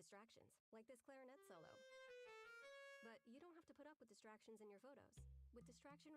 distractions, like this clarinet solo. But you don't have to put up with distractions in your photos. With distraction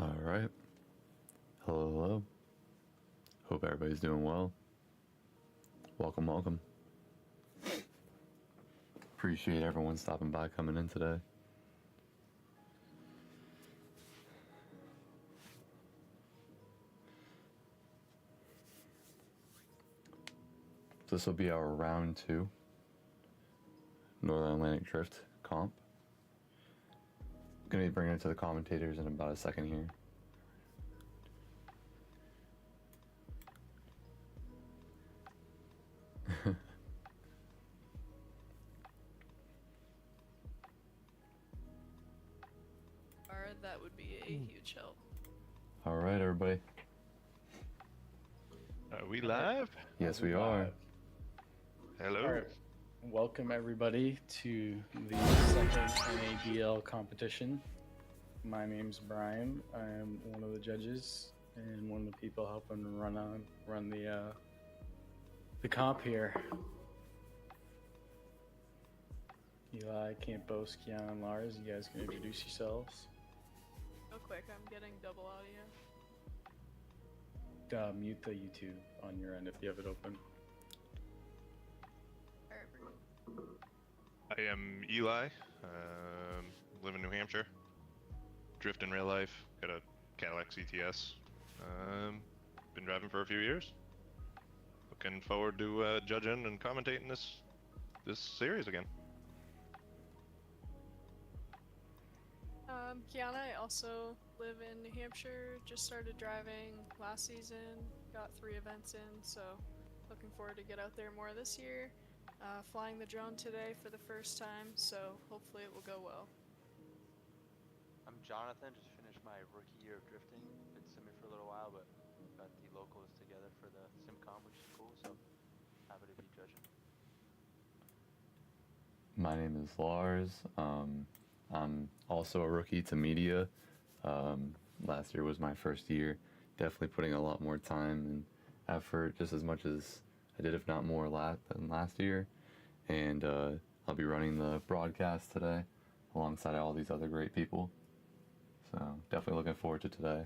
All right. Hello, hello. Hope everybody's doing well. Welcome, welcome. Appreciate everyone stopping by, coming in today. This will be our round 2 Northern Atlantic Drift comp. Gonna be bringing it to the commentators in about a second here. That would be a huge help. All right, everybody. Are we live? Yes, we are. Hello. All right. Welcome everybody to the second NADL competition. My name's Brian. I am one of the judges and one of the people helping run the comp here. Eli, Campos, Kian, and Lars, you guys can introduce yourselves. Real quick, I'm getting double audio. Mute the YouTube on your end if you have it open. Alright, we're good. I am Eli. Live in New Hampshire. Drift in real life. Got a Cadillac CTS. Been driving for a few years. Looking forward to judging and commentating this series again. Kiana, I also live in New Hampshire. Just started driving last season. Got 3 events in, so looking forward to get out there more this year. Flying the drone today for the first time, so hopefully it will go well. I'm Jonathan, just finished my rookie year of drifting. Been simming for a little while, but got the locals together for the SimCom, which is cool, so happy to be judging. My name is Lars. I'm also a rookie to media. Last year was my first year. Definitely putting a lot more time and effort, just as much as I did, if not more, than last year. And I'll be running the broadcast today alongside all these other great people. So definitely looking forward to today.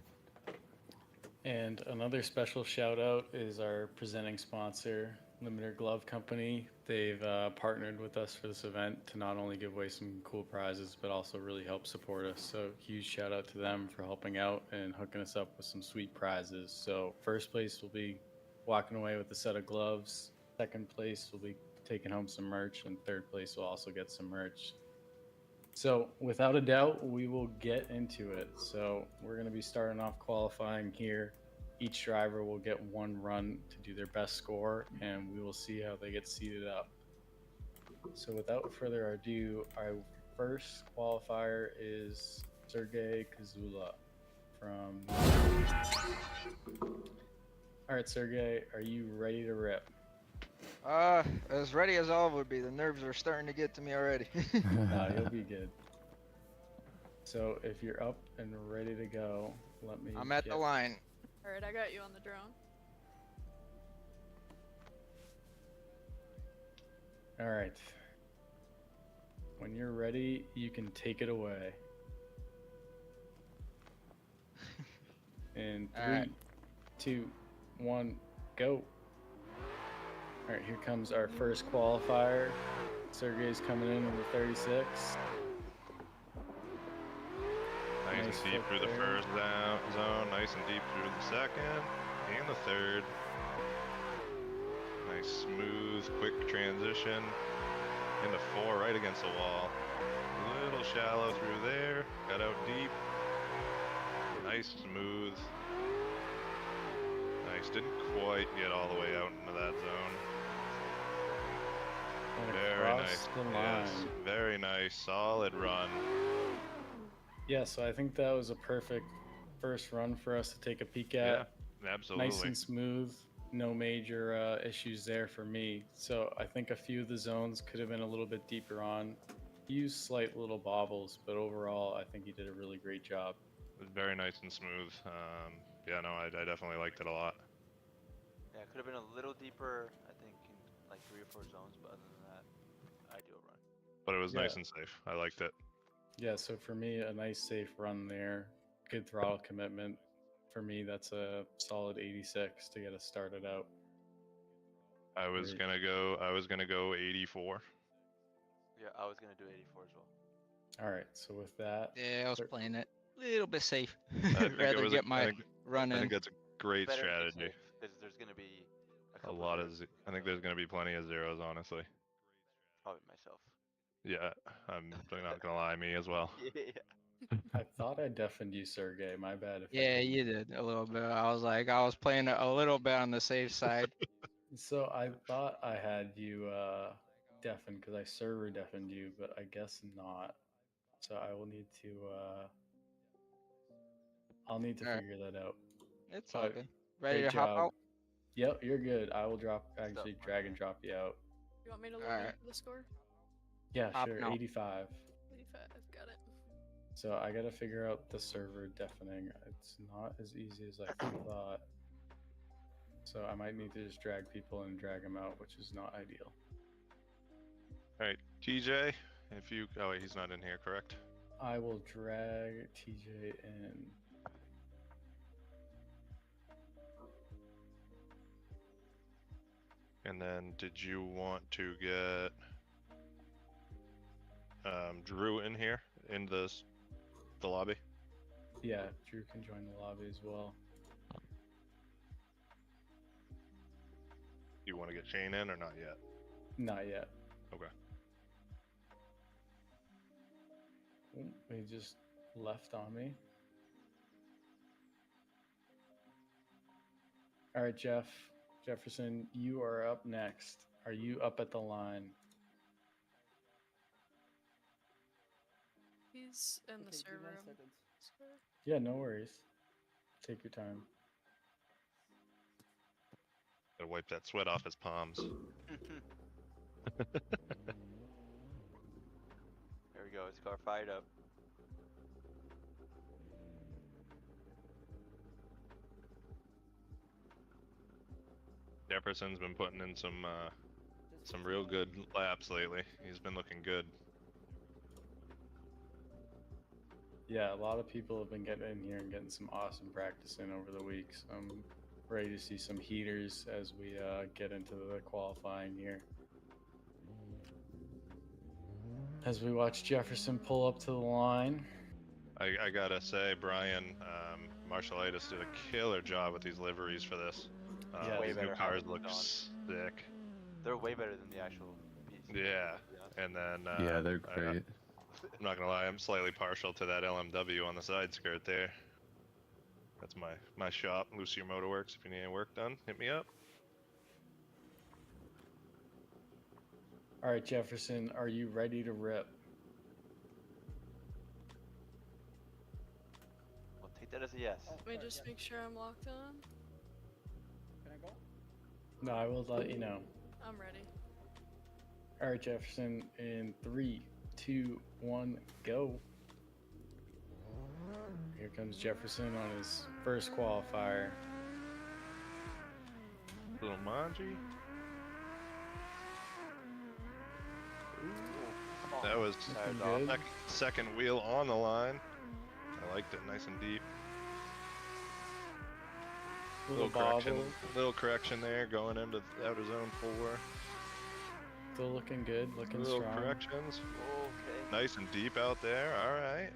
And another special shout out is our presenting sponsor, Limiter Glove Company. They've partnered with us for this event to not only give away some cool prizes, but also really help support us. So huge shout out to them for helping out and hooking us up with some sweet prizes. So first place will be walking away with a set of gloves. Second place will be taking home some merch, and third place will also get some merch. So without a doubt, we will get into it. So we're going to be starting off qualifying here. Each driver will get 1 run to do their best score, and we will see how they get seated up. So without further ado, our first qualifier is Sergey Kazula from... All right, Sergey, are you ready to rip? As ready as all would be. The nerves are starting to get to me already. No, you'll be good. So if you're up and ready to go, let me... I'm at the line. Alright, I got you on the drone. All right. When you're ready, you can take it away. In 3, Alright. 2, 1, go. All right, here comes our first qualifier. Sergey's coming in with a 36. Nice and deep through the first zone. Nice and deep through the second and the third. Nice, smooth, quick transition into 4 right against the wall. A little shallow through there. Got out deep. Nice, smooth. Nice. Didn't quite get all the way out into that zone. And Very across nice. the line. Yes, very nice. Solid run. Yeah, so I think that was a perfect first run for us to take a peek Yeah, at. absolutely. Nice and smooth, no major issues there for me. So I think a few of the zones could have been a little bit deeper on. He used slight little bobbles, but overall, I think he did a really great job. It was very nice and smooth. Yeah, no, I definitely liked it a lot. Yeah, it could have been a little deeper, I think, in like 3 or 4 zones, but other than that, ideal run. But it was Yeah. nice and safe. I liked it. Yeah, so for me, a nice safe run there. Good throttle commitment. For me, that's a solid 86 to get us started out. I was Great. gonna go 84. Yeah, I was gonna do 84 as well. All right, so with that, Yeah, I was playing it a little bit safe. I think Rather get my run I in. think that's a great Better to be strategy. safe, because there's gonna be a A couple lot zeros, of I think there's gonna be plenty of zeros, honestly. probably myself. Yeah, I'm not gonna lie, me as well. Yeah. I thought I deafened you, Sergey. My bad. If I Yeah, didn't. you did a little bit. I was playing it a little bit on the safe side. So I thought I had you deafened because I server deafened you, but I guess not. So I will need to. I'll need to All right. figure that out. It's all But good. Ready great to hop job. out? Yep, you're good. I will Stuff, actually my drag man. and drop you out. You want me to look Alright. into the score? Yeah, Hopping sure. out. 85. 85, got it. So I gotta figure out the server deafening. It's not as easy as I thought. So I might need to just drag people and drag them out, which is not ideal. All right, TJ, if you oh wait, he's not in here, correct? I will drag TJ in. And then did you want to get Drew in here in the lobby? Yeah, Drew can join the lobby as well. You want to get Shane in or not yet? Not yet. Okay. He just left on me. All right, Jefferson, you are up next. Are you up at the line? He's in the server room. Yeah, no worries. Take your time. Gotta wipe that sweat off his palms. There we go. His car fired up. Jefferson's been putting in some real good laps lately. He's been looking good. Yeah, a lot of people have been getting in here and getting some awesome practice in over the weeks. I'm ready to see some heaters as we get into the qualifying here. As we watch Jefferson pull up to the line. I gotta say, Brian, Marshalitis did a killer job with these liveries for this. Yeah, Way these new better cars how look they're done. sick. They're way better than the actual piece. Yeah, Yeah. and then Yeah, they're great. I'm not gonna lie, I'm slightly partial to that LMW on the side skirt there. That's my shop, Lucier Motorworks. If you need any work done, hit me up. All right, Jefferson, are you ready to rip? I'll take that as a yes. Let me just make sure I'm locked on. No, I will let you know. I'm ready. All right, Jefferson, in 3, 2, 1, go. Here comes Jefferson on his first qualifier. Little Manji. Come on. That was Tires Good. off. second wheel on the line. I liked it, nice and deep. Little correction, bobble. little correction there, going into outer zone 4. Still looking good, looking Little strong. corrections. Okay. Nice and deep out there. All right.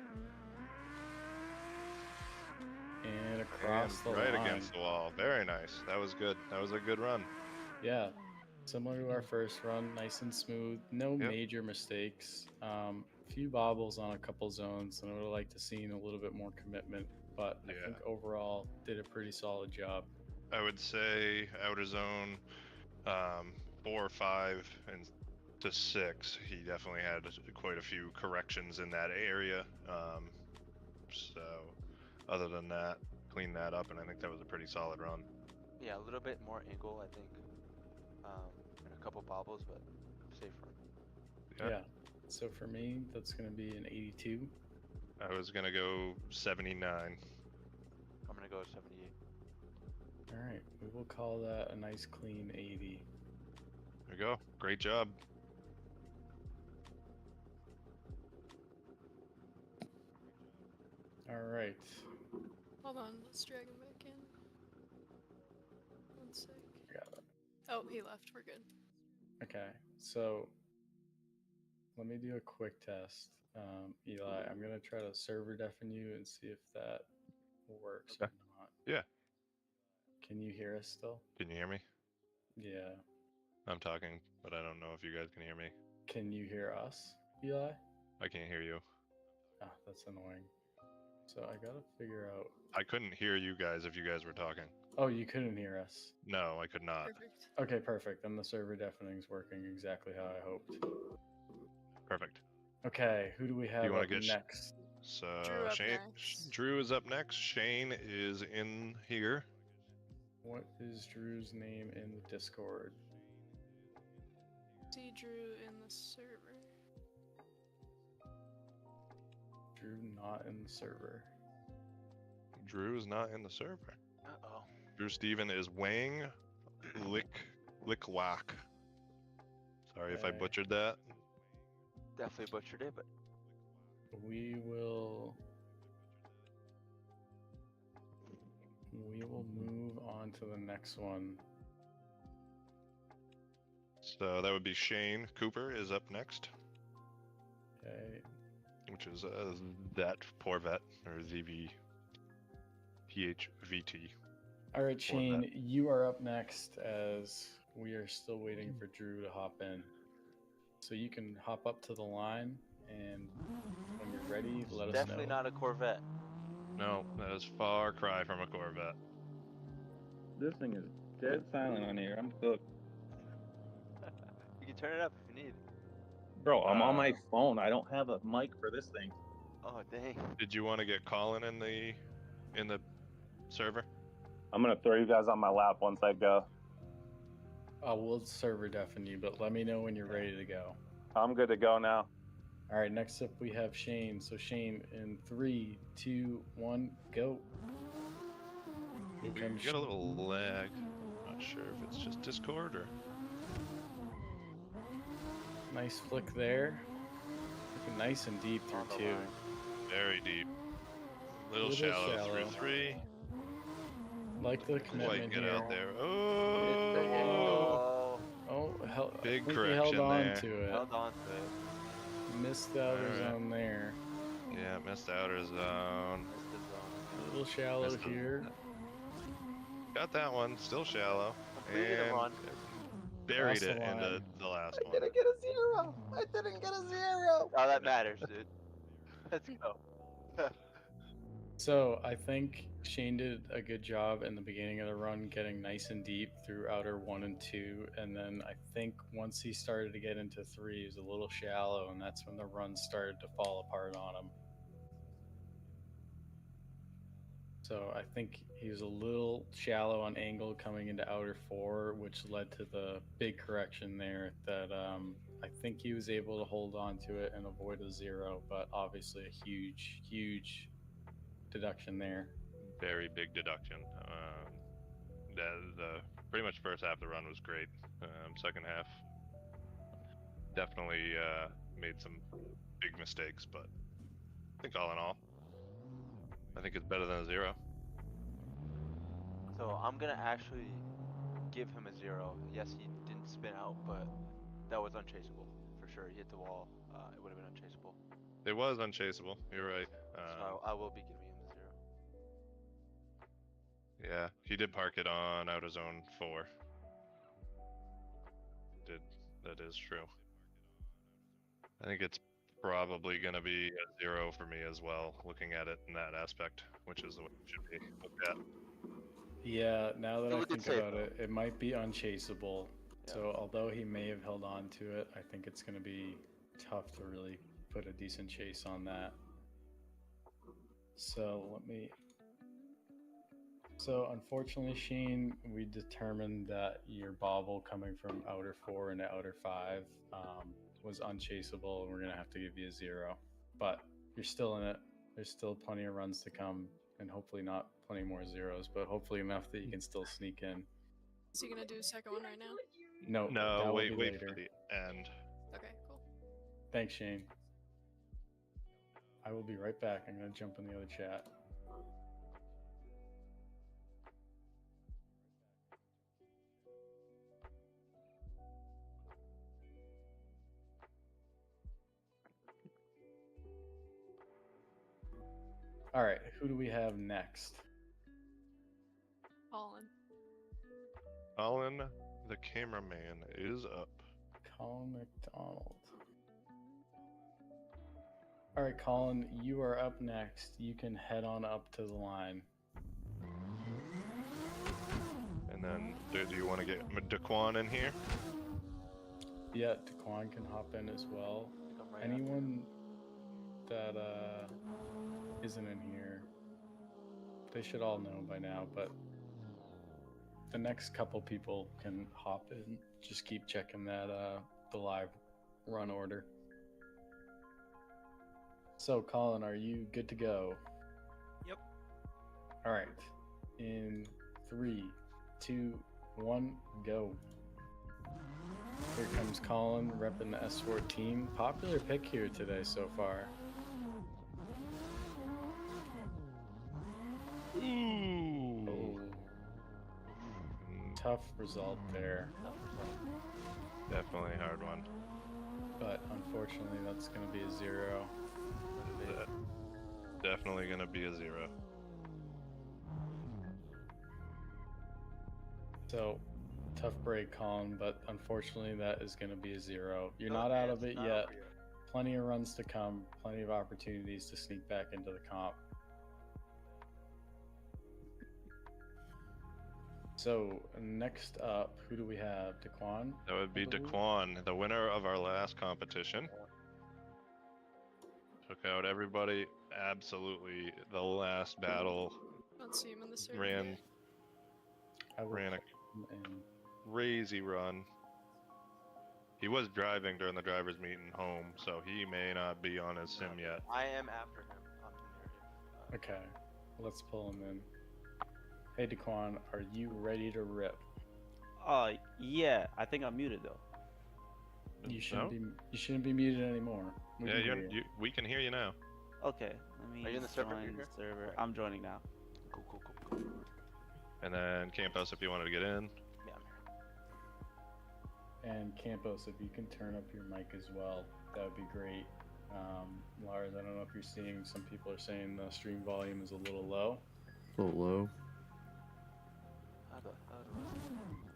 And across And the right line. against the wall. Very nice. That was good. That was a good run. Yeah, similar to our first run, nice and smooth. No Yep. major mistakes. Few bobbles on a couple zones, and I would have liked to seen a little bit more commitment. But I Yeah. think overall did a pretty solid job. I would say outer zone 4, 5, and to 6. He definitely had quite a few corrections in that area. loops. So other than that, cleaned that up, and I think that was a pretty solid run. Yeah, a little bit more angle, I think, and a couple bobbles, but safe run. Yeah. So for me, that's going to be an 82. I was gonna go 79. I'm gonna go 78. All right. We will call that a nice clean 80. There you go. Great job. All right. Hold on, let's drag him back in. 1 sec. I got it. Oh, he left. We're good. Okay. So let me do a quick test. Eli, I'm going to try to server deafen you and see if that works or Okay. not. Yeah. Can you hear us still? Can you hear me? Yeah. I'm talking, but I don't know if you guys can hear me. Can you hear us, Eli? I can't hear you. Ah, that's annoying. So I gotta figure out. I couldn't hear you guys if you guys were talking. Oh, you couldn't hear us. No, I could not. Perfect. Okay, perfect. Then the server deafening's working exactly how I hoped. Perfect. Okay, who do we have wanna up get next? So Drew up Shane, next. Drew is up next. Shane is in here. What is Drew's name in the Discord? See Drew in the server. Drew not in the server. Drew is not in the server. Uh-oh. Drew Steven is Wang Lickwak. Sorry if I Okay. butchered that. Definitely butchered it, but We will move on to the next one. So that would be Shane Cooper is up next, Okay. which is that poor vet, or ZVPHVT. All right, Or Shane, that. you are up next as we are still waiting for Drew to hop in. So you can hop up to the line, and when you're ready, let us know. definitely not a Corvette. No, that is far cry from a Corvette. This thing is dead silent on here. I'm cooked. You can turn it up if you need. Bro, I'm on my phone. I don't have a mic for this thing. Oh dang. Did you want to get Colin in the server? I'm gonna throw you guys on my lap once I go. We'll server deafen you, but let me know when you're ready to go. I'm good to go now. All right, next up we have Shane. So Shane, in 3, 2, 1, go. Here We comes got a little lag. Not sure if it's just Discord or. Nice flick there. Looking nice and deep On through the 2. line. Very deep. Little Little shallow through shallow. 3. Like the Quite commitment get here. out there. Oh, Oh, Big I think he correction held on there. to it. held on to it. Missed the outer Alright. zone there. Yeah, missed the outer zone. Missed the zone. A little shallow Missed the- here. Got that one. Still shallow. Completed a And run. buried Crossed the it into line. the last I one. didn't get a 0. I didn't get a 0. All that matters, dude. Let's go. So I think Shane did a good job in the beginning of the run, getting nice and deep through outer 1 and 2, and then I think once he started to get into 3, he was a little shallow, and that's when the run started to fall apart on him. So I think he was a little shallow on angle coming into outer 4, which led to the big correction there that I think he was able to hold on to it and avoid a 0, but obviously a huge, huge deduction there. Very big deduction. The pretty much first half of the run was great. Second half definitely made some big mistakes, but I think all in all, I think it's better than a 0. So I'm gonna actually give him a 0. Yes, he didn't spin out, but that was unchaseable for sure. He hit the wall. It would have been unchaseable. It was unchaseable. You're right. So I will be giving him the 0. Yeah, he did park it on out of zone 4. That is true. I think it's probably going to be a 0 for me as well, looking at it in that aspect, which is the way it should be looked at. Yeah, now that Still I a good think save, about it, it might be unchaseable. Yeah. So although he may have held on to it, I think it's going to be tough to really put a decent chase on that. So let me. So unfortunately, Shane, we determined that your bobble coming from outer 4 into outer 5 was unchaseable, and we're gonna have to give you a 0. But you're still in it. There's still plenty of runs to come, and hopefully not plenty more zeros, but hopefully enough that you can still sneak in. Is he gonna do a second one right now? No, that No, will wait be for later. the end. Okay, cool. Thanks, Shane. I will be right back. I'm gonna jump in the other chat. All right, who do we have next? Colin. Colin, the cameraman, is up. Colin McDonald. All right, Colin, you are up next. You can head on up to the line. And then, do you want to get Taquan in here? Yeah, Taquan can hop in as well. Come right after. Anyone that isn't in here, they should all know by now, but the next couple people can hop in. Just keep checking that the live run order. So, Colin, are you good to go? Yep. All right. In 3, 2, 1, go. Here comes Colin, repping the S14. Popular pick here today so far. Ooh. Oh, tough result there. Definitely a hard one. But unfortunately, that's going to be a 0. Definitely gonna be a 0. So, tough break, Colin, but unfortunately, that is going to be a 0. You're No, not out of it's it not yet. over yet. Plenty of runs to come, plenty of opportunities to sneak back into the comp. So, next up, who do we have? Taquan? That would be I believe? Taquan, the winner of our last competition. Took out everybody. Absolutely, the last battle. Don't see him in the server. Ran I will ran a put him in. crazy run. He was driving during the driver's meeting home, so he may not be on his sim yet. I am after him on the narrative. Okay, let's pull him in. Hey, Taquan, are you ready to rip? Yeah. I think I'm muted though. You shouldn't No? be. You shouldn't be muted anymore. We Yeah, can hear you. we can hear you now. Okay. Let me Are you in the server join here? the server. I'm joining now. Cool. And then Campos, if you wanted to get in. Yeah, I'm here. And Campos, if you can turn up your mic as well, that would be great. Lars, I don't know if you're seeing. Some people are saying the stream volume is a little low. A little low.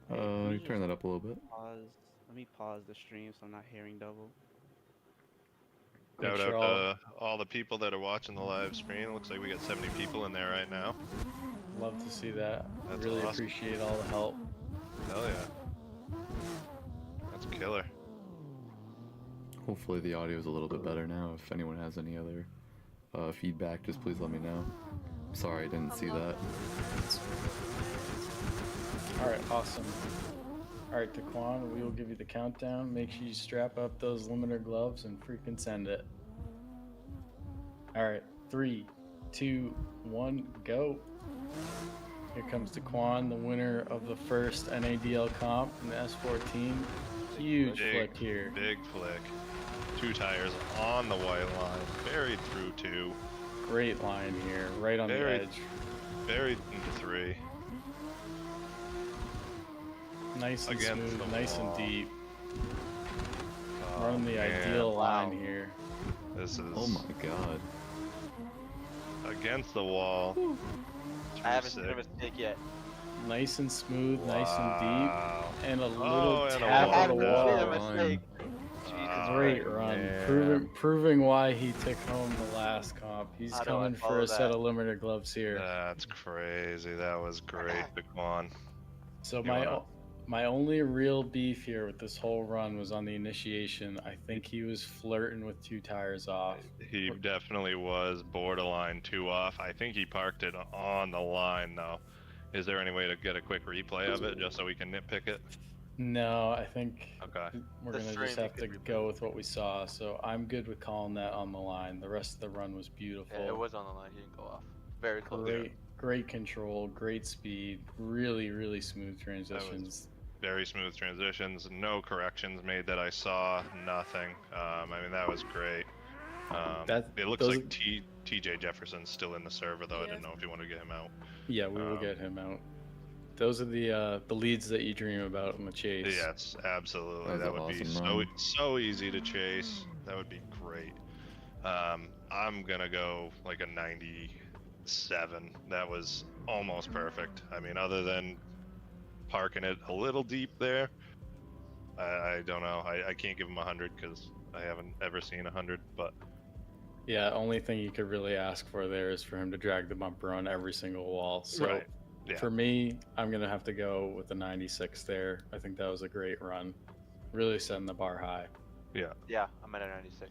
How do You turn that up a little bit. Pause. Let me pause the stream so I'm not hearing double. Make Shout sure out all- to all the people that are watching the live stream. Looks like we got 70 people in there right now. Love to see that. That's Really awesome. appreciate all the help. Hell yeah. That's killer. Hopefully the audio is a little bit better now. If anyone has any other feedback, just please let me know. Sorry I didn't see that. All right, awesome. All right, Taquan, we will give you the countdown. Make sure you strap up those limiter gloves and freaking send it. All right, 3, 2, 1, go. Here comes Taquan, the winner of the first NADL comp in the S14. Huge flick here. Big flick. 2 tires on the white line. Buried through 2. Great line here, right on the Very- edge. Buried into 3. Nice and Against smooth, the nice and wall. deep. Oh, Run the man. ideal line Wow. here. This is Oh my god. against the wall. I haven't seen a 2-6. mistake yet. Nice and smooth, nice and Wow. deep, and a little Oh, and a tap wall of the I down. haven't wall. seen a mistake. Great Oh, run, man. proving why he took home the last comp. He's How do I coming for follow a set that? of limiter gloves here. That's crazy. That was great, Taquan. So You my wanna- My only real beef here with this whole run was on the initiation. I think he was flirting with 2 tires off. He definitely was borderline 2 off. I think he parked it on the line, though. Is there any way to get a quick replay of it just so we can nitpick it? No, I think Okay. we're The going to stream just we have to could replay. go with what we saw. So I'm good with calling that on the line. The rest of the run was beautiful. Yeah, it was on the line. He didn't go off. Very close. Great control, great speed, really smooth transitions. Very smooth transitions, no corrections made that I saw, nothing. I mean, that was great. It looks like TJ Jefferson's still in the server, though. I didn't know if you wanted to get him out. Yeah, we will get him out. Those are the leads that you dream about in the chase. Yes, absolutely. That That was would an be awesome so easy to chase. That would be great. I'm gonna go like a 97. That was almost perfect. I mean, other than parking it a little deep there, I don't know. I can't give him 100 because I haven't ever seen 100. But Yeah, only thing you could really ask for there is for him to drag the bumper on every single wall. So Right. Yeah. for me, I'm gonna have to go with the 96 there. I think that was a great run. Really setting the bar high. Yeah, I'm at a 96.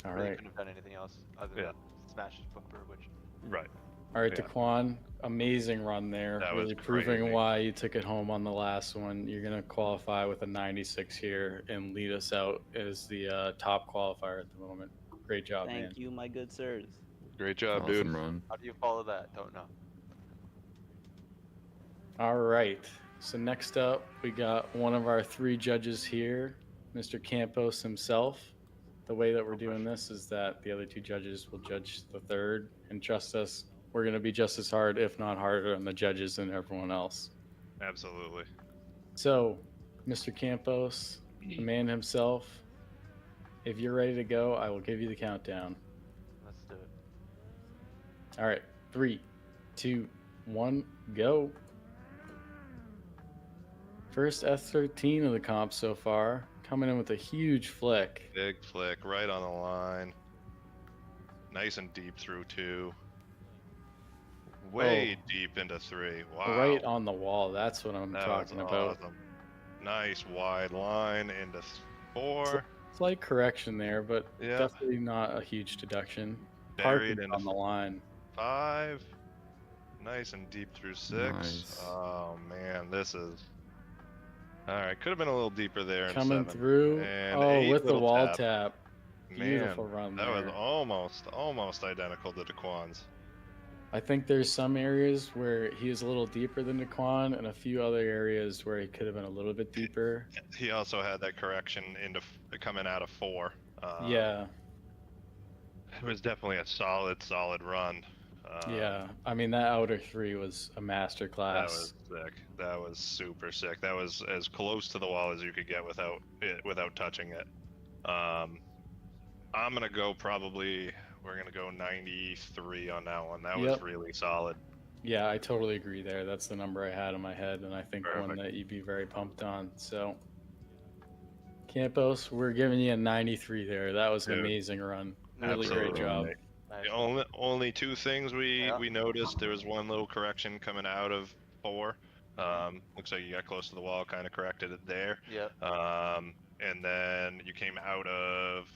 All Really right. couldn't have done anything else other Yeah. than smash his bumper, which Right. All right, Yeah. Taquan, amazing run there. That was really proving crazy. why you took it home on the last one. You're going to qualify with a 96 here and lead us out as the top qualifier at the moment. Great job, man. Thank you, my good sirs. Great job, Awesome dude. run. how do you follow that? Don't know. All right. So next up, we got one of our 3 judges here, Mr. Campos himself. The way that we're doing this is that the other 2 judges will judge the third, and trust us, we're going to be just as hard, if not harder, on the judges than everyone else. Absolutely. So, Mr. Campos, the man himself, if you're ready to go, I will give you the countdown. Let's do it. All right, 3, 2, 1, go. First F13 of the comp so far, coming in with a huge flick. Big flick, right on the line. Nice and deep through 2. Way deep into 3. Wow. Right on the wall. That's what I'm That talking was about. awesome. Nice wide line into 4. Slight correction there, but Yeah. definitely not a huge deduction. Buried Parking into on the line. 5. Nice and deep through 6. Nice. Oh man, this is. Alright, could have been a little deeper there in Coming 7. through. And Oh, 8 with the little wall tap. tap. Man, Beautiful run that there. was almost identical to Taquan's. I think there's some areas where he is a little deeper than Taquan, and a few other areas where he could have been a little bit deeper. He also had that correction into coming out of 4. Yeah, It was definitely a solid run. yeah. I mean, that outer 3 was a master That class. was sick. That was super sick. That was as close to the wall as you could get without touching it. I'm gonna go we're gonna go 93 on that one. That was Yep. really solid. Yeah, I totally agree there. That's the number I had in my head, and I think one Perfect. that you'd be very pumped on. So, Campos, we're giving you a 93 there. That was an Dude, amazing run. Really absolutely. great job. Nice. The only 2 things we noticed, there was one little correction coming out of 4. Looks like you got close to the wall, kind of corrected it there. Yep. And then you came out of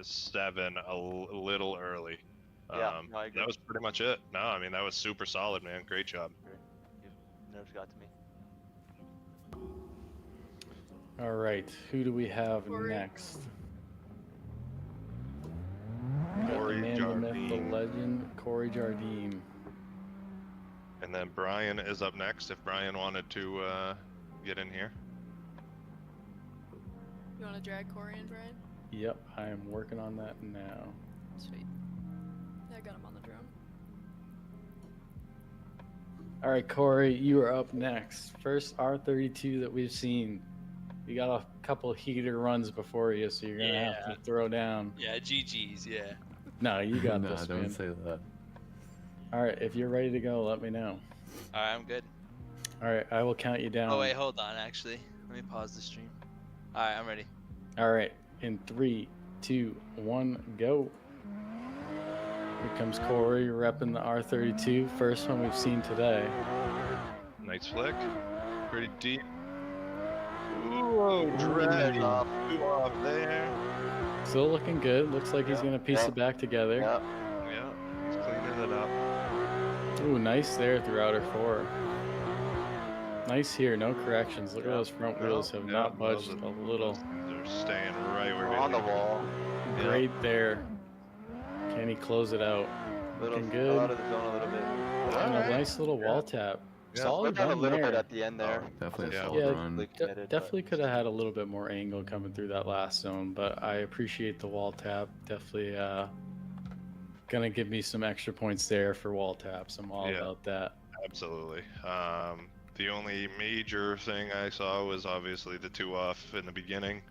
7 a little early. Yeah, no, I agree. That was pretty much it. No, I mean, that was super solid, man. Great job. Nerves got to me. All right, who do we have Cory. next? We got Cory the man, the myth, the Jardine. legend, Cory Jardine. And then Brian is up next if Brian wanted to get in here. You want to drag Cory and Brian? Yep, I am working on that now. Sweet. Yeah, I got him on the drone. All right, Cory, you are up next. First R32 that we've seen. You got a couple heater runs before you, so you're gonna have Yeah. to throw down. Yeah, GG's, yeah. No, you got No, this, don't man. say that. All right, if you're ready to go, let me know. Alright, I'm good. All right, I will count you down. Oh, wait, hold on, actually. Let me pause the stream. Alright, I'm ready. All right, in 3, 2, 1, go. Here comes Cory repping the R32. First one we've seen today. Nice flick. pretty deep. Ooh, drag off. Two off there. Still looking good. Looks like he's gonna piece it back together. Yeah, he's cleaning it up. Ooh, nice there through outer 4. Nice here, no corrections. Look at those front wheels have not budged a little. They're staying right where On the wall. Great there. Can he close it out? Looking good. Out of the zone a little bit. And a nice little wall tap. Solid Down a run little there. bit at the end there. Definitely a Yeah. solid run. Definitely could have had a little bit more angle coming through that last zone, but I appreciate the wall tap. Definitely gonna give me some extra points there for wall taps. I'm all about that. Absolutely. The only major thing I saw was obviously the 2 off in the beginning.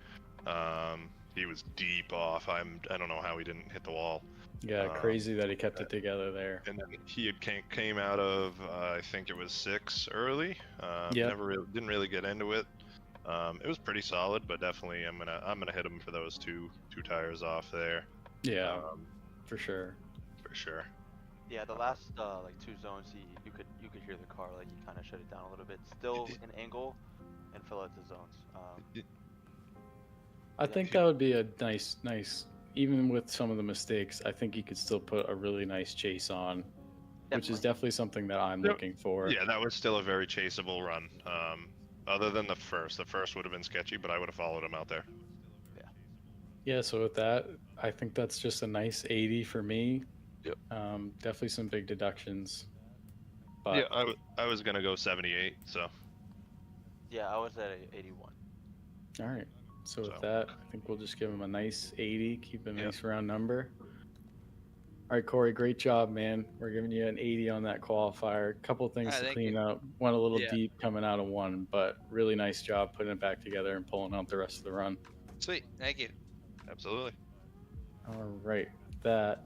He was deep off. I don't know how he didn't hit the wall. Yeah, crazy that he kept it together there. And then he had came out of I think it was 6 early. Didn't really get into it. It was pretty solid, but definitely I'm gonna hit him for those two tires off there. Yeah, for sure. For sure. Yeah, the last like 2 zones, you could hear the car, like he kind of shut it down a little bit. Still an angle and fill out the zones. I think that would be a nice. Even with some of the mistakes, I think he could still put a really nice chase on, which is definitely something that I'm looking for. Yeah, that was still a very chaseable run. Other than the first would have been sketchy, but I would have followed him out there. Yeah, so with that, I think that's just a nice 80 for me. Yep. Definitely some big deductions. But Yeah, I was gonna go 78. So. Yeah, I was at 81. All right. So with that, I think we'll just give him a nice 80, keep a nice round number. All right, Cory, great job, man. We're giving you an 80 on that qualifier. A couple of things to clean up. Went a little deep coming out of 1, but really nice job putting it back together and pulling out the rest of the run. Sweet, thank you. Absolutely. All right, with that,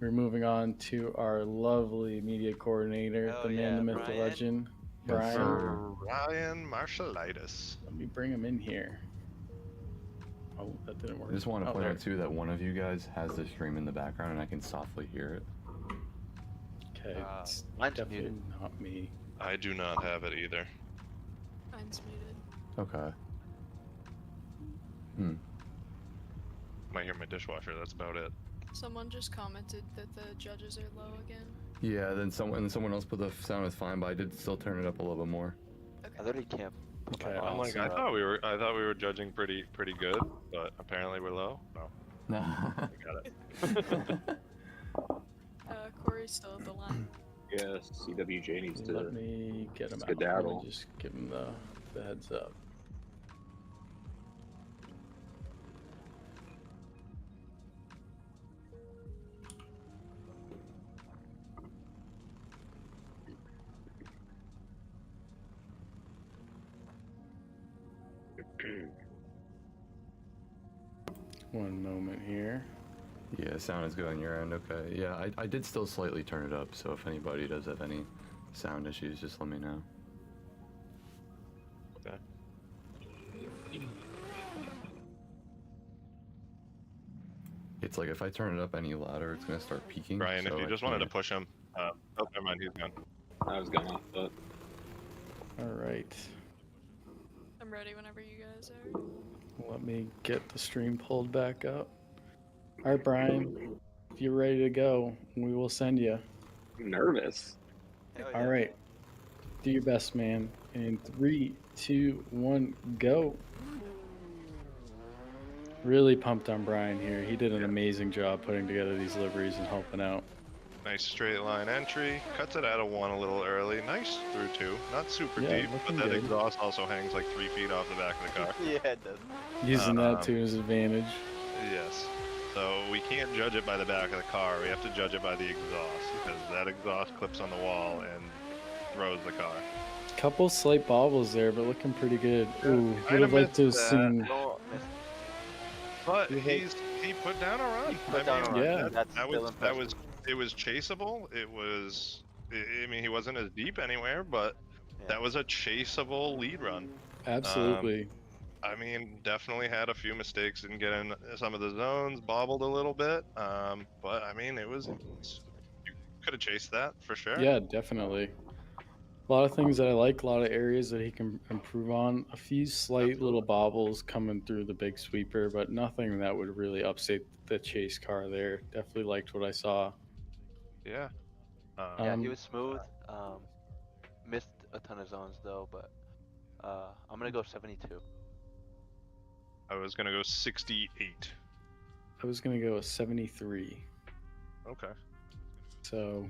we're moving on to our lovely media coordinator, the man, the myth, the legend, Brian. Ryan Marshalitis. Let me bring him in here. Oh, that didn't work. I just want to point out too that one of you guys has the stream in the background and I can softly hear it. Okay, it's mine's definitely muted. not me. I do not have it either. Mine's muted. Okay. Might hear my dishwasher. That's about it. Someone just commented that the judges are low again. Yeah, then someone else put the sound was fine, but I did still turn it up a little bit more. I literally can't. Okay, I'm like, I thought we were judging pretty good, but apparently we're low. No. I got it. Cory's still at the line. Yes, CWJ needs to. Let me get him out. skedaddle. Let me just give him the heads up. One moment here. Yeah, sound is good on your end. Okay. Yeah, I did still slightly turn it up, so if anybody does have any sound issues, just let me know. Okay. It's like if I turn it up any louder, it's gonna start peaking. Brian, so if you I just wanted to can't- push him. Oh, never mind. He's gone. I was gonna, but All right. I'm ready whenever you guys are. Let me get the stream pulled back up. All right, Brian, if you're ready to go, we will send you. I'm nervous. All right. Do your best, man. In 3, 2, 1, go. Really pumped on Brian here. He did an amazing job putting together these liveries and helping out. Nice straight line entry. Cuts it out of 1 a little early. Nice through 2. Not super deep, but looking that good. exhaust also hangs like 3 feet off the back of the car. Yeah, it does. Using that to his advantage. Yes. So we can't judge it by the back of the car. We have to judge it by the exhaust because that exhaust clips on the wall and throws the car. Couple slight bobbles there, but looking pretty good. Ooh, I'd would have liked admit to have that. seen. But he put down a run. Put down a run. yeah. That's still impressive. It was chaseable. I mean, he wasn't as deep anywhere, but that was a chaseable lead run. Absolutely. I mean, definitely had a few mistakes, didn't get in some of the zones, bobbled a little bit. But I mean, you could have chased that for sure. Yeah, definitely. A lot of things that I like, a lot of areas that he can improve on. A few slight little bobbles coming through the big sweeper, but nothing that would really upset the chase car there. Definitely liked what I saw. Yeah. Yeah, he Um, was smooth. Missed a ton of zones though, but I'm gonna go 72. I was gonna go 68. I was going to go with 73. Okay. So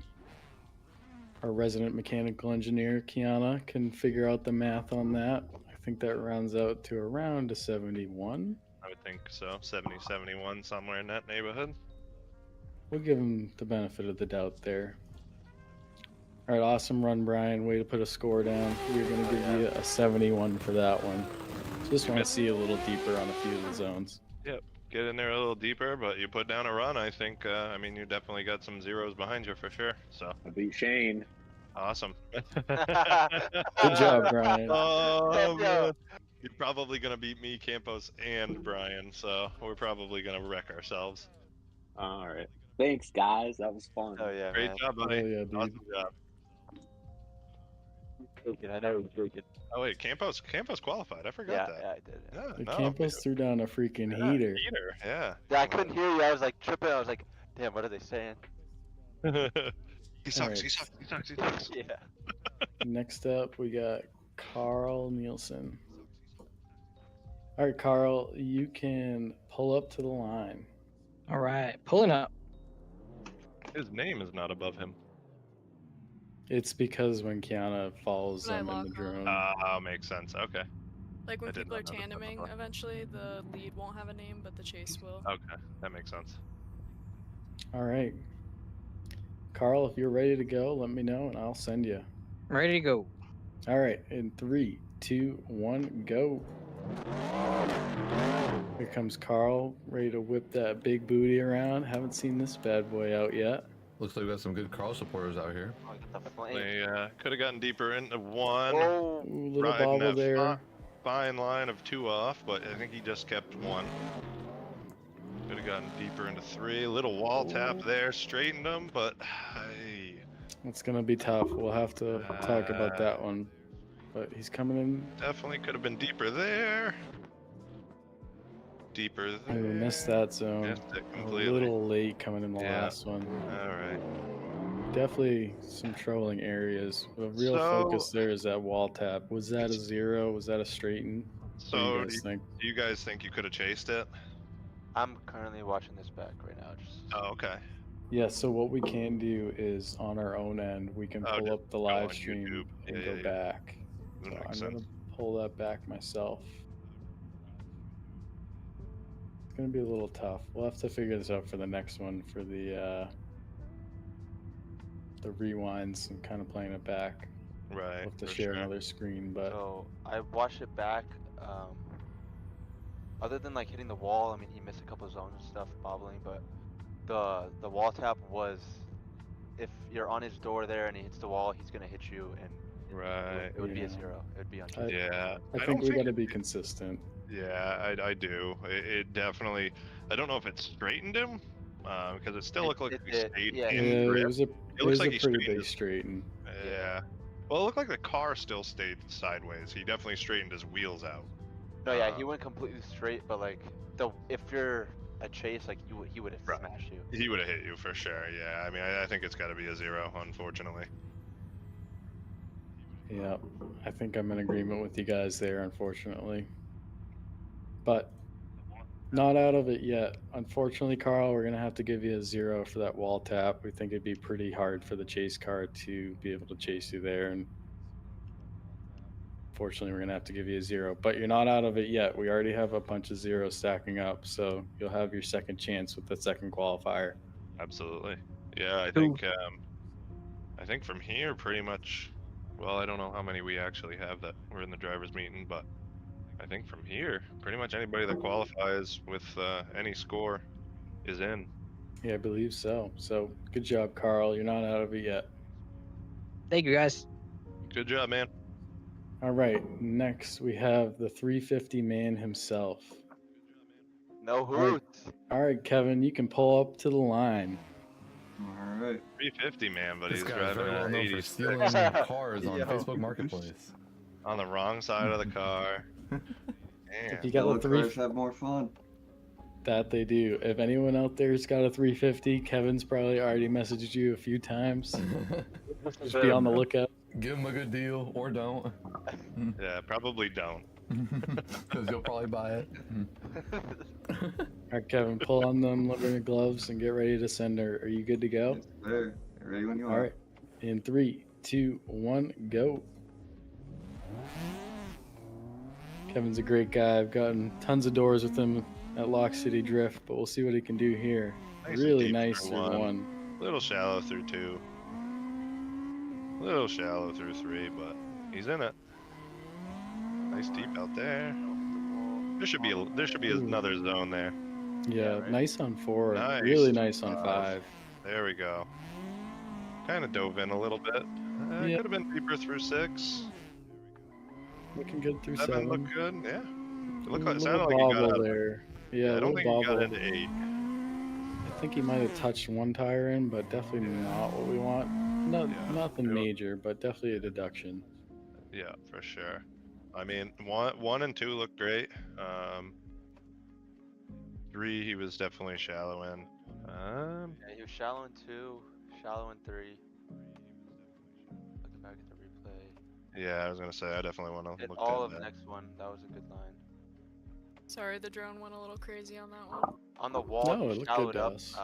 our resident mechanical engineer, Kiana, can figure out the math on that. I think that rounds out to around a 71. I would think so. 70, 71, somewhere in that neighborhood. We'll give him the benefit of the doubt there. All right, awesome run, Brian. Way to put a score down. We're going to give you a 71 for that one. Just want to see a little deeper on a few of the zones. Yep. Get in there a little deeper, but you put down a run. I think. I mean, you definitely got some zeros behind you for sure. So I beat Shane. awesome. Good job, Brian. Man. You're probably gonna beat me, Campos, and Brian. So we're probably gonna wreck ourselves. All right. Thanks, guys. That was fun. Oh yeah, Great man. job, buddy. Oh, yeah, dude. Awesome job. I know. Good. Oh wait, Campos qualified. I forgot Yeah, that. yeah, I did. Yeah. Yeah, The no, Campos threw down a freaking heater. Yeah. Yeah, I couldn't hear you. I was like tripping. I was like, damn, what are they saying? He sucks. Alright. He sucks. He sucks. He sucks. Yeah. Next up, we got Carl Nielsen. All right, Carl, you can pull up to the line. All right, pulling up. His name is not above him. It's because when Kiana follows When I them in lock the drone. Makes sense. Okay. Like when I did people are not notice that tandeming, before. eventually the lead won't have a name, but the chase will. Okay, that makes sense. All right. Carl, if you're ready to go, let me know and I'll send you. Ready to go. All right, in 3, 2, 1, go. Here comes Carl, ready to whip that big booty around. Haven't seen this bad boy out yet. Looks like we got some good Carl supporters out here. Oh, get the flame. They could have gotten deeper into one. Oh, Ooh, little Riding bobble that there. Fine line of 2 off, but I think he just kept 1. Could have gotten deeper into 3. Little wall tap there, straightened him, but hey, It's going to be tough. We'll have to talk about that one. But he's coming in. definitely could have been deeper there. Deeper I there. missed that zone. Missed it A completely. little late coming in the Yeah. last one. All right. Definitely some trolling areas. The real So- focus there is that wall tap. Was that a 0? Was that a straighten? What do So, you do guys you, think? do you guys think you could have chased it? I'm currently watching this back right now. Just Oh, okay. Yeah, so what we can do is on our own end, we can Oh, pull just up the go live on stream YouTube. and Yeah, go yeah. back. That So makes I'm sense. gonna pull that back myself. It's gonna be a little tough. We'll have to figure this out for the next one for the rewinds and kind of playing it back. Right. We'll have to for share sure. another screen, but so I watched it back. Other than like hitting the wall, I mean, he missed a couple of zones and stuff, bobbling, but the wall tap was, if you're on his door there and he hits the wall, he's gonna hit you, and Right. it would be Yeah. a 0. It would be on. Yeah. I don't think we got to be consistent. Yeah, I do. It definitely. I don't know if it straightened him, because it still looked like it he did, stayed yeah. in Yeah, it grip. was a, It looks like he pretty straightened big straighten. Yeah. Well, it looked like the car still stayed sideways. He definitely straightened his wheels out. No, yeah, he went completely straight, but like if you're a chase, like he would have Right. smashed you. He would have hit you for sure. Yeah. I mean, I think it's got to be a 0, unfortunately. Yeah, I think I'm in agreement with you guys there, unfortunately. But not out of it yet. Unfortunately, Carl, we're going to have to give you a 0 for that wall tap. We think it'd be pretty hard for the chase car to be able to chase you there. And unfortunately, we're going to have to give you a 0. But you're not out of it yet. We already have a bunch of zeros stacking up. So you'll have your second chance with the second qualifier. Absolutely. Yeah, I think from here, pretty much. Well, I don't know how many we actually have that were in the drivers' meeting, but I think from here, pretty much anybody that qualifies with any score is in. Yeah, I believe so. So good job, Carl. You're not out of it yet. Thank you, guys. Good job, man. All right. Next, we have the 350 man himself. No right. hoots. All right, Kevin, you can pull up to the line. All right. 350, man, but This he's guy's driving very well at known for 86 stealing cars on Yo. Facebook Marketplace. on the wrong side of the car. If Damn. you got Yellow a three, cars have more fun. that they do. If anyone out there's got a 350, Kevin's probably already messaged you a few times. Just be on the lookout. Give him a good deal or don't. Yeah, probably don't. Because you'll probably buy it. All right, Kevin, pull on them limited gloves and get ready to send her. Are you good to go? Yes, sir. Ready when you All are. right. In 3, 2, 1, go. Kevin's a great guy. I've gotten tons of doors with him at Lock City Drift, but we'll see what he can do here. Nice and Really deep nice through through one. one. Little shallow through 2. Little shallow through 3, but he's in it. Nice deep out there. There should be another zone there. Yeah, right. nice on 4. Nice. Really nice on 5. 5. There we go. Kind of dove in a little bit. Yeah. Could have been deeper through 6. Looking good through 7 7. looked good. Yeah. It A looked like, little sounded like he got bobble out. there. Yeah, I a don't little think he got bobble. into 8. I think he might have touched one tire in, but definitely not what we want. No, Yeah. nothing Yeah. major, but definitely a deduction. Yeah, for sure. I mean, 1 and 2 looked great. 3, he was definitely shallow in. Yeah, he was shallow in 2, shallow in 3. Looking back at the replay. Yeah, I was gonna say I definitely want to Hit look all at of that. next one. That was a good line. Sorry, the drone went a little crazy on that one. On the wall, No, it he looked shallowed good to up. us.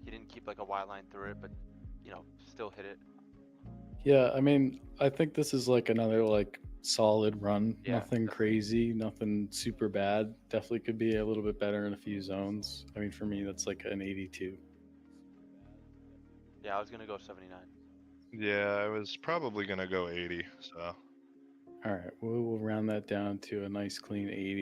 He didn't keep like a wide line through it, but still hit it. Yeah, I mean, I think this is like another like solid run. Yeah, Nothing definitely. crazy, nothing super bad. Definitely could be a little bit better in a few zones. I mean, for me, that's like an 82. Yeah, I was gonna go 79. Yeah, I was probably gonna go 80. So All right, we'll round that down to a nice clean 80.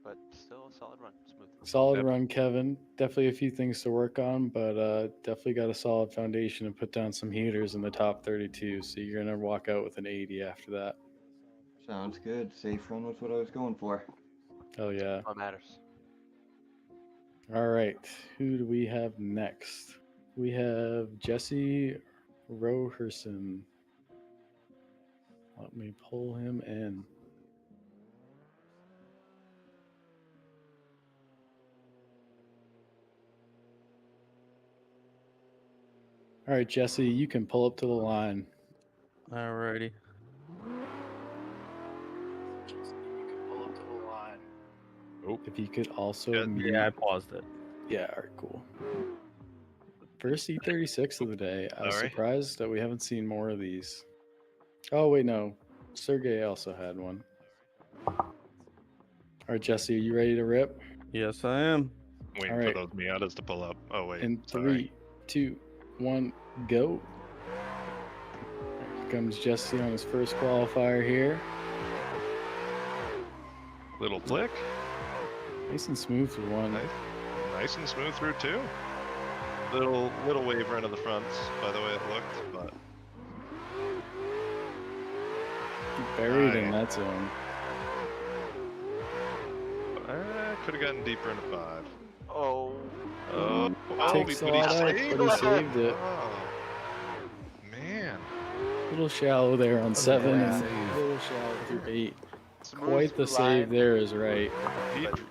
But still a solid run, smooth. Solid Yep. run, Kevin. Definitely a few things to work on, but definitely got a solid foundation and put down some heaters in the top 32. So you're gonna walk out with an 80 after that. Sounds good. Safe run was what I was going for. Oh yeah. What matters? All right, who do we have next? We have Jesse Roherson. Let me pull him in. All right, Jesse, you can pull up to the line. Alrighty. Pull up to the line. Oh. If you could also Yeah, mute. Yeah, I paused it. Yeah, all right, cool. First E36 of the day. I was Sorry. surprised that we haven't seen more of these. Oh, wait, no. Sergey also had one. All right, Jesse, are you ready to rip? Yes, I am. waiting All for right. those Miatas to pull up. Oh wait. In sorry. 3, 2, 1, go. Here comes Jesse on his first qualifier here. Little flick. Nice and smooth for one. Nice and smooth through 2. Little waver into the fronts, by the way it looked, but Buried in Aye. that zone. could have gotten deeper into 5. Oh. Oh, Takes a but he lot out, saved but he it. saved it. Oh, man. A little shallow there on 7 yeah. and a little shallow through 8. Smooth Quite the through save line. there is right.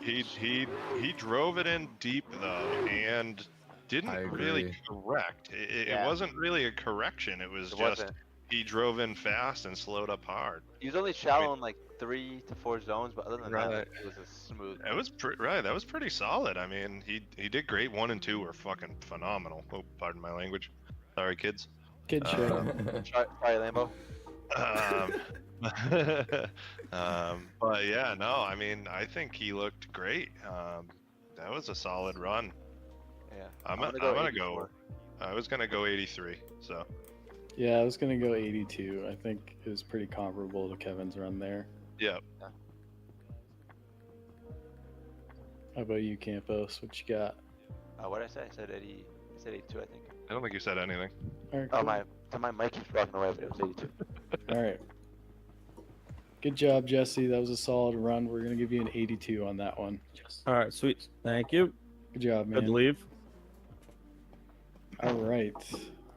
He drove it in deep though, and didn't I really agree. correct. It Yeah. wasn't really a correction. It was It just wasn't. he drove in fast and slowed up hard. He was only shallow in like 3 to 4 zones, but other than that, Right. like, it was a smooth. It was right. That was pretty solid. I mean, he did great. 1 and 2 were fucking phenomenal. Oh, pardon my language. Sorry, kids. Good show. Try Lambo. But yeah, no. I mean, I think he looked great. That was a solid run. Yeah. I'm gonna gonna 84. go. I was gonna go 83. So Yeah, I was going to go 82. I think it was pretty comparable to Kevin's run there. yeah. How about you, Campos? What you got? What did I say? I said 80. I said 82, I think. I don't think you said anything. All right, Oh, cool. my mic keeps walking away, but it was 82. All right. Good job, Jesse. That was a solid run. We're going to give you an 82 on that one. All right, sweet. Thank you. Good job, man. Good leave. All right.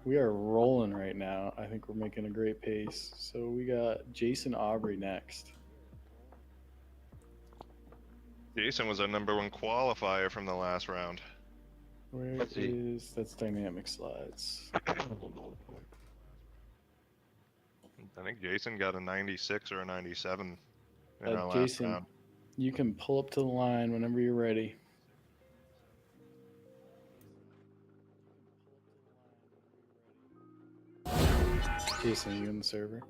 We are rolling right now. I think we're making a great pace. So we got Jason Aubrey next. Jason was our #1 qualifier from the last round. Where Let's see. is that's dynamic slides? I think Jason got a 96 or a 97 in our last Jason, round. you can pull up to the line whenever you're ready. Jason, are you in the server?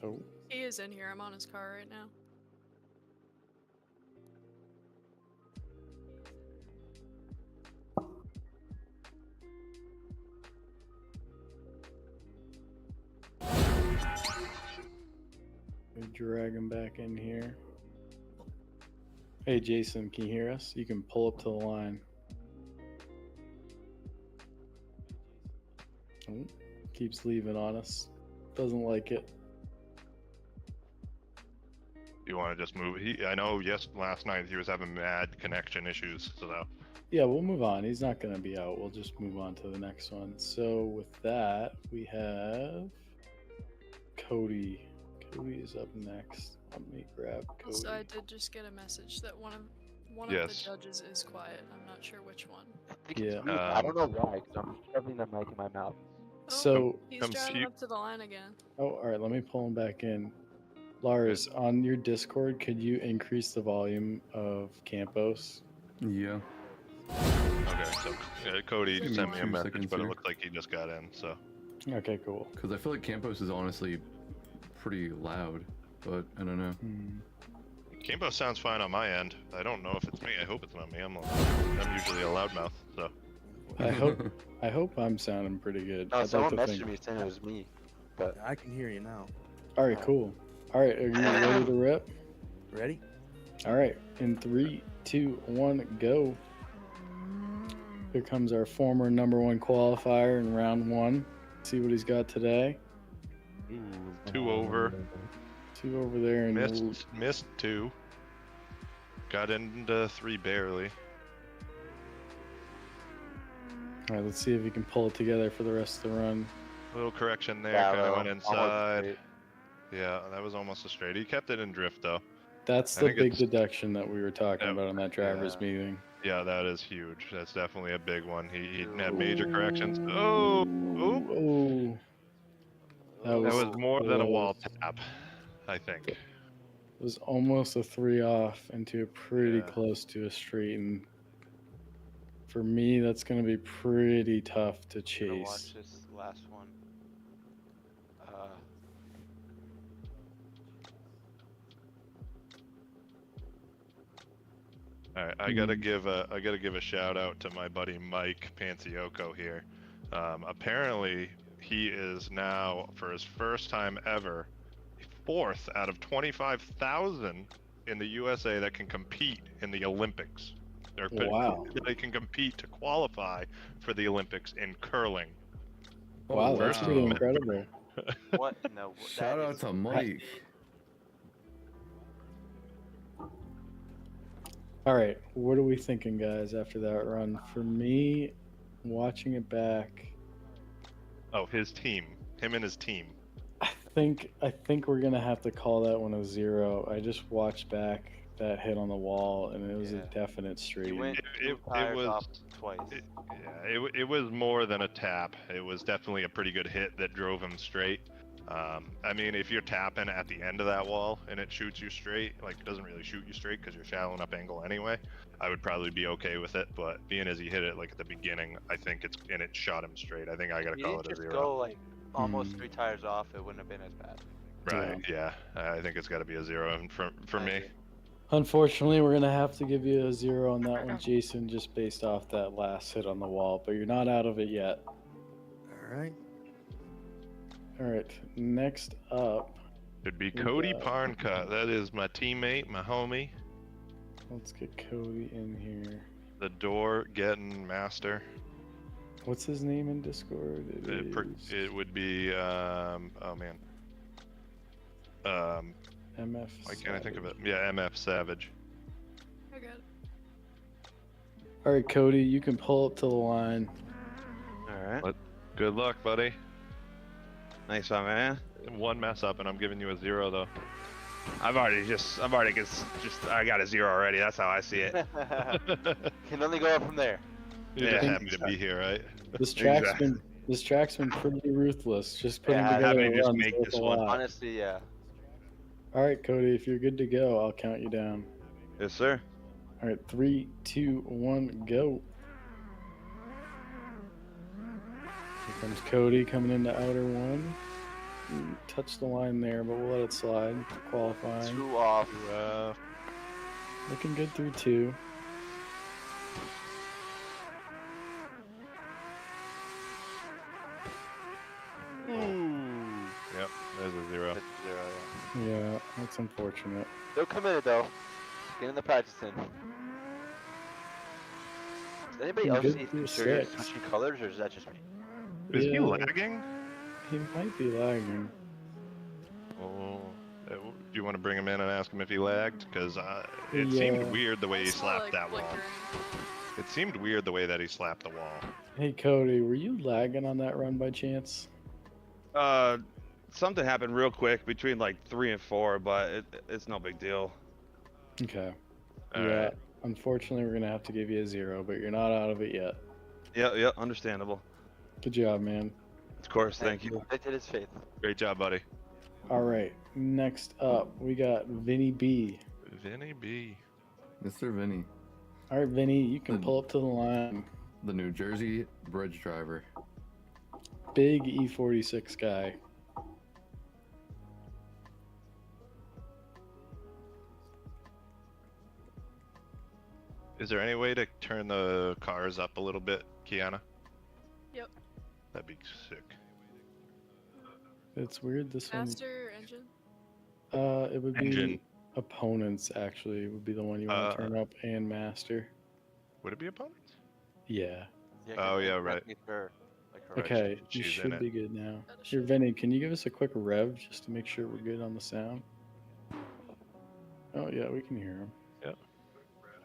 Oh, He is in here. I'm on his car right now. we drag him back in here. Hey, Jason, can you hear us? You can pull up to the line. Oh, keeps leaving on us. Doesn't like it. You want to just move? I know. Last night he was having mad connection issues. So Yeah, we'll move on. He's not going to be out. We'll just move on to the next one. So with that, we have Cody. Cody is up next. Let me grab Cody. So I did just get a message that one of the judges is quiet. I'm not sure which one. I think Yeah. it's me. I don't know why, because I'm shoving the mic in my mouth. So He's driving up to the line again. Oh, all right. Let me pull him back in. Lars, on your Discord, could you increase the volume of Campos? Yeah. okay, so Cody Give me sent me a 2 message, seconds but it here. looks like he just got in. So Okay, cool. Because I feel like Campos is honestly pretty loud, but I don't know. Campos sounds fine on my end. I don't know if it's me. I hope it's not me. I'm usually a loudmouth. So I hope I'm sounding pretty good. No, I'd someone like to messaged think. me saying it was me, but I can hear you now. All right, cool. All right, are you ready to rip? Ready? All right, in 3, 2, 1, go. Here comes our former #1 qualifier in round 1. See what he's got today. Ooh, 2 over. 2 over there and Missed 2. Got into 3 barely. All right, let's see if he can pull it together for the rest of the run. Little correction there. Yeah, kind of well, went inside. Yeah, that was almost a straight. He kept it in drift though. That's I the think big it's- deduction that we were talking about in that drivers Yeah. meeting. Yeah, that is huge. That's definitely a big one. He had major corrections. Oh, Oh, that that was was more than a wall close. tap, I think. It was almost a 3 off into a pretty Yeah. close to a straight, and for me, that's going to be pretty tough to I'm gonna watch chase. this last one. All right, I gotta give a shout out to my buddy Mike Panciocco here. Apparently, he is now, for his first time ever, 4th out of 25,000 in the USA that can compete in the Olympics. Wow. They can compete to qualify for the Olympics in curling. Wow, that's First pretty time. incredible. What? No. Shout that out is- to Mike. All right, what are we thinking, guys, after that run? For me, watching it back, Oh, his team. Him and his team. I think we're gonna have to call that one a 0. I just watched back that hit on the wall, and it was a Yeah. definite He straight. went It- two it tires was- off twice. It was more than a tap. It was definitely a pretty good hit that drove him straight. I mean, if you're tapping at the end of that wall and it shoots you straight, like it doesn't really shoot you straight because you're shallowing up angle anyway, I would probably be okay with it. But being as he hit it like at the beginning, I think it shot him straight. I think I gotta If call you it a didn't 0. just go like almost 3 tires off, it wouldn't have been as bad. Right? Yeah. I think it's got to be a 0 and for me. Unfortunately, we're gonna have to give you a 0 on that one, Jason, just based off that last hit on the wall. But you're not out of it yet. All right. All right, next up, It'd be we Cody got- Parncutt. That is my teammate, my homie, let's get Cody in here. the door getting master. What's his name in Discord? It would be oh man. MF. Why can't I think of it? Yeah, MF Savage. I got it. All right, Cody, you can pull up to the line. All right. Good luck, buddy. Nice one, man. One mess up, and I'm giving you a 0 though. I got a 0 already. That's how I see it. Can only go up from there. You're just happy to be here, right? This track's been pretty ruthless. Just putting Yeah, together having a to just run make with this a one. lot. Honestly, yeah. All right, Cody, if you're good to go, I'll count you down. Yes, sir. All right, 3, 2, 1, go. Here comes Cody coming into outer one. Touch the line there, but we'll let it slide. Qualifying. 2 off. Looking good through 2. Yep, there's a 0. That's a 0, yeah. Yeah, that's unfortunate. Still committed though. Getting the practice in. Does anybody else Good see through Sergey 6. switching colors, or is that just me? Is he Yeah. lagging? He might be lagging. Oh, do you want to bring him in and ask him if he lagged? Because it Yeah. seemed weird the way he I saw, slapped like, that wall. flickering. It seemed weird the way that he slapped the wall. Hey, Cody, were you lagging on that run by chance? Something happened real quick between like 3 and 4, but it's no big deal. Okay. All yeah, right. unfortunately, we're going to have to give you a 0, but you're not out of it yet. Yeah, understandable. Good job, man. Of course, thank you. I did his faith. Great job, buddy. All right, next up, we got Vinnie B. Vinnie B. Mr. Vinnie, All right, Vinnie, you can pull up to the line. the New Jersey bridge driver. Big E46 guy. Is there any way to turn the cars up a little bit, Kiana? Yep. That'd be sick. It's weird, this Master engine. one. It would be Engine. opponents, actually. Would be the one you want to turn up, and master. Would it be opponents? Yeah. Oh, yeah, right. Okay, you she's in should it. be good now. Here, Vinny, can you give us a quick rev just to make sure we're good on the sound? Oh, yeah, we can hear him. Yep.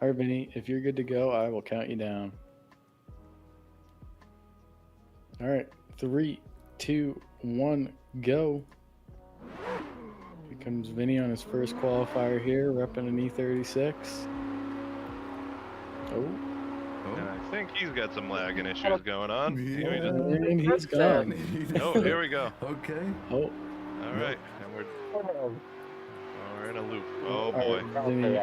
All right, Vinny, if you're good to go, I will count you down. All right, 3, 2, 1, go. Here comes Vinny on his first qualifier here, repping an E36. Oh. And I think he's got some lagging issues going on. And he's gone. Oh, here we go. Okay. Oh. All right, and we're in a loop. Oh All boy. right, Vinny,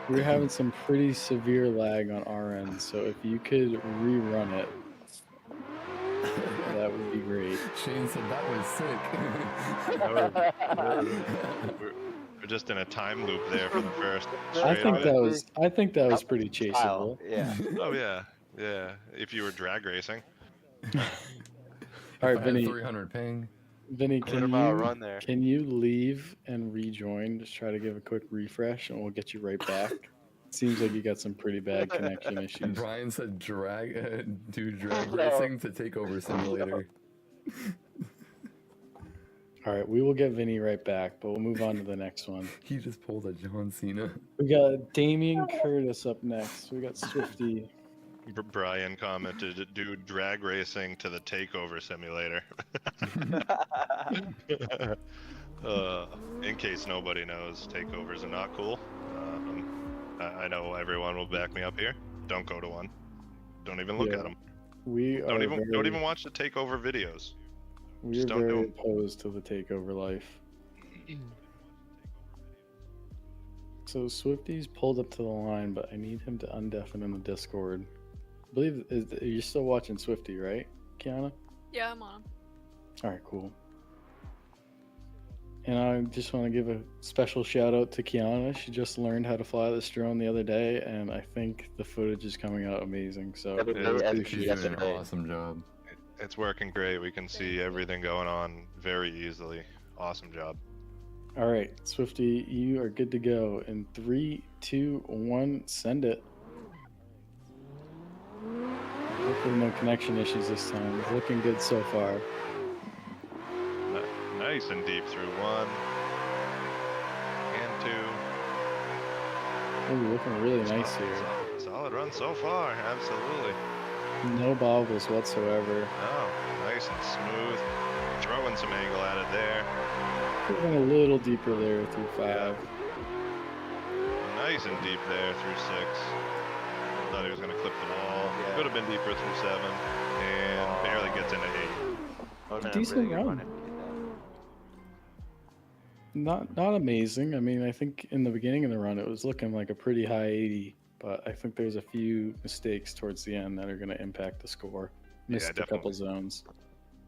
we're having some pretty severe lag on our end, so if you could rerun it, that would be great. Shane said that was sick. We're just in a time loop there for the first. I think that was pretty chaseable. Yeah. Oh yeah, yeah. If you were drag racing. All right, If I had Vinny. 300 ping. Vinny, Quarter-mile run there. can you leave and rejoin? Just try to give a quick refresh, and we'll get you right back. Seems like you got some pretty bad connection And issues. Brian said do drag racing to Takeover Simulator. All right, we will get Vinny right back, but we'll move on to the next one. He just pulled a John Cena. We got Damian Curtis up next. We got Swifty. Brian commented, "Do drag racing to the Takeover Simulator." In case nobody knows, takeovers are not cool. I know everyone will back me up here. Don't go to one. Don't even look Yeah. at them. We Don't are even watch the takeover videos. We Just are don't do very 'em. opposed to the takeover life. So Swifty's pulled up to the line, but I need him to undeafen in the Discord. I believe you're still watching Swifty, right, Kiana? Yeah, I'm on. All right, cool. And I just want to give a special shout out to Kiana. She just learned how to fly this drone the other day, and I think the footage is coming out amazing. So She's doing an awesome job. It's working great. We can see everything going on very easily. Awesome job. all right, Swifty, you are good to go. In 3, 2, 1, send it. Hopefully no connection issues this time. It's looking good so far. Nice and deep through 1 and 2. Ooh, looking really nice here. Solid run so far, absolutely. No bobbles whatsoever. Oh, nice and smooth. Throwing some angle at it there. Could have been a little deeper there through 5. Nice and deep there through 6. Thought he was going to clip the wall. Could have been deeper through 7. And barely gets into 8. Decent run. Not amazing. I mean, I think in the beginning of the run it was looking like a pretty high 80, but I think there's a few mistakes towards the end that are going to impact the score. Missed a couple zones.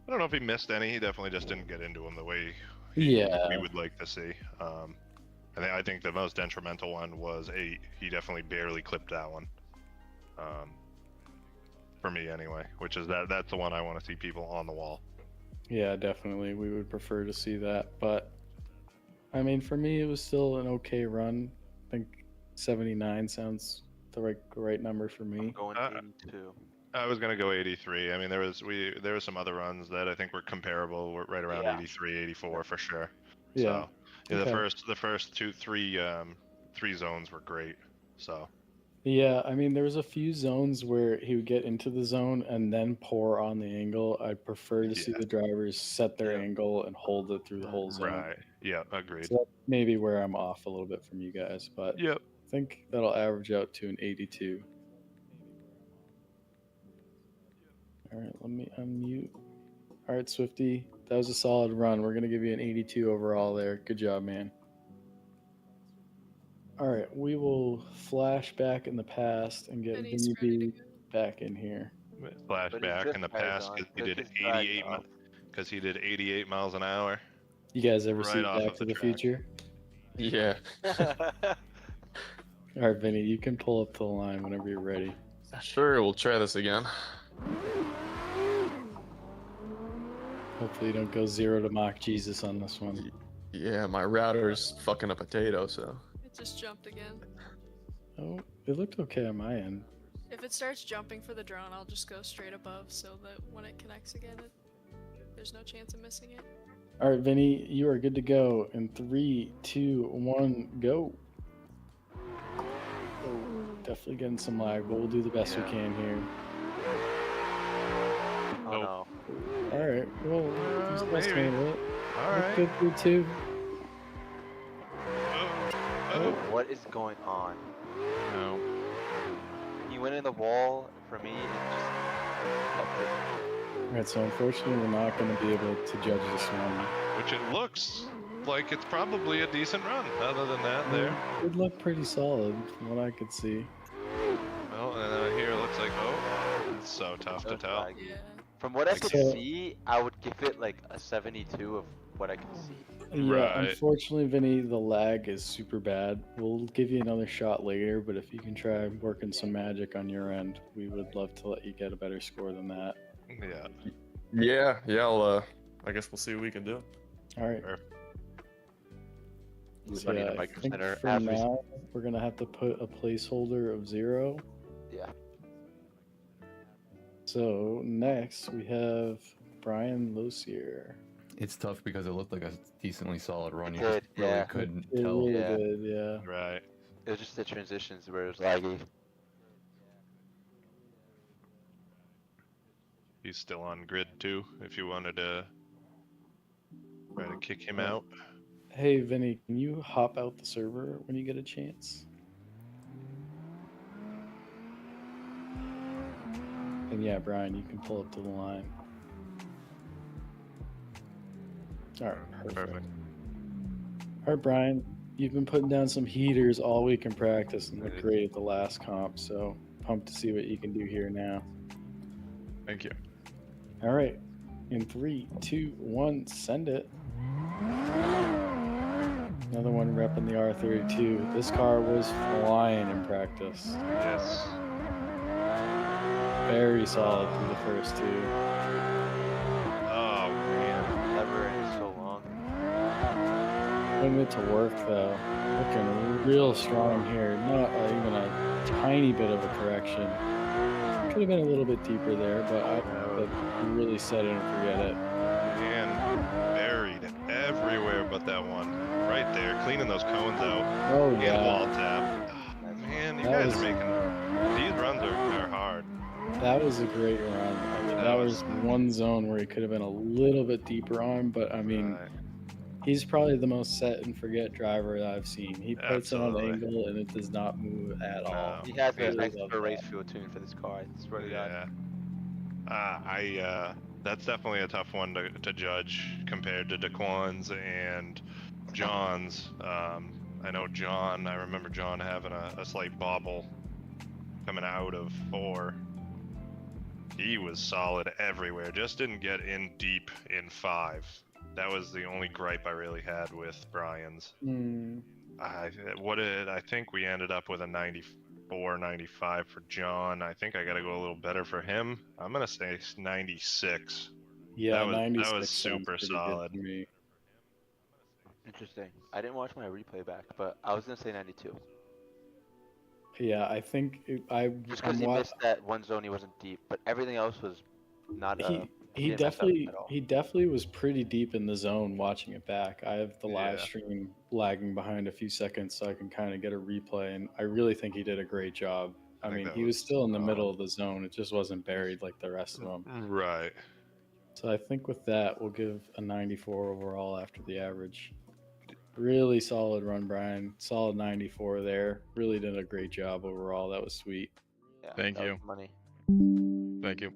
I don't know if he missed any. He definitely just didn't get into them the way we would like to see. I think the most detrimental one was 8. He definitely barely clipped that one. For me anyway, which is that's the one I want to see people on the wall. Yeah, definitely. We would prefer to see that, but I mean, for me, it was still an okay run. I think 79 sounds the right number for me. I'm going 82. I was gonna go 83. I mean, there was some other runs that I think were comparable, were right around 83, 84 for sure. Yeah. So, yeah, Okay. the first three zones were great. So. Yeah, I mean, there was a few zones where he would get into the zone and then pour on the angle. I'd prefer to see the drivers set their angle and hold it through the whole zone. Right. Yeah, agreed. So that's maybe where I'm off a little bit from you guys, but I think that'll average out to an 82. All right, let me unmute. All right, Swifty, that was a solid run. We're going to give you an 82 overall there. Good job, man. All right, we will flash back in the past and get Vinnie B back in here. Flashback in the past because he did 88 miles an hour. You guys ever see off Back of to the track. Future? Yeah. All right, Vinnie, you can pull up to the line whenever you're ready. Sure, we'll try this again. Hopefully you don't go 0 to mock Jesus on this one. Yeah, my router's fucking a potato, so. It just jumped again. Oh, it looked okay on my end. If it starts jumping for the drone, I'll just go straight above so that when it connects again, there's no chance of missing it. All right, Vinnie, you are good to go. In 3, 2, 1, go. Oh, definitely getting some lag, but we'll do the best we can here. Oh no. All right, well, he's the best maybe. man with it. All Look right. good through 2. What is going on? No. He went in the wall for me and just kept it. All right, so unfortunately, we're not going to be able to judge this one. Which it looks like it's probably a decent run. Other than that, there. It would look pretty solid from what I could see. Well, and then here it looks like it's so tough to tell. Yeah. From what I could So- see, I would give it like a 72 of what I could see. Yeah, Right. unfortunately, Vinny, the lag is super bad. We'll give you another shot later, but if you can try working some magic on your end, we would love to let you get a better score than that. Yeah. Yeah, I guess we'll see what we can do. All right. So, Everybody in yeah, the I Micro think Center, for as we- now, we're going to have to put a placeholder of 0. Yeah. So next, we have Brian Losier. It's tough because it looked like a decently solid run. You It just did, really yeah. couldn't It tell. really Yeah. did, yeah. Right. It was just the transitions where it was laggy. He's still on grid too. If you wanted to try to kick him out. Hey, Vinny, can you hop out the server when you get a chance? And yeah, Brian, you can pull up to the line. All right, perfect. All right, Brian, you've been putting down some heaters all week in practice and looked great at the last comp, so pumped to see what you can do here now. Thank you. All right, in 3, 2, 1, send it. Another one repping the R32. This car was flying in practice. Yes. Very solid through the first 2. Oh man. Never in so long. Putting it to work though. Looking real strong here. Not even a tiny bit of a correction. Could have been a little bit deeper there, but I really set it and forget it. And buried everywhere but that one. Right there, cleaning those cones out. Oh And yeah. wall tap. guys are making these runs are hard. That was a great run. I mean, that was one zone where he could have been a little bit deeper on, but I mean, he's probably the most set and forget driver that I've seen. He puts it on the angle and it does not move at all. He has Really an extra love race that. fuel tune for this car. I swear to God. That's definitely a tough one to judge compared to Taquan's and John's. I know John. I remember John having a slight bobble coming out of 4. He was solid everywhere. Just didn't get in deep in 5. That was the only gripe I really had with Brian's. I think we ended up with a 94, 95 for John. I think I got to go a little better for him. I'm gonna say 96. Yeah, that 96 was super sounds pretty solid. good to me. Interesting. I didn't watch my replay back, but I was gonna say 92. Yeah, I think Just because he missed that one zone, he wasn't deep, but everything else was not. He didn't mess up at all. definitely was pretty deep in the zone watching it back. I have the live stream lagging behind a few seconds so I can kind of get a replay, and I really think he did a great job. I mean, he was still in the middle of the zone. It just wasn't buried like the rest of them. Right. So I think with that, we'll give a 94 overall after the average. Really solid run, Brian. Solid 94 there. Really did a great job overall. That was sweet. Yeah, Thank you. Money. Thank you.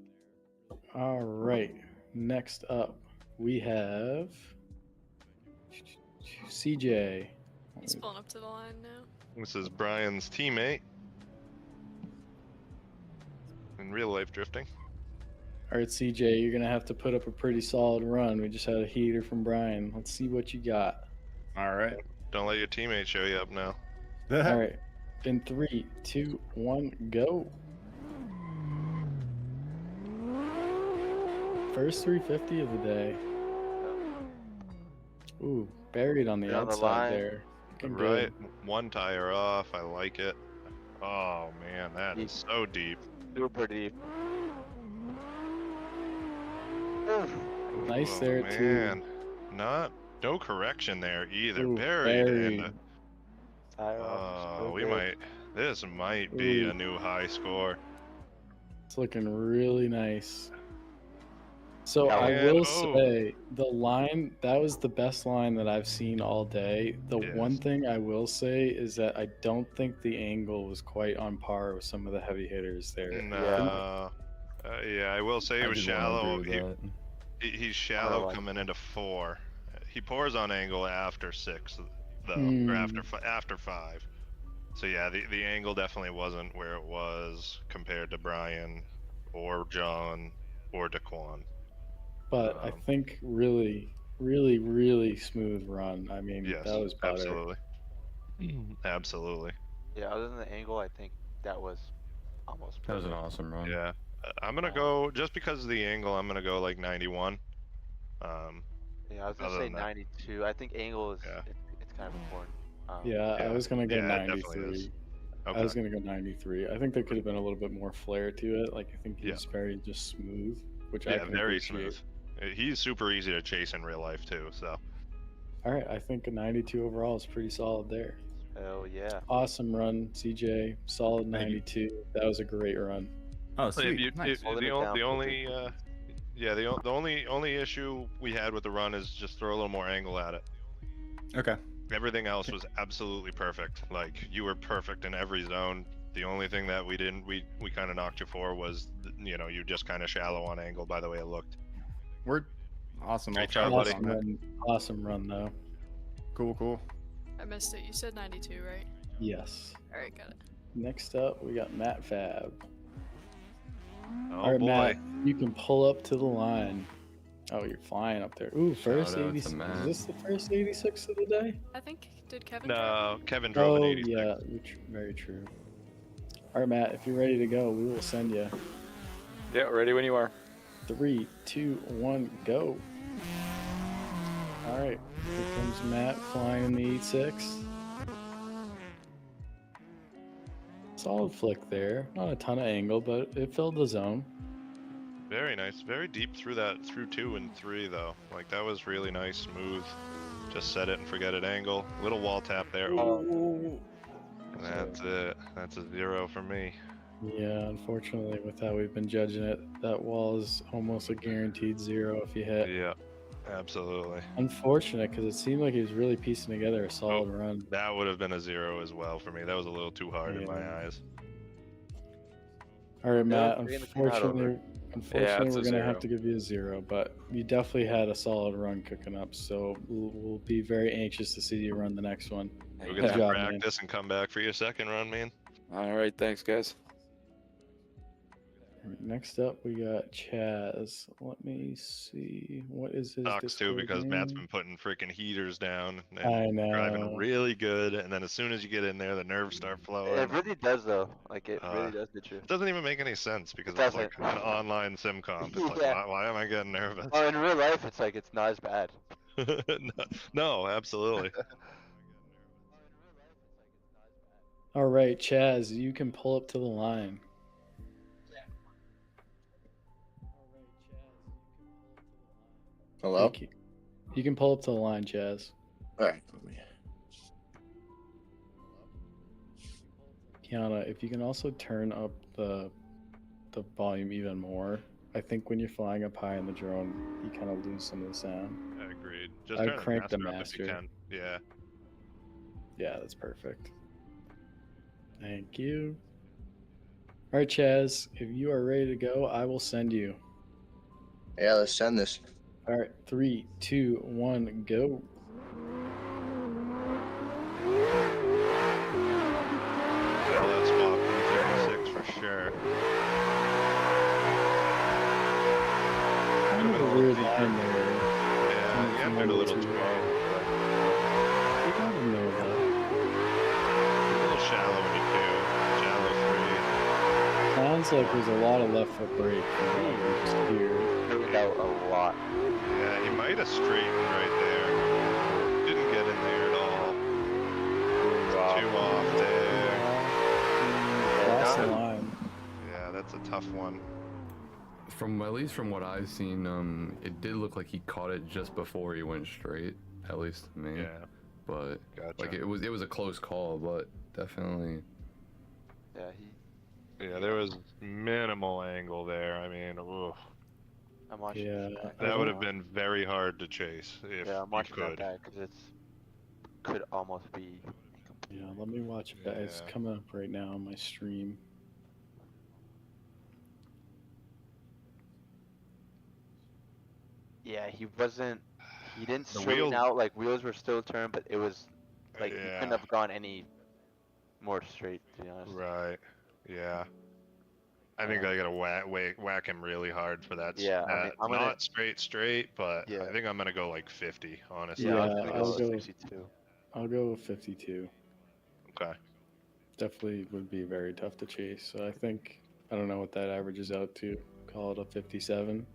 All right. Next up, we have CJ. He's pulling up to the line now. This is Brian's teammate in real life drifting. All right, CJ, you're going to have to put up a pretty solid run. We just had a heater from Brian. Let's see what you got. All right. Don't let your teammate show you up now. All right. In 3, 2, 1, go. First 350 of the day. Ooh, buried on the outside there. Looking Right. good. One tire off. I like it. Oh, man. That is so deep. Super deep. Nice there, too. Man. No correction there either. Ooh, Buried. buried. This might be a new high score. It's looking really nice. So I will say the line, that was the best line that I've seen all day. The one thing I will say is that I don't think the angle was quite on par with some of the heavy hitters there. No. I will say it was shallow. He's shallow coming into 4. He pours on angle after 6, though, or after 5. So yeah, the angle definitely wasn't where it was compared to Brian or John or Taquan. But I think really, really, really smooth run. I mean, Yes, that was better. absolutely. Absolutely. Yeah, other than the angle, I think that was almost perfect. That was an awesome run. Yeah. I'm going to go, just because of the angle, I'm going to go like 91. Yeah, I was going to say 92. I think angle is it's kind of important. I was going to go 93. Okay. I was going to go 93. I think there could have been a little bit more flair to it. Like, I think he's very just smooth, which I can very appreciate. smooth. He's super easy to chase in real life, too, so. All right, I think a 92 overall is pretty solid there. Hell yeah. Awesome run, CJ. Solid 92. That was a great run. Oh, sweet. The only issue we had with the run is just throw a little more angle at it. Okay. Everything else was absolutely perfect. Like, you were perfect in every zone. The only thing that we kind of knocked you for was, you just kind of shallow on angle by the way it looked. We're awesome. Great job, buddy. Awesome run, though. Cool. I missed it. You said 92, right? Yes. All right, got it. Next up, we got Matt Fab. Oh, All right, boy. Matt, you can pull up to the line. Oh, you're flying up there. Ooh, first Shout out to 86. Matt. Is this the first 86 of the day? I think, did Kevin No, Kevin drove an 86. Yeah, very true. All right, Matt, if you're ready to go, we will send you. Yeah, ready when you are. 3, 2, 1, go. All right, here comes Matt flying in the 86. Solid flick there. Not a ton of angle, but it filled the zone. Very nice. Very deep through 2 and 3 though. Like, that was really nice, smooth. Just set it and forget it angle. Little wall tap there. Ooh. And That's it. That's a 0 for me. Yeah, unfortunately, with how we've been judging it, that wall is almost a guaranteed 0 if you hit. Yeah, absolutely. Unfortunate, because it seemed like he was really piecing together a solid run. That would have been a 0 as well for me. That was a little too hard in my eyes. All right, Matt. bring the crowd over. Unfortunately, it's a we're gonna 0. have to give you a 0. But you definitely had a solid run cooking up, so we'll be very anxious to see you run the next one. We'll Good get some job, man. practice and come back for your second run, man. All right, thanks, guys. All right, next up, we got Chaz. Let me see. What is his Sucks too Discord because Matt's name? been putting freaking heaters down and I know. driving really good, and then as soon as you get in there, the nerves start flowing. It really does though. Like it really does get you. It doesn't even make any sense because It it's like doesn't. an online sim comp. It's like, Yeah. why am I getting nervous? Oh, in real life, it's like it's not as bad. No, absolutely. All right, Chaz, you can pull up to the line. Hello? You can pull up to the line, Chaz. All right. Let me... Kiana, if you can also turn up the volume even more. I think when you're flying up high in the drone, you kind of lose some of the sound. I agreed. Just I turn cranked the up if you master. can. Yeah. Yeah, that's perfect. Thank you. All right, Chaz, if you are ready to go, I will send you. Yeah, let's send this. All right, 3, 2, 1, go. Yeah, that's spot 36 for sure. Kind of a weird line there. Yeah, you entered a little too low. You gotta know that. A little shallow when you do. Shallow 3. Sounds like there's a lot of left foot brake from what we just hear. Out a lot. Yeah, he might have straightened right there. Didn't get in there at all. Too off there. Cross the line. Yeah, that's a tough one. At least from what I've seen, it did look like he caught it just before he went straight, at least to me. Yeah. But Gotcha. like it was a close call, but definitely. Yeah, there was minimal angle there. I mean, oof. I'm watching. Yeah, That would have been very hard to chase if Yeah, I'm watching you that could. back because could almost be. Yeah, let me watch it. It's Yeah. coming up right now on my stream. Yeah, he wasn't. He didn't The straighten wheels- out. Like wheels were still turned, but it was like he Yeah. couldn't have gone any more straight. To be honest. Right. Yeah. I think I gotta whack him really hard for that. Yeah, I mean, I'm gonna- not straight, but Yeah. I think I'm gonna go like 50, honestly. Yeah, I'll go 62. 62. I'll go with 52. Okay. Definitely would be very tough to chase. So I think, I don't know what that averages out to. Call it a 57.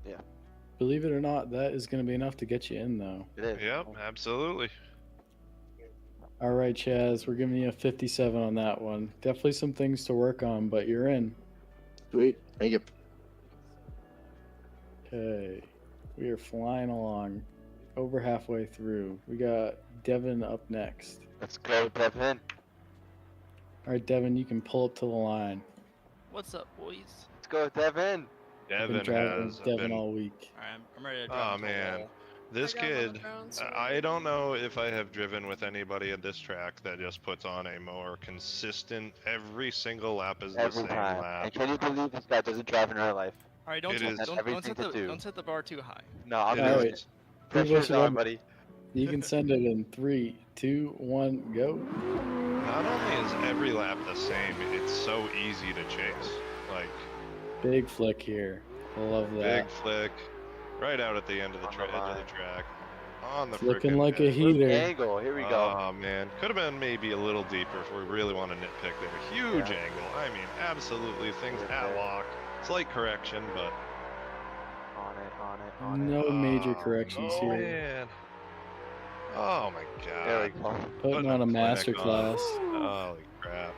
Yeah. Believe it or not, that is going to be enough to get you in, though. It is. Yep, absolutely. All right, Chaz, we're giving you a 57 on that one. Definitely some things to work on, but you're in. Sweet. Thank you. Okay. We are flying along. Over halfway through. We got Devin up next. Let's go, Devin. All right, Devin, you can pull up to the line. What's up, boys? Let's go, Devin. I've Devin been driving has Devin been. all week. Alright, I'm ready to Oh drive. man, this I got one kid. of the rounds. I don't know if I have driven with anybody at this track that just puts on a more consistent. Every single lap is the Every same time. lap. And can you believe this guy doesn't drive in real life? Alright, don't, It don't, is- don't, everything to do. don't set the bar too high. No, I'm It All doing right. it. Prove Pressure's us on, wrong. buddy. You can send it in 3, 2, 1, go. Not only is every lap the same, it's so easy to chase. Like Big flick here. I love that. big flick, right out at the end of the, On the edge of line. the track, on the It's looking frickin' like a edge. heater. Angle. Here we go. Oh man, could have been maybe a little deeper if we really want to nitpick there. Huge Yeah. angle. I mean, absolutely things Yeah. at lock. Slight correction, but On it. No major Oh, corrections oh, here. man. Oh my god. There we go. Putting on a clinic master on. class. Holy crap.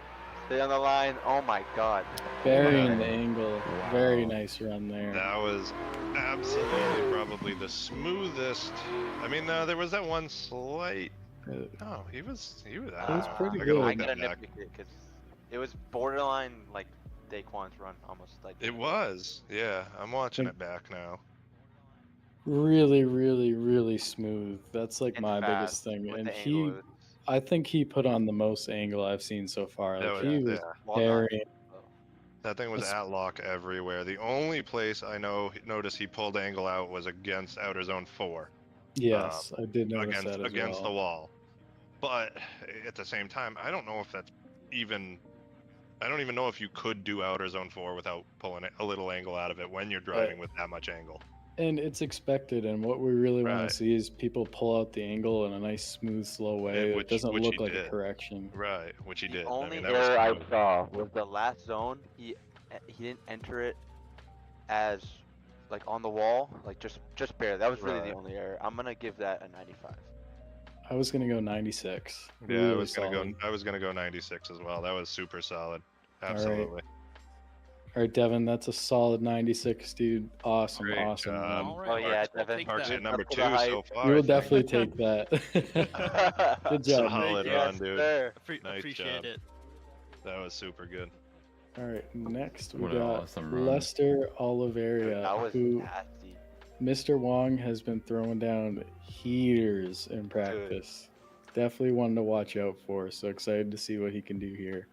Stay on the line. Oh my god. Burying the angle. Very nice run there. That was absolutely probably the smoothest. I mean, there was that one slight No, he was. It was pretty I gotta good. look I gotta that back. nitpick it because it was borderline like Daquan's run, almost like. It was. Yeah, I'm watching Like- it back now. Really, really, really smooth. That's like And my biggest fast thing. with And the angle. he, I think he put on the most angle I've seen so far. That Like was- he was Well done. carrying. That thing was That's- at lock everywhere. The only place I noticed he pulled angle out was against outer zone 4. Yes, I did notice against that as against well. the wall. But at the same time, I don't know if that's even. I don't even know if you could do outer zone 4 without pulling a little angle out of it when you're driving with that much angle. And it's expected, and what we really want Right. to see is people pull out the angle in a nice, smooth, slow way. It doesn't which look he like a did. correction. Right, which he did. The only that was error I smooth. saw was the last zone. He didn't enter it as like on the wall, like just barely. That was really Right. the only error. I'm gonna give that a 95. I was gonna go 96. Yeah, Really I was gonna solid. go. I was gonna go 96 as well. That was super solid. right. Absolutely. All right, Devin, that's a solid 96, dude. Awesome, Great awesome. job. run. All right, Oh yeah, Marks, we'll Devin. take Mark's that. at number Up to 2 the so hype. far. We I will think. definitely take that. Good job. Solid Yes, run, dude. sir. Nice Appreciate job. it. That was super good. All right, next we What an got awesome run. Lester Dude, Oliveria, that was who nasty. Mr. Wong has been throwing down heaters in practice. Definitely one to watch out for. So excited to see what he can do here.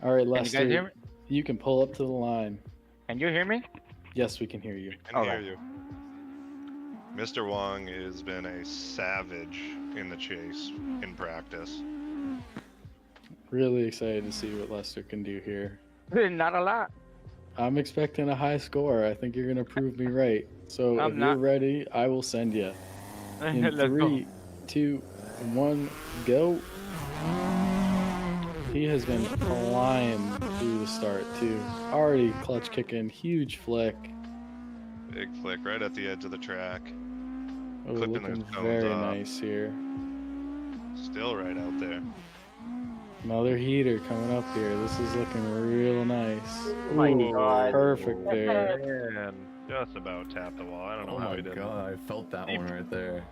All right, Can you Lester, guys hear me? you can pull up to the line. Can you hear me? Yes, we can hear you. I can hear Okay. you. Mr. Wong has been a savage in the chase in practice. Really excited to see what Lester can do here. Not a lot. I'm expecting a high score. I think you're going to prove me right. So I'm if not. you're ready, I will send you. In Let's go. 3, 2, 1, go. He has been flying through the start, too. Already clutch kicking, huge flick. Big flick right at the edge of the track. Oh, Clipping looking those cones very off. nice here. Still right out there. Another heater coming up here. This is looking real nice. my Ooh, God. perfect there. Man, just about tapped the wall. I don't know Oh how my he did. god, I felt that one right there.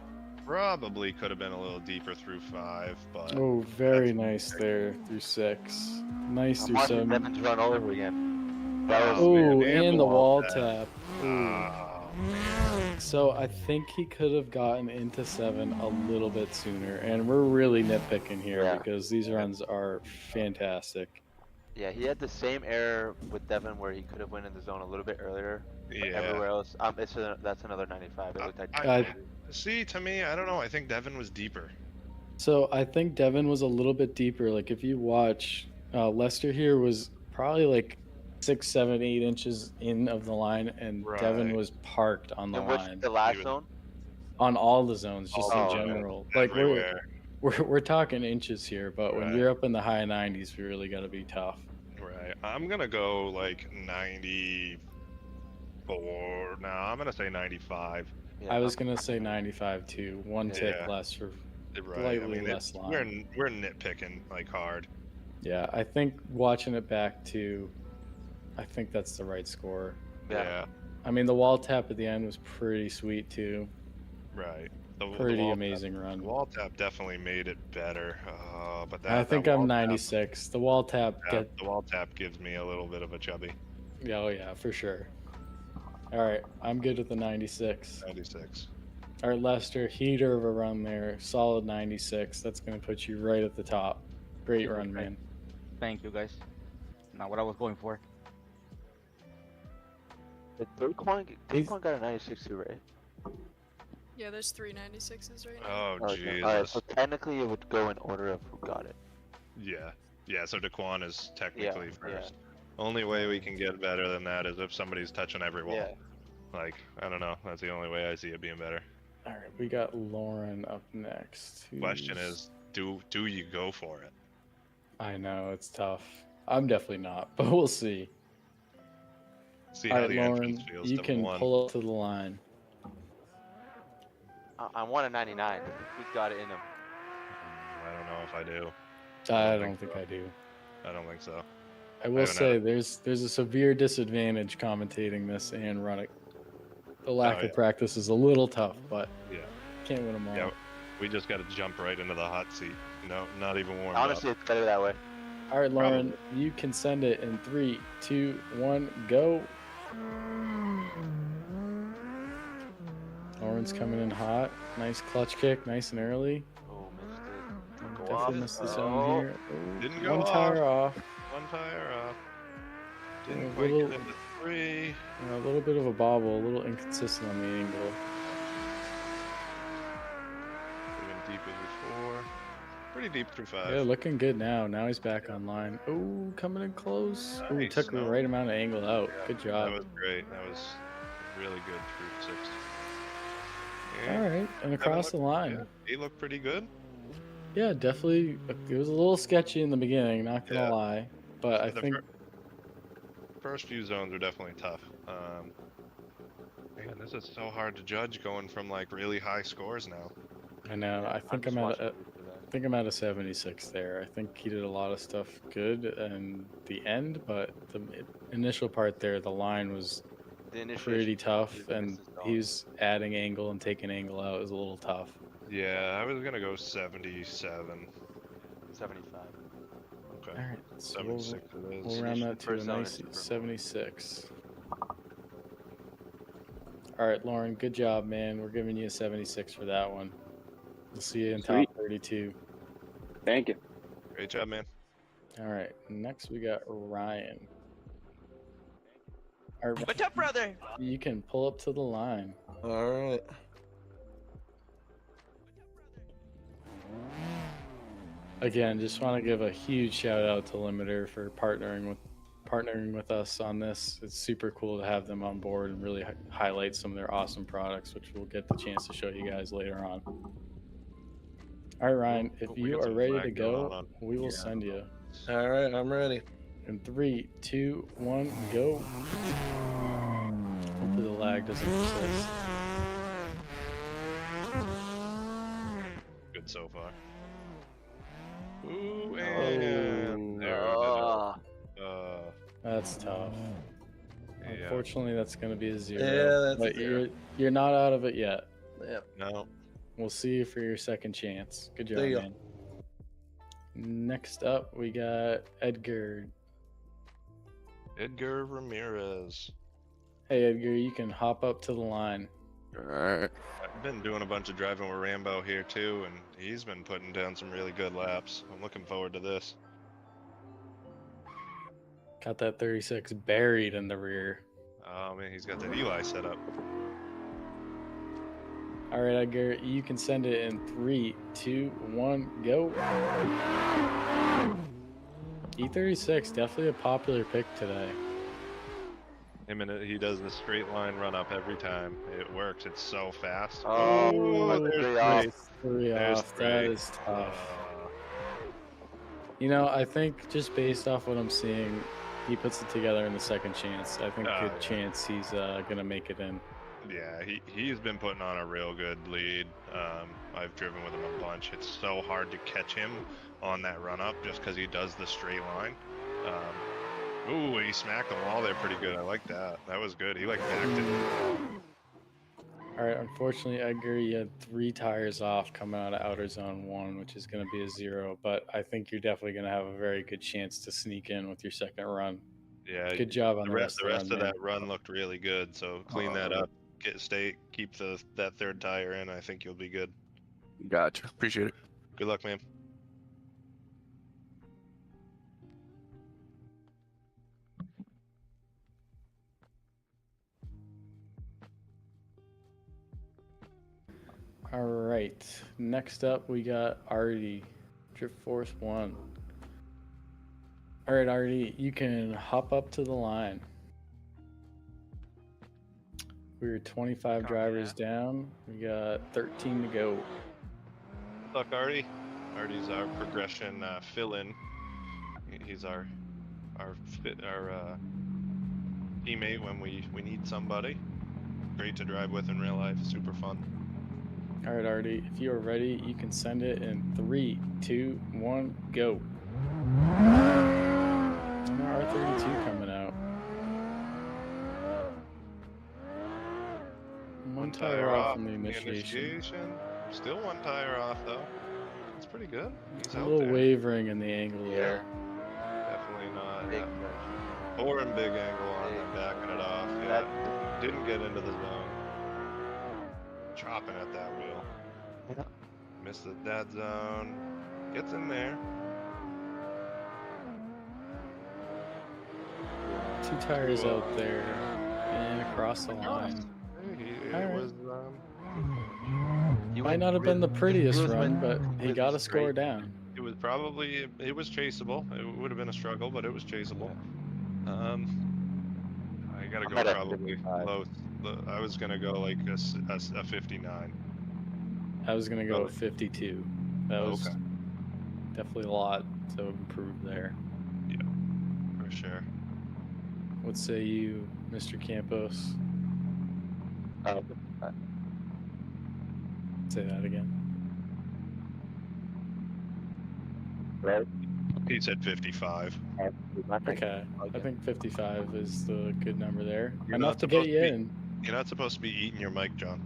Probably could have been a little deeper through 5, but Oh, very nice there through 6. Nice I'm through watching 7. Devin's run all over again. That was Oh, Oh, man, and the wall tap. Ooh. oh, man. So I think he could have gotten into 7 a little bit sooner, and we're really nitpicking here Yeah. because these runs are fantastic. Yeah, he had the same error with Devin where he could have went in the zone a little bit earlier. But Yeah. everywhere else, that's another 95. It looked like See, to me, I don't know. I think Devin was deeper. So I think Devin was a little bit deeper. Like if you watch, Lester here was probably like 6, 7, 8 inches in of the line, and Devin Right. was parked on the in which line the last He was- zone. on all the zones, just Oh, in okay. general. Like Everywhere. we're talking inches here, but when Right. you're up in the high 90s, we really got to be tough. Right. I'm gonna go like 94. No, I'm gonna say 95. Yeah, I was gonna say 95 too. One tick Yeah. less for Right. slightly I mean, less line. we're nitpicking like hard. Yeah, I think watching it back too, I think that's the right score. Yeah. I mean, the wall tap at the end was pretty sweet too. Right. The Pretty wall amazing run. The wall tap definitely made it better. But that, I think that I'm wall tap- 96. The wall tap yeah, the wall tap gives me a little bit of a chubby. Oh yeah, for sure. All right, I'm good with the 96. 96. All right, Lester, heater of a run there. Solid 96. That's going to put you right at the top. Great Sure, run, okay. man. Thank you, guys. Not what I was going for. The Taquan got a 96 too, right? Yeah, there's 3 96s right now. Oh, Okay. Jesus. Alright, so technically it would go in order of who got it. Yeah. Yeah, so Taquan is technically Yeah, first. Only way we can get better than that is if somebody's touching every wall. Yeah. Like, I don't know. That's the only way I see it being better. All right, we got Lauren up next. Question who's- is, do you go for it? I know, it's tough. I'm definitely not, but we'll see. See All how right, the Lauren, entrance feels you to can one. pull up to the line. I want a 99. Who's got it in him? I don't know if I do. I don't think I do. I don't think so. I will haven't say had there's a severe disadvantage commentating this and running. The lack Oh, yeah. of practice is a little tough, but Yeah. Can't win them all. Yeah, we just got to jump right into the hot seat. No, not even warmed Honestly, up. it's better that way. All right, Lauren, you can send it in 3, 2, 1, go. Lauren's coming in hot. Nice clutch kick, nice and early. Oh, missed it. Go Definitely off. missed the zone here. Oh, Didn't go one tire off. One tire off. Didn't A quite little- get into 3. A little bit of a bobble, a little inconsistent on the angle. Even deep into 4. Pretty deep through 5. Yeah, looking good now. Now he's back online. Oh, coming in close. Oh, Nice, took the no. right amount of angle out. Good job. That was great. That was really good through 6. All right, and across the line. Yeah, he looked pretty good. Yeah, definitely. It was a little sketchy in the beginning, not gonna Yeah. lie. But I The think first few zones are definitely tough. Man, this is so hard to judge going from like really high scores now. I know. I think I'm at a 76 there. I think he did a lot of stuff good in the end, but the initial part there, the line was pretty tough, and he was adding angle and taking angle out. It was a little tough. Yeah, I was gonna go 77. 75. Okay. All right, so 76 it is. we'll round that to a First zone nice is super. 76. All right, Lauren, good job, man. We're giving you a 76 for that one. We'll see you in Sweet. top 32. Thank you. Great job, man. All right, next we got Ryan. All right, What's up, brother? you can pull up to the line. All right. Again, just want to give a huge shout out to Limiter for partnering with us on this. It's super cool to have them on board and really highlight some of their awesome products, which we'll get the chance to show you guys later on. All right, Ryan, if We you got are some ready to flag going go, on. we will send you. All right, I'm ready. In 3, 2, 1, go. Hopefully the lag doesn't persist. Good so far. Ooh, and there we go. That's tough. Yeah. Unfortunately, that's going to be a 0. Yeah, that's a but 0. you're not out of it yet. Yep. No. We'll see you for your second chance. Good job, There you go. man. Next up, we got Edgar. Edgar Ramirez. Hey, Edgar, you can hop up to the line. All right. I've been doing a bunch of driving with Rambo here too, and he's been putting down some really good laps. I'm looking forward to this. Got that 36 buried in the rear. Oh man, he's got that Eli set up. All right, Edgar, you can send it in 3, 2, 1, go. E36, definitely a popular pick today. Him and he does the straight line run up every time. It works. It's so fast. Oh, there's 3 three. off. 3 There's off, that three. is tough. You know, I think just based off what I'm seeing, he puts it together in the second chance. I think good chance he's gonna make it in. Yeah, he's been putting on a real good lead. I've driven with him a bunch. It's so hard to catch him on that run up just because he does the straight line. Ooh, he smacked the wall there pretty good. I like that. That was good. He like backed it. All right, unfortunately, Edgar, you had 3 tires off coming out of outer zone 1, which is going to be a 0. But I think you're definitely going to have a very good chance to sneak in with your second run. Yeah. Good job on the the rest. The rest run, of man. that run looked really good. So clean that up. Keep that third tire in. I think you'll be good. Gotcha. Appreciate it. Good luck, man. All right, next up we got Artie, Drift Force 1. All right, Artie, you can hop up to the line. We're 25 drivers down. We got 13 to go. Good luck, Artie. Artie's our progression fill-in. He's our teammate when we need somebody. Great to drive with in real life. Super fun. All right, Artie, if you are ready, you can send it in 3, 2, 1, go. And R32 coming out. One tire off from the initiation. Still one tire off though. That's pretty good. He's A out little there. wavering in the angle there. Definitely not. Big Yeah. touch. Pouring big angle on them, backing it off. Yeah. Didn't get into the zone. Chopping at that wheel. Missed the dead zone. Gets in there. 2 tires out there and across the line. It was. Might not have been the prettiest run, but he got a score down. It was probably. It was chaseable. It would have been a struggle, but it was chaseable. I gotta go probably low. I was gonna go like a 59. I was gonna go 52. That was definitely a lot to improve there. Yeah, for sure. What say you, Mr. Campos? Say that again. He said 55. Okay, I think 55 is the good number there. You're Enough not to get supposed you to be- in. You're not supposed to be eating your mic, John.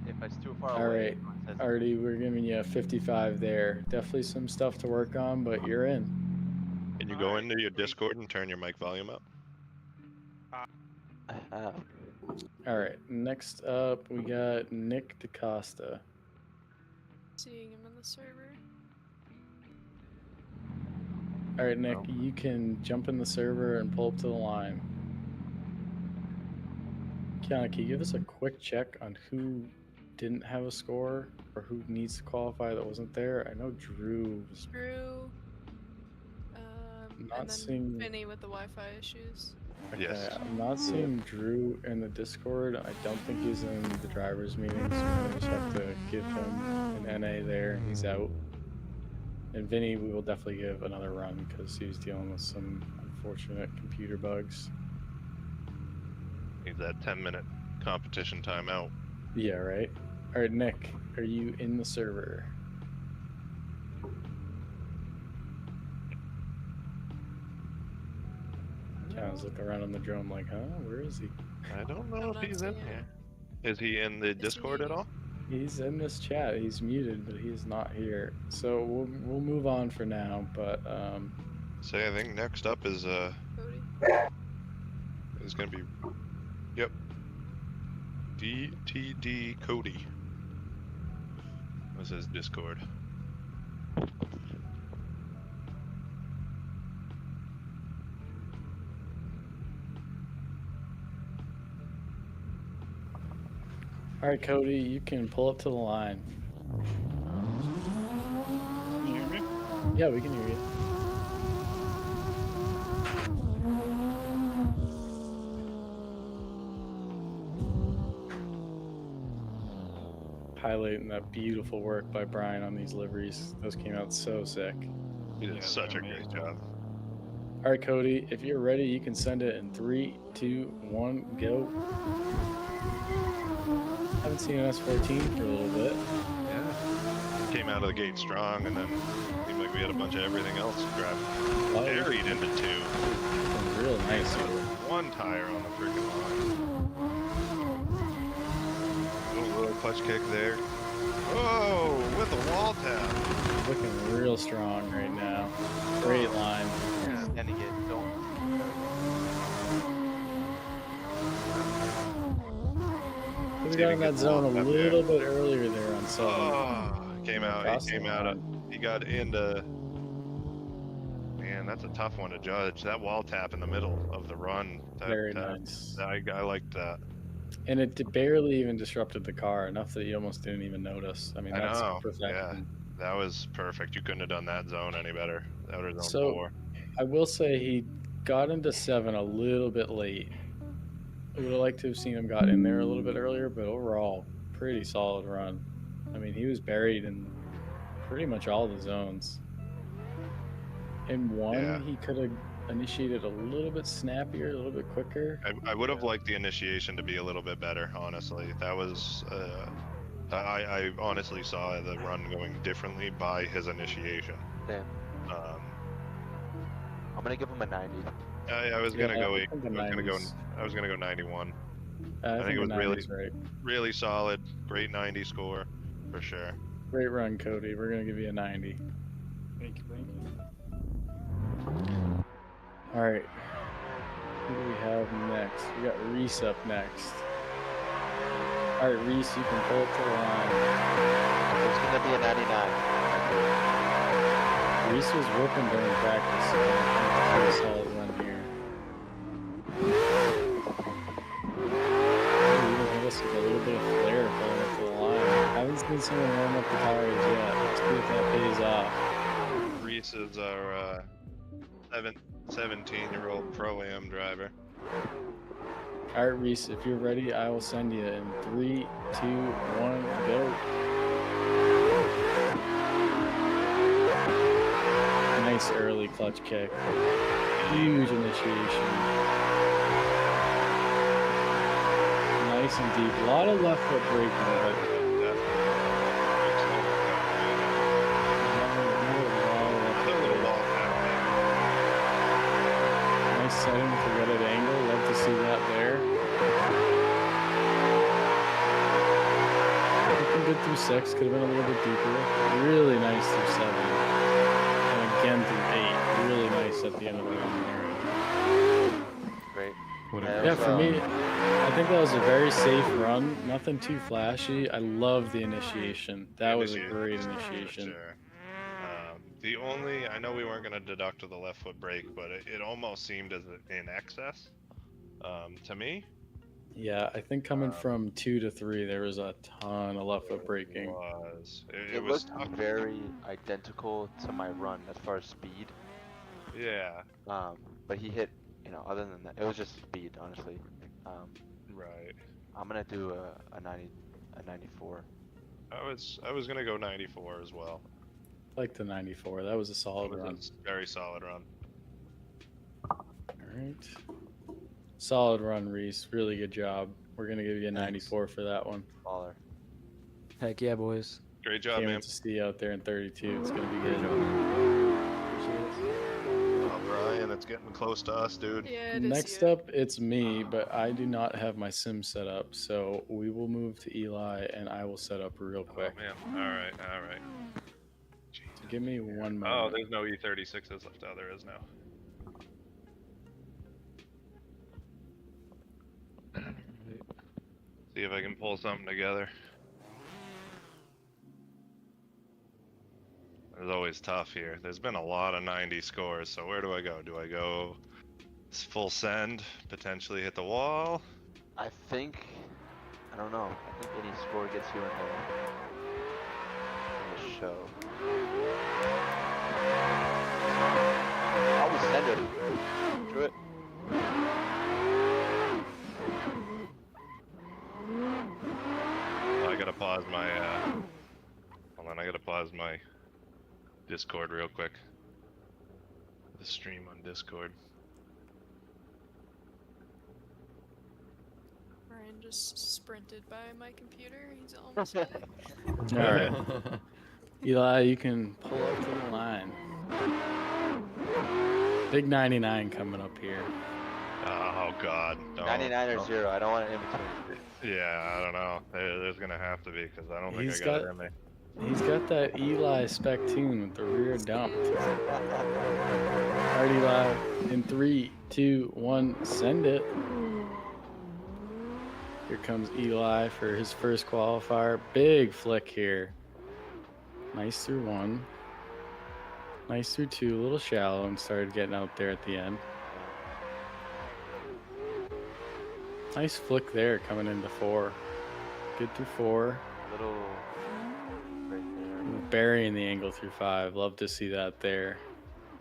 If it's too far All away, right, everyone says Artie, we're giving you a 55 there. Definitely some stuff to work on, but you're in. Can you go into your Discord and turn your mic volume up? All right, next up we got Nick DaCosta. Seeing him in the server. All right, Nick, you can jump in the server and pull up to the line. Kiana, can you give us a quick check on who didn't have a score or who needs to qualify that wasn't there? I know Drew was Drew. Not and then seeing- Vinnie with the Wi-Fi issues. Okay, I'm not seeing Drew in the Discord. I don't think he's in the drivers' meetings. We just have to give him an NA there. He's out. And Vinny, we will definitely give another run because he was dealing with some unfortunate computer bugs. Need that 10-minute competition timeout. Yeah, right? All right, Nick, are you in the server? I was looking around on the drone like, huh? Where is he? I don't know if he's in here. Is he in the Discord at all? He's in this chat. He's muted, but he's not here. So we'll move on for now. But Say I think next up is Cody. is gonna be DTD Cody. What's his Discord? all right, Cody, you can pull up to the line. Can you hear me? Yeah, we can hear you. Highlighting that beautiful work by Brian on these liveries. Those came out so sick. He did such a great job. All right, Cody, if you're ready, you can send it in 3, 2, 1, go. Haven't seen an S14 for a little bit. Yeah. Came out of the gate strong, and then seemed like we had a bunch of everything else to grab. Oh. Buried into 2. Real nice. One tire on the freaking line. Little clutch kick there. Whoa, with a wall tap. Looking real strong right now. Great line. Standing it, don't. We got in that zone a little bit earlier there on 7. Oh, came out. He came out. He got into. Man, that's a tough one to judge. That wall tap in the middle of the run. Very nice. I liked that. And it barely even disrupted the car, enough that you almost didn't even notice. I mean, that's perfection. Yeah, that was perfect. You couldn't have done that zone any better. That would have zone So, 4. I will say he got into 7 a little bit late. I would have liked to have seen him got in there a little bit earlier, but overall, pretty solid run. I mean, he was buried in pretty much all the zones. In 1, he could have initiated a little bit snappier, a little bit quicker. I would have liked the initiation to be a little bit better, honestly. That was, I honestly saw the run going differently by his initiation. Damn. I'm gonna give him a 90. I was gonna go. I think the I was gonna go 91. I think it was a 90's right. really solid. Great 90 score, for sure. Great run, Cody. We're gonna give you a 90. Thank you, thank you. All right. Who do we have next? We got Reese up next. All right, Reese, you can pull it to the line. It's gonna be a 99. Reese was whooping during practice, so I think he'll do a solid run here. Even hit us with a little bit of flair pulling it to the line. I haven't seen someone warm up the tires yet. Let's see if that pays off. Reese is our 17-year-old Pro-Am driver. All right, Reese, if you're ready, I will send you in 3, 2, 1, go. Nice early clutch kick. Huge initiation. Nice and deep. A lot of left foot braking, but nice setting with a gutted angle. Love to see that there. Looking good through 6. Could have been a little bit deeper. Really nice through 7. And again through 8. Really nice at the end of the run there. Great. Yeah, for me, I think that was a very safe run. Nothing too flashy. I love the initiation. That was a great initiation. Sure. I know we weren't going to deduct to the left foot brake, but it almost seemed as in excess to me. Yeah, I think coming from 2 to 3, there was a ton of left foot braking. It was looked very identical to my run as far as speed. Yeah. But he hit, other than that, it was just speed, honestly. Right. I'm gonna do a 94. I was gonna go 94 as well. I like the 94. That was a solid run. Very solid run. All right. Solid run, Reese. Really good job. We're gonna give you a 94 for that one. Baller. Heck yeah, boys. Great job, Can't man. wait to see you out there in 32. It's gonna be good. Oh, Brian, it's getting close to us, dude. Yeah, it is Next you. up, it's me, but I do not have my sim set up, so we will move to Eli, and I will set up real quick. Oh, man. All right. So give me 1 moment. Oh, there's no E36s left. Oh, there is now. See if I can pull something together. It's always tough here. There's been a lot of 90 scores, so where do I go? Do I go full send, potentially hit the wall? I don't know. I think any score gets you in the show. I'll just send it. Screw it. I gotta pause my, hold on, I gotta pause my Discord real quick. The stream on Discord. Ryan just sprinted by my computer. He's almost back. All right. Eli, you can pull up to the line. Big 99 coming up here. Oh, God. Don't. 99 or 0. I don't want it in between. Yeah, I don't know. There's gonna have to be, because I don't think He's I got got- it in me. He's got that Eli spec tune with the rear dump. All right, Eli. In 3, 2, 1, send it. Here comes Eli for his first qualifier. Big flick here. Nice through 1. Nice through 2. A little shallow and started getting out there at the end. Nice flick there coming into 4. Good through 4. Little right there. Burying the angle through 5. Love to see that there.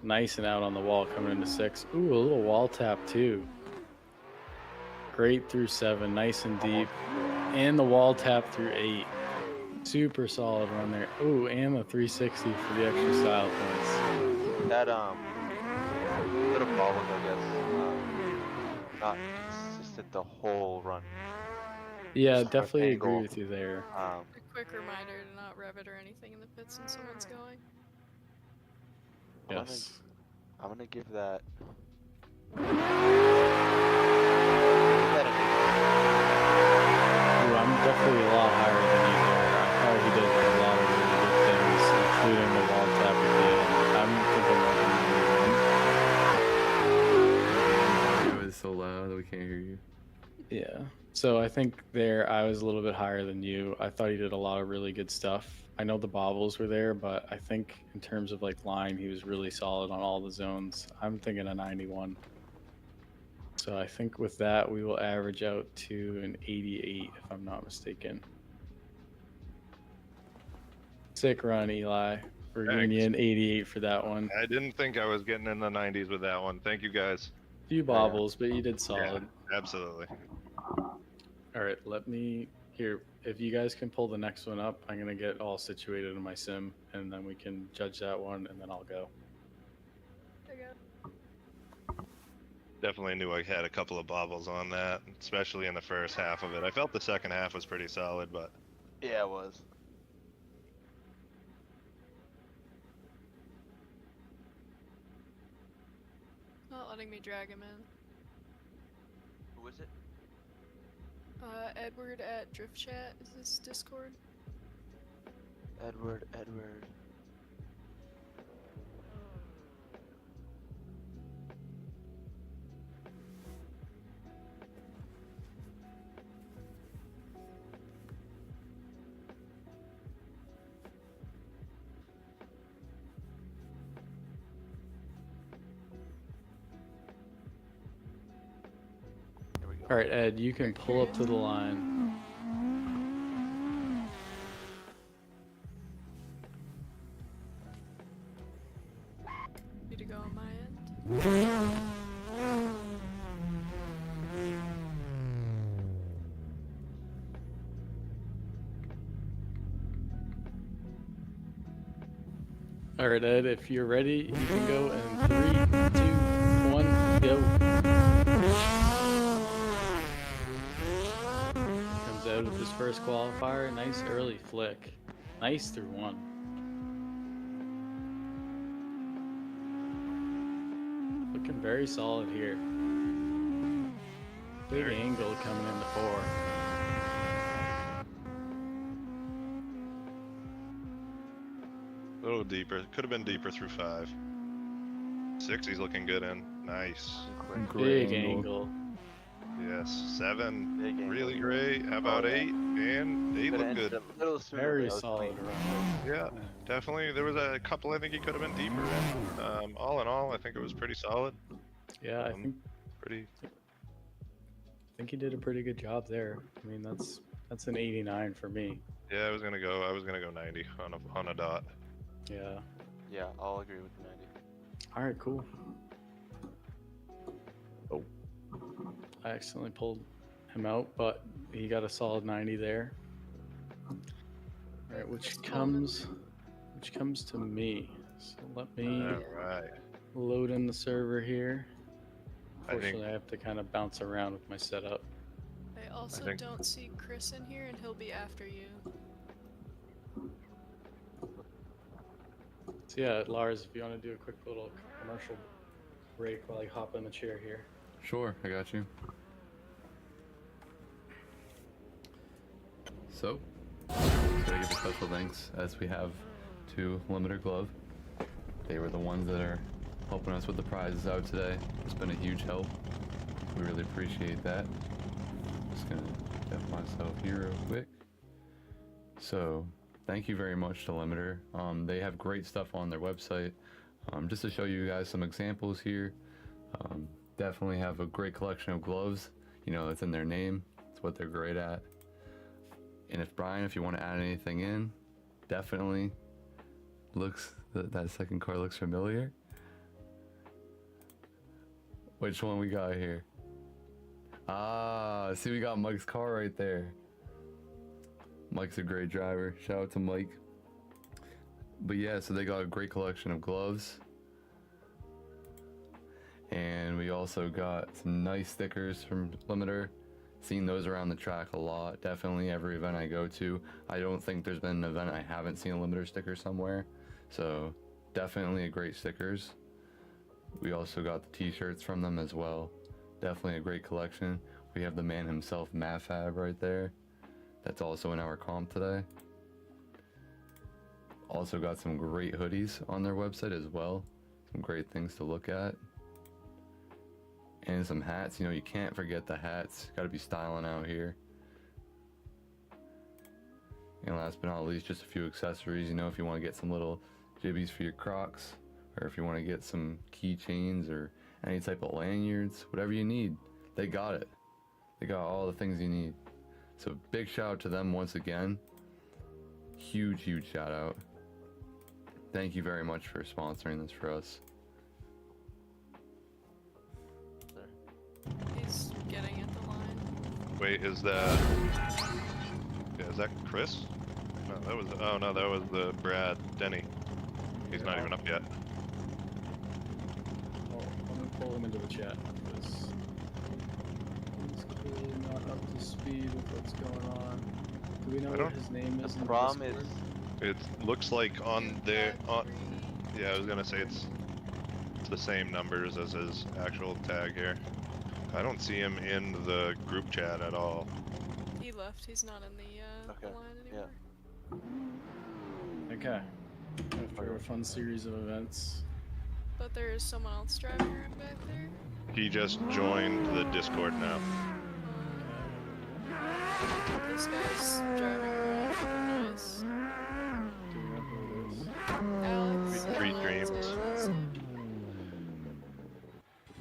Nice and out on the wall coming into 6. Ooh, a little wall tap too. Great through 7. Nice and deep. And the wall tap through 8. Super solid run there. Ooh, and the 360 for the extra style points. That little problem, I guess. Not consistent the whole run. Yeah, Just definitely angle. agree with you there. A quick reminder to not rev it or anything in the pits when someone's going. Yes. I'm gonna give that. definitely a lot higher than you there. I thought he did a lot of really good things, including the wall tap at the end. I'm thinking like a 91. It was so loud that we can't hear you. Yeah. So I think there I was a little bit higher than you. I thought he did a lot of really good stuff. I know the bobbles were there, but I think in terms of like line, he was really solid on all the zones. I'm thinking a 91. So I think with that, we will average out to an 88, if I'm not mistaken. Sick run, Eli. We're giving you an 88 for that one. I didn't think I was getting in the 90s with that one. Thank you guys. Few bobbles, but you did solid. Yeah, absolutely. All right, let me here. If you guys can pull the next one up, I'm gonna get all situated in my sim, and then we can judge that one, and then I'll go. Definitely knew I had a couple of bobbles on that, especially in the first half of it. I felt the second half was pretty solid, but Yeah, it was. Not letting me drag him in. Who is it? Edward at Drift Chat is this Discord? Edward. All right, Ed, you can pull up to the line. Need to go on my end. All right, Ed, if you're ready, you can go in 3, 2, 1, go. Comes out with his first qualifier. Nice early flick. Nice through one. Looking very solid here. Big angle coming into 4. a little deeper. Could have been deeper through 5. 6 he's looking good in. Nice. Big angle. Yes. 7. Really great. How about 8? And 8 looked good. Very solid run. Yeah, definitely. There was a couple I think he could have been deeper in. All in all, I think it was pretty solid. Yeah, I think pretty. I think he did a pretty good job there. I mean, that's an 89 for me. Yeah, I was gonna go 90 on a dot. Yeah. Yeah, I'll agree with 90. All right, cool. Oh, I accidentally pulled him out, but he got a solid 90 there. All right, which comes to me. So let me load in the server here. Unfortunately, I have to kind of bounce around with my setup. I also don't see Chris in here, and he'll be after you. So yeah, Lars, if you want to do a quick little commercial break while I hop in the chair here. Sure, I got you. So, just gotta give a special thanks as we have to Limiter Glove. They were the ones that are helping us with the prizes out today. It's been a huge help. We really appreciate that. Just gonna get myself here real quick. So, thank you very much to Limiter. They have great stuff on their website. Just to show you guys some examples here. Definitely have a great collection of gloves. You know, it's in their name. It's what they're great at. And if you want to add anything in, definitely that second car looks familiar. Which one we got here? Ah, see, we got Mike's car right there. Mike's a great driver. Shout out to Mike. But yeah, so they got a great collection of gloves. And we also got some nice stickers from Limiter. Seen those around the track a lot. Definitely every event I go to. I don't think there's been an event I haven't seen a Limiter sticker somewhere. So definitely a great stickers. We also got the t-shirts from them as well. Definitely a great collection. We have the man himself, Mafab, right there. That's also in our comp today. Also got some great hoodies on their website as well. Some great things to look at. And some hats. You know, you can't forget the hats. Got to be styling out here. And last but not least, just a few accessories. You know, if you want to get some little jibbies for your Crocs, or if you want to get some keychains or any type of lanyards, whatever you need, they got it. They got all the things you need. So big shout out to them once again. Huge, huge shout out. Thank you very much for sponsoring this for us. He's getting at the line. Wait, is that? Yeah, is that Chris? No, that was. Oh no, that was the Brad Denny. He's not even up yet. Oh, I'm gonna pull him into the chat because he's clearly not up to speed with what's going on. Do we know what his name is? The problem is, It looks like on there. Yeah, I was gonna say it's the same numbers as his actual tag here. I don't see him in the group chat at all. He left. He's not in the line anymore. Okay. After a fun series of events. But there is someone else driving around back there. He just joined the Discord now. This guy's driving around. Nice. Do we know who it is? Alex. Three Dreams.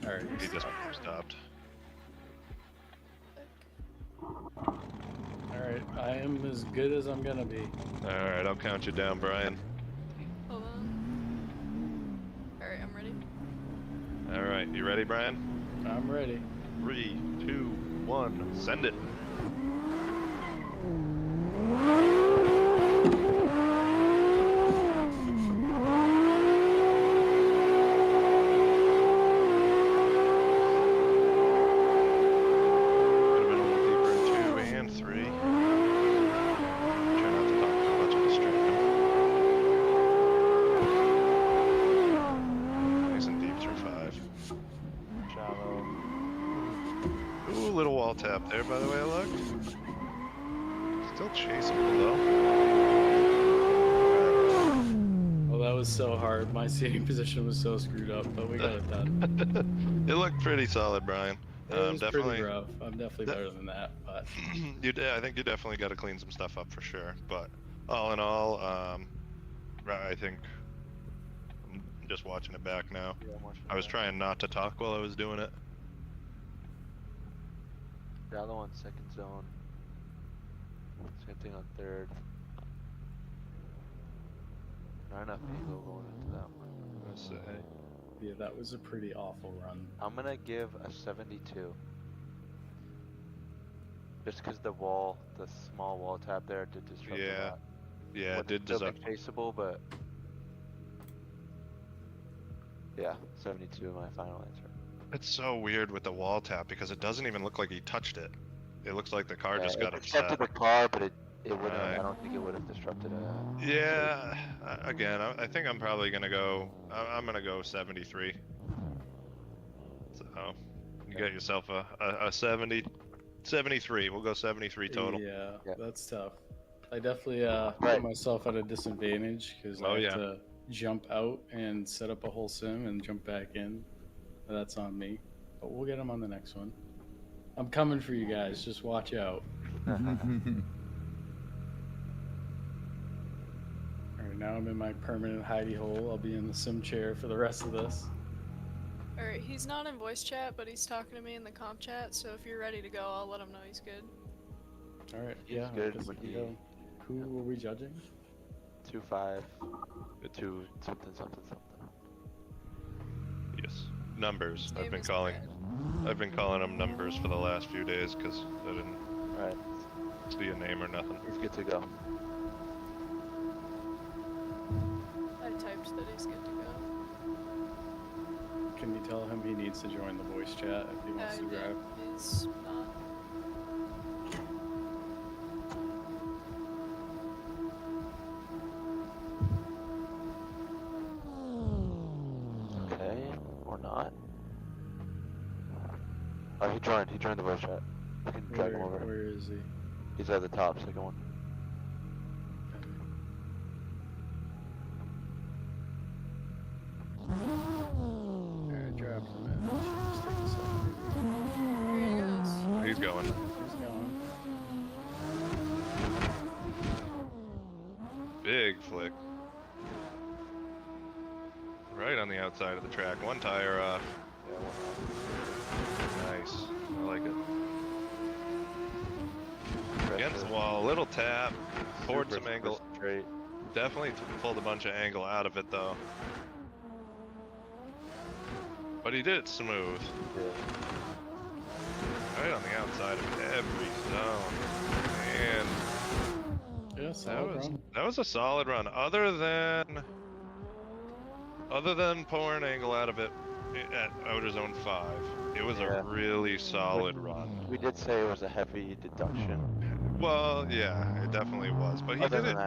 Alright. He just stopped. Alright, I am as good as I'm gonna be. Alright, I'll count you down, Brian. Hold on. Alright, I'm ready. Alright, you ready, Brian? I'm ready. 3, 2, 1, send it. Tap there, by the way, I looked. Still chasing below. Oh, that was so hard. My seating position was so screwed up, but we got it done. It looked pretty solid, Brian. It was Definitely pretty rough. I'm definitely better than that, but I think you definitely got to clean some stuff up for sure. But all in all, I think I'm just watching it back now. I was trying not to talk while I was doing it. the other one's second zone. Same thing on third. Not enough ego going into that one. I say, yeah, that was a pretty awful run. I'm gonna give a 72. Just because the wall, the small wall tap there did disrupt a lot. Yeah, it did still disrupt. chaseable, but yeah, 72 my final answer. It's so weird with the wall tap because it doesn't even look like he touched it. It looks like the car just got it upset. disrupted the car, but it wouldn't. I don't think it would have disrupted it. Yeah, again, I think I'm probably gonna go. I'm gonna go 73. So you got yourself a 73. We'll go 73 total. Yeah, that's tough. I definitely put myself at a disadvantage because I had to jump out and set up a whole sim and jump back in. That's on me, but we'll get him on the next one. I'm coming for you guys. Just watch out. All right, now I'm in my permanent hidey hole. I'll be in the sim chair for the rest of this. Alright, he's not in voice chat, but he's talking to me in the comp chat, so if you're ready to go, I'll let him know he's good. All right, He's yeah. good I guess when we he- go. Who were we judging? 2-5, 2 something. Yes, numbers. His I've been name is calling them numbers for the last few days because I didn't see a name or nothing. He's good to go. I typed that he's good to go. Can you tell him he needs to join the voice chat if he wants to grab? He's not. Okay, or not. Oh, he joined the voice chat. You can drag him over. Where is he? He's at the top, second one. Alright, drop him in. Just take a second. Here he goes. He's going. He's going. Big flick. Right on the outside of the track. One tire off. Nice. I like it. Against the wall, little tap. Poured some angle. Straight. Definitely pulled a bunch of angle out of it though. But he did it smooth. Right on the outside of every zone. And Yeah, solid run. that was a solid run. Other than pouring angle out of it at outer zone 5, it was a really solid run. We did say it was a heavy deduction. Well, yeah, it definitely was. But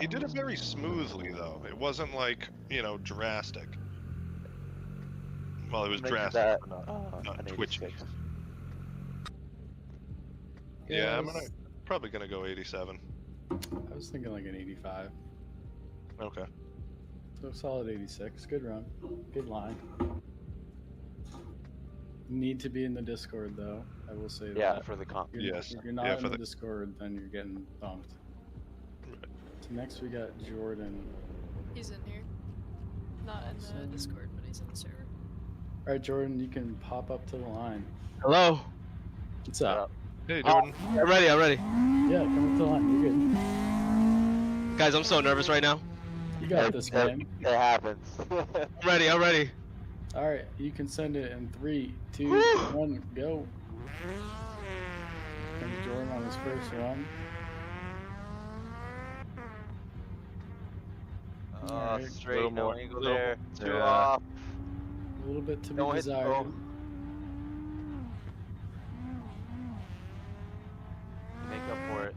he did it very smoothly though. It wasn't like, you know, drastic. Well, it was drastic, but not twitchy. Yeah, I'm probably gonna go 87. I was thinking like an 85. Okay. So solid 86. Good run. Good line. Need to be in the Discord though. I will say that. Yeah, for the comp. If you're not in the Discord, then you're getting thumped. So next we got Jordan. He's in here. Not in the Discord, but he's in the server. All right, Jordan, you can pop up to the line. Hello. What's up? Hey, Jordan. I'm ready. I'm ready. Yeah, come up to the line. You're good. Guys, I'm so nervous right now. You got this, man. It happens. I'm ready. I'm ready. All right, you can send it in 3, 2, 1, go. And Jordan on his first run. Alright, Straight, no angle there. Two off. A little bit to be Don't hit the desired. goal. Make up for it.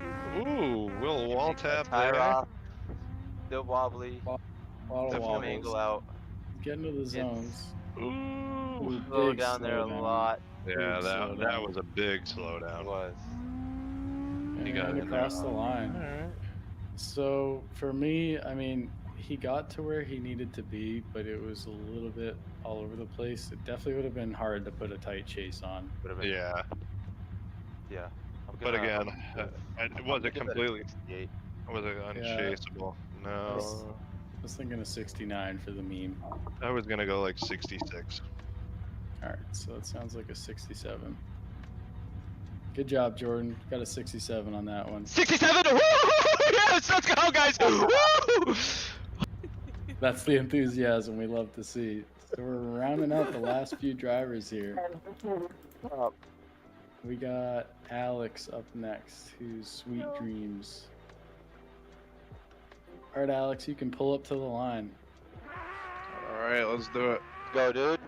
Ooh, will wall tap Tire there. off. Still wobbly. Lot of wobbles. Angle out. Getting to the zones. Ooh, Slow big down there a slowdown. lot. Yeah, that was a big slowdown. It was. He got And in there. across the line. So for me, I mean, he got to where he needed to be, but it was a little bit all over the place. It definitely would have been hard to put a tight chase on. Yeah. Yeah. But again, it wasn't completely. 68. Was it unchaseable? No. I was thinking of 69 for the meme. I was gonna go like 66. Alright, so it sounds like a 67. Good job, Jordan. Got a 67 on that one. 67. Woo! Yes, let's go, guys. Woo! That's the enthusiasm we love to see. So we're rounding out the last few drivers here. We got Alex up next, who's Sweet Dreams. Alright, Alex, you can pull up to the line. Alright, let's do it. Go, dude.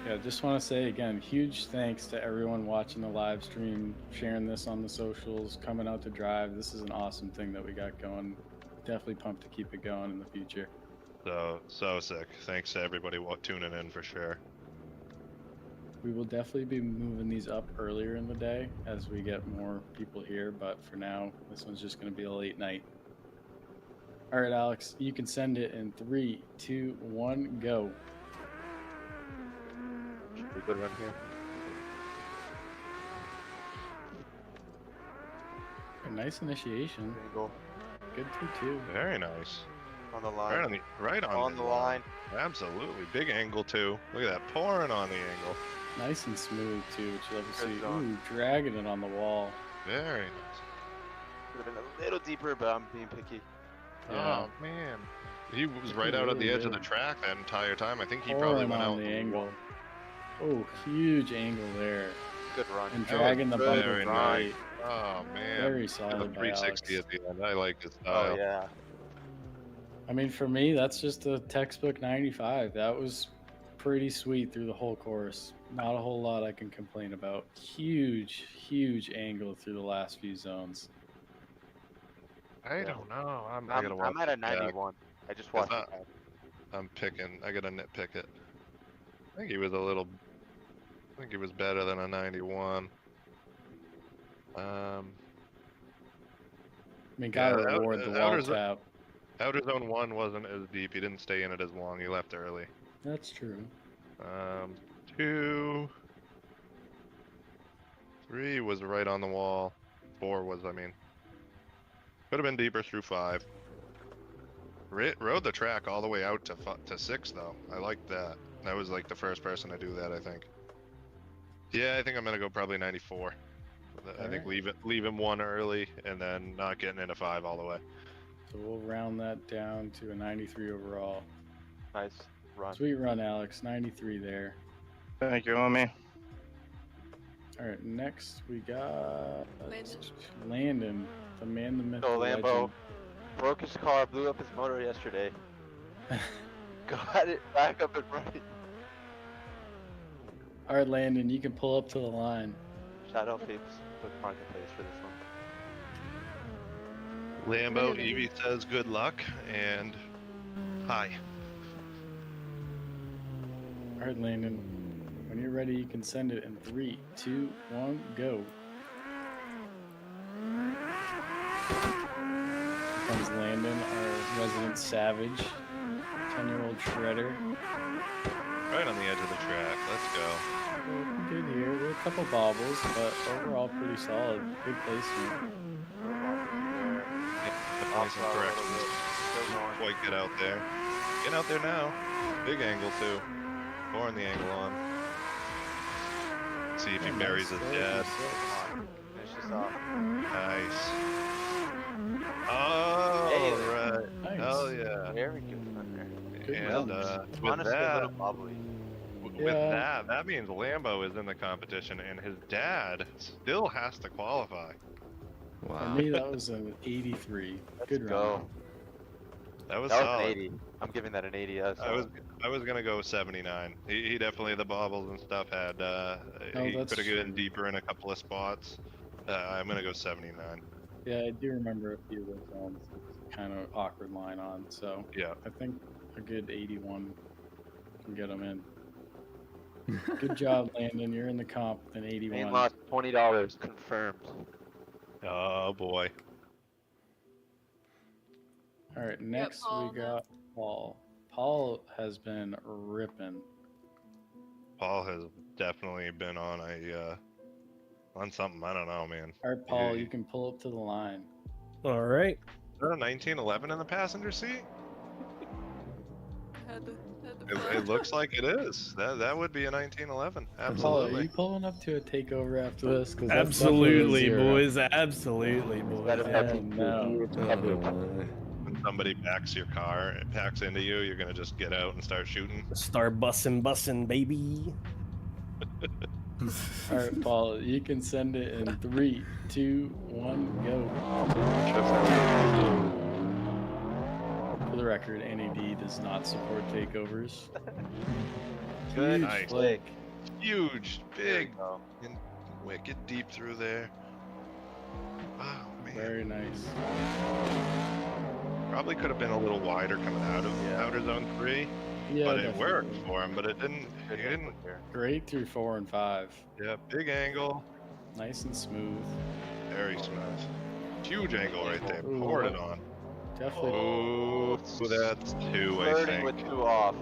Yeah, just want to say again, huge thanks to everyone watching the live stream, sharing this on the socials, coming out to drive. This is an awesome thing that we got going. Definitely pumped to keep it going in the future. So sick. Thanks to everybody tuning in for sure. We will definitely be moving these up earlier in the day as we get more people here, but for now, this one's just going to be a late night. All right, Alex, you can send it in 3, 2, 1, go. Should be a good run here. A nice initiation. Angle. Good 2-2. Very nice. On the line. Right on the line. Absolutely. Big angle too. Look at that. Pouring on the angle. Nice and smooth too, which you love to Good see. zone. Ooh, dragging it on the wall. Very nice. Could have been a little deeper, but I'm being picky. Yeah. Oh man. He was right out at the edge of the track that entire time. I think he probably Pouring went on out the angle. Oh, huge angle there. Good run. And dragging the bumper very right. nice. Oh man. Very The solid by 360 Alex. at the end. I like his style. Oh yeah. I mean, for me, that's just a textbook 95. That was pretty sweet through the whole course. Not a whole lot I can complain about. Huge, huge angle through the last few zones. I don't know. I gotta I'm watch at a it back. 91. I just watched it. I'm picking. I gotta nitpick it. I think he was a little. I think he was better than a 91. I mean, gotta reward the wall tap. Outer zone 1 wasn't as deep. He didn't stay in it as long. He left early. That's true. 2, 3 was right on the wall. 4 was, I mean, could have been deeper through 5. Rode the track all the way out to 6 though. I liked that. That was like the first person to do that, I think. Yeah, I think I'm gonna go probably 94. I think leave him 1 early and then not getting into 5 all the way. So we'll round that down to a 93 overall. Nice run. Sweet run, Alex. 93 there. Thank you, homie. All right, next we got Landon, the man, the myth, So the Lambo legend. broke his car, blew up his motor yesterday. Got it back up and running. All right, Landon, you can pull up to the line. Shadow Peeps book marketplace for this one. Lambo Evie says good luck and hi. All right, Landon, when you're ready, you can send it in 3, 2, 1, go. Here comes Landon, our resident savage, 10-year-old shredder. Right on the edge of the track. Let's go. Looking good here. With a couple bobbles, but overall pretty solid. Good placement. Definitely some corrections. Didn't quite get out there. Get out there now. Big angle too. Pouring the angle on. See if he buries his dad. Finish this off. Nice. Oh, Hey, right. Nice. Hell yeah. Very good thunder. And with Honestly, a little that, bubbly. that means Lambo is in the competition, and his dad still has to qualify. For me, that was an 83. Good run. That was That was solid. an 80. I'm giving that an 80. I was gonna go 79. He definitely, the bobbles and stuff had. He that's could have gotten deeper in a couple of spots. I'm gonna go 79. Yeah, I do remember a few of those zones. Kind of awkward line on, so yeah, I think a good 81 can get him in. Good job, Landon. You're in the comp with an 81. Main loss $20 confirmed. Oh boy. All right, next we got Paul. Paul has been ripping. Paul has definitely been on a on something. I don't know, man. All right, Paul, you can pull up to the line. All right. Is there a 1911 in the passenger seat? It looks like it is. That would be a 1911. Paul, are Absolutely. you pulling up to a takeover after this? 'Cause that's Absolutely, definitely a zero. boys. Absolutely, boys. When somebody backs your car, packs into you, you're gonna just get out and start shooting. Start bussin', baby. All right, Paul, you can send it in 3, 2, 1, go. For the record, NAD does not support takeovers. Good Nice. flick. Huge, big, There you go. and wicked deep through there. Wow, man. Very nice. Probably could have been a little wider coming out of outer zone 3. Yeah, but it definitely. worked for him. But it didn't. He didn't. Great through 4 and 5. Yeah, big angle, Nice and smooth. very smooth. Huge angle right there. Ooh. Poured it on. Definitely. Oh, that's 2. I Flirting think. with 2 off.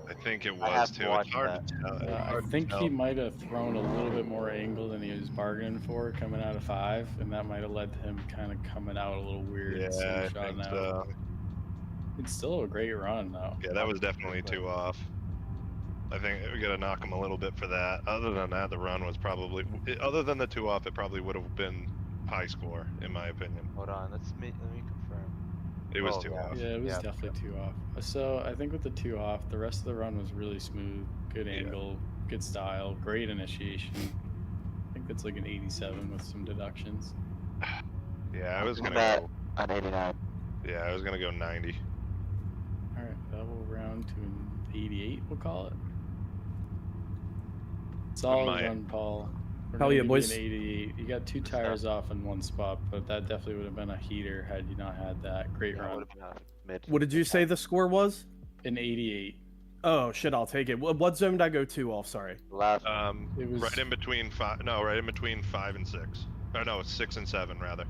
I think it I have was to 2. It's watch hard to tell. It's I hard to think tell. he might have thrown a little bit more angle than he was bargaining for coming out of 5, and that might have led to him kind of coming out a little weird. Yeah, I slingshot think now. so. It's still a great run, though. Yeah, that was definitely 2 off. I think we gotta knock him a little bit for that. Other than that, the run was probably, other than the 2 off, it probably would have been high score, in my opinion. Hold on, let me confirm. It was Oh, 2 yeah. off. Yeah, it was definitely 2 off. So I think with the 2 off, the rest of the run was really smooth. Good angle, good style, great initiation. I think that's like an 87 with some deductions. Yeah, I was gonna Matt, go. on 89. Yeah, I was gonna go 90. All right, double round to an 88, we'll call it. Solid my- run, Paul. We're Hell gonna yeah, give you boys. an 88. You got 2 tires off in one spot, but that definitely would have been a heater had you not had that. Great Yeah, run. would have been mid. What did you say the score was? An 88. Oh shit, I'll take it. What zone did I go to off? Sorry. Last. It was Right in between five. No, right in between 5 and 6. Or no, it's 6 and 7 rather.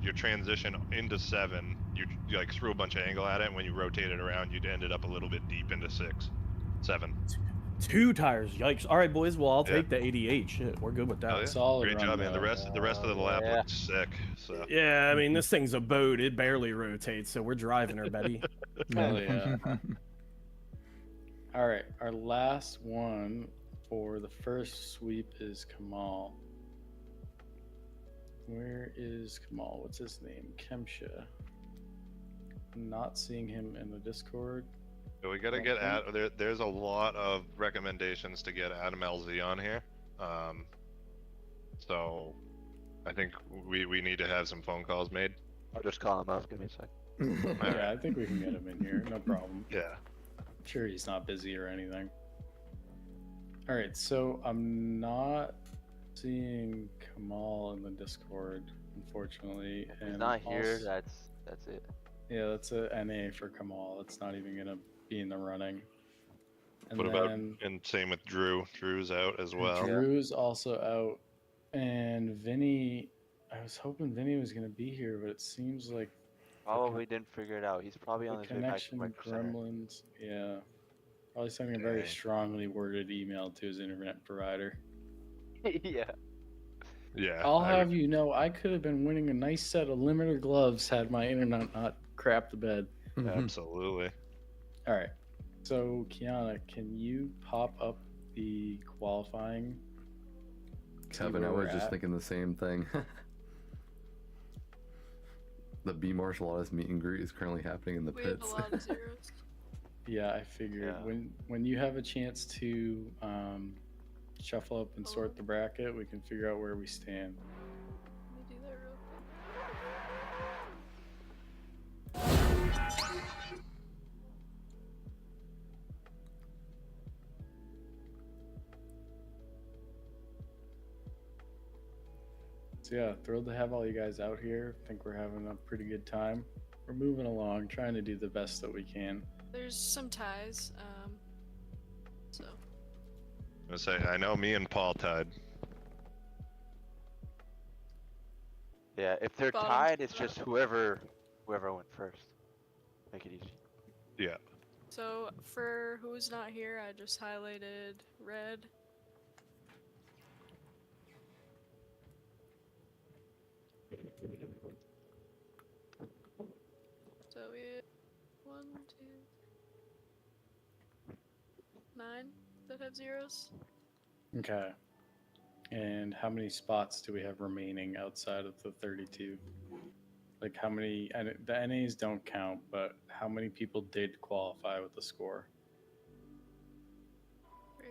Your transition into 7, you like threw a bunch of angle at it, and when you rotate it around, you'd ended up a little bit deep into 7. 2 tires. Yikes. All right, boys. Well, I'll take the 88. Shit, we're good with that. Oh, yeah. solid Great run, job, man. The though. rest of the lap looked sick. So. Yeah, I mean, this thing's a boat. It barely rotates, so we're driving her, Betty. Hell yeah. All right, our last one for the first sweep is Kamal. Where is Kamal? What's his name? Kemsha. Not seeing him in the Discord. So we gotta get there's a lot of recommendations to get Adam LZ on here. So I think we need to have some phone calls made. I'll just call him up. Give me a sec. Yeah, I think we can get him in here. No problem. Yeah. I'm sure he's not busy or anything. All right, so I'm not seeing Kamal in the Discord, unfortunately. And He's not here. also- That's it. Yeah, that's a NA for Kamal. It's not even gonna be in the running. And What about then and same with Drew? Drew's out as well. Drew's also out, and Vinnie. I was hoping Vinnie was gonna be here, but it seems like Probably didn't figure it out. He's probably on the his way back to connection Micro Center. gremlins. Yeah, probably sending a very Dang. strongly worded email to his internet provider. Yeah. Yeah. I'll have you know, I could have been winning a nice set of limiter gloves had my internet not crapped the bed. Absolutely. All right. So, Kiana, can you pop up the qualifying? See Kevin, I where was we're just at? thinking the same thing. The B Martial Artist meet and greet is currently happening in the We have pits. a lot of zeros. Yeah, I figured Yeah. when you have a chance to shuffle up and sort the bracket, we can figure out where we stand. Let me do that real quick. So yeah, thrilled to have all you guys out here. Think we're having a pretty good time. We're moving along, trying to do the best that we can. There's some ties. So I say I know me and Paul tied. Yeah, if they're Bottom. tied, it's just whoever went first. Make it easy. Yeah. So for who's not here, I just highlighted red. So we had 1, 2, 9 that have zeros. Okay. And how many spots do we have remaining outside of the 32? Like how many, and the NAs don't count, but how many people did qualify with the score? Right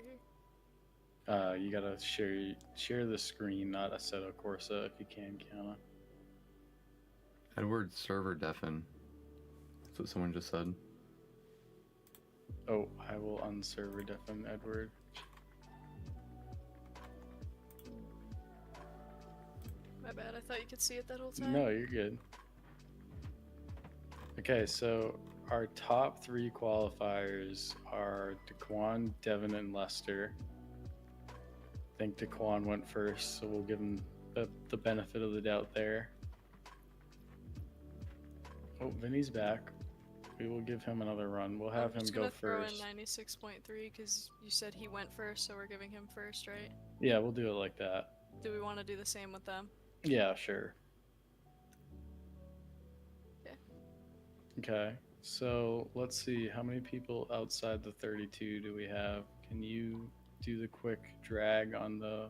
here. You gotta share the screen, not Assetto Corsa, if you can, Kiana. Edward server deafen. That's what someone just said. Oh, I will unserver deafen Edward. My bad, I thought you could see it that whole time. No, you're good. Okay, so our top 3 qualifiers are Taquan, Devin, and Lester. I think Taquan went first, so we'll give him the benefit of the doubt there. Oh, Vinny's back. We will give him another run. We'll have I'm him just go gonna throw first. in 96.3 because you said he went first, so we're giving him first, right? Yeah, we'll do it like that. Do we want to do the same with them? Yeah, sure. Okay. Okay, so let's see. How many people outside the 32 do we have? Can you do the quick drag on the...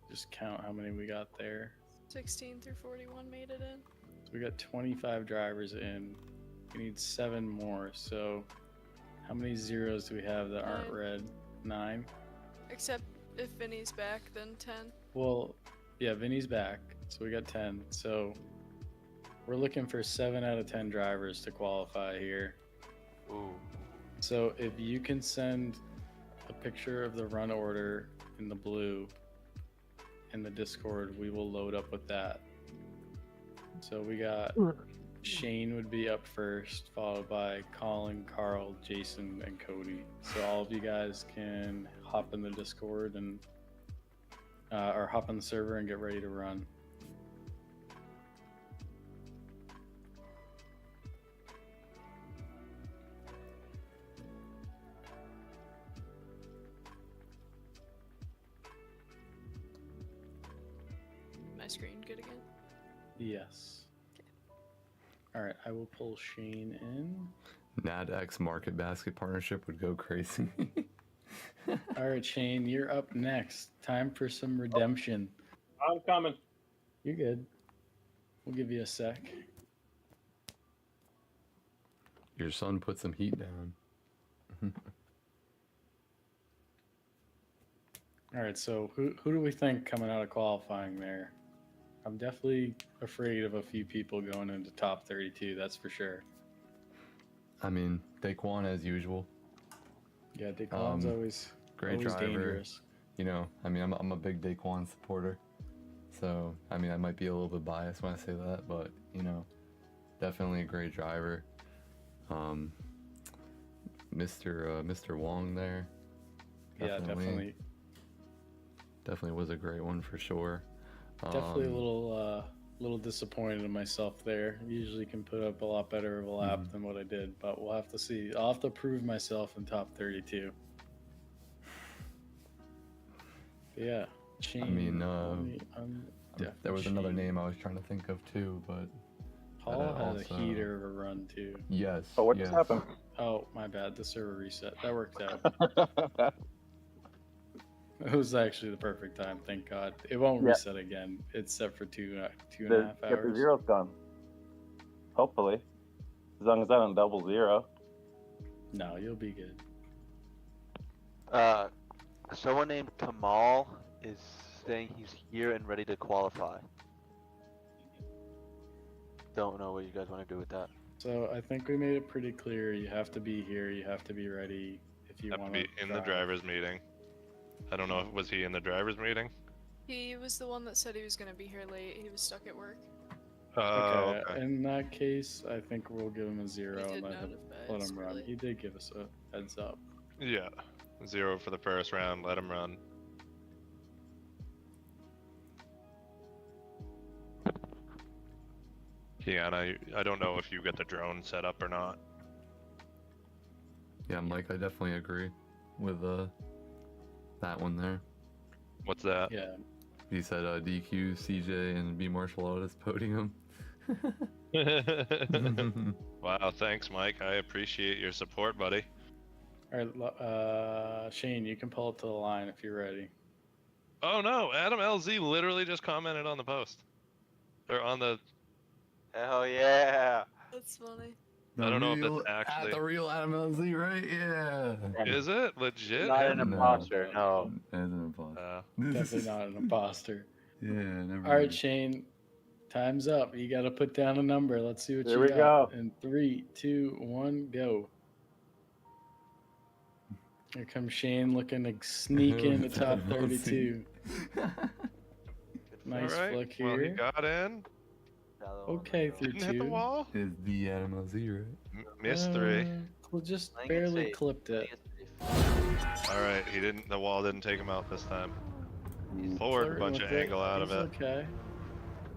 Just count how many we got there. 16 through 41 made it in. So we got 25 drivers in. We need 7 more. So how many zeros do we have that aren't 9. red? 9? Except if Vinny's back, then 10. Well, yeah, Vinny's back. So we got 10. So we're looking for 7 out of 10 drivers to qualify here. Ooh. So if you can send a picture of the run order in the blue in the Discord, we will load up with that. So we got Shane would be up first, followed by Colin, Carl, Jason, and Cody. So all of you guys can hop in the Discord and or hop on the server and get ready to run. My screen good again? Yes. All right, I will pull Shane in. NADX Market Basket Partnership would go crazy. All right, Shane, you're up next. Time for some redemption. I'm coming. You're good. We'll give you a sec. Your son put some heat down. All right, so who do we think coming out of qualifying there? I'm definitely afraid of a few people going into top 32, that's for sure. I mean, Taquan as usual. Yeah, Taquan's always great driver. Dangerous. You know, I mean, I'm a big Taquan supporter. So, I mean, I might be a little bit biased when I say that, but, you know, definitely a great driver. Mr. Wong there. Definitely. Definitely was a great one for sure. Definitely a little disappointed in myself there. Usually can put up a lot better of a lap than what I did, but we'll have to see. I'll have to prove myself in top 32. But yeah, Shane, I mean, there was another Shane. name I was trying to think of too, but Paul had a heater of a run too. Yes. Oh, what yes. just happened? Oh, my bad. The server reset. That worked out. It was actually the perfect time, thank God. It won't reset again. It's set for two and a half Get the hours. zeros gone. Hopefully. As long as I don't double zero. No, you'll be good. Someone named Kamal is saying he's here and ready to qualify. Don't know what you guys want to do with that. So I think we made it pretty clear. You have to be here. You have to be ready if you Have to want be in the drivers' meeting. I don't know. Was he in the drivers' meeting? He was the one that said he was going to be here late. He was stuck at work. Okay. In that case, I think we'll give him a 0 He and did let him run. He did give us a heads up. Yeah. 0 for the first round. Let him run. Kiana, I don't know if you got the drone set up or not. Yeah, Mike, I definitely agree with that one there. What's that? Yeah. He said DQ, CJ, and B Martial Artist Podium. Wow, thanks, Mike. I appreciate your support, buddy. All right, Shane, you can pull it to the line if you're ready. Oh no, Adam LZ literally just commented on the post. Or on the... Hell yeah! That's funny. I don't know if it's actually... The real Adam LZ, right? Yeah. Is it? Legit? Not an imposter, no. As an imposter. Definitely not an imposter. Yeah, never. All right, Shane, time's up. You got to put down a number. Let's see what Here you we got. go. In 3, 2, 1, go. Here comes Shane looking to sneak into top 32. Nice All right. flick Well, he here. got in. Okay, through Didn't hit the 2. wall. Is the Adam LZ, right? Missed 3. Well, just I think it's barely safe. clipped it. All right, he didn't. The wall didn't take him out this time. Forward, Flirting bunch of with it. angle out of He's it. Okay.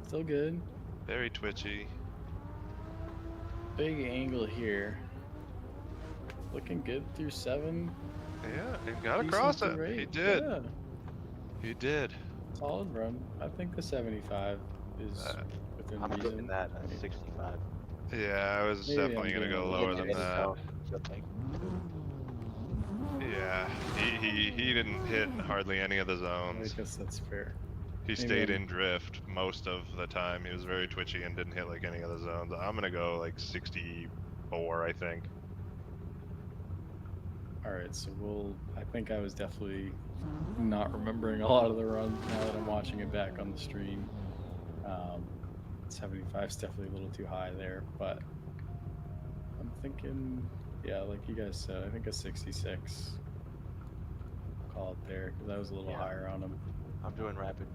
Still good. Very twitchy. Big angle here. Looking good through 7. Yeah, he got Decent across to it. He rate. did. Yeah. He did. Solid run. I think the 75 is within I'm reason. giving that a 65. Yeah, I was Maybe definitely I'm gonna doing go a lower little than bit. that. Yeah, he didn't hit hardly any of the I zones. guess that's fair. He Maybe stayed I'm- in drift most of the time. He was very twitchy and didn't hit like any of the zones. I'm gonna go like 64, I think. All right, so I think I was definitely not remembering a lot of the run now that I'm watching it back on the stream. 75 is definitely a little too high there, but I'm thinking, yeah, like you guys said, I think a 66. Call it there because I was a little higher on him. I'm doing rapid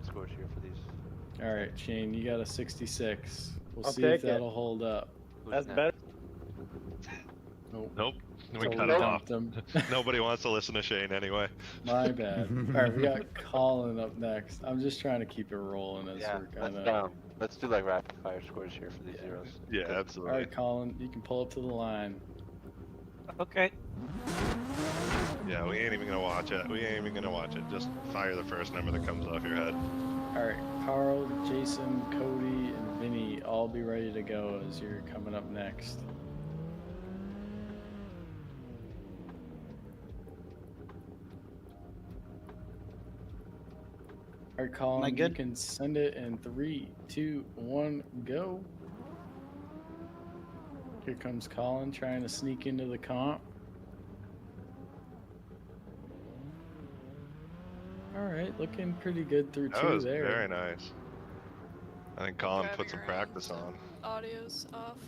scores here for these. All right, Shane, you got a 66. We'll I'll see if take it. that'll hold up. That's better. Nope. We Totally cut it off. dumped him. Nobody wants to listen to Shane anyway. My bad. All right, we got Colin up next. I'm just trying to keep it rolling as Yeah, we're kind let's of. let's do like rapid fire scores here for these zeros. Yeah, All absolutely. right, Colin, you can pull up to the line. Okay. Yeah, we ain't even gonna watch it. We ain't even gonna watch it. Just fire the first number that comes off your head. All right, Carl, Jason, Cody, and Vinnie, all be ready to go as you're coming up next. All right, Colin, you good? can send it in 3, 2, 1, go. Here comes Colin trying to sneak into the comp. All right, looking pretty good through That two was there. very nice. I think Colin put some Driving practice around, on. Audio's off.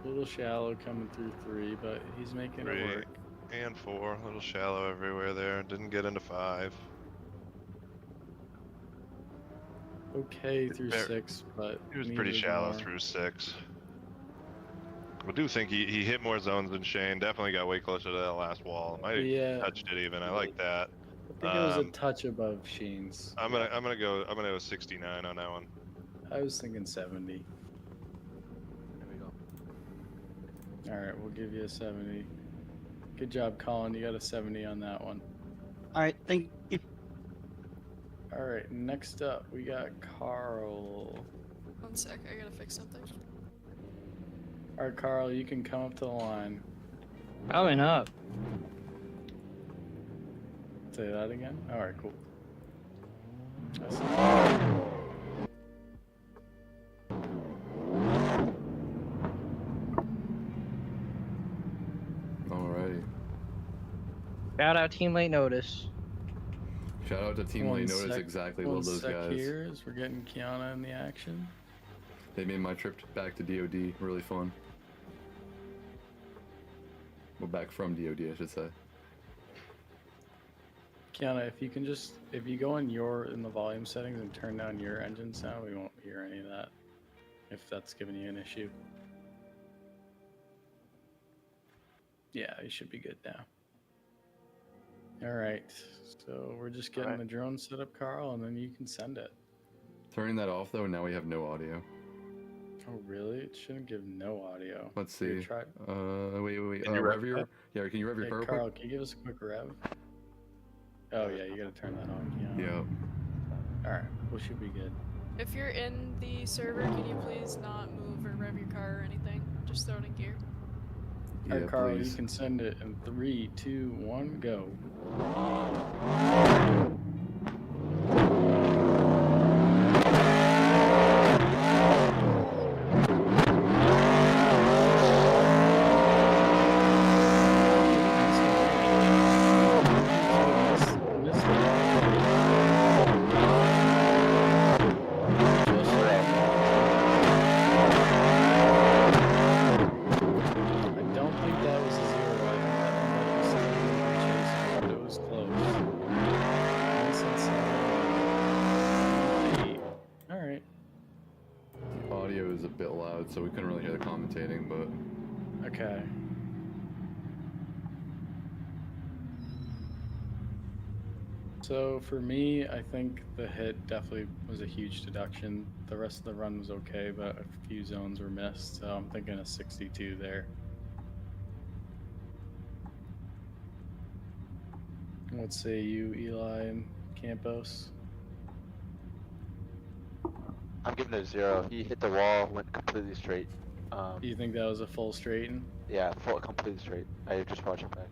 A little shallow coming through 3, but he's making it 3 work. and 4, a little shallow everywhere there. Didn't get into 5. Okay through Fair. 6, but He was pretty needed shallow more. through 6. I do think he hit more zones than Shane. Definitely got way closer to that last wall. Might have Yeah. touched it even. I like that. I think it was a touch above Shane's. I'm gonna go 69 on that one. I was thinking 70. There we go. All right, we'll give you a 70. Good job, Colin. You got a 70 on that one. All right, thank you. All right, next up we got Carl. 1 sec, I gotta fix something. All right, Carl, you can come up to the line. Coming up. Say that again. All right, cool. Alrighty. Shout out Team Late Notice. Shout out to Team One Late Notice. sec- Exactly one love those sec guys. here as we're getting Kiana in the action. They made my trip back to DOD really fun. Well, back from DOD, I should say. Kiana, if you can just, if you go in the volume settings and turn down your engine sound, we won't hear any of that. If that's giving you an issue. Yeah, you should be good now. All right, so we're just getting the drone set up, Carl, and then you can send it. Turning that off though, now we have no audio. Oh, really? It shouldn't give no audio. Let's Here, see. try. Wait. Can you Rev rev your. that? Yeah, can you rev your Hey, car real Carl, quick? can you give us a quick rev? Oh yeah, you gotta turn that on. Yeah. All right, we should be good. If you're in the server, can you please not move or rev your car or anything? Just throw it in gear. All right, Yeah, Carl, please. you can send it in 3, 2, 1, go. I don't think that was a 0. I think that one might be something we were chasing, but it was close. Nice and solid. 8. All right. The audio is a bit loud, so we couldn't really hear the commentating, but Okay. So for me, I think the hit definitely was a huge deduction. The rest of the run was okay, but a few zones were missed, so I'm thinking a 62 there. What say you, Eli and Campos? I'm giving it a 0. He hit the wall, went completely straight. Do you think that was a full straighten? Yeah, completely straight. I just watched it back.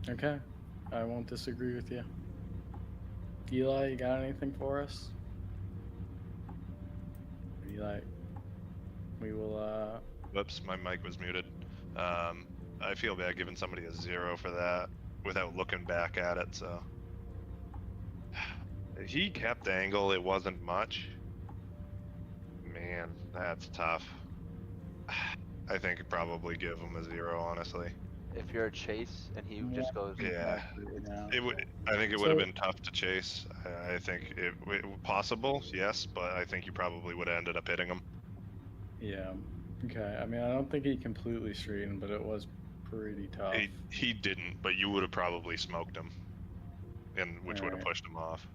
Okay, I won't disagree with you. Eli, you got anything for us? Eli, we will, Whoops, my mic was muted. I feel bad giving somebody a 0 for that without looking back at it, so. He kept the angle, it wasn't much. Man, that's tough. I think I'd probably give him a 0, honestly. If you're a chase and he just goes Yeah, back it would. I think it would have been tough to chase. I think it possible, yes, but I think you probably would have ended up hitting him. Yeah. Okay. I mean, I don't think he completely straightened, but it was pretty tough. He didn't, but you would have probably smoked him, and which would have Alright. pushed him off.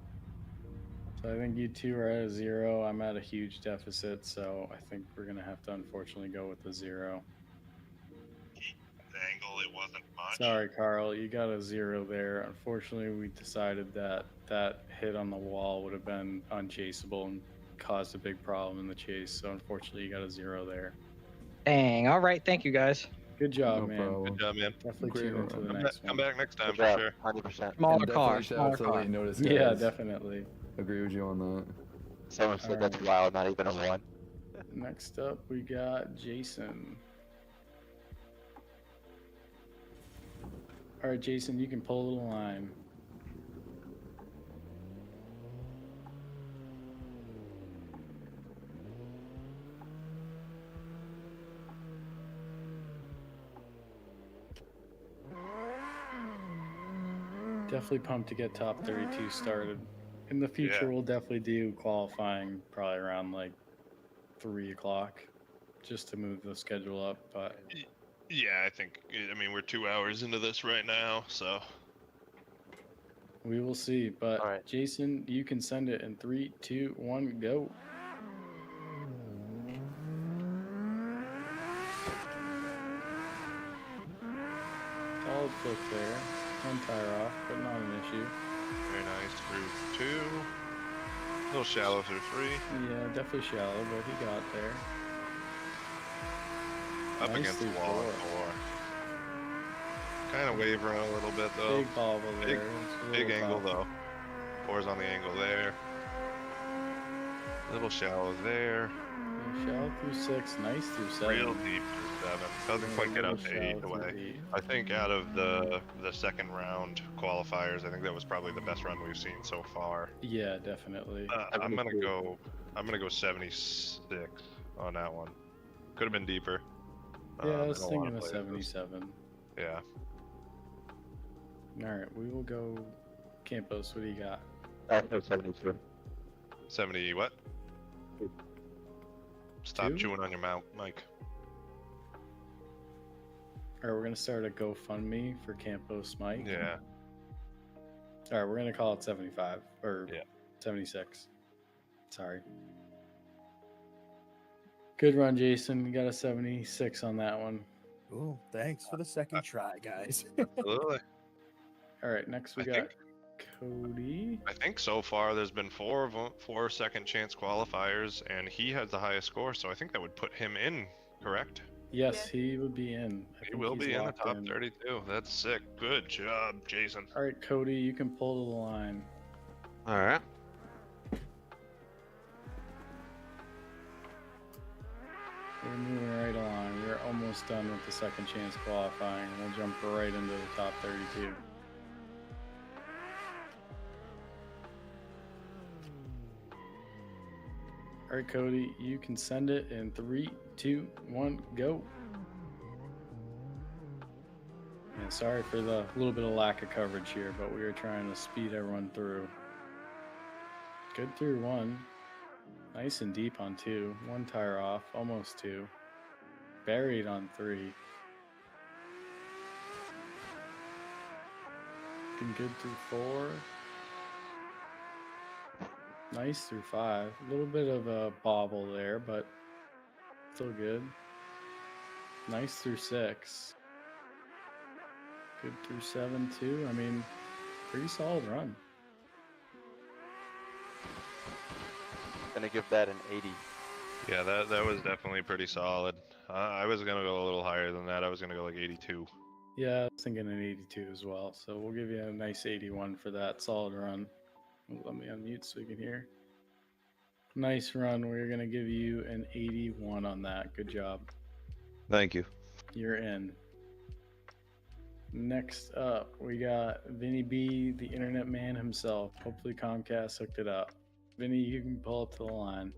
So I think you two are at a 0. I'm at a huge deficit, so I think we're gonna have to unfortunately go with the 0. The angle, it wasn't much. Sorry, Carl, you got a 0 there. Unfortunately, we decided that that hit on the wall would have been unchaseable and caused a big problem in the chase. So unfortunately, you got a 0 there. Dang. All right. Thank you, guys. Good job, No man. problem. Good job, man. Definitely Great tune into run. the Come next back, come one. back next time Good for job. sure. 100%. Smaller And car. definitely shout Smaller out to car. late notice guys. Yeah, definitely. Agree with you on that. Someone said that's wild, not even a 1. Next up, we got Jason. All right, Jason, you can pull a little line. Definitely pumped to get top 32 started. In the future, Yeah. we'll definitely do qualifying probably around like 3 o'clock just to move the schedule up. But Yeah, I mean, we're 2 hours into this right now, so. we will see. But All right. Jason, you can send it in 3, 2, 1, go. Solid flip there. One tire off, but not an issue. Very nice through 2. A little shallow through 3. Yeah, definitely shallow, but he got there. Up Nice against the through wall at 4. Kind of wavering a little bit though. Big bobble Big, there. It's a big little angle tough. though. 4's on the angle there. Little shallow there. Yeah, shallow through 6, nice through 7. Real deep through 7. Doesn't quite get up to 8 Shallow through away. 8. I think out of the second round qualifiers, I think that was probably the best run we've seen so far. Yeah, definitely. I'm gonna go 76 on that one. Could have been deeper. Yeah, I in was a lot thinking of of places. 77. Yeah. All right, we will go Campos. What do you got? I have 72. 70 what? Stop 2? chewing on your mouth, Mike. All right, we're gonna start a GoFundMe for Campos Mike. Yeah. All right, we're gonna call it 75 or Yeah. 76. Sorry. Good run, Jason. You got a 76 on that one. Ooh, thanks for the second try, guys. Absolutely. All right, next we I got think- Cody. I think so far there's been 4 of them, 4 second chance qualifiers, and he has the highest score, so I think that would put him in, correct? Yes, he would be in. I He think will he's be in the locked top 32. That's sick. Good job, Jason. All right, Cody, you can pull the line. All right. We're moving right along. We're almost done with the second chance qualifying. We'll jump right into the top 32. All right, Cody, you can send it in 3, 2, 1, go. And sorry for the little bit of lack of coverage here, but we were trying to speed everyone through. Good through 1. Nice and deep on 2. 1 tire off, almost 2. Buried on 3. Looking good through 4. Nice through 5. A little bit of a bobble there, but still good. Nice through 6. Good through 7 too. I mean, pretty solid run. Gonna give that an 80. Yeah, that was definitely pretty solid. I was gonna go a little higher than that. I was gonna go like 82. Yeah, I was thinking an 82 as well. So we'll give you a nice 81 for that solid run. Let me unmute so we can hear. Nice run. We're going to give you an 81 on that. Good job. Thank you. You're in. Next up, we got Vinnie B, the internet man himself. Hopefully Comcast hooked it up. Vinnie, you can pull up to the line.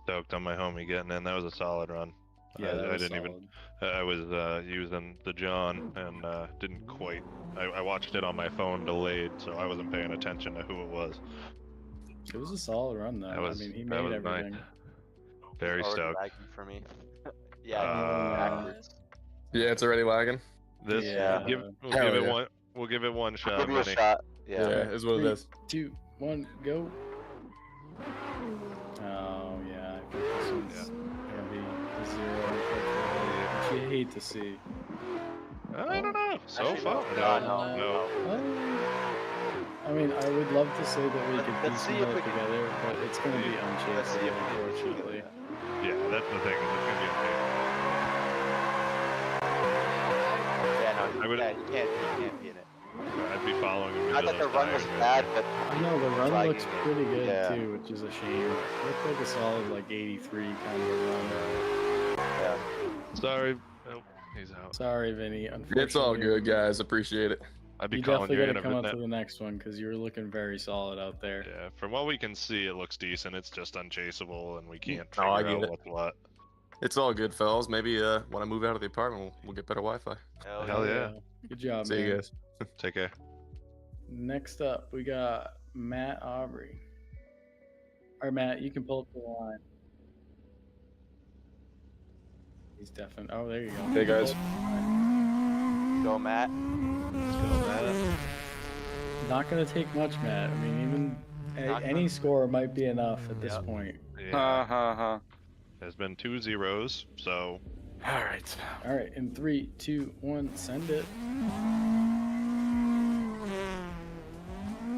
Stoked on my homie getting in. That was a solid run. Yeah, that I was didn't solid. even. I was using the John and didn't quite. I watched it on my phone delayed, so I wasn't paying attention to who it was. It was a solid run, though. That was- I mean, he that made was nice. everything. Very Already stoked. lagging for me. Yeah, I can backwards. Yeah, it's already lagging. This Yeah. we'll Hell give it yeah. one. We'll give it one shot, Give you a Vinnie. shot. Yeah. Yeah, is what it 3, is. 2, 1, go. Oh yeah, I think this one's gonna be a 0, which you hate to see. I don't know. So Actually, far, no. I mean, I would love to say that we could Let's see piecemeal if it we can- together, but it's gonna be Let's see if unchaseable, we can piece it unfortunately. Yeah, that's the thing. Is it's gonna be okay. Yeah, no, I would- he can't be in it. I'd be following him. Not into that the those run was tires, bad, but I know the run lagging looks it. pretty good Yeah. too, which is a shame. Looked like a solid like 83 kind of a run. Yeah. Sorry. Nope, he's out. Sorry, Vinny. Unfortunately, It's all good, guys. Appreciate it. I'd be You calling definitely you got in to a come up minute. to the next one because you were looking very solid out there. Yeah, from what we can see, it looks decent. It's just unchaseable, and we can't No, figure I get out it. what's what. It's all good, fellas. Maybe when I move out of the apartment, we'll get better Wi-Fi. Hell yeah. Good job, See man. you guys. Take care. Next up, we got Matt Aubrey. All right, Matt, you can pull up the line. He's definitely. Oh, there you go. Hey, guys. Go, Matt. Let's go, Matt. Not gonna take much, Matt. I mean, even any score might be enough at this point. Yeah. There's been 2 zeros, so. All right. All right, in 3, 2, 1, send it.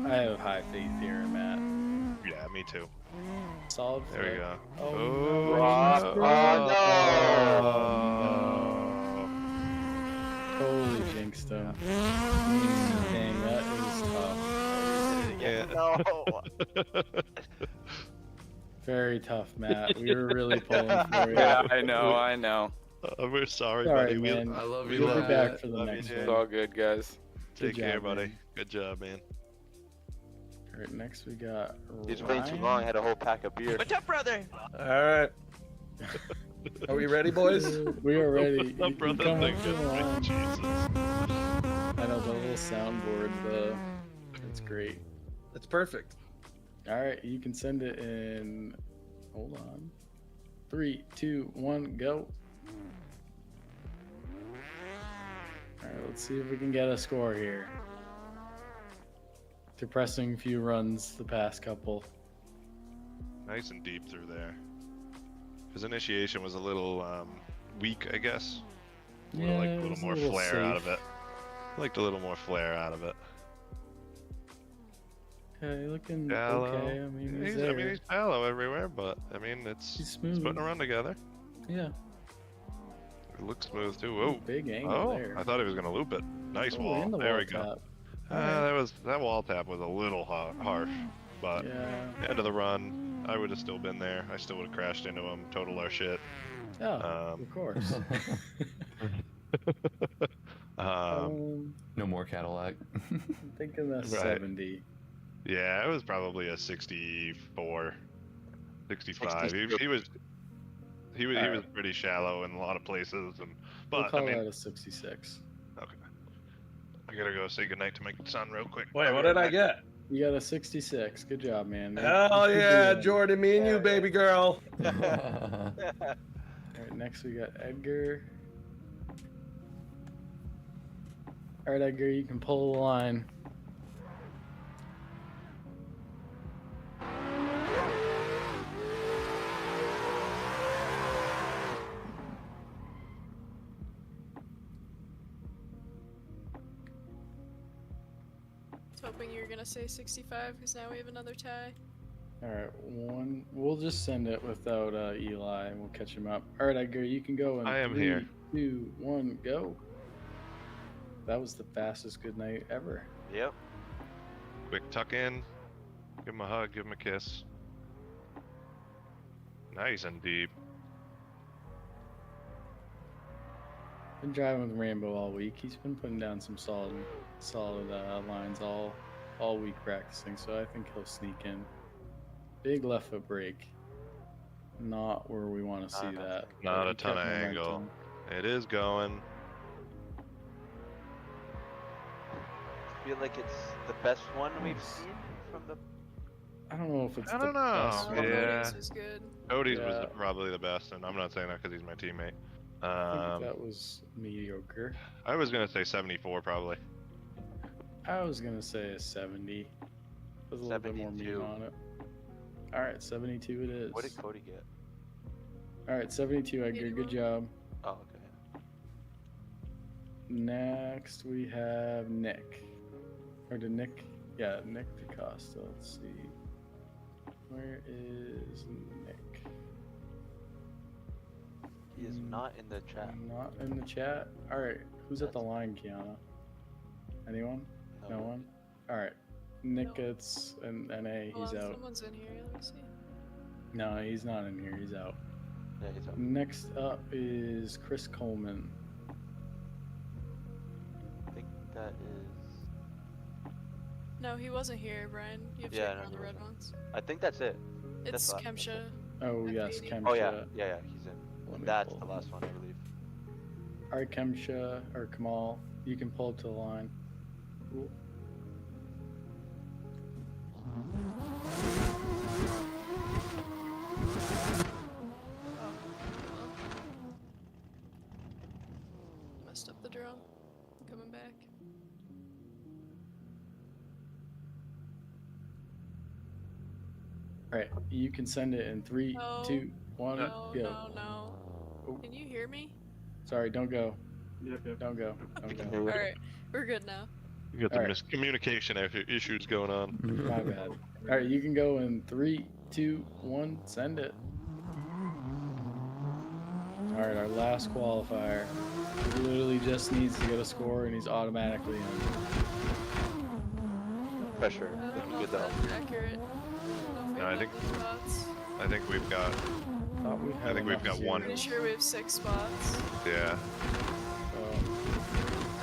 I have high faith here, Matt. Yeah, me too. Solid. There we flip. go. Oh, Oh, no. Totally jinxed him. Dang, that is tough. Yeah. No. Very tough, Matt. We were really pulling for you. Yeah, I know. We're sorry, Sorry, buddy. man. I love we you. We'll be love back you. for the Love you next too. It's one. all good, guys. Take Good care, job, buddy. man. Good job, man. All right, next we got He's waiting too Ryan. long. Had a whole pack of beer. What's up, brother? All right. Are we ready, boys? We are ready. What's up, You brother? come Thank up to the goodness. line. Jesus. I know the little soundboard. It's great. That's perfect. All right, you can send it in. Hold on. 3, 2, 1, go. All right, let's see if we can get a score here. Depressing few runs the past couple. Nice and deep through there. His initiation was a little weak, I guess. Would have liked a it little was more little flair out of safe. it. Liked a little more flair out of it. Okay, looking Shallow. okay. I mean, he's I mean, there. he's shallow everywhere, but I mean, He's he's smooth. putting a run together. Yeah. It looks smooth too. Whoa. Big angle Oh, there. I thought he was gonna loop it. Nice Oh, wall. in the There wall we go. tap. That wall tap was a little harsh, but Yeah. end of the run, I would have still been there. I still would have crashed into him, totaled our shit. Oh, of course. No more Cadillac. I'm thinking that's Right. 70. Yeah, it was probably a 64, 65. He was Alright. pretty shallow in a lot of places, and We'll but call I mean, that a 66. okay. I gotta go say goodnight to my son real quick. Wait, what did I get? You got a 66. Good job, man. Hell You keep yeah, doing it. Jordan, me and you, baby girl. All right, next we got Edgar. All right, Edgar, you can pull the line. was hoping you were gonna say 65 because now we have another tie. All right, one. We'll just send it without Eli, and we'll catch him up. All right, Edgar, you can go. In I am 3, here. 2, 1, go. That was the fastest good night ever. Yep. Quick tuck in, give him a hug, give him a kiss. Nice and deep. Been driving with Rainbow all week. He's been putting down some solid lines all week practicing. So I think he'll sneak in. Big left foot brake. Not where we want to see that. Not but a he ton of kept angle. momentum. It is going. Feel like it's the best one we've seen from the. I don't know if it's I the don't know. best one. Yeah. Cody's was good. Cody's was Yeah. probably the best, and I'm not saying that because he's my teammate. I think that was mediocre. I was gonna say 74 probably. I was gonna say a 70. There's a little bit more meat 72. on it. All right, 72 it is. What did Cody get? All right, 72 Edgar. Good job. Oh, okay. Next we have Nick. Or did Nick? Yeah, Nick DaCosta. Let's see. Where is Nick? He is not in the chat. Not in the chat. All right, who's at the line, Kiana? Anyone? No one. All right, Nick gets an NA. He's out. Someone's in here. Let me see. No, he's not in here. He's out. Yeah, he's out. Next up is Chris Coleman. I think that is. No, he wasn't here, Brian. You have to Yeah, check no, on he the red wasn't. ones. I think that's it. It's That's the last one. Kemsha. Oh yes, F80. Kemsha. Oh yeah, yeah, he's in. Let And me that's pull the him. last one, I believe. All right, Kemsha or Kamal, you can pull up to the line. Cool. Messed up the drone. Coming back. All right, you can send it in 3, No. 2, 1, No, go. no. Oh. Can you hear me? Sorry, don't go. Don't go. Don't go. Alright, we're good now. You got the Alright. miscommunication issues going on. My bad. All right, you can go in 3, 2, 1, send it. All right, our last qualifier. He literally just needs to get a score and he's automatically in. Pressure. I don't Looking know good if though. that's accurate. No, I think we've got. Thought we I had think we've enough got one. Pretty sure we have 6 spots. Yeah.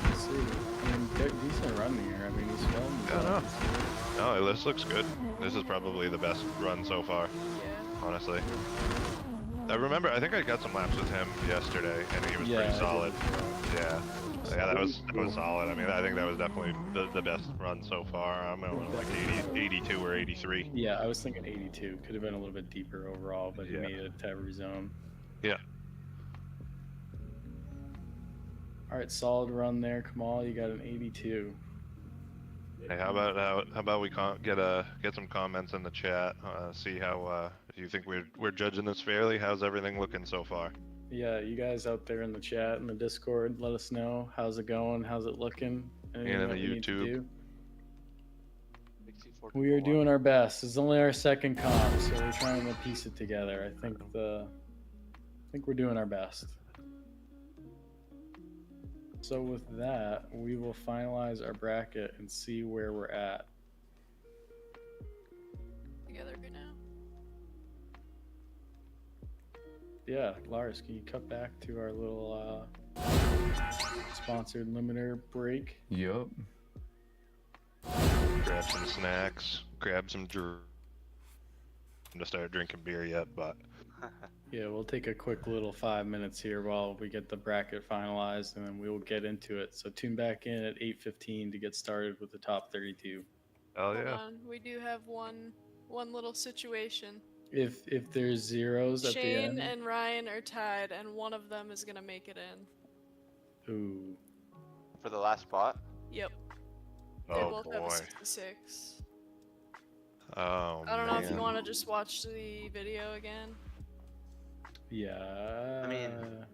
Let's see. I mean, decent run here. I mean, he's filmed. Yeah, no, this looks good. This is probably the best run so far. Yeah. Honestly. I remember. I think I got some laps with him yesterday, and he was Yeah, pretty I solid. Yeah. Yeah, that was solid. I mean, I think that was definitely the best run so far. I'm at like 82 or 83. Yeah, I was thinking 82. Could have been a little bit deeper overall, but he made it to every zone. Yeah. All right, solid run there, Kamal. You got an 82. Hey, how about we get some comments in the chat? See how you think we're judging this fairly. How's everything looking so far? Yeah, you guys out there in the chat and the Discord, let us know. How's it going? How's it looking? Anything And in that the we need to YouTube. do? We are doing our best. It's only our second comp, so we're trying to piece it together. I think we're doing our best. So with that, we will finalize our bracket and see where we're at. Together right now. Yeah, Lars, can you cut back to our little sponsored limiter break? Yup. Grab some snacks. Grab some I'm gonna start drinking beer yet, but Yeah, we'll take a quick little 5 minutes here while we get the bracket finalized, and then we will get into it. So tune back in at 8:15 to get started with the top 32. oh Hold yeah. on. We do have one little situation. If there's zeros at the Shane end, and Ryan are tied, and one of them is gonna make it in. ooh, For the last spot? Yep. They Oh both have a boy. 66. Oh I don't know if you man. want to just watch the video again, yeah. I mean-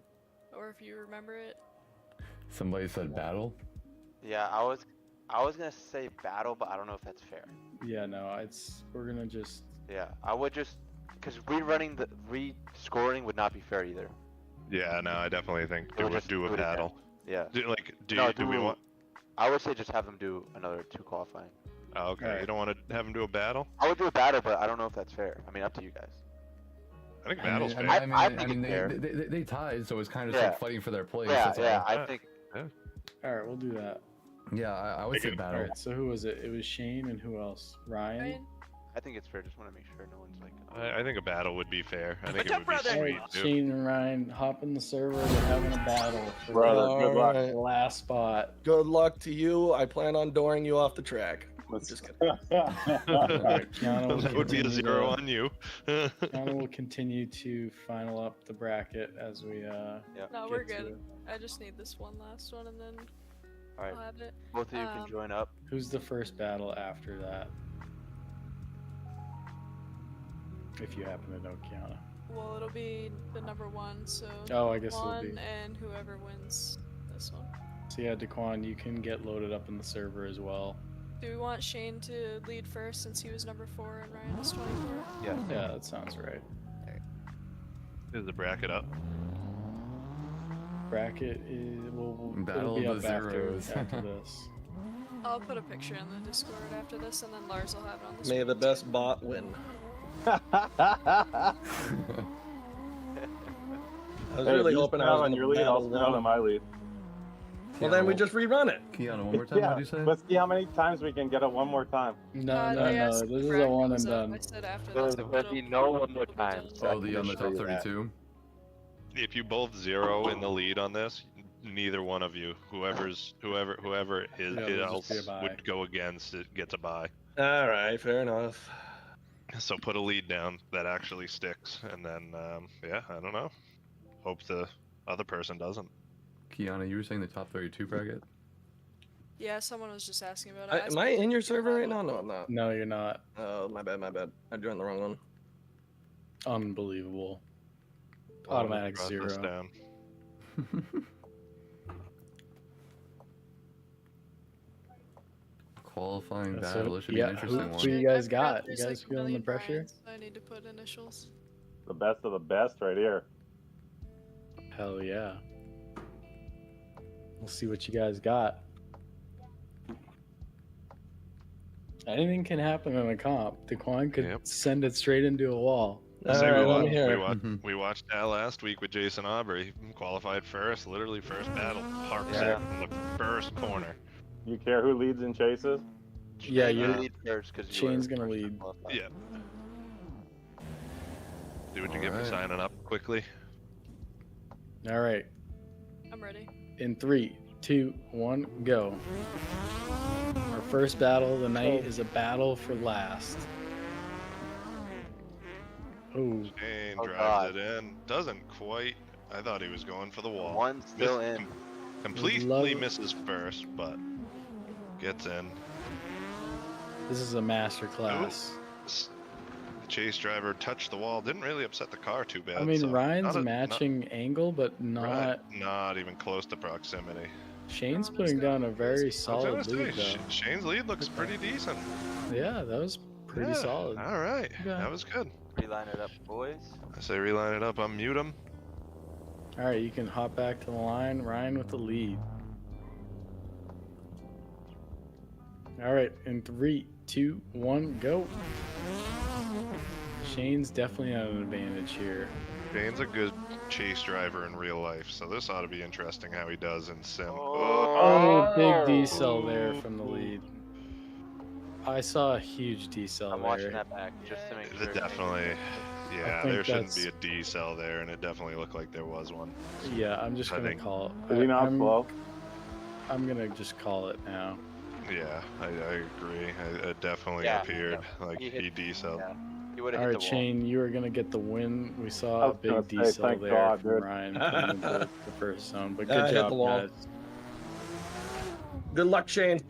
or if you remember it. Somebody said battle. Yeah, I was gonna say battle, but I don't know if that's fair. Yeah, no, we're gonna just. Yeah, I would just because re-scoring would not be fair either. Yeah, no, I definitely think We'll do just a do it again. battle. Yeah. Do No, we want? I would say just have them do another 2 qualifying. Oh, okay. Alright. You don't want to have them do a battle? I would do a battle, but I don't know if that's fair. I mean, up to you guys. I think battle's fair. I I think mean, it's fair. they tied, so it's kind of Yeah. like fighting for their place. Yeah, that's yeah, all. I think. All right, we'll do that. Yeah, I would say All battle. right, so who was it? It was Shane and who else? Ryan. Ryan? I think it's fair. Just want to make sure no one's like. I think a battle would be fair. I think What's it up, would be brother? All sweet right, too. Shane and Ryan, hop in the server. We're having a battle for Brother, good luck. the last spot. Good luck to you. I plan on dooring you off the track. Just kidding. Alright, Keanu will That would be a continue 0 to- on you. Keanu will continue to final up the bracket as we No, get we're to good. it. I just need this one last one and then Alright. I'll have it. Both of you can join up. Who's the first battle after that? If you happen to know Kiana. Well, it'll be the number 1, so Oh, I guess it'll one be- and whoever wins this one. So yeah, Taquan, you can get loaded up in the server as well. Do we want Shane to lead first since he was number 4 and Ryan was 24? Yeah, that sounds right. Is the bracket up? Bracket is it'll Battle be of up the Zeros. after this. I'll put a picture in the Discord after this, and then Lars will have it on the May screen. the best bot win. I was really hoping I was on gonna your lead. I'll battle spin out on one. my lead. Well, then we just rerun it. Kiana, one more time, what'd you say? Let's see how many times we can get it one more time. No, they no, asked this if is a bracket one was and up. done. I said after There's this. gonna be no one more time. So I Oh, can on the assure top you that. 32? If you both 0 in the lead on this, neither one of you, whoever is it'll just be a else bye. would go against it gets a bye. All right, fair enough. So put a lead down that actually sticks, and then yeah, I don't know. Hope the other person doesn't. Kiana, you were saying the top 32 bracket? Yeah, someone was just asking about it. Am I in your server right now? No, I'm not. No, you're not. Oh, my bad, my bad. I joined the wrong one. Unbelievable. I'll Automatic drop 0. this down. Qualifying So, battle. It should be yeah, an interesting who one. you guys I forgot got? You there's, guys like, a feeling the million pressure? Brians, so I need to put initials. The best of the best right here. Hell yeah. We'll see what you guys got. Anything can happen in a comp. Taquan could send it straight into a wall. Say right, we, let me watched, hear we, it. watched, we watched that last week with Jason Aubrey. He qualified first, literally first battle. Parks Yeah. it in the first corner. You care who leads and chases? Yeah, You you're lead first because Shane's gonna lead. Yeah. Dude, you get me Alright. signing up quickly? All right. I'm ready. In 3, 2, 1, go. Our first battle of the night is a battle for last. Oh, Shane Oh, drives God. it in. Doesn't quite. I thought he was going for the wall. One's still in. Completely Love- misses first, but gets in. this is a master class. The chase driver touched the wall. Didn't really upset the car too bad. I mean, so Ryan's not a- matching angle, but not, not. not even close to proximity. Shane's putting down a very I was solid gonna say, lead, though. Shane's lead looks pretty decent. Yeah, that was pretty Yeah, solid. All right, Yeah. that was good. Reline it up, boys. I say reline it up, unmute him. All right, you can hop back to the line. Ryan with the lead. All right, in 3, 2, 1, go. Shane's definitely at an advantage here. Shane's a good chase driver in real life, so this ought to be interesting how he does in sim. Oh, big D-cell there from the lead. I saw a huge D-cell I'm there. watching that back just to make sure. It definitely, yeah, think there shouldn't that's- be a D cell there, and it definitely looked like there was one. Yeah, I'm just I gonna think- call it. Is he not slow? I'm gonna just call it now. Yeah, I agree. It definitely Yeah, appeared like he he hit- D celled. Yeah. He would have All hit right, the wall. Shane, you are gonna get the win. We I saw a was gonna big say, D-cell thank there God, from dude. Ryan coming into the first zone, but I good hit job, the wall. guys. Good luck, Shane.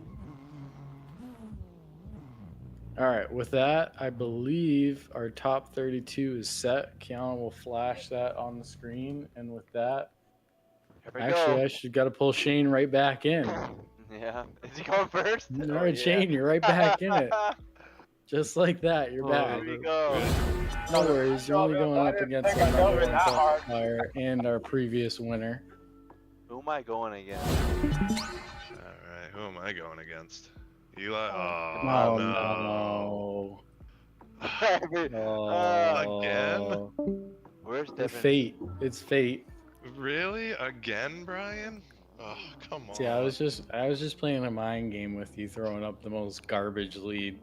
All right, with that, I believe our top 32 is set. Kiana will flash that on the screen, and with that, Here we actually, go. I should got to pull Shane right back in. Yeah. Is he going first? All Oh, right, yeah. Shane, you're right back in it. Just like that, you're back. Here we go. No worries, you're only going up against the think I number covered one that hard. qualifier and our previous winner. Who am I going against? All right, who am I going against? Eli. Oh, Oh, no. no. Again? Where's Devin? Fate. It's fate. Really? Again, Brian? Oh, come on. See, I was just playing a mind game with you, throwing up the most garbage lead.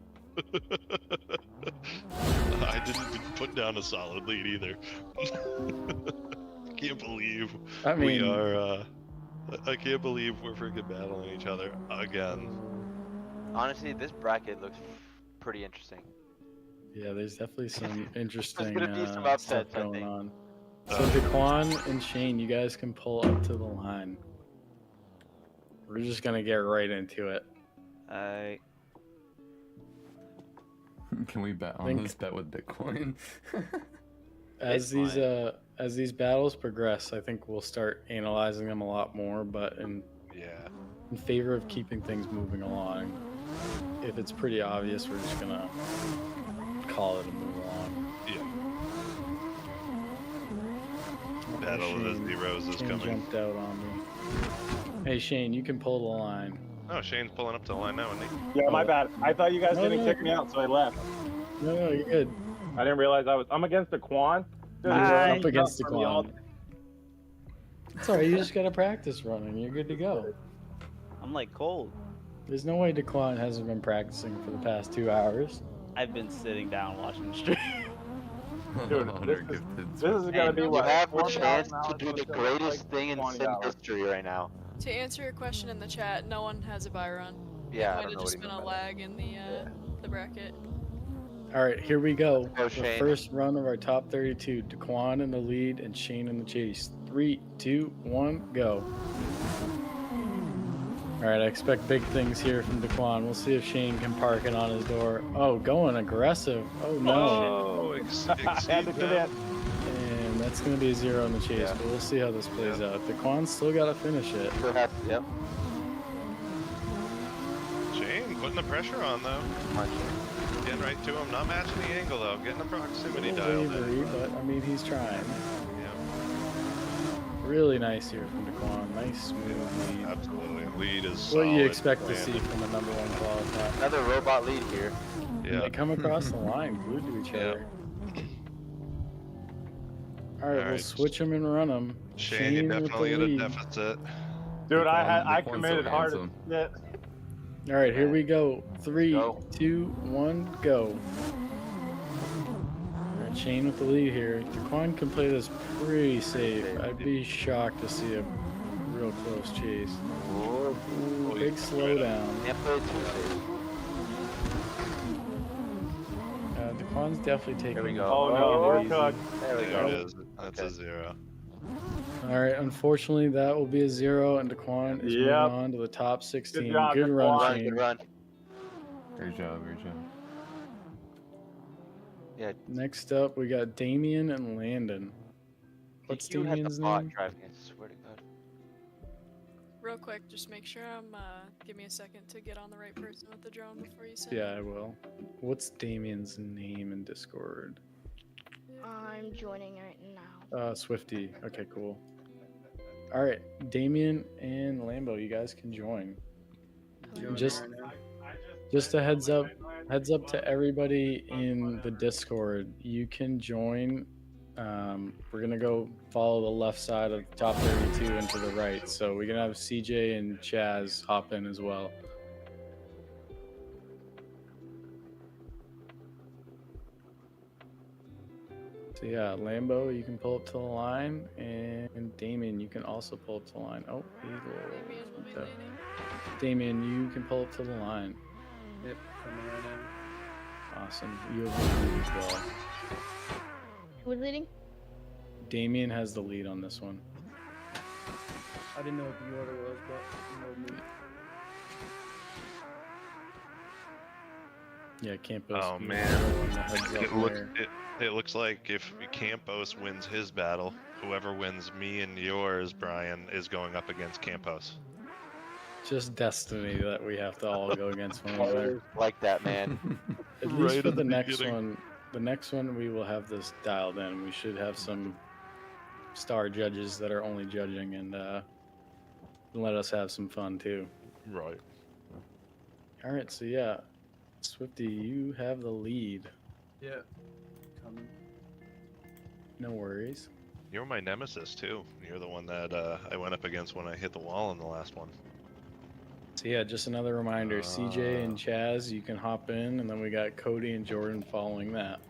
I didn't put down a solid lead either. Can't believe I mean- we are. I can't believe we're freaking battling each other again. Honestly, this bracket looks pretty interesting. Yeah, there's definitely some interesting gonna be some stuff upsets, I going think. on. So Taquan and Shane, you guys can pull up to the line. We're just gonna get right into it. Can we bet on Think- this bet with Bitcoin? As these battles progress, I think we'll start analyzing them a lot more, but in favor of keeping things moving along, if it's pretty obvious, we're just gonna call it and move along. Yeah. Battle of the Zeros is Shane coming. jumped out on me. Hey Shane, you can pull the line. Oh, Shane's pulling up to the line now, isn't he? Yeah, my bad. I thought you guys No, didn't no. kick me out, so I left. No, you're good. I didn't realize I'm against Taquan. You're up against the Taquan. It's alright, you just gotta practice running. You're good to go. I'm like cold. There's no way Taquan hasn't been practicing for the past 2 hours. I've been sitting down watching the stream. Dude, this is gonna be You what? have the 4,000 chance hours, to do so the it's gonna greatest take thing in 20 sim hours. history right now. To answer your question in the chat, no one has a buy run. Yeah, I Might don't have know just what he been a meant by lag in the bracket. Alright, here we go. Go, The Shane. first run of our top 32. Taquan in the lead and Shane in the chase. 3, 2, 1, go. Alright, I expect big things here from Taquan. We'll see if Shane can park it on his door. Oh, going aggressive. Oh no. Oh, I had to commit. And that's going to be a 0 in the chase, but we'll see how this plays out. Taquan's still got to finish it. Yep. Shane putting the pressure on though. Getting right to him, not matching the angle though, getting the proximity A dialed little in. wavery, but I mean, he's trying. Yeah, Really nice here from Taquan. Nice, smooth lead. absolutely. Lead is What solid. you expect to man. see from a number 1 qualifier. Another robot lead here. And Yeah. they come across the line, glued to each other. Alright, we'll Alright. switch them and run them. Shane, you with the definitely at a lead. deficit. Dude, I Taquan's so committed hard. handsome. Yeah. Alright, here we go. 3, Go. 2, 1, go. Alright, Shane with the lead here. Taquan can play this pretty safe. I'd be shocked to see a real close chase. Ooh. Ooh, big slowdown. Can't play it too safe. Taquan's definitely taking. Here we go. Oh no, we're cooked. There we There go. it is. That's a 0. Alright, unfortunately that will be a 0 and Taquan is moving Yep. on to the top 16. Good job, Good run, Taquan. Shane. Good run. Great job, great job. Yeah. Next up, we got Damien and Landon. What's you had the Damien's bot name? driving, I swear to God. Real quick, just make sure give me a second to get on the right person with the drone before you send. Yeah, I will. What's Damien's name in Discord? I'm joining right now. Swifty. Okay, cool. All right, Damien and Lambo, you guys can join. Just a heads up to everybody in the Discord. You can join. We're gonna go follow the left side of top 32 and to the right. So we're gonna have CJ and Chaz hop in as well. So yeah, Lambo, you can pull up to the line, and Damien, you can also pull up to the line. Oh, he's a little. Damien, you can pull up to the line. Yep, coming right in. Awesome. You have the lead as well. Who's leading? Damien has the lead on this one. I didn't know what the order was, but you know me. Yeah, Campos. Oh being man, the heads up there. it looks like if Campos wins his battle, whoever wins me and yours, Brian, is going up against Campos. Just destiny that we have to all go against one another. Like that, man. At least Right for in the the next beginning. one. The next one we will have this dialed in. We should have some star judges that are only judging and let us have some fun too. Right. All right, so yeah, Swifty, you have the lead. Yeah. Coming. No worries. You're my nemesis too. You're the one that I went up against when I hit the wall in the last one. So yeah, just another reminder, CJ and Chaz, you can hop in, and then we got Cody and Jordan following that.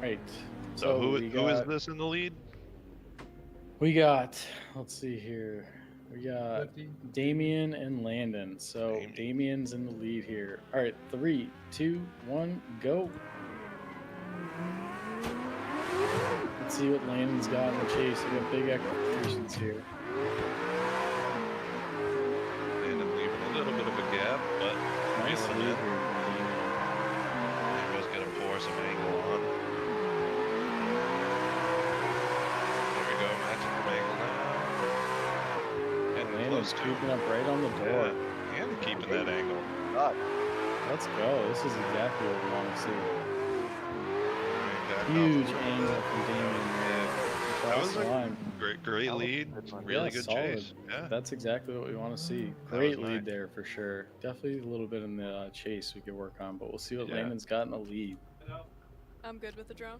right. So who we is got- this in the lead? We got, let's see here. We got Damien and Landon. So Damien's in the lead here. All right, 3, 2, 1, go. Let's see what Landon's got in the chase. We got big expectations here. Landon leaving a little bit of a gap, but Nice feeling lead it. here from Damien. Angel's gonna pour some angle on. There we go, matching from angle now. And Landon's close to creeping up right on the door. Yeah, and keeping that angle. Let's go. This is exactly what we want to see. Back Huge off. angle from Damien there. That Across was the a line. great lead. Really Yeah, good solid. chase. Yeah. That's exactly what we want to see. That Great was lead nice. there for sure. Definitely a little bit in the chase we could work on, but we'll see what Yeah. Landon's got in the lead. I'm good with the drone.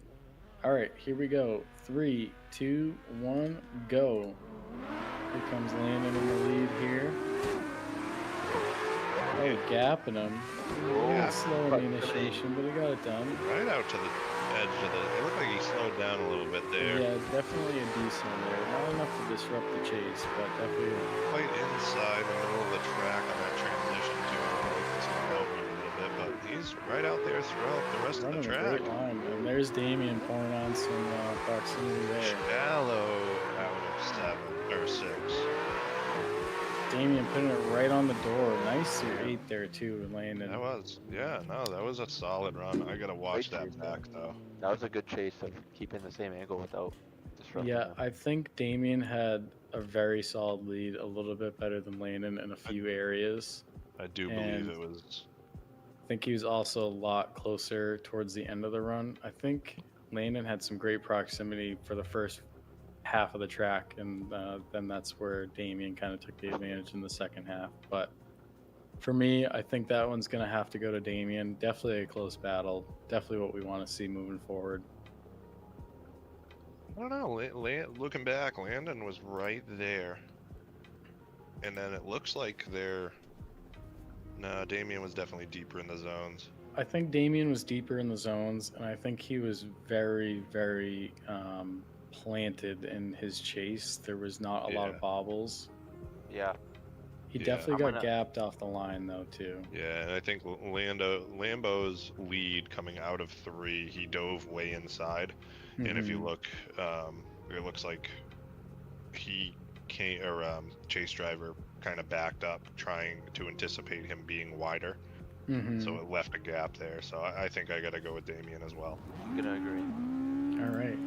All right, here we go. 3, 2, 1, go. Here comes Landon in the lead here. Oh, gapping him. Yeah. Slow in the initiation, but he got it done. Right out to the edge of the. It looked like he slowed down a little bit there. Yeah, definitely a decent one there. Not enough to disrupt the chase, but definitely. Quite inside the middle of the track on that transition too. It's out a little bit, but he's right out there throughout the rest of Running the a track. great line. And there's Damien pouring on some proximity there. Shallow out of 7 or 6. Damien putting it right on the door. Nice 8 there too, Landon. That was, that was a solid run. I gotta watch that back though. That was a good chase of keeping the same angle without disrupting Yeah, them. I think Damien had a very solid lead, a little bit better than Landon in a few areas. I do And believe it was. I think he was also a lot closer towards the end of the run. I think Landon had some great proximity for the first half of the track, and then that's where Damien kind of took the advantage in the second half. But for me, I think that one's going to have to go to Damien. Definitely a close battle. Definitely what we want to see moving forward. I don't know. Looking back, Landon was right there, and then it looks like Damien was definitely deeper in the zones. I think Damien was deeper in the zones, and I think he was very, very planted in his chase. There was not a lot of bobbles. Yeah. He definitely got gapped off the line though too. Yeah, and I think Lambo's lead coming out of 3, he dove way inside, and if you look, it looks like he came Chase Driver kind of backed up, trying to anticipate him being wider. So it left a gap there. So I think I got to go with Damien as well. I'm gonna agree. All right.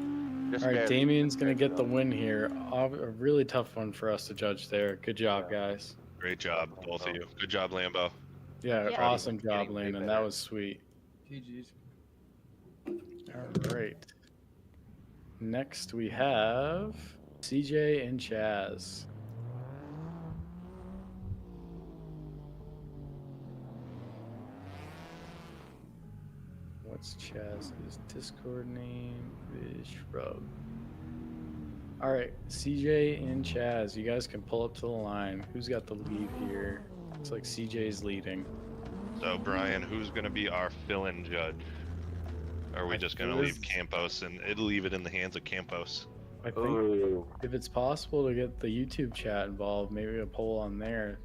Just All right, barely. Damien's going to get the win here. A really tough one for us to judge there. Good job, guys. Great job, both of you. Good job, Lambo. Yeah, Yeah. awesome job, Getting way Landon. better. That was sweet. GG's. All right. Next, we have CJ and Chaz. What's Chaz's Discord name? Is Shrub. All right, CJ and Chaz, you guys can pull up to the line. Who's got the lead here? Looks like CJ's leading. So Brian, who's going to be our fill-in judge? Or are we just going to leave Campos and leave it in the hands of Campos? I think if it's possible to get the YouTube chat involved, maybe a poll on there.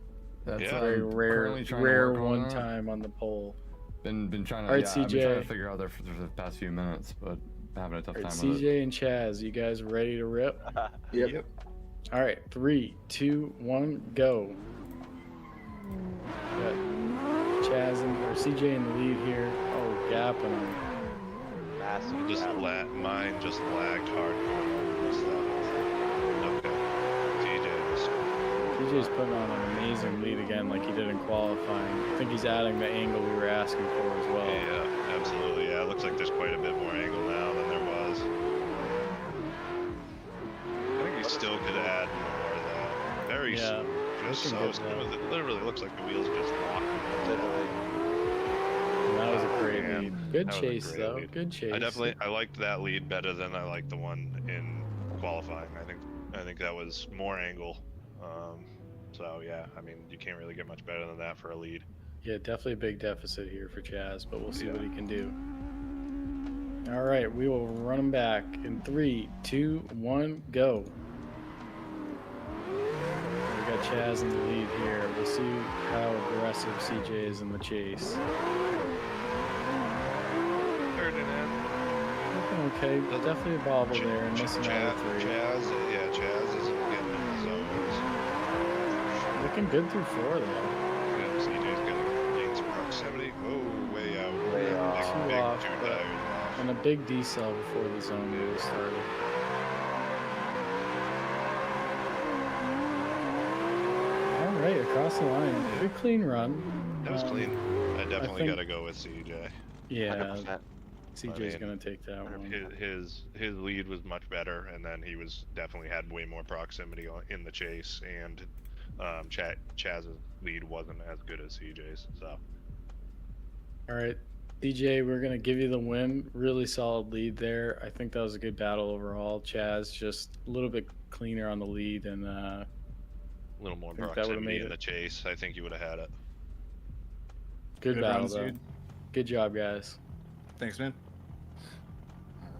That's Yeah. Very currently trying to rare work on one that. time on the poll. Been trying to, All right, I've been trying CJ. to figure out there for the past few minutes, but having a tough All right, time with it. CJ and Chaz, you guys ready to rip? Yep. All right, 3, 2, 1, go. Got Chaz or CJ in the lead here. Oh, gapping him. Massive. Just mine just lagged hard. Okay. CJ's putting on an amazing lead again, like he did in qualifying. I think he's adding the angle we were asking for as well. Yeah, absolutely. Yeah, it looks like there's quite a bit more angle now than there was. I think he still could add more though. Very Yeah, just we can so get smooth. It literally looks like the wheels just locked. Literally. And that was a great man. lead. Good That was a chase great though. lead. Good chase. I liked that lead better than I liked the one in qualifying. I think that was more angle. So yeah, I mean you can't really get much better than that for a lead. Yeah, definitely a big deficit here for Chaz, but we'll see what he can do. All right, we will run them back in 3, 2, 1, go. We got Chaz in the lead here. We'll see how aggressive CJ is in the chase. Looking okay. Definitely a bobble there and missing out of 3. Chaz isn't getting in the zones. Looking good through 4 though. Yeah, CJ's gonna gain some proximity. Oh, way out. Way off. Big Off, two but- tires off. And a big decel before the zone really started. All right, across the line. Good clean run. That was clean. I definitely think- gotta go with CJ. Yeah, 100%. CJ's I mean, gonna take that one. His lead was much better, and then he was definitely had way more proximity in the chase, and Chaz's lead wasn't as good as CJ's. So All right, DJ, we're gonna give you the win. Really solid lead there. I think that was a good battle overall. Chaz just a little bit cleaner on the lead, and a little more think that would've proximity made in it. the chase. I think you would have had it. good battle runs, though. dude. Good job, guys. Thanks, man.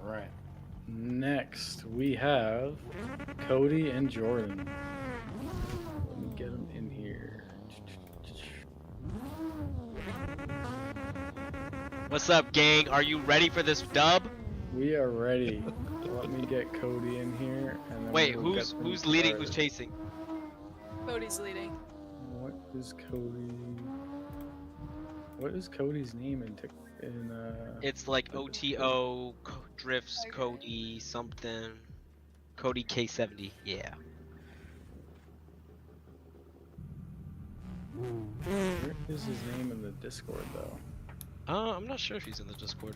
All right. Next, we have Cody and Jordan. Let me get them in here. What's up, gang? Are you ready for this dub? We are ready. Let me get Cody in here. And then Wait, we'll get who's them leading? Who's started. chasing? Cody's leading. What is Cody? What is Cody's name in It's like OTO drifts Cody something. Cody K70. Yeah. Where is his name in the Discord though? I'm not sure if he's in the Discord.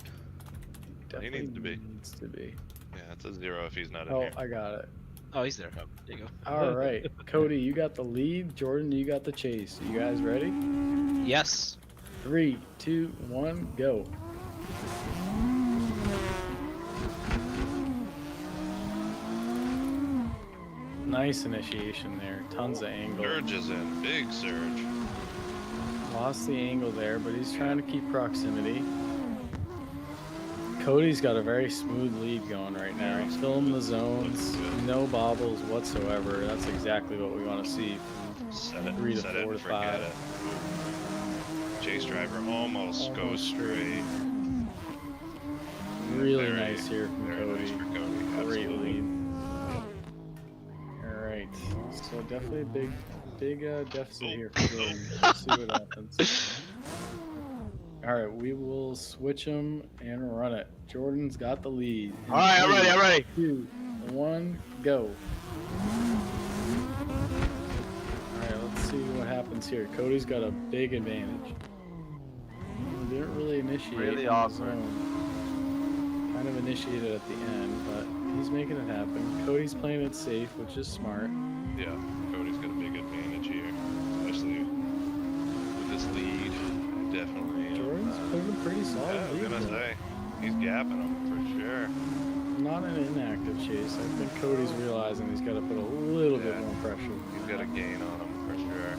Definitely needs to be. Needs to be. Yeah, it's a 0 if he's not in Oh, here. I got it. Oh, he's there. Oh, there you go. All right, Cody, you got the lead. Jordan, you got the chase. You guys ready? Yes. 3, 2, 1, go. Nice initiation there. Tons of angle. Surge is in. Big surge. Lost the angle there, but he's trying to keep proximity. Cody's got a very smooth lead going right now. Filling the zones, no bobbles whatsoever. That's exactly what we want to see. Set it, 3 to set 4 it, to and forget 5. it. Chase driver almost goes straight. Really Very- nice here from very Cody. nice for Cody. Great Absolutely. lead. All right, so definitely a big deficit here for Jordan. We'll see what happens. All right, we will switch them and run it. Jordan's got the lead. All right, I'm ready. I'm ready. 2, 1, go. All right, let's see what happens here. Cody's got a big advantage. Didn't really initiate. Really in the awkward. zone. Kind of initiated at the end, but he's making it happen. Cody's playing it safe, which is smart. Yeah, Cody's got a big advantage here, especially with this lead. Definitely. Jordan's playing a pretty solid Yeah, I was lead. gonna though. say, he's gapping him for sure. Not an inactive chase. I think Cody's realizing he's got to put a little bit Yeah. more pressure. He's got a gain on him for sure.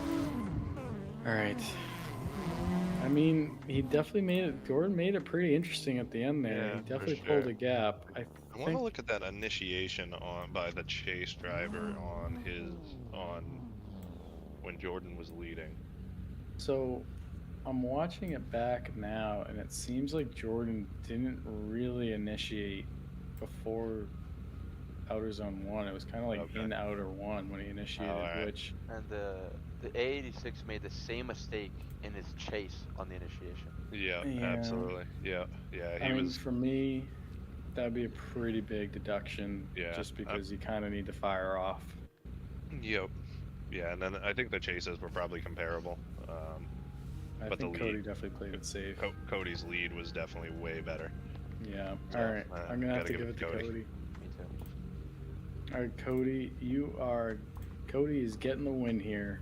All right. I mean, he definitely made it. Jordan made it pretty interesting at the end there. Yeah, He for definitely sure. pulled a gap. I I want to think look at that initiation by the chase driver on when Jordan was leading. so. I'm watching it back now, and it seems like Jordan didn't really initiate before outer zone 1. It was kind of like Okay. in outer 1 when he initiated, Alright. which And the A86 made the same mistake in his chase on the initiation. Yeah, Yeah. absolutely. Yeah, yeah. I He mean, was. for me, that'd be a pretty big deduction. Yeah, Just because you kind of need to fire off. Yep. Yeah, and then I think the chases were probably comparable. I But think the Cody lead- definitely played it safe. Cody's lead was definitely way better. Yeah. So, All right. I'm gonna have gotta to give it to Cody. Me too. All right, Cody. Cody is getting the win here.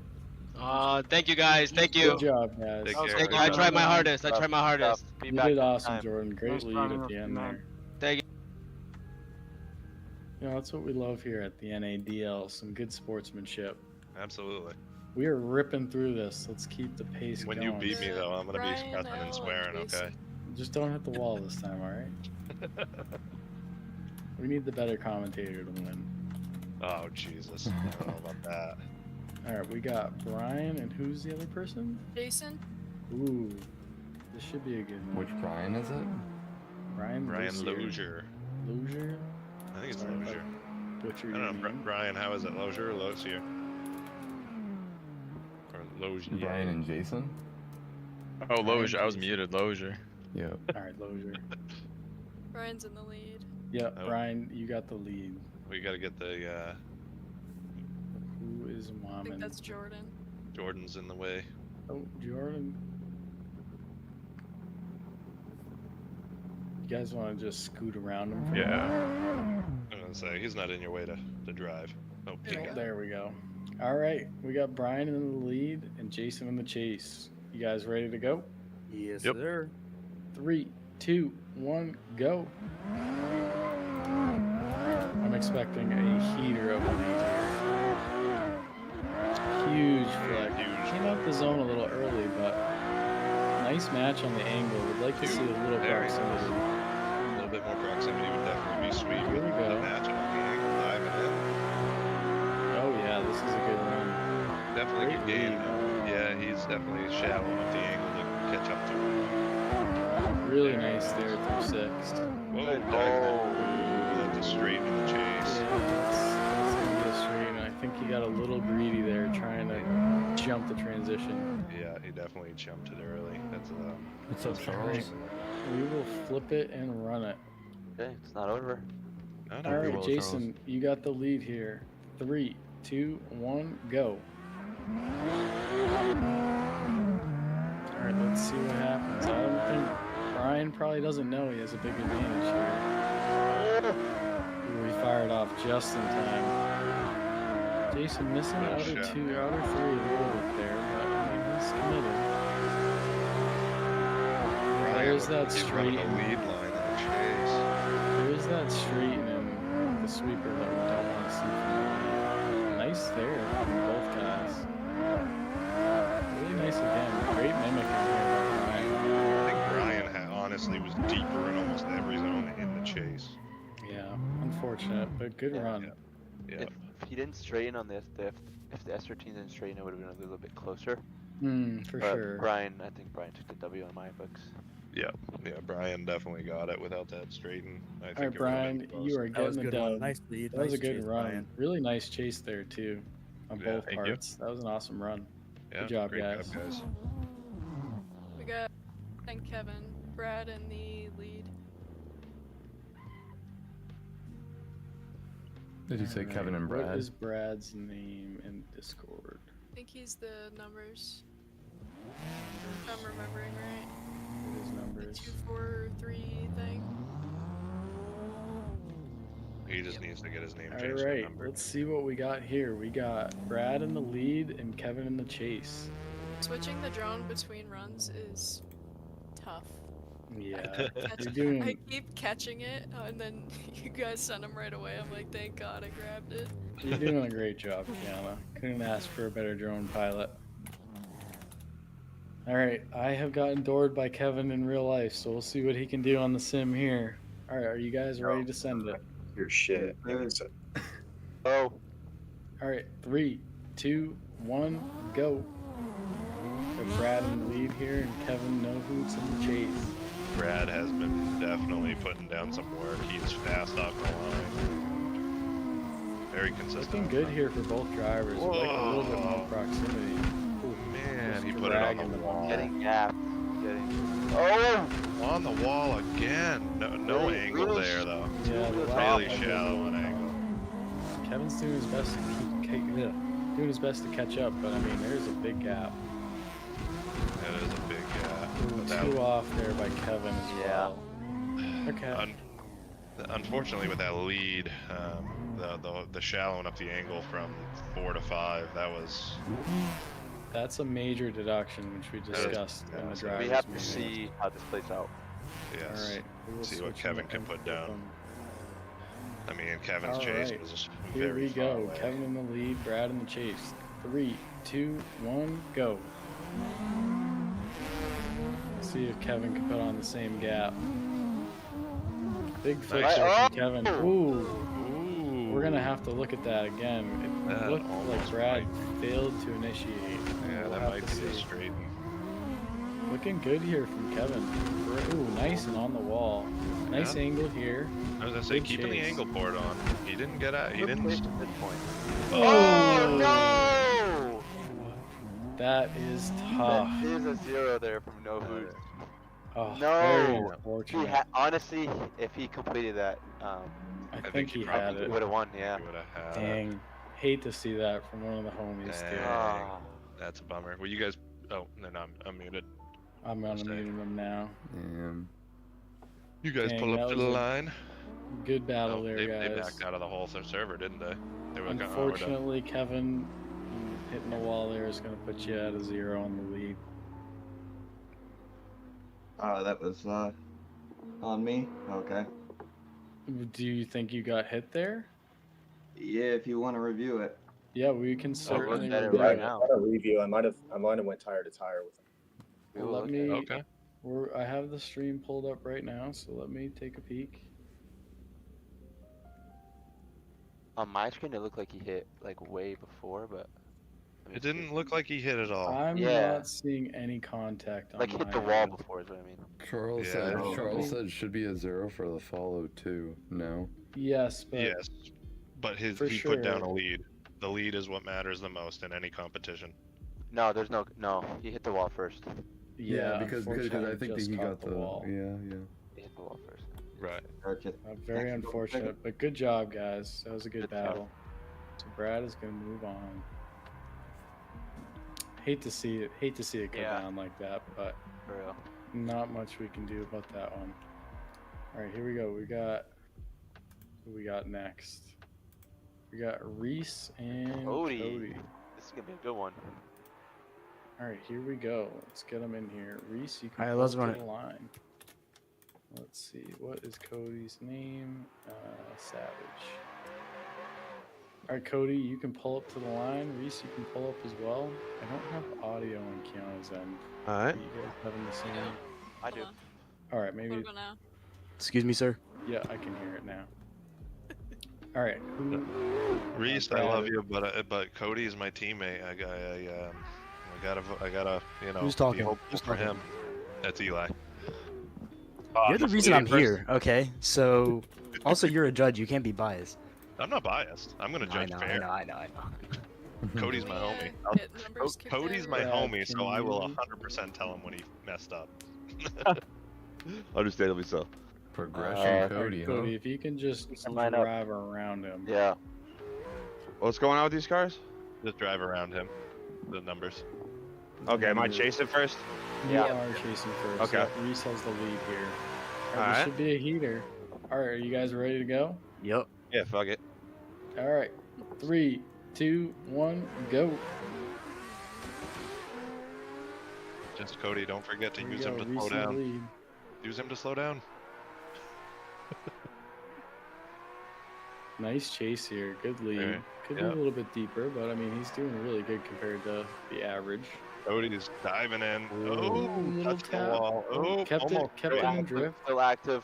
Thank you guys. Thank you. Good job, guys. Take That was care. great. I tried my hardest. I tried my hardest. Be You back did next awesome, time. Jordan. Great Nice lead trying, at the end man. there. Thank you. You know, that's what we love here at the NADL. Some good sportsmanship. Absolutely. We are ripping through this. Let's keep the pace When going. you beat me, though, I'm gonna be Brian, cussing and Ellen, swearing. Jason. Okay. Just don't hit the wall this time, all right? We need the better commentator to win. Oh Jesus! I don't know about that. All right, we got Brian, and who's the other person? Jason? Ooh, this should be a good one. Which Brian is it? Brian Lozier. Lozier. Lozier? I think it's Sorry if I Lozier. butchered I your don't know, name. Brian. How is it, Lozier or Lozier? Or Lozier? Brian and Jason? Oh, Lozier. I was muted. Lozier. Yep. All right, Lozier. Brian's in the lead. Yep, Oh. Brian, you got the lead. We got to get the Who is I think Woman? that's Jordan. Jordan's in the way. Oh, Jordan. You guys want to just scoot around him? For Yeah. I'm gonna say he's not in your way to drive. Oh, he got it. There we go. All right, we got Brian in the lead and Jason in the chase. You guys ready to go? Yes, Yep. sir. 3, 2, 1, go. I'm expecting a heater of a lead here. Huge flag. Came out the zone a little early, but nice match on the angle. Would like to see a little Very nice. proximity. A little bit more proximity would definitely be sweet. Here we with go. the match on the angle, diving in. Oh yeah, this is a good run. Definitely Great good game. lead. Yeah, he's definitely shallowing up the angle to catch up to him. Really nice there through 6. Whoa, that's a straight in the chase. Yeah, that's gonna be a straight, and I think he got a little greedy there trying to jump the transition. Yeah, he definitely jumped it early. That's What's up, Charles? We will flip it and run it. Okay, it's not over. no, All right, well, Jason, you got the lead here. 3, 2, 1, go. All right, let's see what happens. I don't think Brian probably doesn't know he has a big advantage here. Ooh, he fired off just in time. Jason missing Good outer shot. 2, outer 3 a little bit there, but I mean, he's committed. There's that He's straight. running a lead line in the chase. There's that straight and the sweeper that we don't want to see from the lead. Nice there from both guys. Really nice again. Great mimicking here by Brian. I think Brian honestly was deeper in almost every zone in the chase. Yeah, unfortunate, but good run. Yeah. If he didn't straighten on this, if the S13 didn't straighten, it would have been a little bit closer. For But sure. I think Brian took the W on my books. Yeah, Brian definitely got it without that straighten. I think All right, it would've Brian, been close. you are That was getting a the good one. dub. Nice lead. That was a Nice good chase, run. Brian. Really nice chase there too, on Yeah, both thank you. parts. That was an awesome run. Yeah, Good job, great guys. job, guys. We got and Kevin, Brad in the lead. Did you say All right, Kevin and Brad? What is Brad's name in Discord? I think he's the numbers. If I'm remembering right. What is The numbers? 243 thing. He just needs to get his name All changed. right, let's see what we got here. We got Brad in the lead and Kevin in the chase. Switching the drone between runs is tough. Yeah, Catch- you're doing. I keep catching it, and then you guys send them right away. I'm like, thank God I grabbed it. You're doing a great job, Kiana. Couldn't ask for a better drone pilot. All right, I have gotten doored by Kevin in real life, so we'll see what he can do on the sim here. All right, are you guys ready to send it? Your shit. Oh. All right, 3, 2, 1, go. Got Brad in the lead here, and Kevin no hoots in the chase. Brad has been definitely putting down some work. He is fast off the line. Very consistent. Looking good here for both drivers. We'd like a little bit more proximity. Ooh, Man, just he put it on dragging the wall. Getting gapped. Oh! On the wall again. No angle there though. Yeah, the Really last- shallow an angle. Kevin's doing his best to doing his best to catch up, but I mean, there's a big gap. That is a big gap. Ooh, But that- 2 off there by Kevin as well. Okay. Unfortunately, with that lead, the shallowing up the angle from 4 to 5, That's a major deduction, which we discussed in the drivers' We have to meeting. see how this plays out. yes. All right, we will See what switch Kevin them can and put flip down. them. I mean, Kevin's All chase right, was here very we far go. away. Kevin in the lead, Brad in the chase. 3, 2, 1, go. see if Kevin can put on the same gap. Big flip Nice. there from Kevin. Ooh. We're gonna have to look at that again. It That looked like almost Brad failed to initiate. Yeah, We'll that have might to be a see. straight. Looking good here from Kevin. Ooh, nice and on the wall. Nice Yeah. angle here. I was gonna say, Good keeping the chase. angle port on. He didn't get out. He didn't. Oh no! That is tough. That is a 0 there from No Hoots. Oh, very No! unfortunate. Honestly, if he completed that, I think he had it. would have won, yeah. He would have had Dang. Hate to see that from one of the homies, Dang. dude. That's a bummer. Well, you guys. Oh, no, I'm muted. I'm unmuting him now. You guys Dang, pull that up to was the a line. Good battle Oh, there, they guys. backed out of the whole server, didn't they? They were like, "Oh, we're done." Unfortunately, Kevin hitting the wall there is going to put you at a 0 on the lead. That was on me. Okay. Do you think you got hit there? Yeah, if you want to review it. Yeah, we can certainly at it review right it. now. A review. I might have went tire to tire with him. Well, let me. Okay. I have the stream pulled up right now, so let me take a peek. On my screen, it looked like he hit like way before, but It didn't look like he hit at all. I'm Yeah. not seeing any contact on like hit my the wall end. before is what I mean. Charles Yeah. said Oh. Charles said it should be a 0 for the follow too. No. Yes, but Yes, but he for put down sure. a lead. The lead is what matters the most in any competition. No, there's no. He hit the wall first. yeah, because I unfortunately, think that just he caught got the wall. Yeah. He hit the wall first. Right. Gotcha. Very Next, unfortunate, but good job, guys. That was a good Good battle. So Brad is going to move on. Hate to see it. Hate to see it go Yeah. down like that, but For real. not much we can do about that one. All right, here we go. Who we got next? We got Reese and Cody. This is gonna be a good one. All right, here we go. Let's get them in here. Reese, you can All right, pull let's up run to it. the line. Let's see. What is Cody's name? Savage. All right, Cody, you can pull up to the line. Reese, you can pull up as well. I don't have audio on Kiana's end. All right. Are you guys having the same? I do. All right, maybe. What about now? Excuse me, sir. Yeah, I can hear it now. All right. Reese, I love you, but Cody is my teammate. I gotta, you know, Who's be talking? hopeful Who's for talking? him. That's Eli. You're the reason I'm here. Okay, so also you're a judge. You can't be biased. I'm not biased. I'm gonna judge fair. I know. Cody's my homie. Hit numbers kicked Cody's my Brad, homie, can so I will you- 100% tell him when he messed up. Understandably so. Progression Cody, Cody, if you can just line up. drive around him. Yeah. What's going on with these cars? Just drive around him. The numbers. Okay, am I chasing first? You Yeah. are chasing first. Okay. Yeah, Reese has the lead here. All right, Alright. this should be a heater. All right, are you guys ready to go? Yep. Yeah, fuck it. All right, 3, 2, 1, go. Just Cody, don't forget to Here we use go, him to Reese slow in the down. lead. Use him to slow down. Nice chase here. Good lead. Alright, Could be yeah. a little bit deeper, but I mean, he's doing really good compared to the average. Cody's diving in. Ooh, Oh, little touched the tap. wall. Oh, kept almost. it in drift. Still active.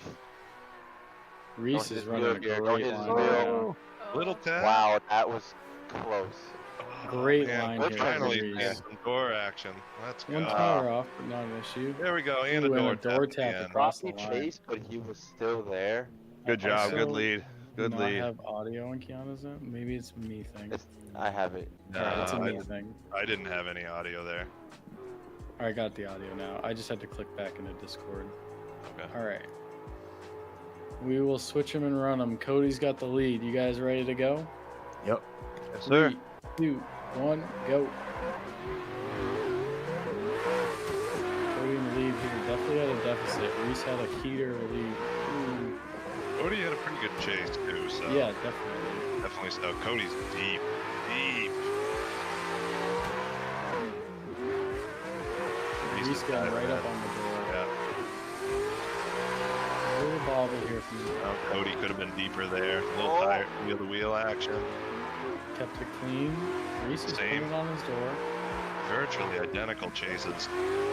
Reese Don't is hit running a his wheel here, great don't hit his line wheel. right now. Little tap. Wow, that was close. Great Man, line we're here. finally from seeing Reese. some door action. Let's go. One tire off, but not an issue. There we go. And Ooh, a and door a door tap. tap again. across the Rocky line. chase, but he was still there. Good job. Good Also, lead. Good not lead. have audio on Kiana's end? Maybe it's a me thing. I have it. Alright, it's a me I, thing. I didn't have any audio there. I got the audio now. I just had to click back into Discord. Okay. Alright. We will switch them and run them. Cody's got the lead. You guys ready to go? Yep. Yes, sir. 3, 2, 1, go. Cody in the lead here. Definitely had a deficit. Reese had a heater lead. Ooh. Cody had a pretty good chase too, so Yeah, definitely. definitely so. Cody's deep, deep. Reese Reese is getting diving right up in. on the door. Yeah. A little bobble here from Cody could have been deeper there. A little tire, wheel to wheel action. kept it clean. Reese is putting Same. it on his door. virtually identical chases,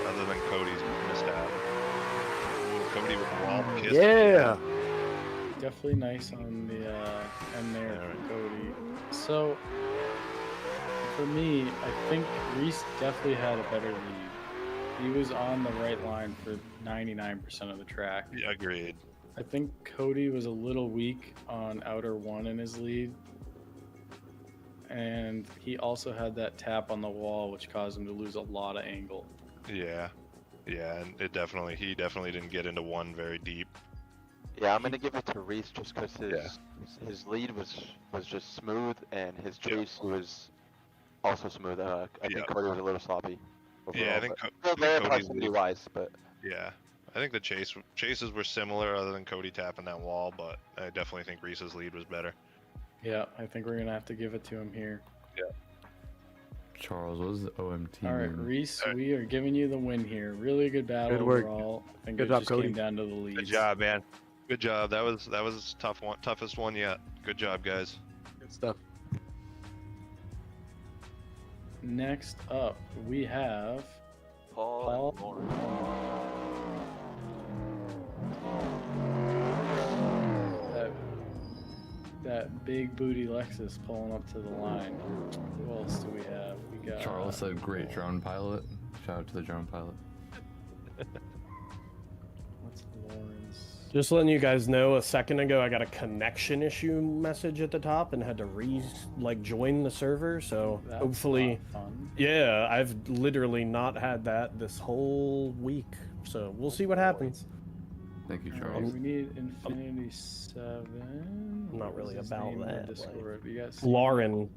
other than Cody's mishap. Ooh, Cody with the wall kiss. Yeah. Definitely nice on the end there for Cody. So for me, I think Reese definitely had a better lead. He was on the right line for 99% of the track. Yeah, agreed. I think Cody was a little weak on outer one in his lead. And he also had that tap on the wall, which caused him to lose a lot of angle. Yeah, and he definitely didn't get into one very deep. Yeah, I'm gonna give it to Reese just because his lead was just smooth and his chase was also smooth. I think Cody was a little sloppy. Overall, Yeah, I think proximity wise, but yeah, I think the chases were similar, other than Cody tapping that wall. But I definitely think Reese's lead was better. Yeah, I think we're gonna have to give it to him here. Yeah. Charles, what was the OMT? All right, Reese, we are giving you the win here. Really good battle Good work. overall. I think Good it job, just Cody. came down to the leads. Good job, man. Good job. That was a tough one, toughest one yet. Good job, guys. Good stuff. Next up, we have Paul and Lauren. That big booty Lexus pulling up to the line. Who else do we have? We got Charles said, "Great drone pilot." Shout out to the drone pilot. What's Lauren's? Just letting you guys know, a second ago I got a connection issue message at the top and had to join the server. So That's hopefully, not fun. yeah, I've literally not had that this whole week. So we'll see what happens. Thank you, All Charles. right, we need Infinity 7. I'm not What really is his about name on that, Discord? You guys see Lauren. him?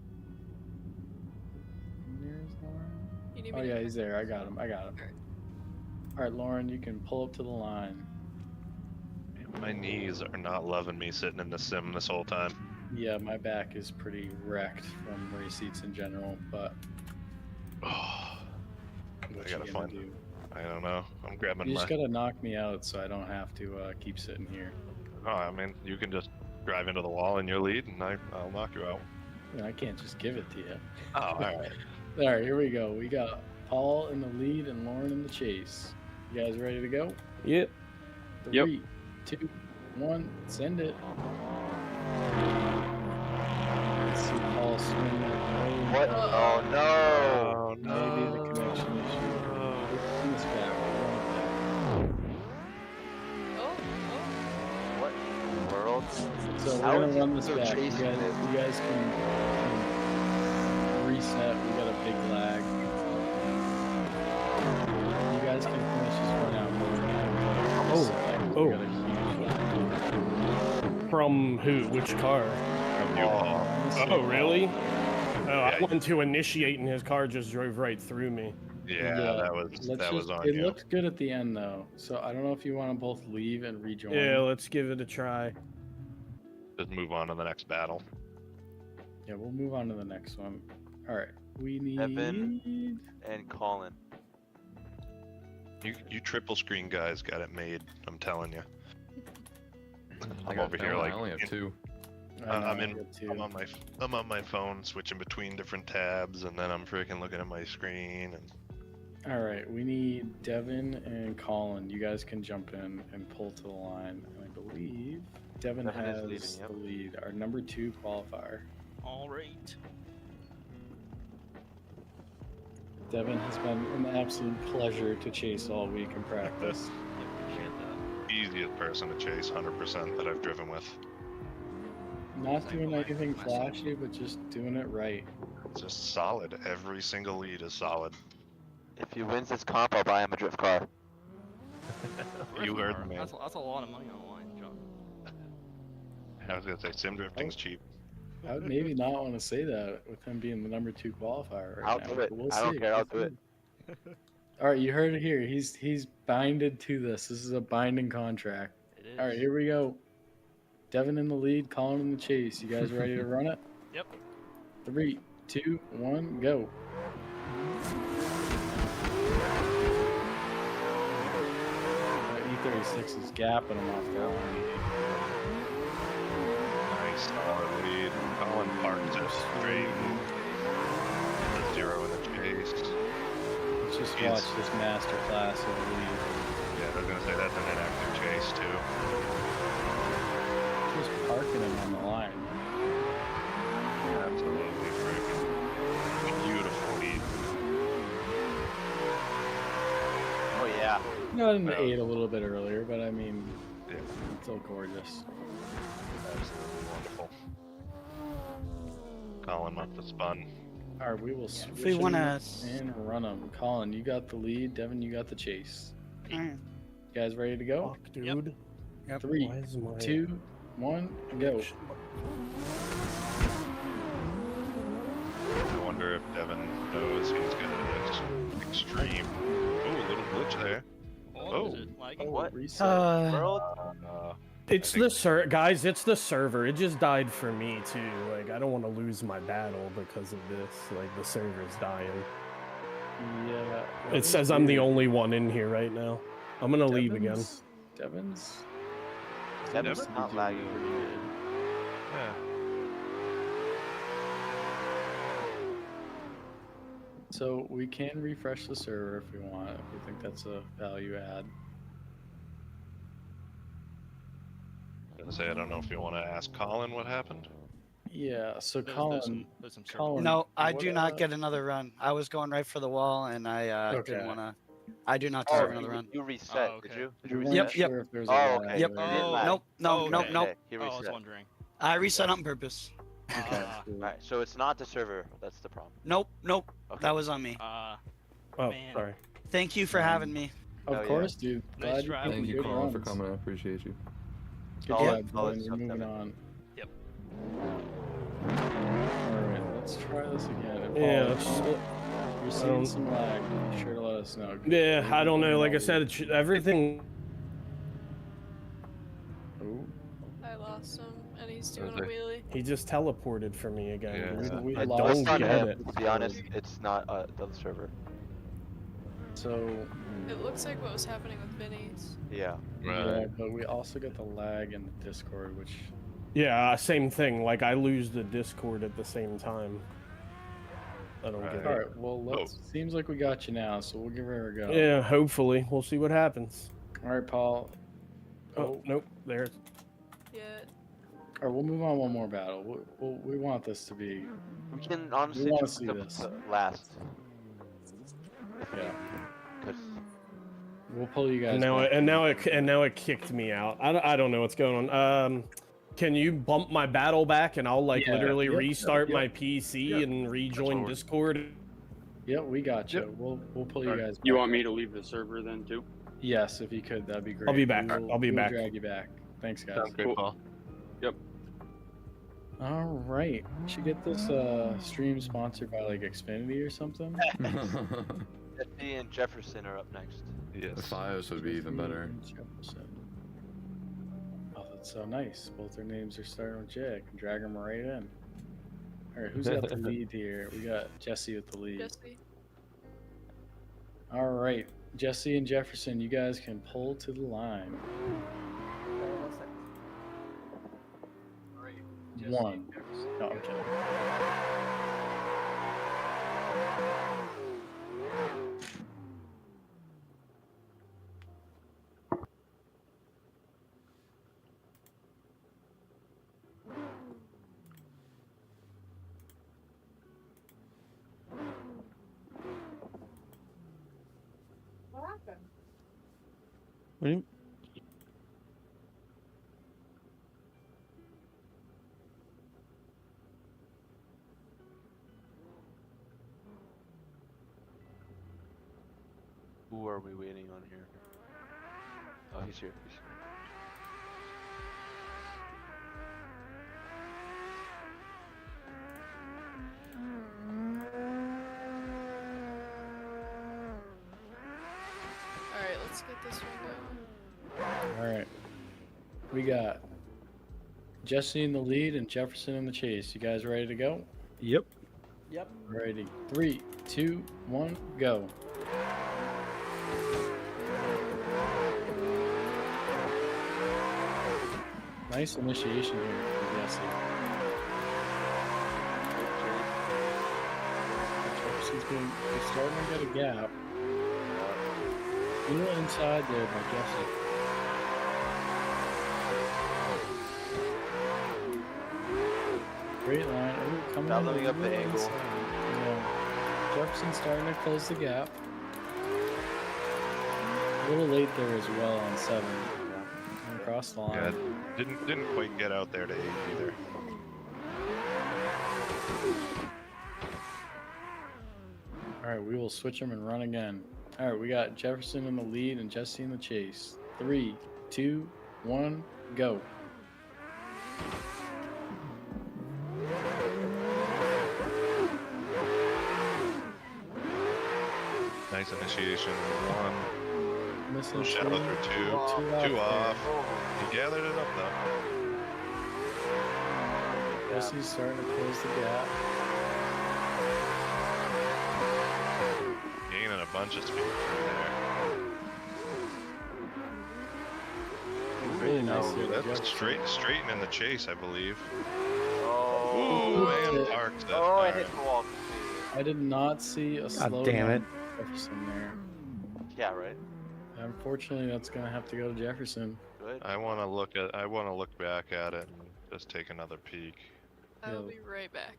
There's Lauren. Oh yeah, he's there. I got him. All right, Lauren, you can pull up to the line. My knees are not loving me sitting in the sim this whole time. Yeah, my back is pretty wrecked from race seats in general, but I what gotta you gonna find. do? I don't know. I'm grabbing You my. just gotta knock me out so I don't have to keep sitting here. Oh, I mean, you can just drive into the wall in your lead, and I'll knock you out. I can't just give it to you. Oh, all right. All right, here we go. We got Paul in the lead and Lauren in the chase. You guys ready to go? Yep. 3, 2, 1, send it. Let's see Paul swing that. What? Oh no! Maybe the connection issue. Run this back. What in the world? So How we're is gonna run he this so back. You chasing guys can reset. We got a big lag. You guys can finish this one out. We got a huge lag. From who? Which car? From you, Paul. Oh, really? Oh, I went to initiate and his car just drove right through me. Yeah, that was on It you. looked good at the end though, so I don't know if you want to both leave and rejoin. Yeah, let's give it a try. Just move on to the next battle. Yeah, we'll move on to the next one. All right, we need Evan and Colin. You triple screen guys got it made. I'm telling you. I I'm got over here no, like I only have 2. I'm on my phone, switching between different tabs, and then I'm freaking looking at my screen. And All right, we need Devin and Colin. You guys can jump in and pull to the line. And I believe Devin Devin is has leading, yep. the lead, our number 2 qualifier. All right. Devin has been an absolute pleasure to chase all week in practice. easiest person to chase, 100% that I've driven with. Not doing anything flashy, but just doing it right. Just solid. Every single lead is solid. If he wins this comp, I'll buy him a drift car. You heard me, man. That's a lot of money on the line, John. I was gonna say sim drifting's cheap. I would maybe not want to say that with him being the number 2 qualifier right I'll now, do it. but we'll I don't see. care. I'll do it. All right, you heard it here. He's binded to this. This is a binding contract. It is. All right, here we go. Devin in the lead, Colin in the chase. You guys ready to run it? Yep. 3, 2, 1, go. E36 is gapping him off the line. Nice solid lead. Colin parked just straight. The 0 in the chase. just He's- watch this master class of the lead. Yeah, I was gonna say that's an inactive chase too. Just parking him on the line. Absolutely freaking beautiful lead. Oh yeah. Got in the 8 a little bit earlier, but I mean, Yeah. still gorgeous. Absolutely wonderful. Colin with the spun. All right, we will If switch we want them to. and run them. Colin, you got the lead. Devin, you got the chase. You guys ready to go? Fuck, dude. Yep. 3, Why is my- 2, 1, go. I wonder if Devin knows he's got extreme. Oh, a little glitch there. Oh, is it lagging? What? Reset. World? It's the guys. It's the server. It just died for me too. Like I don't want to lose my battle because of this. Like the server's dying. Yeah. that It was says I'm the weird. only one in here right now. I'm gonna leave again. Devin's. Devin's not lagging pretty good. Yeah. So we can refresh the server if we want, if we think that's a value add. I was gonna say I don't know if you want to ask Colin what happened. Yeah. So There's Colin, some server Colin. No, I what, do not get another run. I was going right for the wall, and I Okay. didn't want to. I do not Oh, deserve another run. you reset, Oh, did okay. you? Did We you weren't reset? Yep. sure if there's a Oh, lag okay. Yep. You didn't lag. Nope. No. Oh, Nope. okay. Nope. He Oh, I was reset. wondering. I reset on purpose. Okay. Alright, so it's not the server. That's the problem. Nope. Nope. Okay. That was on me. Oh, Man. sorry. Thank you for having me. Of Oh, yeah. course, dude. Nice Glad try. you're Thank you, good Colin, for runs. coming. I appreciate you. Good Solid, job, solid Colin. You're stuff, moving Devin. on. Yep. Alright, let's try this again. And Yeah, Paul, let's- if you're seeing don't- some lag, be sure to let us know. Yeah, I don't know. Like I said, everything. Ooh. I lost him, and he's doing a Okay. wheelie. He just teleported for me again. Yeah. We I lost It's don't not get him. it. To be honest, it's not the server. So, It looks like what was happening with Vinnie's. Yeah. yeah, but we also got the lag in the Discord, which Yeah, same thing. Like I lose the Discord at the same time. I don't get it. Alright, well, let's. Seems like we got you now, so we'll give her a go. Yeah, hopefully we'll see what happens. Alright, Paul. Oh nope, there. Yeah. Alright, we'll move on one more battle. We want this to be. We can honestly wanna just see put this. the last. Yeah. Cause We'll pull you guys. And now back. it kicked me out. I don't know what's going on. Can you bump my battle back and I'll like Yeah, literally yep, restart yep, my PC yep. and rejoin Discord? Yep, we got you. We'll pull you guys. You back. want me to leave the server then too? Yes, if you could, that'd be great. I'll be back. We'll I'll be back. Drag you back. Thanks, guys. Sounds good, Paul. Yep. All right. Should get this stream sponsored by like Xfinity or something. Jesse and Jefferson are up next. The FiOS would be even better. Jefferson. Oh, that's so nice. Both their names are starting with J. I can drag them right in. All right, who's got the lead here? We got Jesse with the lead. Jesse. All right, Jesse and Jefferson, you guys can pull to the line. One. No, I'm kidding. What do you... Who are we waiting on here? Oh, he's here. He's here. Alright, let's get this one going. All right. We got Jesse in the lead and Jefferson in the chase. You guys ready to go? Yep. Yep. Ready. 3, 2, 1, go. Nice initiation here for Jesse. Jefferson's starting to get a gap. Wheel inside there by Jesse. Great line. Oh, coming Now in loading a up the little angle. inside. Yeah. Jefferson starting to close the gap. A little late there as well on 7. And across the line. Yeah, didn't quite get out there to 8 either. Alright, we will switch them and run again. Alright, we got Jefferson in the lead and Jesse in the chase. 3, 2, 1, go. Nice initiation. 1. Missing Little shallow through 2. 2 off. He gathered it up though. Jesse's starting to close the gap. Gaining a bunch of speed through there. Really nice. That's straighten in the chase, I believe. Oh, Ooh, and parked that oh, I car. hit the wall. I did not see a slowdown. damn it. Jefferson there. Yeah, right. Unfortunately, that's gonna have to go to Jefferson. Good. I want to look back at it and just take another peek. I'll be right back.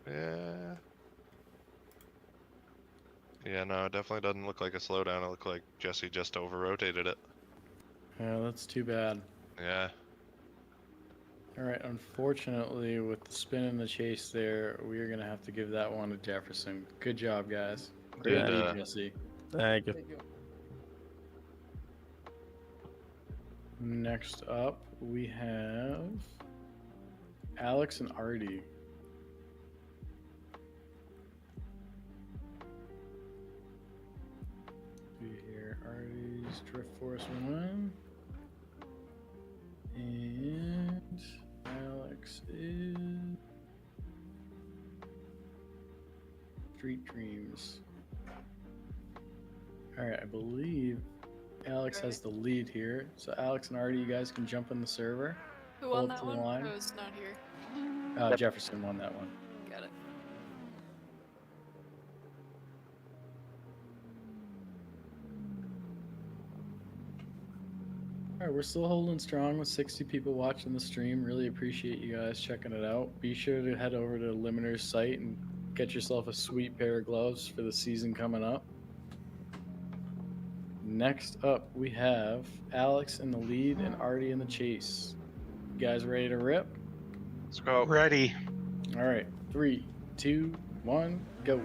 Yeah. Yeah, no, it definitely doesn't look like a slowdown. It looked like Jesse just over-rotated it. Yeah, that's too bad. Yeah. Alright, unfortunately, with the spin in the chase there, we are gonna have to give that one to Jefferson. Good job, guys. Great Yeah. lead, Jesse. Thank you. Next up, we have Alex and Artie. See here, Artie's Drift Force 1. And Alex is Street Dreams. Alright, I believe Alex has the lead here. So Alex and Artie, you guys can jump in the server. Who won Pull up that to the one? line. Oh, it's not here. Jefferson won that one. Got it. Alright, we're still holding strong with 60 people watching the stream. Really appreciate you guys checking it out. Be sure to head over to Limiter's site and get yourself a sweet pair of gloves for the season coming up. Next up, we have Alex in the lead and Artie in the chase. You guys ready to rip? Let's go. Ready. Alright, 3, 2, 1, go.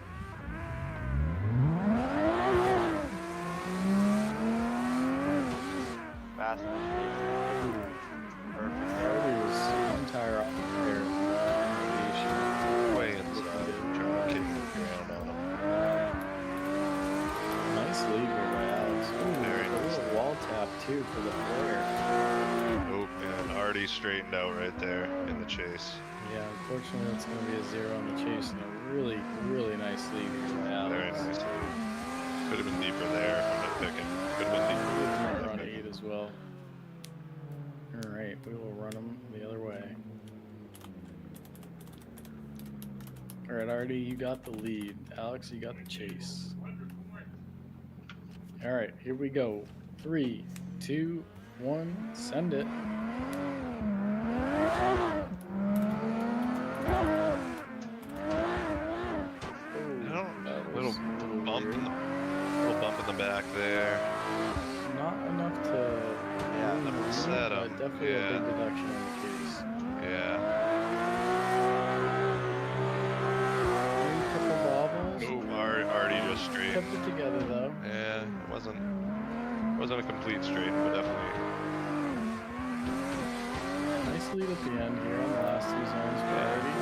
Fast. Perfect. Artie was one tire off the rear. Way inside. Trying to kick the ground on him. Nice lead here by Alex. Ooh, Very a nice little wall tap too for the flare. Oh, and already straightened out right there in the chase. Yeah, unfortunately that's going to be a 0 on the chase and a really, really nice lead here by Alex. Very nice lead. Could have been deeper there from the picking. Could have been deeper. Run 8 as well. Alright, we will run them the other way. Alright, Artie, you got the lead. Alex, you got the chase. Alright, here we go. 3, 2, 1, send it. Little bump in the back there. Not enough to Upset him. definitely a big deduction on the case. Yeah. Couple bobbles. Oh, already just straight. Kept it together though. Yeah, it wasn't a complete straight, but definitely. Nice lead at the end here on the last 2 zones for Artie.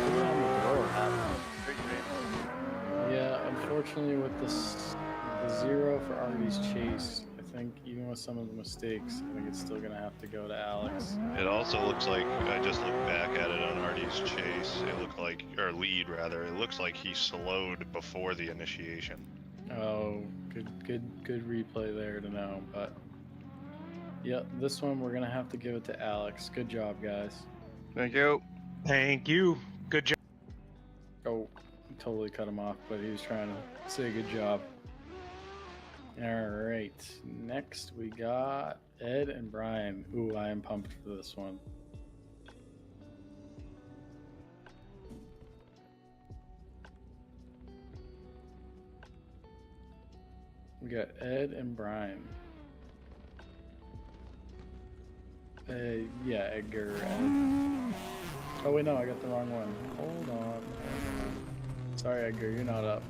Put it on the door. Yeah, unfortunately with the 0 for Artie's chase, I think even with some of the mistakes, I think it's still gonna have to go to Alex. It also looks like, I just looked back at it on Artie's chase, it looked like, or lead rather, it looks like he slowed before the initiation. Oh, good replay there to know, but yeah, this one we're gonna have to give it to Alex. Good job, guys. Thank you. Thank you. Good job. Go. totally cut him off, but he was trying to say good job. All right, next we got Ed and Brian. Ooh, I am pumped for this one. We got Ed and Brian. Yeah, Edgar. Ed. Oh wait, no, I got the wrong one. Hold on. Sorry, Edgar, you're not up.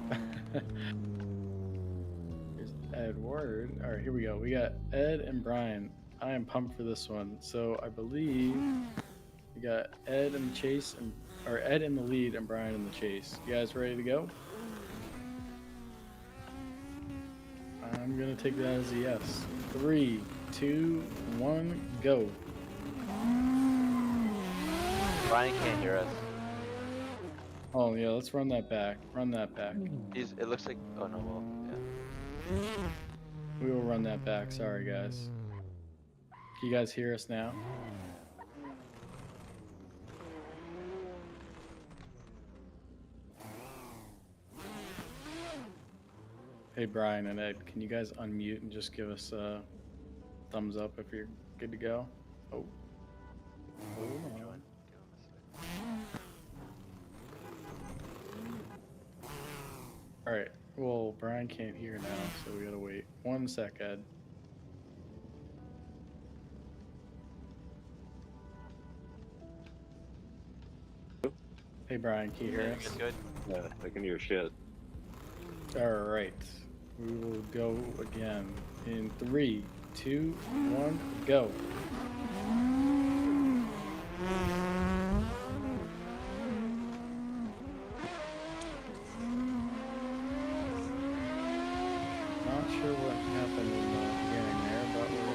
Here's Edward. All right, here we go. We got Ed and Brian. I am pumped for this one. So I believe we got Ed in the chase, or Ed in the lead and Brian in the chase. You guys ready to go? I'm gonna take that as a yes. 3, 2, 1, go. Brian can't hear us. Oh yeah, let's run that back. Run that back. It looks like. Oh no, well, yeah. We will run that back. Sorry, guys. Can you guys hear us now? Hey, Brian and Ed, can you guys unmute and just give us a thumbs up if you're good to go? Oh. Hold on. All right. Well, Brian can't hear now, so we gotta wait 1 sec, Ed. Hey, Brian, can you hear us? Good. Yeah, I can hear shit. All right. We will go again in 3, 2, 1, go. Not sure what happened in the beginning there, but we're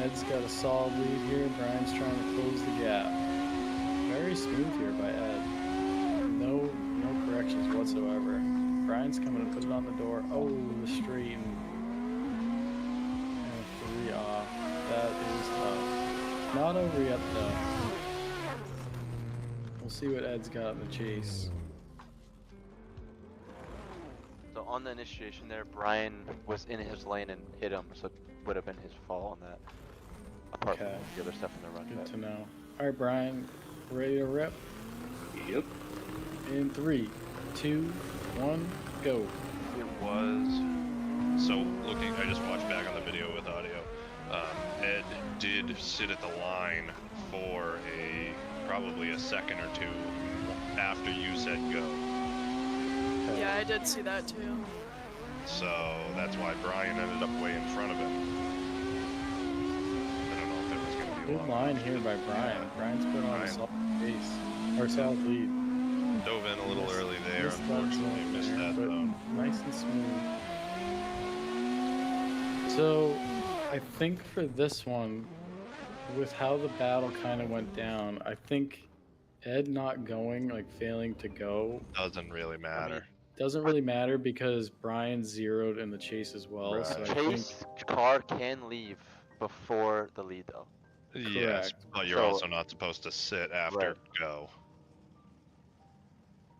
Ed's got a solid lead here. Brian's trying to close the gap. Very smooth here by Ed. No corrections whatsoever. Brian's coming to put it on the door. Oh, the straight and 3 off. That is tough. Not over yet though. We'll see what Ed's got in the chase. So on the initiation there, Brian was in his lane and hit him, so it would have been his fall on that. Apart from the other stuff in the run. Good to know. All right, Brian, ready to rip? Yep. In 3, 2, 1, go. It was. So looking, I just watched back on the video with audio. Ed did sit at the line for probably a second or two after you said go. Yeah, I did see that too. So that's why Brian ended up way in front of him. I don't know if it was going to be a Good line here by Brian. Brian's put on a solid pace. Or solid lead. Dove in a little early there, Missed that unfortunately zone missed there, that but zone. nice and smooth. So I think for this one, with how the battle kind of went down, I think Ed not going, like failing to go, Doesn't really matter. doesn't really matter because Brian zeroed in the chase as well. Right. So The I think chase car can leave before the lead though. Yes, Correct. but you're also not supposed to sit after go.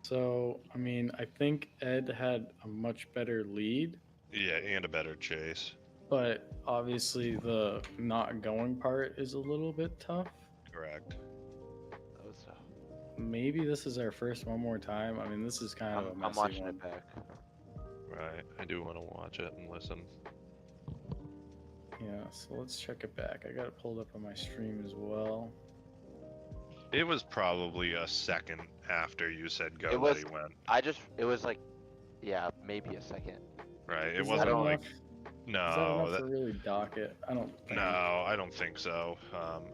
So, I mean, I think Ed had a much better lead, Yeah, and a better chase. but obviously the not going part is a little bit tough. Correct. Maybe this is our first one more time. I mean, this is kind of a messy I'm watching one. it back. Right. I do want to watch it and listen. Yeah, so let's check it back. I got it pulled up on my stream as well. It was probably a second after you said go It was. that he went. It was like, yeah, maybe a second. Right. It Is that wasn't like. enough? No. Is that enough to really dock it? I don't think. No, I don't think so.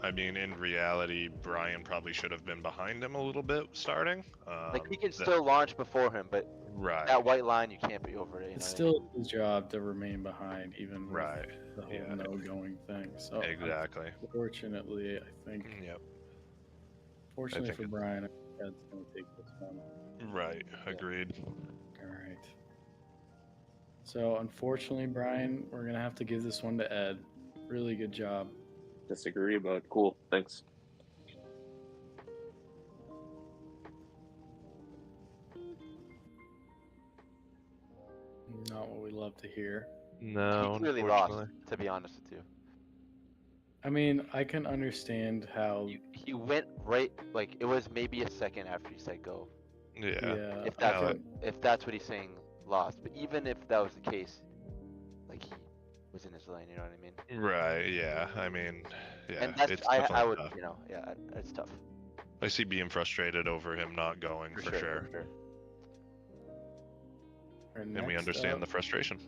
I mean, in reality, Brian probably should have been behind him a little bit starting. Like he can still launch before him, but that white line you can't be over it. It's still his job to remain behind, even with the whole Yeah. no going thing. So Exactly. Fortunately, I think. Yep. Fortunately think for Brian, I think Ed's gonna take this one. Right. Agreed. All right. So unfortunately, Brian, we're gonna have to give this one to Ed. Really good job. Disagree, but cool. Thanks. Not what we love to hear. No, He clearly unfortunately. lost, to be honest with you. I mean, I can understand how. He went right, like, it was maybe a second after he said go. Yeah. If that's what he's saying, lost. But even if that was the case, like, he was in his lane, you know what I mean? Right. Yeah. I mean, yeah. And that's, it's I definitely would, tough. you know, yeah, it's tough. I see being frustrated over him not going for sure. And we understand the frustration.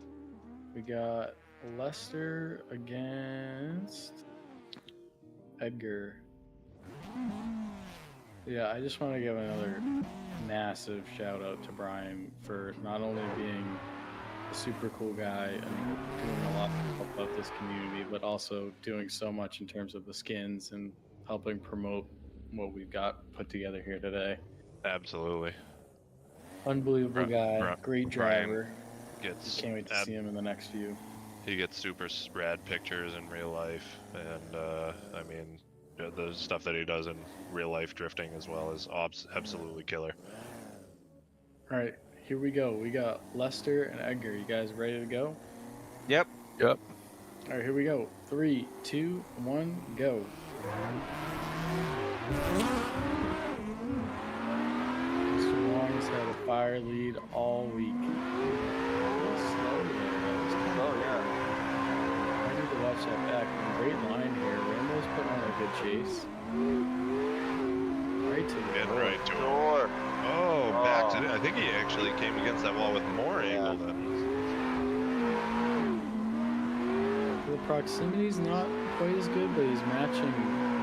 We got Lester against Edgar. Yeah, I just want to give another massive shout out to Brian for not only being a super cool guy and doing a lot to help out this community, but also doing so much in terms of the skins and helping promote what we've got put together here today. Absolutely. Unbelievable guy, great driver. Gets Can't wait to see him in the next few. He gets super rad pictures in real life, and I mean, the stuff that he does in real life drifting as well is absolutely killer. All right, here we go. We got Lester and Edgar. You guys ready to go? Yep. All right, here we go. 3, 2, 1, go. Mr. Long has had a fire lead all week. I need to watch that back. Great line here. Rainbow's putting on a good chase. Right to the Getting door. right to him. Oh, back to it. I think he actually came against that wall with more angle than. The proximity's not quite as good, but he's matching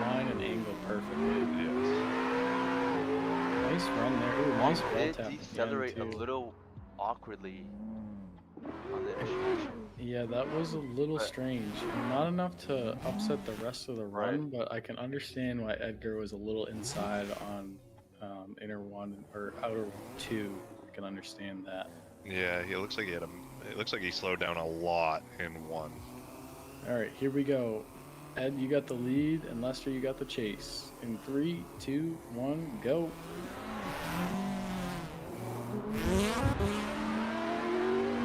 line and angle perfectly. Yes. Nice run there. Ooh, nice roll Did tap. decelerate a little awkwardly on the initiation. Yeah, that was a little strange. Not enough to upset the rest of the run, but I can understand why Edgar was a little inside on inner one or outer two. I can understand that. Yeah, he looks like he had it looks like he slowed down a lot in one. All right, here we go. Ed, you got the lead, and Lester, you got the chase. In 3, 2, 1, go.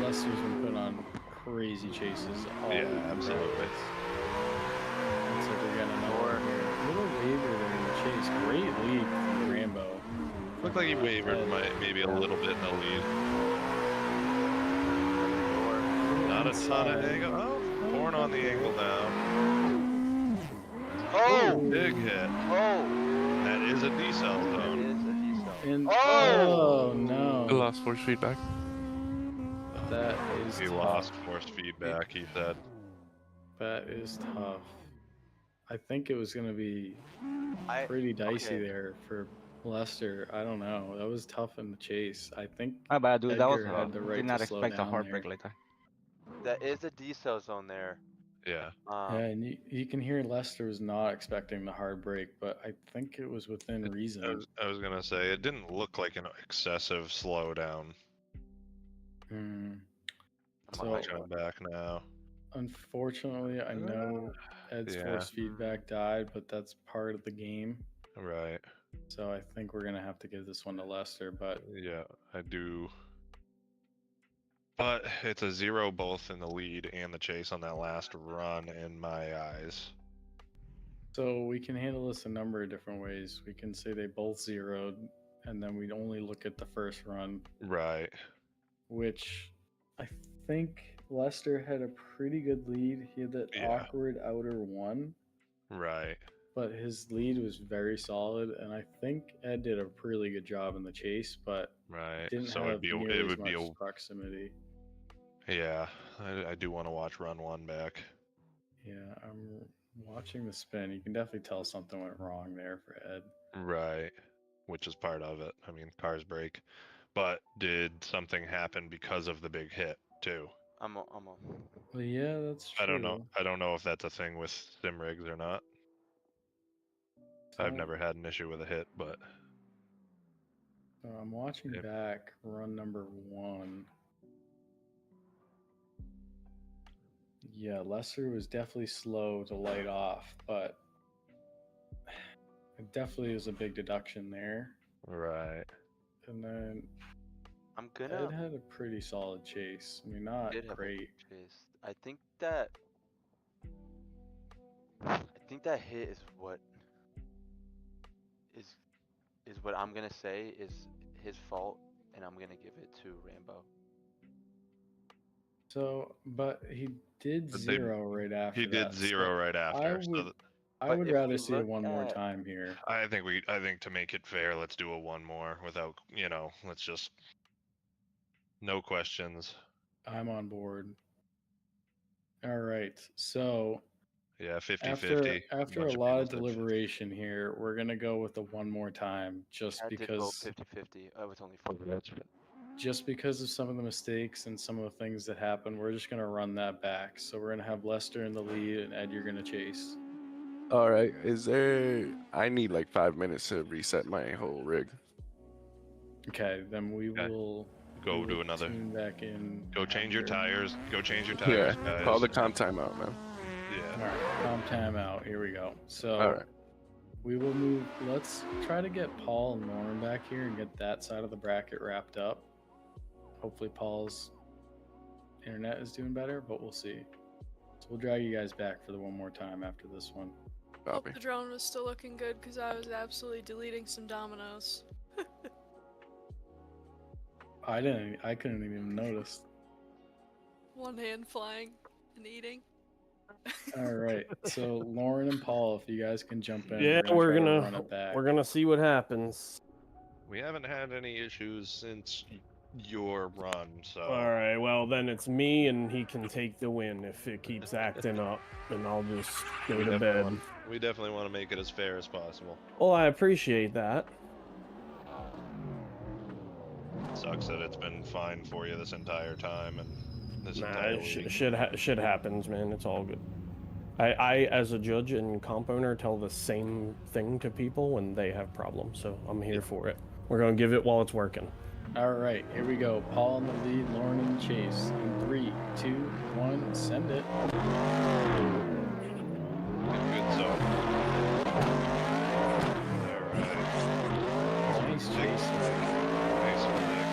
Lester's been put on crazy chases all Yeah, week. absolutely. Looks like we're getting another one here. A little waiver there in the chase. Great lead from Rambo. Looked like he wavered maybe a little bit in the lead. Not a ton of angle. Oh, pouring on the angle now. Oh! Big hit. Oh! That is a decel zone. And, oh no. I lost force feedback. That is He tough. lost forced feedback, he said. That is tough. I think it was going to be pretty dicey there for Lester. I don't know. That was tough in the chase. I think My bad, dude. That was Edgar had the right did not to slow expect a down heartbreak there. like that. That is a decel zone there. Yeah. Yeah, and you can hear Lester was not expecting the hard break, but I think it was within reason. I was gonna say it didn't look like an excessive slowdown. So, Watching it back now. unfortunately, I know Ed's Yeah. force feedback died, but that's part of the game. Right. So I think we're gonna have to give this one to Lester, but Yeah, I do. But it's a 0 both in the lead and the chase on that last run in my eyes. so we can handle this a number of different ways. We can say they both zeroed, and then we'd only look at the first run, Right. which I think Lester had a pretty good lead. He had that awkward outer one, Right. but his lead was very solid, and I think Ed did a really good job in the chase, but Right. didn't So have it'd be nearly it as would be much a proximity. yeah. I do want to watch run 1 back. Yeah, I'm watching the spin. You can definitely tell something went wrong there for Ed. Right. Which is part of it. I mean, cars break. But did something happen because of the big hit too? Well, yeah, that's true. I don't know. I don't know if that's a thing with sim rigs or not. I've never had an issue with a hit, but So I'm watching back run number 1. Yeah, Lester was definitely slow to light off, but it definitely was a big deduction there. right. And then I'm gonna. Ed had a pretty solid chase. I mean, not Did have a great. good chase. I think that hit is what I'm gonna say is his fault, and I'm gonna give it to Rambo. So, but he did But zero right after He did that. zero so right after. I would rather see it one more time here. I think to make it fair, let's do a one more without, let's just no questions. I'm on board. All right. So yeah, 50-50. After a lot of deliberation here, we're gonna go with the one more time, just because 50-50. I was only 4 minutes. just because of some of the mistakes and some of the things that happened, we're just going to run that back. So we're going to have Lester in the lead, and Ed, you're going to chase. All right. Is there? I need like 5 minutes to reset my whole rig. Okay, then we will go do another. Tune back in. Go change your tires. Go change your tires, guys. Call the comp timeout, man. Yeah. All right, comp timeout. Here we go. So. All right. We will move. Let's try to get Paul and Lauren back here and get that side of the bracket wrapped up. Hopefully Paul's internet is doing better, but we'll see. So we'll drag you guys back for the one more time after this one. Hope the drone was still looking good because I was absolutely deleting some dominoes. I couldn't even notice. One hand flying and eating. All right, so Lauren and Paul, if you guys can jump in. Yeah, we're gonna run it back. We're gonna see what happens. We haven't had any issues since your run, so. All right, well then it's me, and he can take the win if it keeps acting up, and I'll just go to bed. We definitely want to make it as fair as possible. Well, I appreciate that. Sucks that it's been fine for you this entire time, and this entire week. Shit happens, man. It's all good. I, as a judge and comp owner, tell the same thing to people when they have problems, so I'm here for it. We're gonna give it while it's working. All right, here we go. Paul in the lead, Lauren in the chase. In 3, 2, 1, send it. Good zone. All right. Nice chase. Nice one, Nick.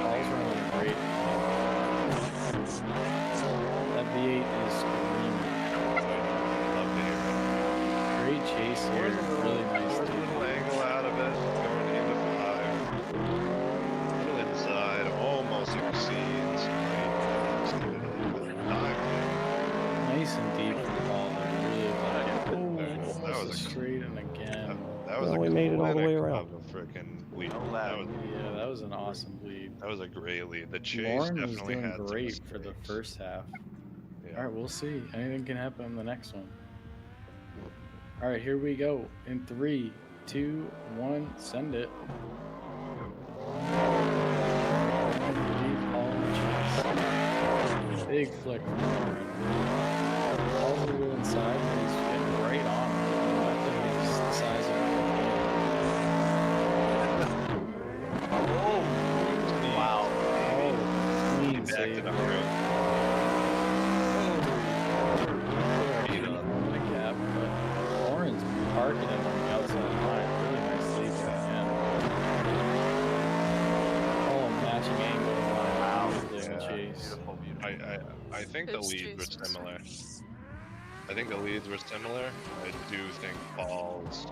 Paul's running great. That V8 is screaming. Love to hear it. Great chase here. Really nice. A little angle out of it. Going into 5. A little inside. Almost exceeds. Nice and deep from Paul. I really like it. That was a straight and again. That was we made it all the way around. Freaking lead. Yeah, that was an awesome lead. That was a great lead. The chase Lauren was definitely doing had some great for the mistakes. first half. Yeah. All right, we'll see. Anything can happen in the next one. All right, here we go. In 3, 2, 1, send it. Big flick from Lauren. Paul's a little inside, but he's getting right on him. That thing is the size of Wow. Oh, clean Back to save. the room. The gap, but Lauren's parking it on the outside line. Really nice save by him. Oh, matching angle line. Wow. Chase. I think the leads were similar. I think the leads were similar. I do think Paul's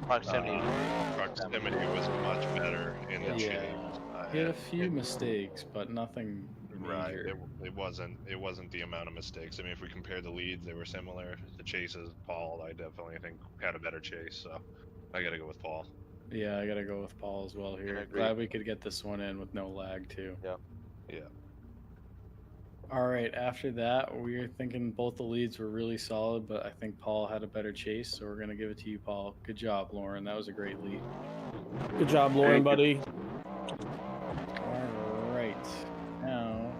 proximity was much better in the chase. He had a few mistakes, but nothing Right. major. It wasn't the amount of mistakes. I mean, if we compare the leads, they were similar. The chases, Paul, I definitely think had a better chase. So I got to go with Paul. Yeah, I gotta go with Paul as well here. agree. Glad we could get this one in with no lag too. Yeah. Yeah. All right, after that, we're thinking both the leads were really solid, but I think Paul had a better chase, so we're gonna give it to you, Paul. Good job, Lauren. That was a great lead. Good job, Lauren, buddy. All right, now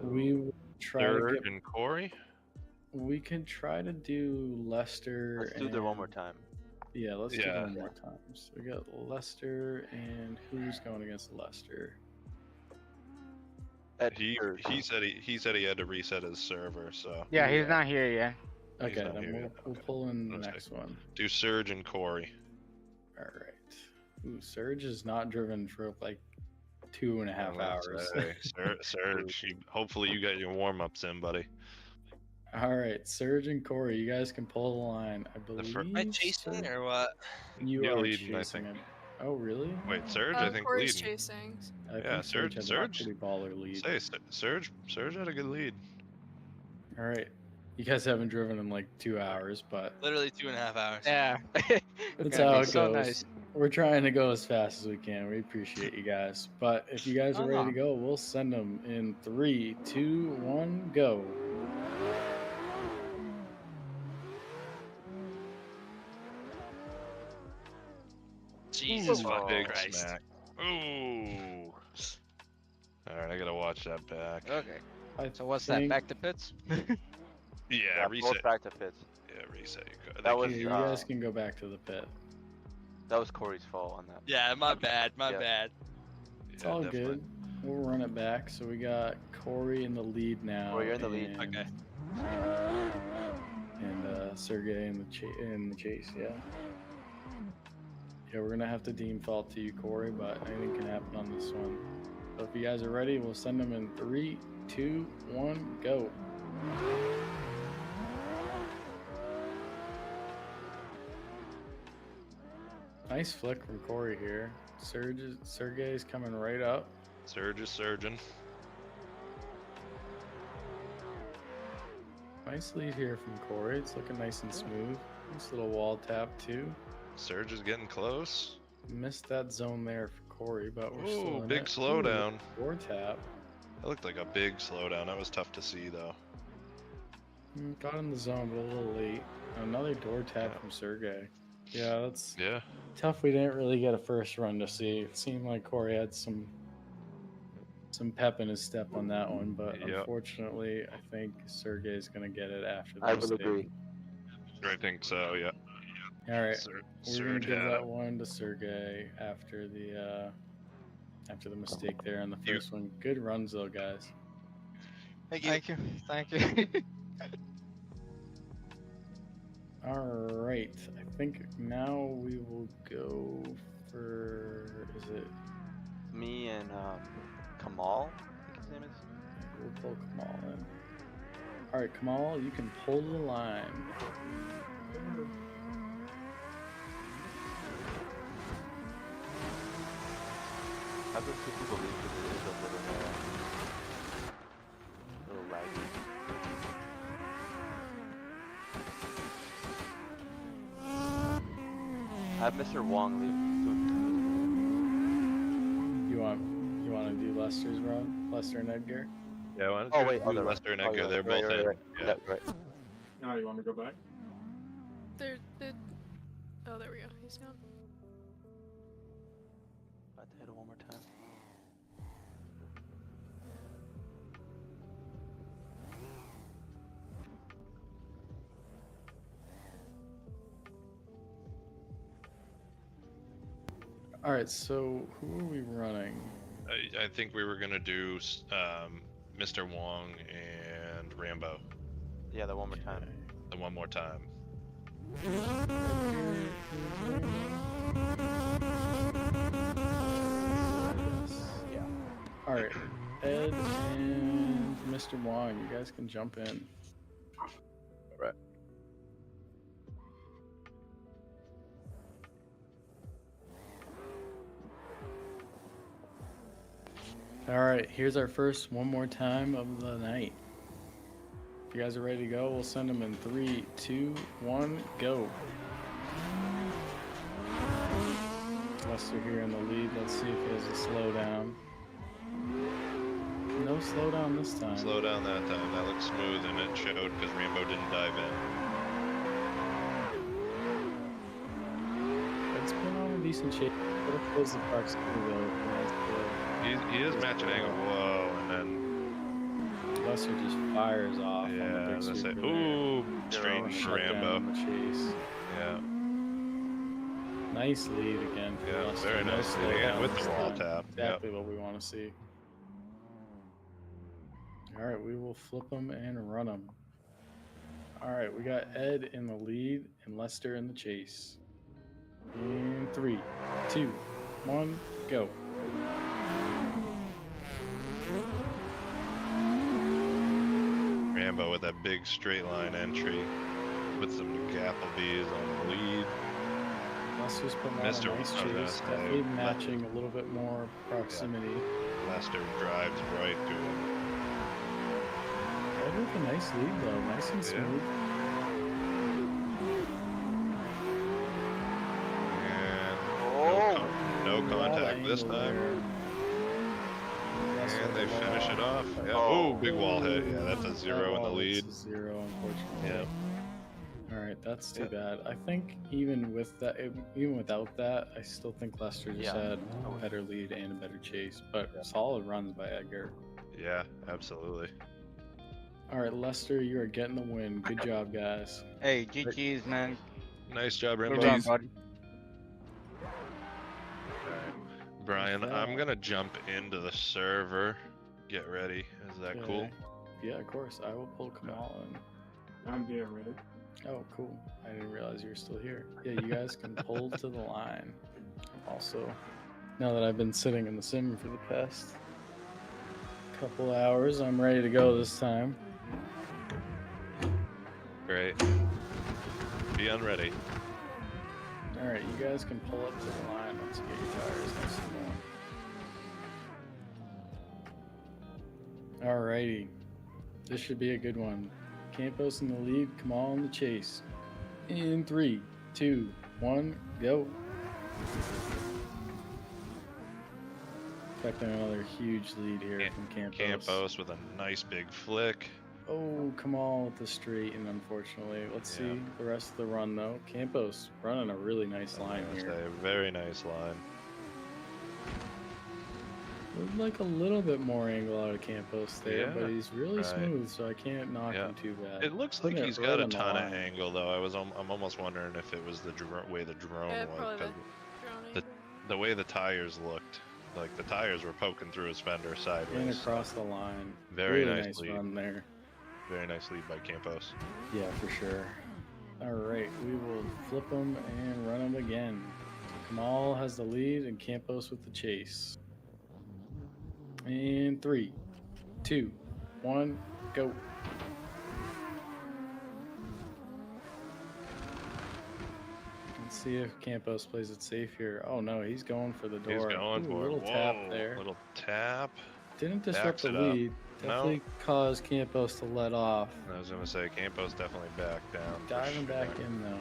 we will try Third to get. and Cory. We can try to do Lester. Let's do that one more time. Yeah, let's do it Yeah. one more time. So we got Lester, and who's going against Lester? He said he had to reset his server. So Yeah, he's not here yet. Okay, not then here we'll, yet. we'll pull in the Okay. next one. do Serge and Cory. All right. Ooh, Surge is not driven for like 2.5 hours. Serge, hopefully you got your warm-ups in, buddy. All right, Surge and Cory, you guys can pull the line. I believe. Am I chasing or what? You You're are leading, I chasing think. him. Oh, really? Wait, Surge, I think Cory's leading. chasing. I Yeah, think Surge has a Surge. pretty baller lead. Say, Surge had a good lead. All right, you guys haven't driven in like 2 hours, but Literally 2.5 hours. Yeah. that's Yeah, how it's it so goes. nice. We're trying to go as fast as we can. We appreciate you guys, but if you guys are ready to go, we'll send them in 3, 2, 1, go. Jesus Big fucking Christ. smack. Ooh. All right, I gotta watch that back. Okay. I So what's think- that? Back to pits? Yeah, reset. Back to pits. Yeah, reset your car. That was Yeah, you guys can go back to the pit. that was Cory's fault on that. Yeah, my bad. My bad. It's all good. We'll run it back. So we got Cory in the lead now. Cory, you're in the lead. Okay. And Sergey in the chase. Yeah. Yeah, we're gonna have to default to you, Cory, but anything can happen on this one. So if you guys are ready, we'll send them in 3, 2, 1, go. Nice flick from Cory here. Sergey's coming right up. Surge is surging. Nice lead here from Cory. It's looking nice and smooth. Nice little wall tap too. Surge is getting close. Missed that zone there for Cory, but we're still Ooh, in big it. slowdown. Ooh, door tap. That looked like a big slowdown. That was tough to see, though. Got in the zone, but a little late. Another door tap from Sergey. Yeah, that's tough. We didn't really get a first run to see. It seemed like Cory had some pep in his step on that one, but unfortunately, I think Sergey's gonna get it after the I would mistake. agree. I think so. Yeah. All right, we're gonna Surge give had that it. one to Sergey after the mistake there on the first one. Good runs though, guys. Thank you. Thank you. All right, I think now we will go for, is it? Me and Kamal, I think his name is. We'll pull Kamal in. All right, Kamal, you can pull the line. How does people leave because it is a little laggy. Have Mr. Wong leave. You want to do Lester's run? Lester and Edgar? Yeah, why don't Oh, you wait, do other Lester and right. Edgar? Oh, yeah, They're both in. right. Yeah. Yeah, right. Now you want me to go back? Oh, there we go. He's gone. About to hit it one more time. All right, so who are we running? I think we were gonna do Mr. Wong and Rambo. Yeah, the one more time. The one more time. Yeah. All right, Ed and Mr. Wong, you guys can jump in. All right. All right, here's our first one more time of the night. If you guys are ready to go, we'll send them in 3, 2, 1, go. Lester here in the lead. Let's see if he has a slowdown. No slowdown this time. Slow down that time. That looked smooth, and it showed because Rambo didn't dive in. It's been on a decent shape. What if there's the parks He is matching angle. Whoa, and then Lester just fires off. yeah, on the big I was gonna say, sweeper ooh, there. straight Shut down Rambo. the chase. Yeah. Nice lead again for Yeah, Lester. very No nice lead again slowdown with this the wall time. tap. Exactly what we want to see. All right, we will flip them and run them. All right, we got Ed in the lead and Lester in the chase. In 3, 2, 1, go. Rambo with that big straight line entry with some Gapplebees on the lead. Lester's putting on a Mr. nice I was gonna chase, say, definitely matching a little bit more proximity. Lester drives right to him. Right with a nice lead though, nice and smooth. And no contact this time. And they finish it off. Yeah. Oh, big wall hit. Yeah, that's a 0 in the lead. It's a 0, unfortunately. Yep. All right, that's too bad. I think even with that, even without that, I still think Lester just had a better lead and a better chase. But solid runs by Edgar. Yeah, absolutely. All right, Lester, you are getting the win. Good job, guys. Hey, GG's, man. Nice job, Rambo. Well done, buddy. Brian, I'm gonna jump into the server. Get ready. Is that cool? Yeah, of course. I will pull Kamal in. I'm getting ready. Oh, cool. I didn't realize you were still here. Yeah, you guys can pull to the line. Also, now that I've been sitting in the sim for the past couple hours, I'm ready to go this time. Great. Be unready. All right, you guys can pull up to the line once you get your tires nice and warm. Alrighty, this should be a good one. Campos in the lead, Kamal in the chase. In 3, 2, 1, go. Expecting another huge lead here from Campos. Campos with a nice big flick. Oh, Kamal with the straight, and unfortunately, let's see the rest of the run though. Campos running a really nice line here. A very nice line. Would like a little bit more angle out of Campos there, but he's really right. smooth, so I can't knock him too bad. It looks like he's got a ton of angle though. I'm almost wondering if it was the way the drone was, because the way the tires looked, like the tires were poking through his fender sideways. And across the line. Very really nice lead. Run there. Very nice lead by Campos. Yeah, for sure. All right, we will flip him and run him again. Kamal has the lead and Campos with the chase. And 3, 2, 1, go. Let's see if Campos plays it safe here. Oh no, he's going for the door. He's going for a little it. tap Whoa, there. Little tap. Didn't disrupt Backs the it up. lead. Definitely caused Campos to let off. I was gonna say Campos definitely backed down. Diving back in though.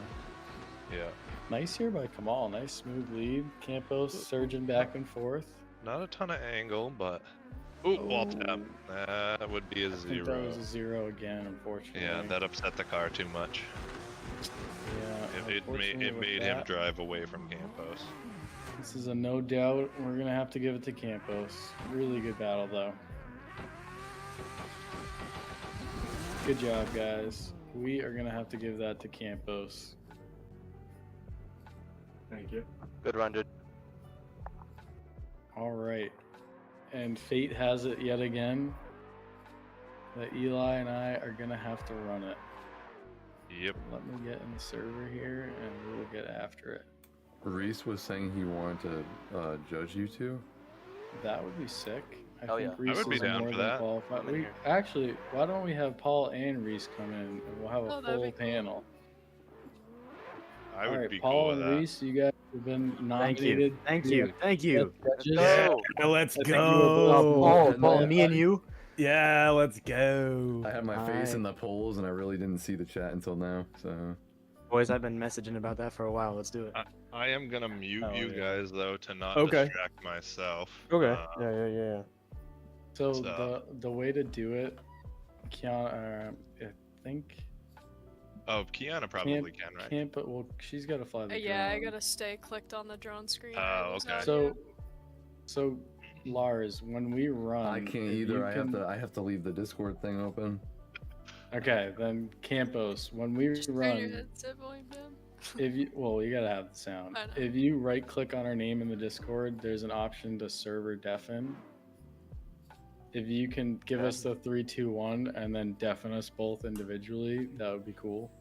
Yeah. Nice here by Kamal. Nice smooth lead. Campos surging back and forth. Not a ton of angle, but wall tap. That would be a I think 0. that was a 0 again, unfortunately. Yeah, that upset the car too much. Yeah. It made him drive away from Campos. This is a no doubt. We're gonna have to give it to Campos. Really good battle though. Good job, guys. We are gonna have to give that to Campos. Thank you. Good run, dude. All right. And fate has it yet again that Eli and I are gonna have to run it. Yep. Let me get in the server here and we'll get after it. Reese was saying he wanted to judge you two. That would be sick. I Oh, think yeah. Reese I would be is down more for than that. qualified. I'm in here. Actually, why don't we have Paul and Reese come in and we'll have a that'd full be cool. panel. I All would right, be Paul cool with and that. Reese, you guys have been Thank you. nominated. Thank to you. Thank you. as judges. Yeah, let's I think you were both- go. Paul, me and you. Yeah, let's go. I had my face Alright. in the polls and I really didn't see the chat until now. So Boys, I've been messaging about that for a while. Let's do it. I am gonna mute you guys though to not Okay. distract myself. Okay. Yeah. So So- the way to do it, Kiana, I think Oh, Kiana probably can, right? can't, but well, she's got to fly the Yeah, I drone. gotta stay clicked on the drone screen. Oh, okay. So Lars, when we run, I can't if either. you I have to leave the Discord thing open. Okay, then Campos, when we Turn your run, headset volume down. if you you gotta have the sound. I know. If you right click on our name in the Discord, there's an option to server deafen. If you can give us the 3, 2, 1 and then deafen us both individually, that would be cool.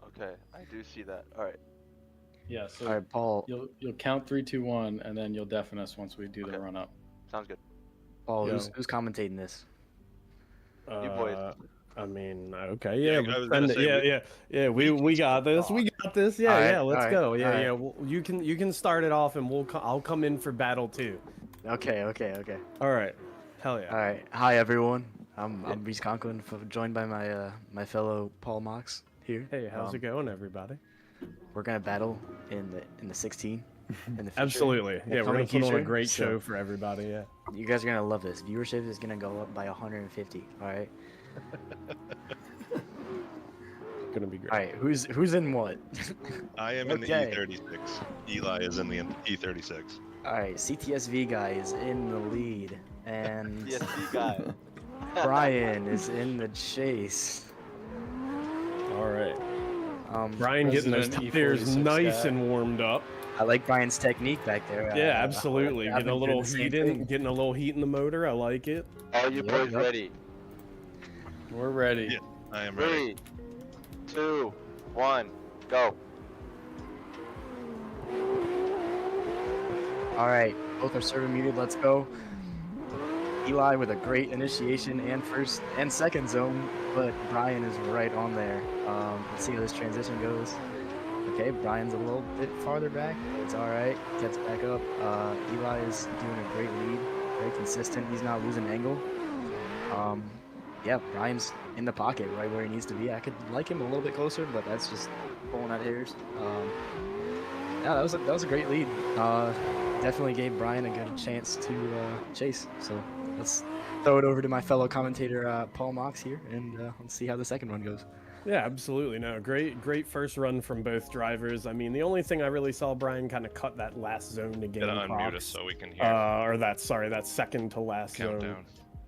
Okay, I do see that. All right. Yeah. So All right, Paul. You'll count 3, 2, 1, and then you'll deafen us once we do the run up. Sounds good. Paul, Yo. who's commentating this? You boys. I mean, okay, Yeah, yeah, I was send gonna it. say, Yeah. We got this. We got this. Yeah, All right, yeah. Let's all right, go. Yeah, all right. yeah. Well, you can start it off, and I'll come in for battle too. Okay. All right. Hell yeah. All right. Hi everyone. I'm Reese Conklin, joined by my my fellow Paul Mox here. Hey, how's it going, everybody? We're gonna battle in the 16. In the future. Absolutely. Yeah, we're gonna put on a future, great so show for everybody. Yeah. You guys are gonna love this. Viewership is gonna go up by 150. All right. Gonna be great. All right. Who's in what? I am in the E36. Eli is in the E36. All right. CTSV guy is in the lead, and CTSV guy. Brian is in the chase. All right. Brian getting those President tires E46 nice guy. and warmed up. I like Brian's technique back there. Yeah, absolutely. I've Getting a been little doing the same heat in, thing. getting a little heat in the motor. I like it. Are you boys ready? We're ready. Yeah, I am ready. 3, 2, 1, go. All right, both are server muted. Let's go. Eli with a great initiation and first and second zone, but Brian is right on there. Let's see how this transition goes. Okay, Brian's a little bit farther back. It's all right. Gets back up. Eli is doing a great lead. Very consistent. He's not losing angle. Yeah, Brian's in the pocket right where he needs to be. I could like him a little bit closer, but that's just pulling at hairs. Yeah, that was a great lead. Definitely gave Brian a good chance to chase. So let's throw it over to my fellow commentator Paul Mox here, and let's see how the second one goes. Yeah, absolutely. No, great first run from both drivers. I mean, the only thing I really saw Brian kind of cut that last zone to gain Gotta unmute us procs. so we can hear. Or that second to last Countdown.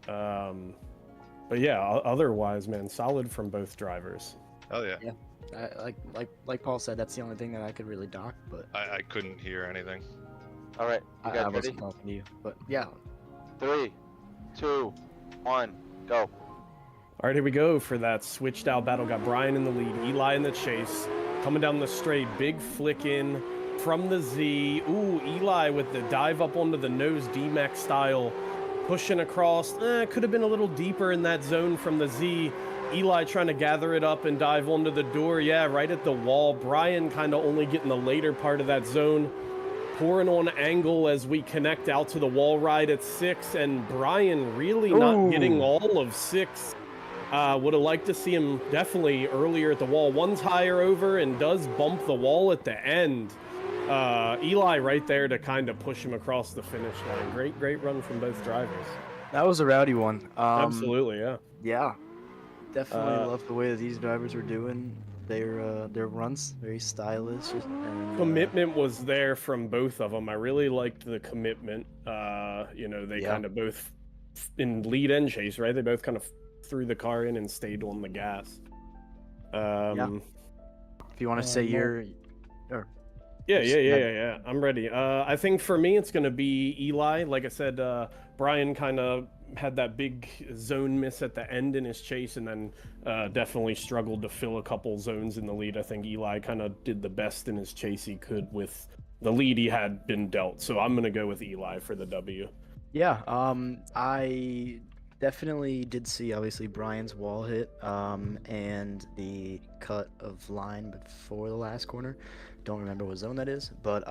zone. But yeah, otherwise, man, solid from both drivers. Oh yeah. Yeah, like Paul said, that's the only thing that I could really dock. But I couldn't hear anything. All right, you guys I ready? wasn't talking to you. But yeah, 3, 2, 1, go. All right, here we go for that switched out battle. Got Brian in the lead, Eli in the chase. Coming down the straight, big flick in from the Z. Ooh, Eli with the dive up onto the nose, D-Max style. Pushing across, could have been a little deeper in that zone from the Z. Eli trying to gather it up and dive onto the door. Yeah, right at the wall. Brian kind of only getting the later part of that zone. Pouring on angle as we connect out to the wall ride at 6. And Brian really not getting all of 6. Would have liked to see him definitely earlier at the wall. One's higher over and does bump the wall at the end. Eli right there to kind of push him across the finish line. Great run from both drivers. that was a rowdy one. Absolutely, yeah. Yeah, definitely love the way that these drivers were doing their runs. Very stylish. And, Commitment was there from both of them. I really liked the commitment. They kind of both in lead and chase, right? They both kind of threw the car in and stayed on the gas. Yeah. If you want to say Yeah. I'm ready. I think for me, it's going to be Eli. Like I said, Brian kind of had that big zone miss at the end in his chase, and then definitely struggled to fill a couple zones in the lead. I think Eli kind of did the best in his chase he could with the lead he had been dealt. So I'm going to go with Eli for the W. Yeah, I definitely did see obviously Brian's wall hit and the cut of line before the last corner. Don't remember what zone that is, but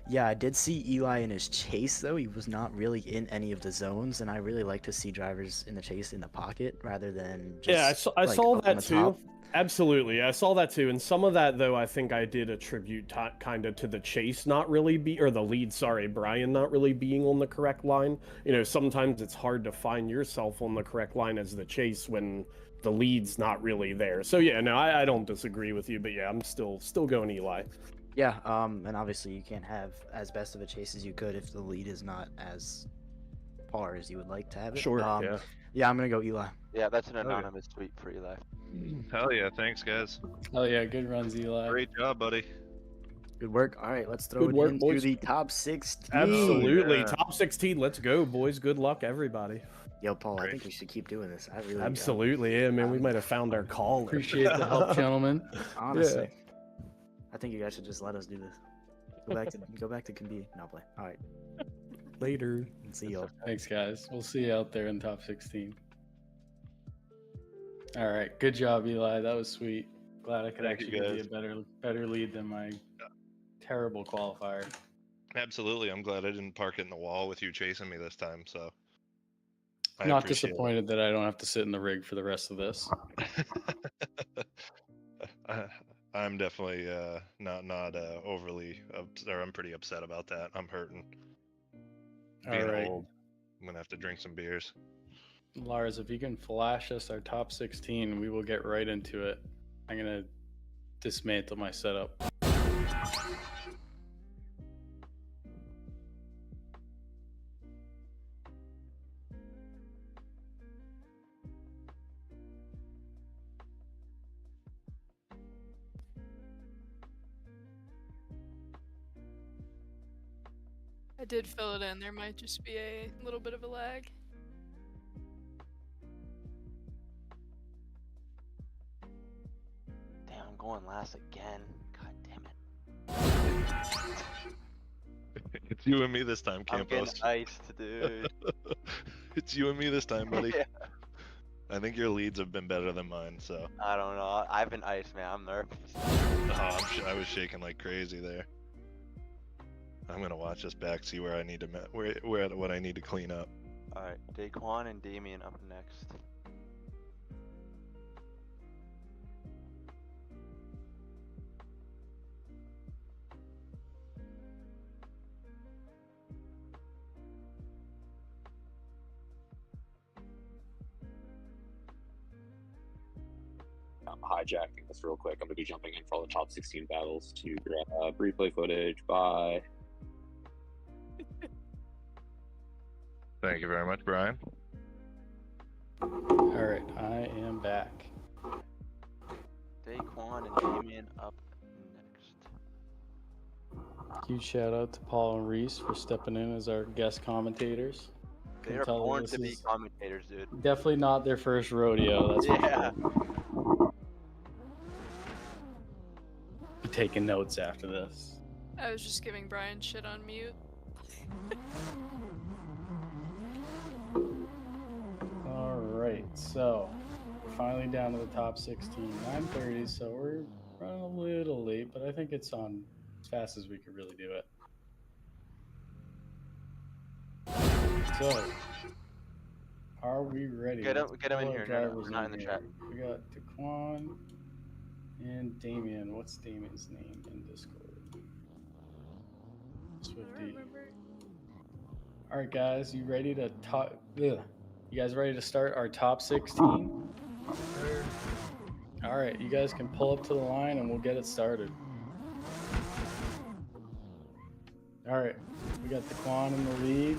yeah, I did see Eli in his chase though. He was not really in any of the zones, and I really like to see drivers in the chase in the pocket rather than just I saw up that on the too. top. Absolutely, I saw that too, and some of that though I think I did attribute kind of to the chase not really or the lead. Sorry, Brian not really being on the correct line. Sometimes it's hard to find yourself on the correct line as the chase when the lead's not really there. So yeah, no, I don't disagree with you, but yeah, I'm still going Eli. Yeah, and obviously you can't have as best of a chase as you could if the lead is not as par as you would like to have it. Sure. Yeah. Yeah, I'm gonna go Eli. Yeah, that's an anonymous tweet for Eli. Hell yeah, thanks guys. Hell yeah, good runs, Eli. Great job, buddy. Good work. All right, let's throw it into boys. the top 16. Absolutely, yeah. top 16. Let's go, boys. Good luck, everybody. Yo, Paul, I think we should keep doing this. I really Absolutely, yeah, man. We might have found our caller. Appreciate the help, gentlemen. Honestly. I think you guys should just let us do this. Go back to Combi. No play. All right. Later. See y'all. Thanks, guys. We'll see you out there in top 16. All right. Good job, Eli. That was sweet. Glad I could Thank you, actually give guys. you a better lead than my terrible qualifier. Absolutely. I'm glad I didn't park it in the wall with you chasing me this time. So. I Not appreciate it. disappointed that I don't have to sit in the rig for the rest of this. I'm definitely not overly, or I'm pretty upset about that. I'm hurting. Being All right. old, I'm gonna have to drink some beers. Lars, if you can flash us our top 16, we will get right into it. I'm gonna dismantle my setup. I did fill it in. There might just be a little bit of a lag. Damn, I'm going last again. God damn it. It's you and me this time, I'm Campos. getting iced, dude. It's you and me this time, buddy. Yeah. I think your leads have been better than mine, so. I don't know. I've been iced, man. I'm nervous. Oh, I was shaking like crazy there. I'm gonna watch this back, see where I need to what I need to clean up. All right, Taquan and Damien up next. I'm hijacking this real quick. I'm going to be jumping in for all the top 16 battles to grab replay footage. Bye. Thank you very much, Brian. All right, I am back. Taquan and Damien up next. Huge shout out to Paul and Reese for stepping in as our guest commentators. They are born to be commentators, dude. Definitely not their first rodeo. That's for Yeah. sure. Be taking notes after this. I was just giving Brian shit on mute. All right, so we're finally down to the top 16. 9:30, so we're running a little late, but I think it's on as fast as we could really do it. So, are we ready? Get him Let's in pull here. our No, no, drivers not in the chat. We got Taquan and Damien. What's Damien's name in Discord? Swifty. All right, guys, you ready to top? You guys ready to start our top 16? All right, you guys can pull up to the line and we'll get it started. All right, we got Taquan in the lead,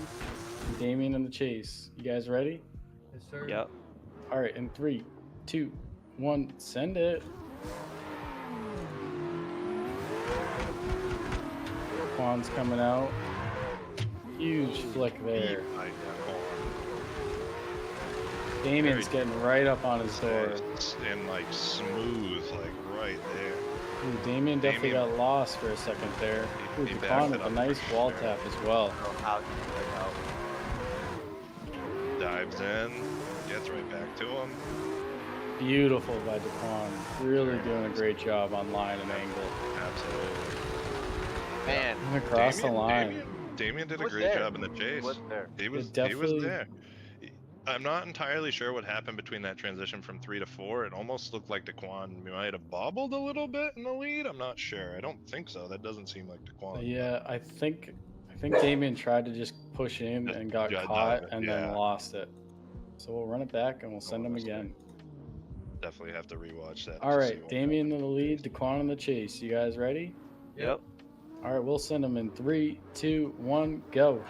and Damien in the chase. You guys ready? Yes, sir. Yep. All right, in 3, 2, 1, send it. Taquan's coming out. Huge flick there. Damien's getting right up on his door. And like smooth, like right there. Ooh, Damien definitely got lost for a second there. Ooh, He Taquan backed with it a up nice right wall there. tap as well. Dives in, gets right back to him. Beautiful by Taquan. Really doing a great job on line and angle. Absolutely. Man. And across the line. Damien did a was great there. job in the chase. He was there. He was definitely- there. I'm not entirely sure what happened between that transition from 3 to 4. It almost looked like Taquan might have bobbled a little bit in the lead. I'm not sure. I don't think so. That doesn't seem like Taquan. Yeah, I think Damien tried to just push in and got got caught dive, and yeah. then lost it. So we'll run it back and we'll send him again. Definitely have to rewatch that. All to see right, what Damien in the lead, Taquan in the chase. You guys ready? Yep. All right, we'll send him in 3, 2, 1, go.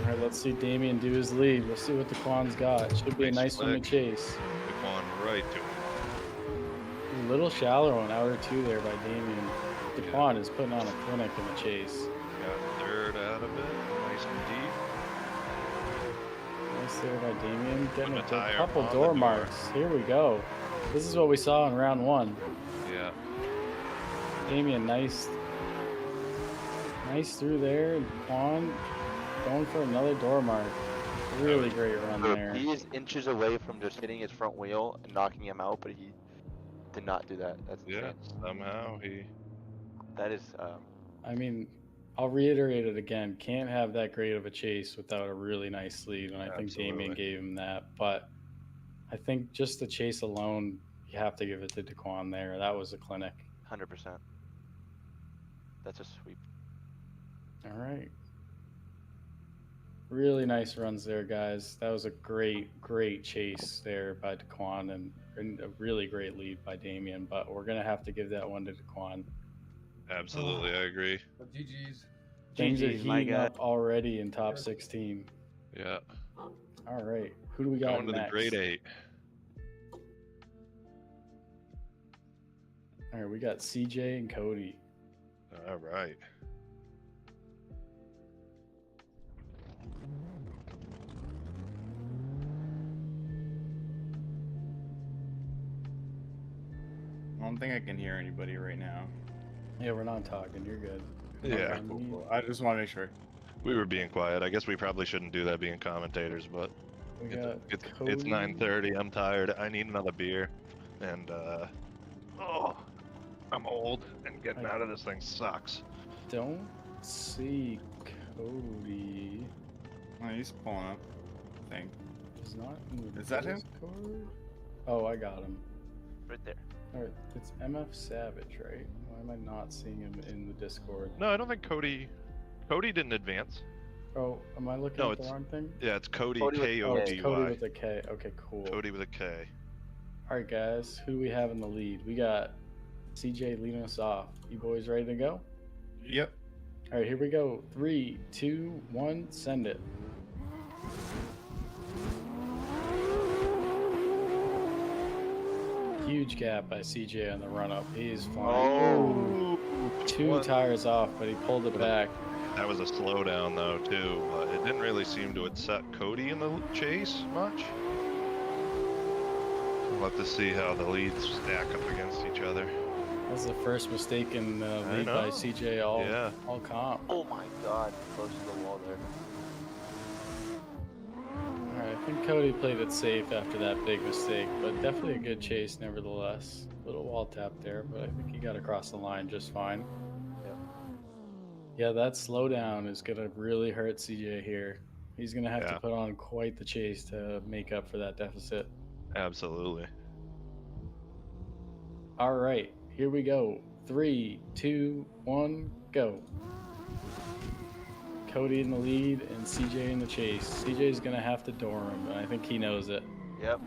All right, let's see Damien do his lead. Let's see what Taquan's got. Should be a nice one to flick. chase. Taquan right to him. A little shallow on outer 2 there by Damien. Taquan is putting on a clinic in the chase. Got third out of it. Nice and deep. Nice there by Damien. Getting Putting a a tire couple on the door door. marks. Here we go. This is what we saw in round 1. Damien, nice through there. Taquan going for another door mark. Really great run there. He is inches away from just hitting his front wheel and knocking him out, but he did not do that. That's insane. Somehow he. That is. I mean, I'll reiterate it again. Can't have that great of a chase without a really nice lead, and I think Damien gave him that. But I think just the chase alone, you have to give it to Taquan there. That was a clinic. 100%. That's a sweep. All right. Really nice runs there, guys. That was a great chase there by Taquan and a really great lead by Damien, but we're going to have to give that one to Taquan. Absolutely, I agree. GG's. Things are GG's, my heating guy. up already in top 16. Yeah. All right. Who do we got Going to next? the grade 8. All right, we got CJ and Cody. All right. I don't think I can hear anybody right now. Yeah, we're not talking. You're good. Yeah. Cool. I just want to make sure. We were being quiet. I guess we probably shouldn't do that being commentators, but We got it's Cody. 9:30. I'm tired. I need another beer, and I'm old, and getting out of this thing sucks. Don't see Cody. Oh, he's pulling up. I think. He's not in the Is that him? Discord. Oh, I got him. Right there. All right, it's MF Savage, right? Why am I not seeing him in the Discord? No, I don't think Cody didn't advance. Oh, am I looking No, at the wrong thing? Yeah, it's Cody, Cody with- K-O-D-Y. Oh, it's Cody with a K. Okay, cool. Cody with a K. All right, guys, who do we have in the lead? We got CJ leading us off. You boys ready to go? Yep. All right, here we go. 3, 2, 1, send it. Huge gap by CJ on the run up. He is flying. Two tires off, but he pulled it back. That was a slowdown though too, but it didn't really seem to upset Cody in the chase much. We'll have to see how the leads stack up against each other. That's the first mistake in the I lead by know. CJ all comp. Oh my god, close to the wall there. Alright, I think Cody played it safe after that big mistake, but definitely a good chase nevertheless. Little wall tap there, but I think he got across the line just fine. Yep. Yeah, that slowdown is going to really hurt CJ here. He's going to have Yeah. to put on quite the chase to make up for that deficit. Absolutely. Alright, here we go. 3, 2, 1, go. Cody in the lead and CJ in the chase. CJ's going to have to door him, and I think he knows it. Yep.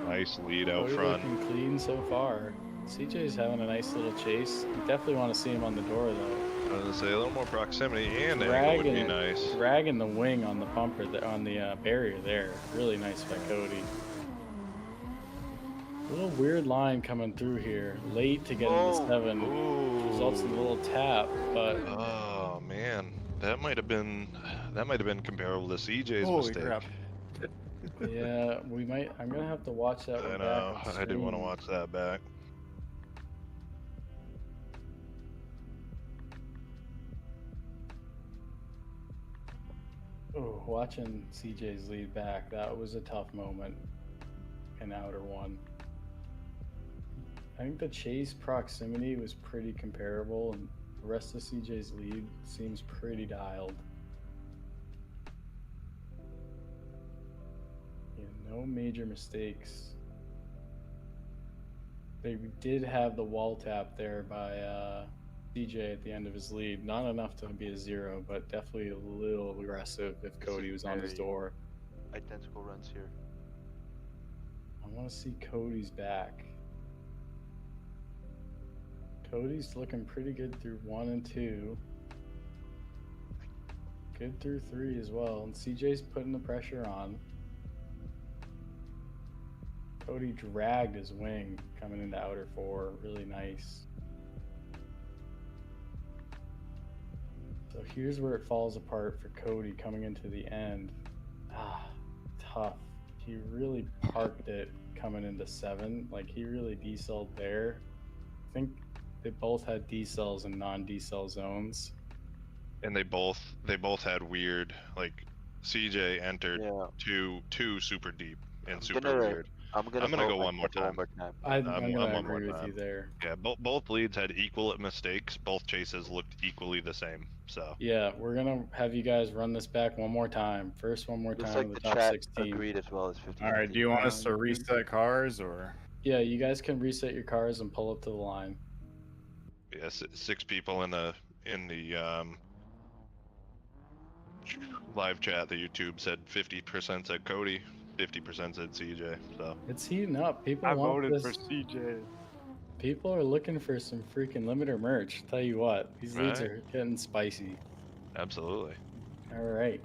Nice lead out Cody front. looking clean so far. CJ's having a nice little chase. You definitely want to see him on the door, though. I was gonna say a little more proximity and angle would be nice. Dragging the wing on the bumper, on the barrier there. Really nice by Cody. A little weird line coming through here. Late to get into 7. Ooh. Results in a little tap, but Oh man, that might have been comparable to CJ's Holy mistake. crap. yeah, we might. I'm gonna have to watch that I one know. back. on I do want to stream. watch that back. Oh, watching CJ's lead back, that was a tough moment in outer one. I think the chase proximity was pretty comparable, and the rest of CJ's lead seems pretty dialed. Yeah, no major mistakes. They did have the wall tap there by CJ at the end of his lead. Not enough to be a 0, but definitely a little aggressive if Cody was on his very- door. Identical runs here. I want to see Cody's back. Cody's looking pretty good through 1 and 2. Good through 3 as well. And CJ's putting the pressure on. Cody dragged his wing coming into outer 4. Really nice. So here's where it falls apart for Cody coming into the end. Tough. he really parked it coming into 7. Like, he really decelled there. I think they both had decels and non-decel zones. And they both had weird, like, CJ entered two super deep and super weird. I'm gonna go one more time. I'm I'm gonna one more agree with time. you there. Yeah, both leads had equal mistakes. Both chases looked equally the same. So Yeah, we're gonna have you guys run this back one more time. First one more Looks time like in the the top chat 16. agreed as well as 50. All right. Do you want us to reset cars or? Yeah, you guys can reset your cars and pull up to the line. yeah, 6 people in the live chat. The YouTube said 50% said Cody, 50% said CJ. So It's heating up. People I want voted this. for CJ. People are looking for some freaking limiter merch. Tell you what, these leads Right. are getting spicy. Absolutely. All right.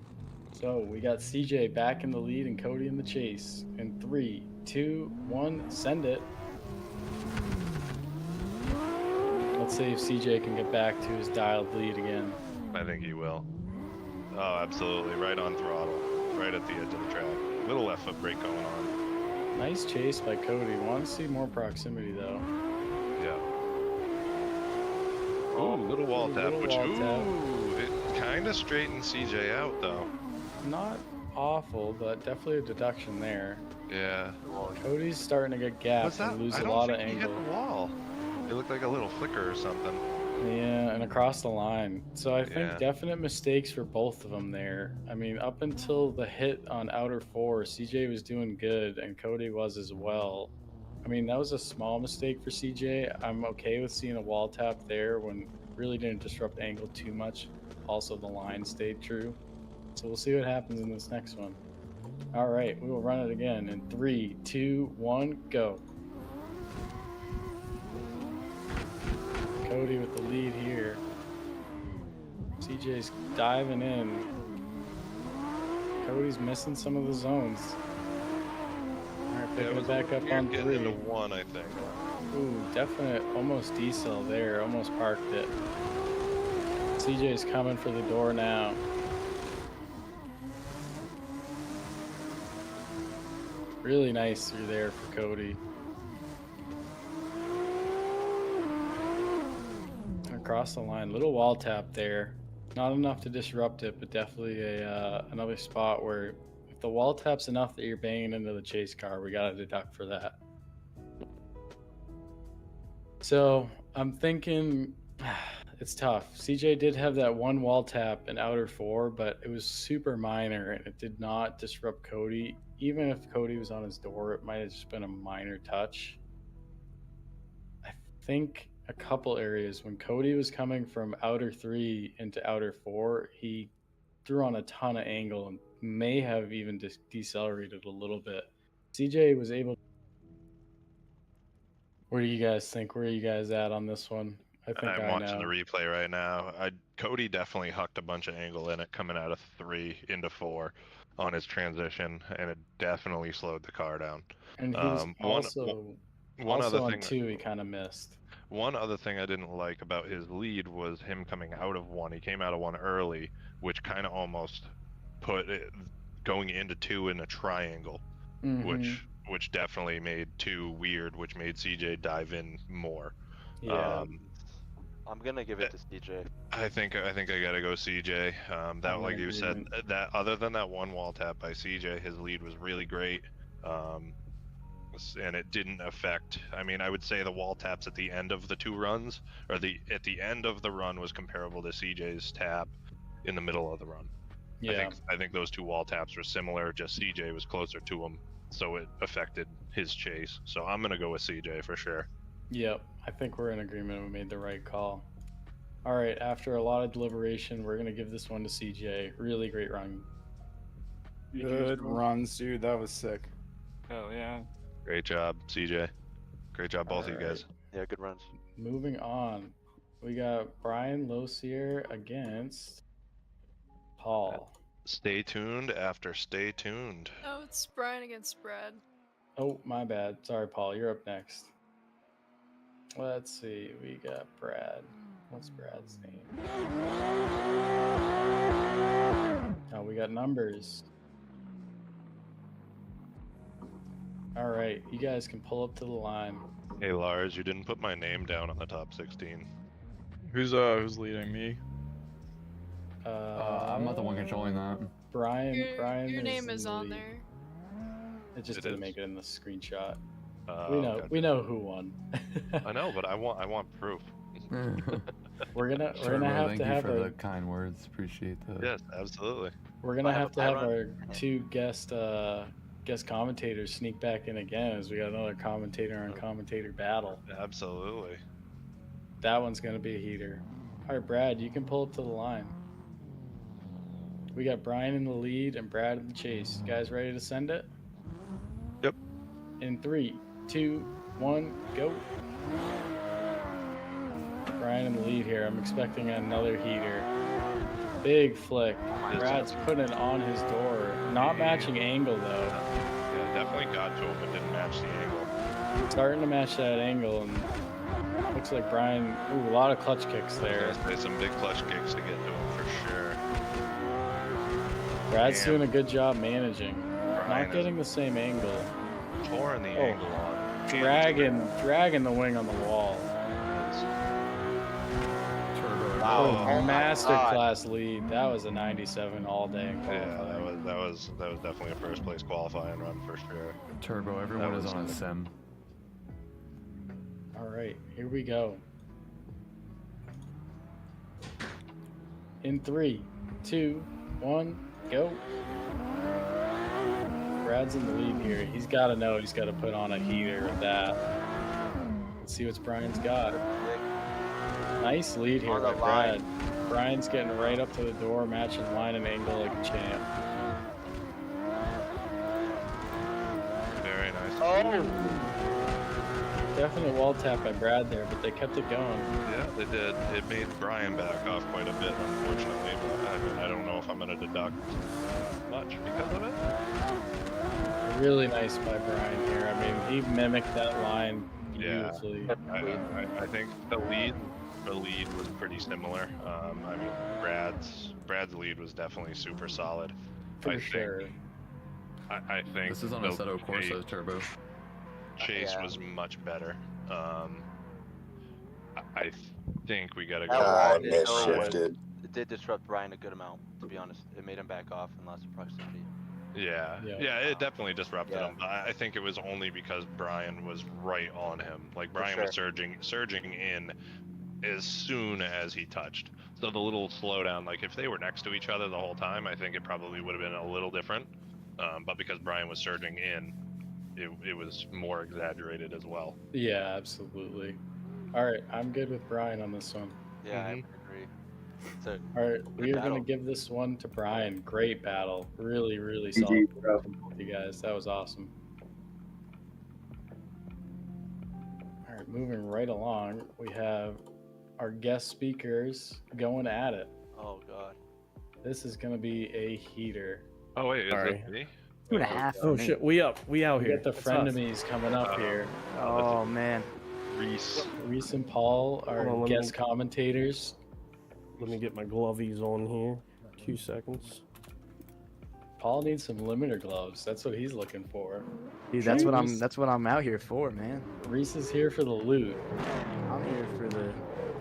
So we got CJ back in the lead and Cody in the chase. In 3, 2, 1, send it. Let's see if CJ can get back to his dialed lead again. I think he will. Oh, absolutely. Right on throttle. Right at the edge of the track. Little left foot brake going on. Nice chase by Cody. Want to see more proximity though. Yeah. Oh, little wall tap, which it kind of straightened CJ out though. Not awful, but definitely a deduction there. Yeah. Cody's starting to get gapped and lose a lot of He angle. hit the wall. It looked like a little flicker or something. Yeah, and across the line. So I think Yeah. definite mistakes for both of them there. I mean, up until the hit on outer 4, CJ was doing good, and Cody was as well. I mean, that was a small mistake for CJ. I'm okay with seeing a wall tap there when really didn't disrupt angle too much. Also, the line stayed true. So we'll see what happens in this next one. All right, we will run it again in 3, 2, 1, go. Cody with the lead here. CJ's diving in. Cody's missing some of the zones. All right, picking it back up on 3. Into 1, I think. Ooh, definite almost decel there. Almost parked it. CJ's coming for the door now. Really nice through there for Cody. Across the line, little wall tap there. Not enough to disrupt it, but definitely a another spot where if the wall tap's enough that you're banging into the chase car, we gotta deduct for that. So I'm thinking it's tough. CJ did have that one wall tap in outer 4, but it was super minor and it did not disrupt Cody. Even if Cody was on his door, it might have just been a minor touch. I think a couple areas when Cody was coming from outer 3 into outer 4, he threw on a ton of angle and may have even decelerated a little bit. CJ was able. What do you guys think? Where are you guys at on this one? I think I'm I watching know. the replay right now. Cody definitely hucked a bunch of angle in it coming out of 3 into 4 on his transition, and it definitely slowed the car down. And he was one other on thing, 2 he kind of missed. One other thing I didn't like about his lead was him coming out of 1. He came out of 1 early, which kind of almost put it going into 2 in a triangle, which definitely made 2 weird, which made CJ dive in more. Yeah. I'm gonna give it to CJ. I think I gotta go CJ. That, like you said, that other than that one wall tap by CJ, his lead was really great. And it didn't affect. I mean, I would say the wall taps at the end of the 2 runs, or at the end of the run, was comparable to CJ's tap in the middle of the run. Yeah. I think those 2 wall taps were similar. Just CJ was closer to him, so it affected his chase. So I'm gonna go with CJ for sure. Yep, I think we're in agreement. We made the right call. All right, after a lot of deliberation, we're gonna give this one to CJ. Really great run. Good runs, dude. That was sick. Hell yeah. Great job, CJ. Great job, both of you guys. Yeah, good runs. Moving on, we got Brian Losier against Paul. Stay tuned after stay tuned. Oh, it's Brian against Brad. Oh, my bad. Sorry, Paul. You're up next. Let's see. We got Brad. What's Brad's name? Oh, we got numbers. All right, you guys can pull up to the line. Hey Lars, you didn't put my name down on the top 16. Who's leading me? I'm not the one controlling that. Brian. Your name in is the on lead. there. It just didn't make it in the screenshot. Okay. We know who won. I know, but I want proof. we're gonna Turbo, have thank to you have for our the kind words. Appreciate that. Yes, absolutely. we're gonna have to have our two guest commentators sneak back in again, as we got another commentator on commentator battle. Absolutely. That one's gonna be a heater. All right, Brad, you can pull up to the line. We got Brian in the lead and Brad in the chase. You guys ready to send it? Yep. In 3, 2, 1, go. Brian in the lead here. I'm expecting another heater. Big flick. Brad's putting it on his door. Not matching angle though. Yeah, definitely got to him, but didn't match the angle. Starting to match that angle, and looks like Brian. Ooh, a lot of clutch kicks there. There's some big clutch kicks to get to him for sure. Brad's doing a good job managing. Brian Not getting the same angle. Pouring the angle on. Dragging the wing on the wall. Wow. Oh, masterclass lead. That was a 97 all day in qualifying. Yeah, that was definitely a first place qualifying run for sure. Turbo, everyone is on a sim. All right, here we go. In 3, 2, 1, go. Brad's in the lead here. He's got to know he's got to put on a heater with that. Let's see what Brian's got. Nice lead here by Brad. Brian's getting right up to the door, matching line and angle like a champ. Very nice. Oh! Definite wall tap by Brad there, but they kept it going. Yeah, they did. It made Brian back off quite a bit, unfortunately. But I don't know if I'm going to deduct much because of it. Really nice by Brian here. I mean, he mimicked that line beautifully. Yeah, I think the lead was pretty similar. I mean, Brad's lead was definitely super solid. For sure. I think This is on Assetto Corsa Turbo. Chase was much better. I think we gotta go. God, misshifted. It did disrupt Brian a good amount, to be honest. It made him back off and lost the proximity. Yeah, it definitely disrupted him. But I think it was only because Brian was right on him. Like Brian was surging in as soon as he touched. So the little slowdown, like if they were next to each other the whole time, I think it probably would have been a little different. But because Brian was surging in, it was more exaggerated as well. Yeah, absolutely. All right, I'm good with Brian on this one. Yeah, I agree. All right, we are going to give this one to Brian. Great battle. Really, really solid. You guys, that was awesome. All right, moving right along, we have our guest speakers going at it. Oh, God. This is going to be a heater. Oh, wait, is it me? 2.5. Oh, shit. We out here. We got the frenemies coming up here. Oh, man. Reese and Paul are Hold on, guest commentators. Let me get my glovies on here. 2 seconds. Paul needs some limiter gloves. That's what he's looking for. Dude, that's what I'm out here for, man. Reese is here for the loot. I'm here for the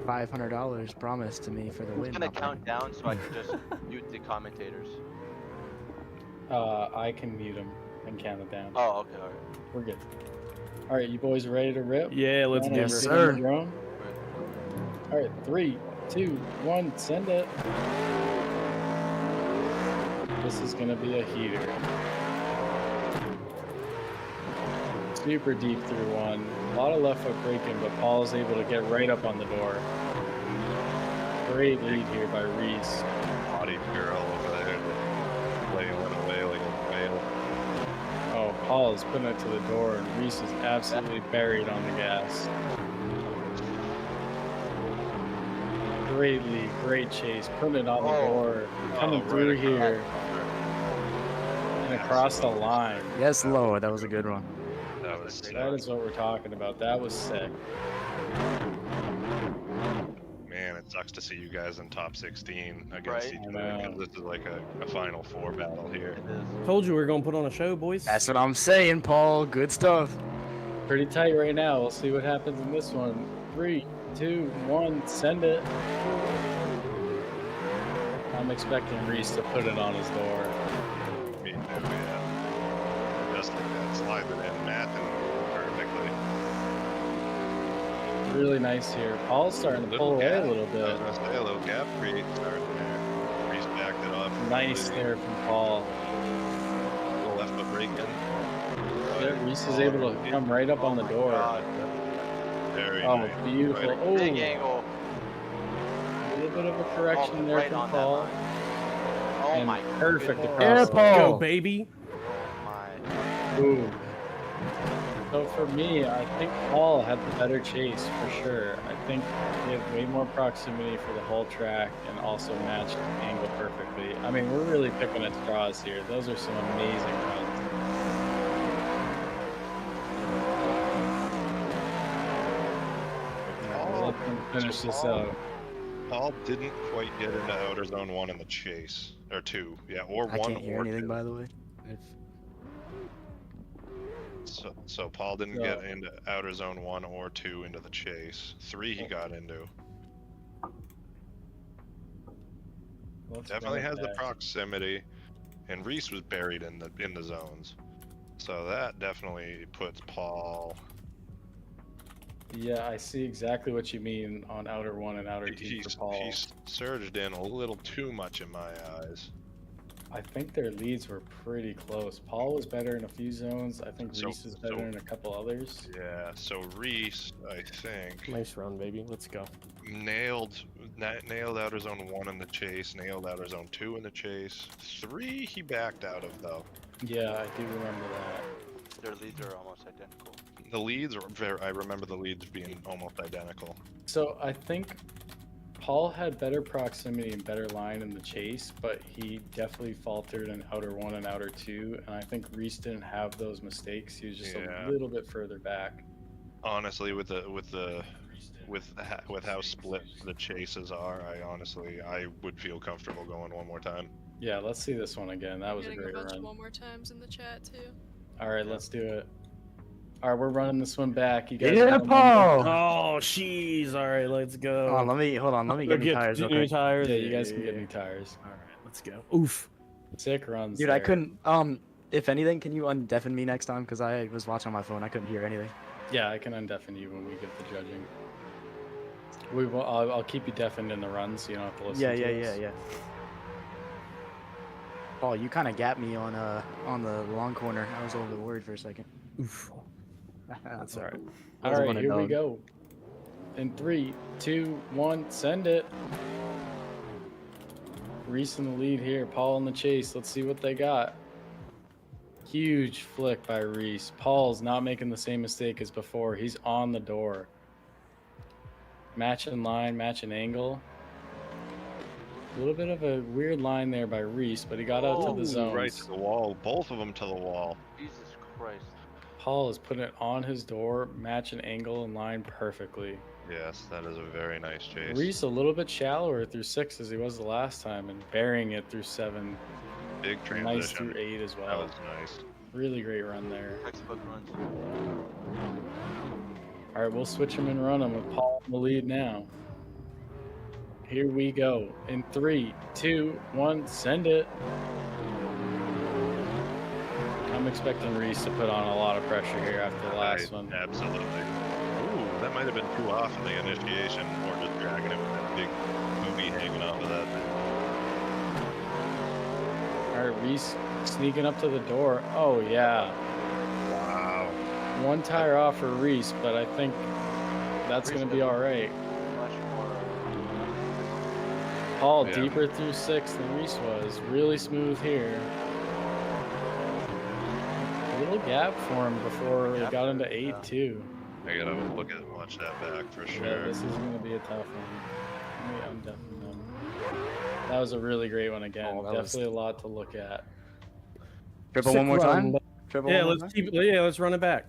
$500 promised to me for the win. I'm gonna count down so I can just mute the commentators. I can mute them and count it down. Oh, okay, alright. We're good. All right, you boys ready to rip? Yeah, let's Wanna go, get sir. on the drone? All right, 3, 2, 1, send it. This is gonna be a heater. Super deep through one. A lot of left foot braking, but Paul's able to get right up on the door. Great lead here by Reese. Body girl over there, wailing away like a whale. Oh, Paul is putting it to the door, and Reese is absolutely buried on the gas. Great lead, great chase, putting it on the door, coming through here, and across the line. Yes, Lord, that was a good one. That is what we're talking about. That was sick. Man, sucks to see you guys in top 16 against Right. each other because this is like a Final Four battle here. Told you we were gonna put on a show, boys. That's what I'm saying, Paul. Good stuff. Pretty tight right now. We'll see what happens in this one. 3, 2, 1, send it. I'm expecting Reese to put it on his door. Me too, yeah. Just like that, slide it in, matching perfectly. Really nice here. Paul's starting to pull away a little I bit. was gonna say a little gap create starting there. Reese backed it off. Nice there from Paul. Little left foot break in. Yeah, Reese is able to come right up on the door. Very Oh, nice. beautiful. Right. Oh, Big angle. a little bit of a correction there right from on that Paul. line. Oh And my perfect goodness. across. Go, baby. Oh my. Ooh. So for me, I think Paul had the better chase for sure. I think he had way more proximity for the whole track and also matched the angle perfectly. I mean, we're really picking at straws here. Those are some amazing runs. Let them finish this out. Paul didn't quite get into outer zone 1 in the chase. Or 2. Yeah, or I 1 can't hear or anything, 2. by the way. So Paul didn't get into outer zone 1 or 2 into the chase. 3 he got into. Definitely has the proximity, and Reese was buried in the zones. So that definitely puts Paul. Yeah, I see exactly what you mean on outer 1 and outer 2 for Paul. He's surged in a little too much in my eyes. I think their leads were pretty close. Paul was better in a few zones. I think Reese is better in a couple others. Yeah, so Reese, I think. Nice run, baby. Let's go. Nailed outer zone 1 in the chase, nailed outer zone 2 in the chase. 3 he backed out of though. Yeah, I do remember that. Their leads are almost identical. The leads are I remember the leads being almost identical. So I think Paul had better proximity and better line in the chase, but he definitely faltered in outer 1 and outer 2. And I think Reese didn't have those mistakes. He was just a little bit further back. Honestly, with how split the chases are, I would feel comfortable going one more time. Yeah, let's see this one again. That was a Getting great a bunch run. one more times in the chat too. All right, let's do it. All right, we're running this one back. You guys. Yeah, got Paul. Oh, jeez. All right, let's go. Hold on, let me get new tires. New tires. Yeah, you guys can get new tires. All right, let's go. Oof. Sick runs. Dude, there. I couldn't. If anything, can you undeafen me next time? Because I was watching on my phone. I couldn't hear anything. Yeah, I can undeafen you when we get the judging. We will. I'll keep you deafened in the run, so you don't have to listen. Yeah. Paul, you kind of gapped me on the long corner. I was a little bit worried for a second. Oof. That's all right. All right, here we go. In 3, 2, 1, send it. Reese in the lead here. Paul in the chase. Let's see what they got. Huge flick by Reese. Paul's not making the same mistake as before. He's on the door. Match in line, match in angle. A little bit of a weird line there by Reese, but he got out to the zones. Right to the wall. Both of them to the wall. Jesus Christ. Paul is putting it on his door, match and angle and line perfectly. Yes, that is a very nice chase. Reese a little bit shallower through 6 as he was the last time, and burying it through 7. Big transition. Nice through 8 as well. That was nice. Really great run there. Textbook runs. All right, we'll switch him and run him with Paul in the lead now. Here we go. In 3, 2, 1, send it. I'm expecting Reese to put on a lot of pressure here after the last one. Absolutely. Ooh, that might have been too off in the initiation, or just dragging it with that big booby hanging off of that. All right, Reese sneaking up to the door. Oh, yeah. Wow. 1 tire off for Reese, but I think that's going to be all right. Paul deeper through 6 than Reese was. Really smooth here. A little gap for him before he got into 8 too. I gotta watch that back for sure. Yeah, this is going to be a tough one. Let me undeafen them. That was a really great one again. Oh, Definitely a lot to look at. Triple one more time. Triple Yeah, one more let's keep. Yeah, let's run it back.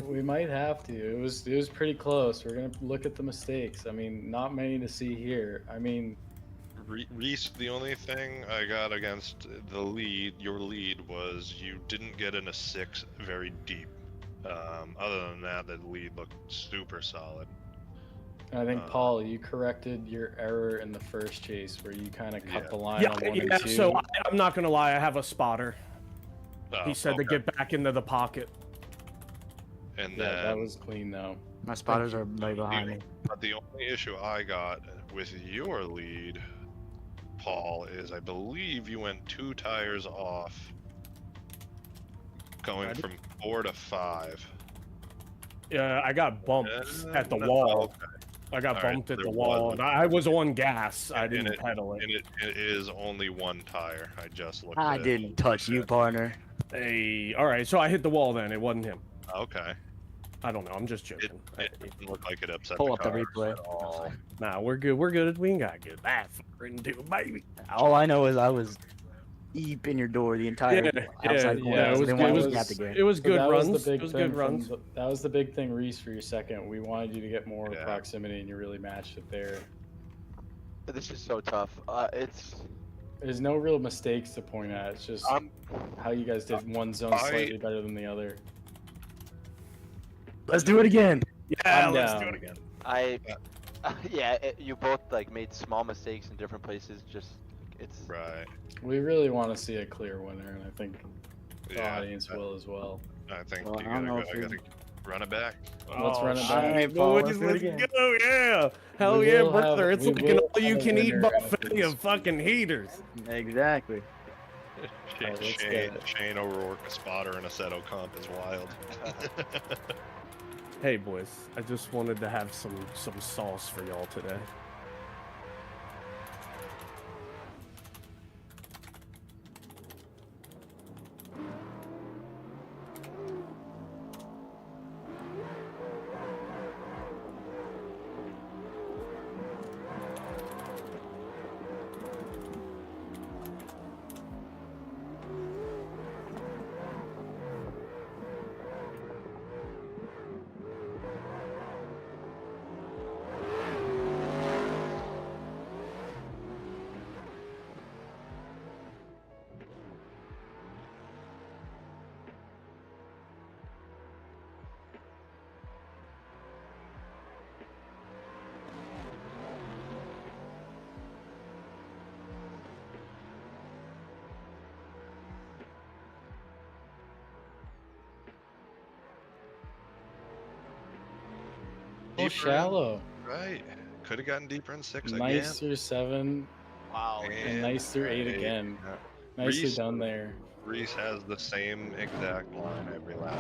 We might have to. It was pretty close. We're gonna look at the mistakes. I mean, not many to see here. I mean, Reese, the only thing I got against your lead was you didn't get in a 6 very deep. Other than that, the lead looked super solid. I think Paul, you corrected your error in the first chase where you kind of cut the line Yeah, on 1 yeah. and 2. So I'm not gonna lie. I have a spotter. Oh, He said to get back into the pocket. And Yeah, then that was clean though. My spotters are right behind me. But the only issue I got with your lead, Paul, is I believe you went 2 tires off, going from 4 to 5. Yeah, I got bumped at the no, wall. okay. I got All right, bumped at there the wall, was- and I was on gas. I and didn't pedal it. And it is only 1 tire. I just looked I at it. didn't touch you, partner. Hey, all right. So I hit the wall then. It wasn't him. Okay. I don't know. I'm just joking. It didn't look like it upset Pull the up the cars replay. at all. Nah, we're good. We're good. We ain't got good. That fucking do, baby. All I know is I was deep in your door the entire outside corner. Yeah. It was They good. wanted It to was, snap the game. it was good that was runs. the big It was thing good from runs. that was the big thing, Reese, for your second. We wanted you to get more proximity, and you really matched it there. This is so tough. There's no real mistakes to point at. It's just how you guys did one zone slightly better than the other. Let's do it again. Yeah, I'm let's down. do it again. You both like made small mistakes in different places. Just it's right. We really want to see a clear winner, and I think the Yeah, audience will as well. I think Well, you I don't know gotta, if I gotta run it back. Let's run it shit. back. Alright, Paul, Boys, let's do it let's again. go. Yeah. Hell We yeah, will have- brother. It's we like an will all-you-can-eat have a winner buffet after of fucking heaters. Exactly. Alright, let's Shane, get it. Shane O'Rourke, a spotter in a Seto comp is wild. Hey, boys. I just wanted to have some sauce for y'all today. Oh, shallow. Right. Could have gotten deeper in 6 Nice again. through 7, wow. and nice through 8 again. Nicely Reese- done there. Reese has the same exact line every lap.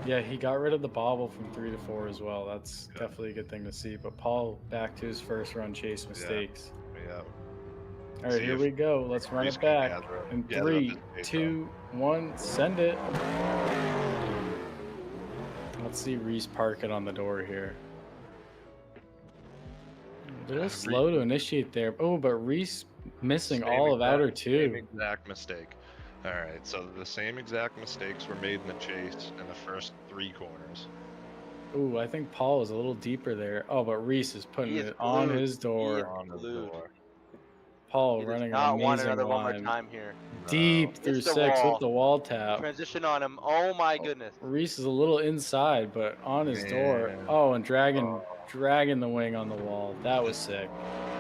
Yeah, he got rid of the bobble from 3 to 4 as well. That's definitely a good thing to see. But Paul back to his first run chase mistakes. Yeah. All right, See here if we go. Let's run Reese it can back. gather up- In gather up 3, his pace 2, 1, send it. Let's see Reese park it on the door here. A little slow to initiate there. Oh, but Reese missing all of outer Same 2. exact mistake. All right, so the same exact mistakes were made in the chase in the first 3 corners. Ooh, I think Paul is a little deeper there. Oh, but Reese is putting He is it on glued. his door. On the Glued. door. Paul He does running an not want amazing another one line. more time here. Deep through It's the 6 wall. with the wall tap. Transition on him. Oh my goodness. Reese is a little inside, but on his door. Man. Oh, and dragging the wing on the wall. That was sick.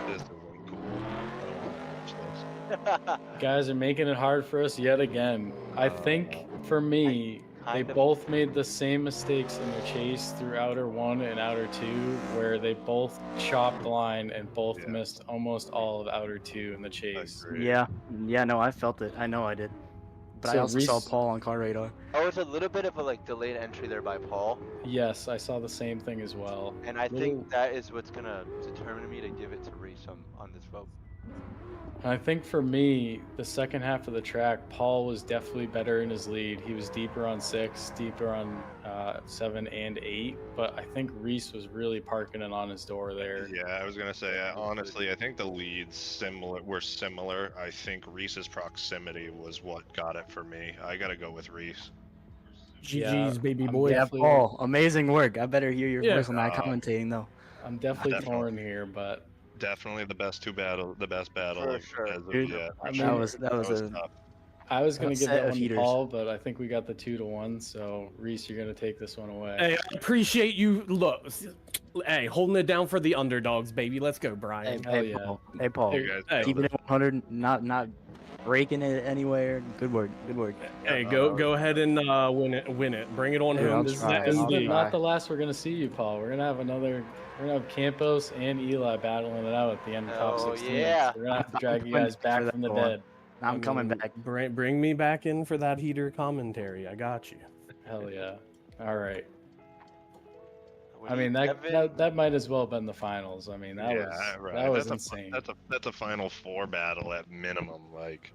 This isn't cool. I don't want to watch this. Guys are making it hard for us yet again. I think for me, they kind of- both made the same mistakes in the chase through outer 1 and outer 2, where they both chopped the line and both missed almost all of outer 2 in the chase. Yeah, no, I felt it. I know I did. But I So also saw Reese- Paul on car radar. Oh, it's a little bit of a like delayed entry there by Paul, Yes, I saw the same thing as well. and I Little- think that is what's gonna determine me to give it to Reese on this vote. I think for me, the second half of the track, Paul was definitely better in his lead. He was deeper on 6, deeper on 7 and 8, but I think Reese was really parking it on his door there. Yeah, I was gonna say honestly, I think the leads were similar. I think Reese's proximity was what got it for me. I gotta go with Reese. GG's, baby boy. Yeah, definitely- Paul, amazing work. I better hear your Yeah. voice on that commentating though. I'm definitely Definitely. torn here, but Definitely the best battle For sure. as of Dude, yet. I for mean, sure. that was a tough. I was gonna a give set that of one to heaters. Paul, but I think we got the 2-1. So Reese, you're gonna take this one away. Hey, I appreciate you. Look, hey, holding it down for the underdogs, baby. Let's go, Brian. Hell yeah. Paul. Hey, Paul. Hey, hey, Keeping it 100, not breaking it anywhere. Good work. Good work. hey, go ahead and win it. Bring it on Dude, home. I'll This is try. the This is I'll MD. try. not the last we're gonna see you, Paul. We're gonna have Campos and Eli battling it out at the end of top Oh, 16. yeah. So we're gonna have to drag you coming guys back back for from the that one. dead. I'm coming mean, back. Bring me back in for that heater commentary. I got you. Hell yeah. All right. We I mean need that, Devin. that might as well have been the finals. I mean that Yeah, was right. that was that's insane. that's a Final Four battle at minimum. Like,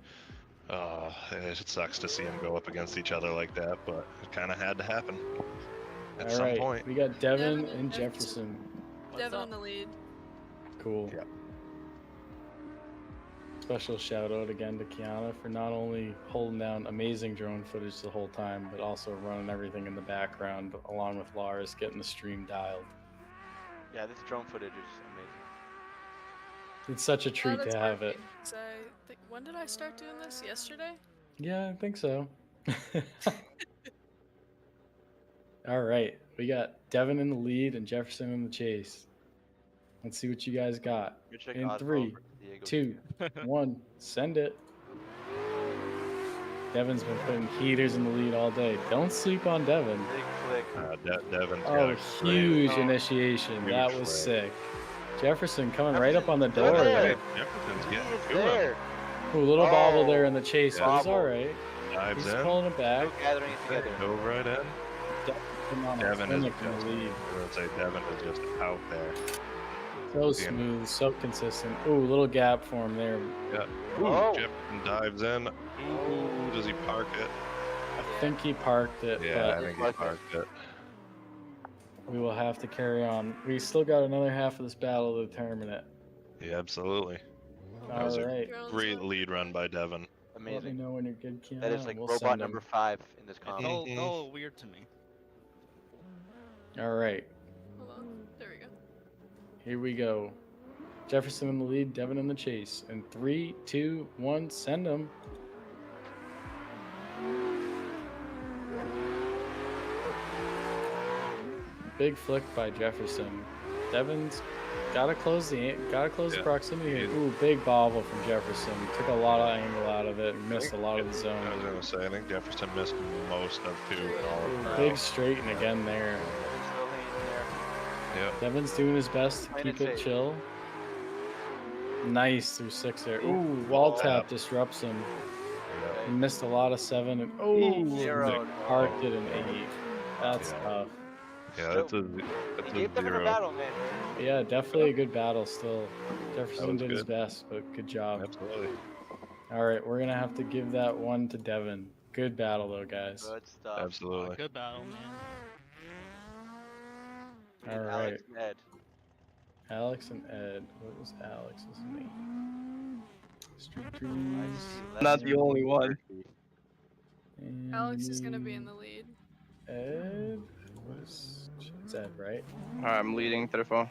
it sucks to see them go up against each other like that, but it kind of had to happen at All some right, point. we got Devin and Jefferson. Devin in the lead. Cool. Yep. Special shout out again to Kiana for not only holding down amazing drone footage the whole time, but also running everything in the background along with Lars, getting the stream dialed. Yeah, this drone footage is amazing. It's such a Oh, treat that's to have it. perfect, 'cause when did I start doing this? Yesterday? Yeah, I think so. All right, we got Devin in the lead and Jefferson in the chase. Let's see what you guys got. Good check In Osmo 3, for Diego 2, 1, send it. Devin's been putting heaters in the lead all day. Don't sleep on Devin. Big flick. Devin's got Oh, a huge Oh. initiation. Huge That was flick. sick. Jefferson coming right up on the Jefferson, door look at there. it. Jefferson's He getting is to him. there. Ooh, little bobble there Oh, in the chase, yeah. but it's Bobble. all right. Dives He's in. pulling it back. Still gathering it together. Go right in. Devin on a Devin is clinic in the just, lead. I would say Devin is just out there. So Yeah. smooth, so consistent. Ooh, little gap for him there. Yeah. Ooh, Oh. Jefferson dives in. Ooh, does he park it? I think he parked it, Yeah, I think he Parked it. parked it. but we will have to carry on. We still got another half of this battle to determine it. Yeah, absolutely. That All was right. a great lead run by Devin. Let me Amazing. know when you're good, Kiana. That is like and we'll robot send number him. 5 in this It comp. felt a little weird to me. All right. Hold on. There we go. Here we go. Jefferson in the lead, Devin in the chase. In 3, 2, 1, send him. Big flick by Jefferson. Devin's gotta close the Yeah. proximity. He- Ooh, big bobble from Jefferson. Took a lot of angle out of it and missed a lot of the I was zone. gonna say, I think Jefferson missed most of 2 in all of the Big rounds. straighten again there. Still hanging there. Yep. Devin's doing his best to Playing keep it it safe. chill. Nice through 6 there. Ooh, wall Yeah. tap disrupts him. Yep. He missed a lot of 7 and oh, Zero. parked it in 8. That's Yeah. tough. Yeah, that's a He gave Devin a 0. battle, man. Yeah, definitely a good battle still. Jefferson was did his good. best, but good job. Absolutely. All right, we're gonna have to give that one to Devin. Good battle though, guys. Good stuff. Absolutely. Good battle, man. All And right, Alex and Ed. Alex and Ed. What was Alex's name? Street trees. Not the only one. And Alex is gonna be in the lead. Ed. It's Ed, right? Alright, I'm leading Trifo.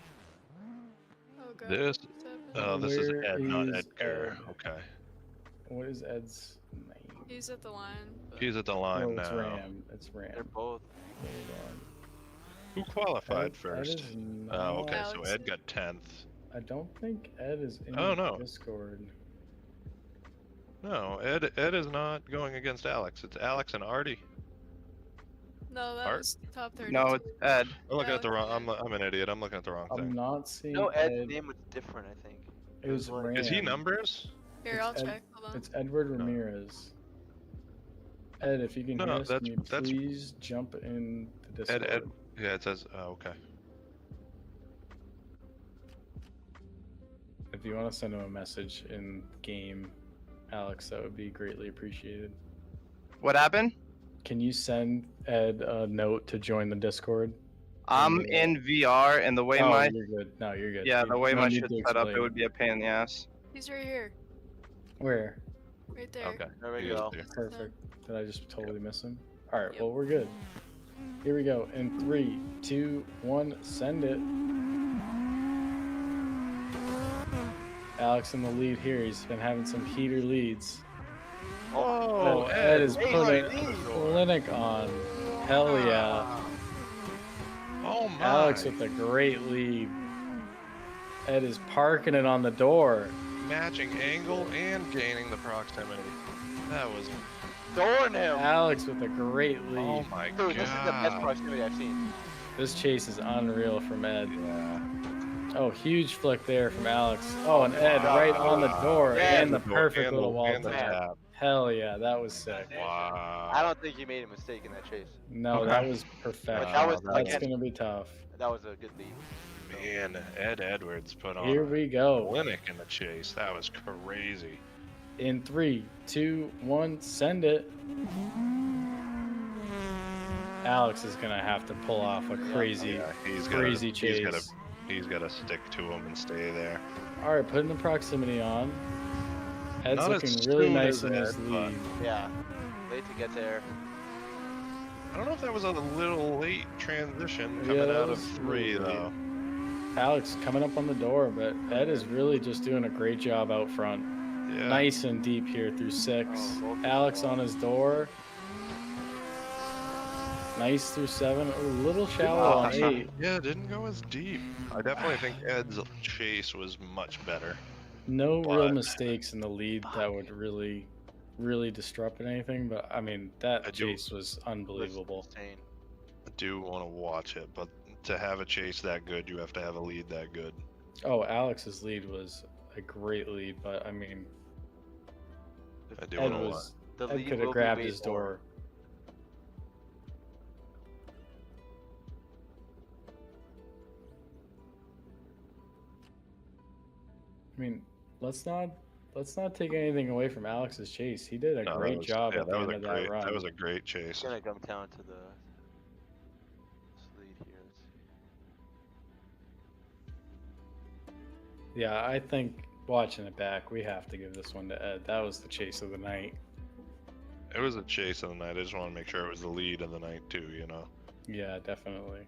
Oh god. This this is Where Ed, not is Edgar. Ed? Okay. What is Ed's name? He's at the line. But He's at the line No, it's now. Ram. It's Ram. They're both. Hold on. Who qualified Ed first? is Oh, okay, not- so Ed got 10th. I don't think Ed is in Oh, no. Discord. No, Ed is not going against Alex. It's Alex and Artie. no, that Art? was top 30. No, it's Ed. I'm looking No, at the wrong. I'm an idiot. I'm looking at the wrong I'm thing. not seeing No, Ed's Ed. name was different, I think. It was Ram. Is he numbers? Here, It's I'll Ed- check. Hold on. It's Edward No. Ramirez. Ed, if you can No, hear no, us, can you that's- please jump in the Discord? Ed. Yeah, it says. Oh, okay. If you want to send him a message in game, Alex, that would be greatly appreciated. What happened? Can you send Ed a note to join the Discord? I'm in VR, and the way Oh, my you're good. No, you're good. yeah, You- the way no my need shit's to set up, it explain. would be a pain in the ass. He's right here. Where? Right there. Okay. There we He is go. there. Perfect. Did I just totally miss him? All right, well, we're good. Here we go. In 3, 2, 1, send it. Alex in the lead here. He's been having some heater leads. Oh, Ed is Hey, putting lead. clinic on. Hell yeah. Oh my. Alex with a great lead. Ed is parking it on the door. Matching angle and gaining the proximity. That was Darn him! Alex with a great lead. Oh my Dude, this is the best god. proximity I've seen. This chase is unreal from Ed. Yeah. Oh, huge flick there from Alex. Oh, and Ed right on the door Yeah. and the perfect And little the- wall and the tap. tap. Hell yeah, that was sick. Wow. I don't think he made a mistake in that chase. No, Okay. that was perfection. That was- That's again- gonna be tough. That was a good lead. Man, Ed Edwards put on Here we go. clinic in the chase. That was crazy. In 3, 2, 1, send it. Alex is gonna have to pull off a crazy, Yeah, crazy chase. He's gotta stick to him and stay there. All right, putting the proximity on. Ed's Not as looking really soon nice as in his Ed, but- lead. Yeah. Late to get there. I don't know if that was a little late transition Yeah, coming that out of was 3 late. though. Alex coming up on the door, but Ed is really just doing a great job out front. Yeah. Nice and deep here through 6. Oh, both Alex on his door. Nice through 7. A little shallow on 8. Yeah, it didn't go as deep. I definitely think Ed's chase was much better. No real But- mistakes in the lead that would really disrupt anything, but I mean, that I do- chase was unbelievable. Insane. I do want to watch it, but to have a chase that good, you have to have a lead that good. Oh, Alex's lead was a great lead, but I mean, I do Ed want to watch. was The Ed lead could will have be grabbed made his more. door. I mean, let's not take anything away from Alex's chase. He did a No, great job yeah, at the that was end a of great. that run. That was a great chase. It's gonna come down to the this lead here. Let's see. Yeah, I think watching it back, we have to give this one to Ed. That was the chase of the night. It was a chase of the night. I just want to make sure it was the lead of the night too. You know. Yeah, definitely.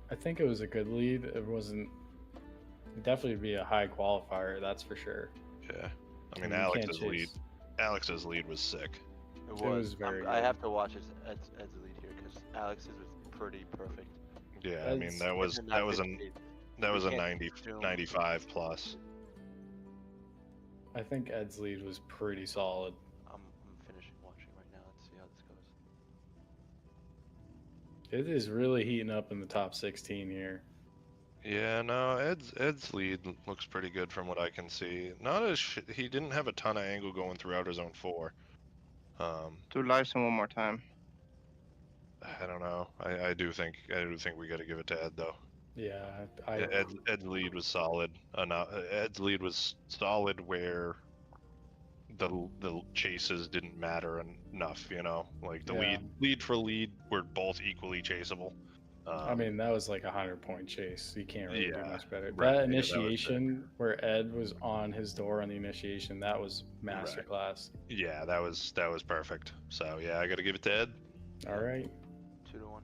I think it was a good lead. It wasn't. It'd definitely be a high qualifier, that's for sure. Yeah. I mean, You can't Alex's lead. chase. Alex's lead was sick. It was very I good. have to watch Ed's lead here because Alex's was pretty perfect. Yeah. I mean, Ed's- that was It's that was a not good. that was a can't 90, assume. 95 plus. I think Ed's lead was pretty solid. I'm finishing watching right now. Let's see how this goes. It is really heating up in the top 16 here. Yeah, no, Ed's lead looks pretty good from what I can see. Not as he didn't have a ton of angle going through outer zone 4. Do live one more time. I don't know. I do think we got to give it to Ed though. Yeah, Ed's lead was solid. Ed's lead was solid where the chases didn't matter enough. You know, like the Yeah. lead for lead were both equally chaseable. I mean, that was like a 100-point chase. You can't really do Yeah, much better. right, yeah, That that was initiation where Ed was on his door on the initiation, that was masterclass. Yeah, that was perfect. So yeah, I got to give it to Ed. All right. 2-1.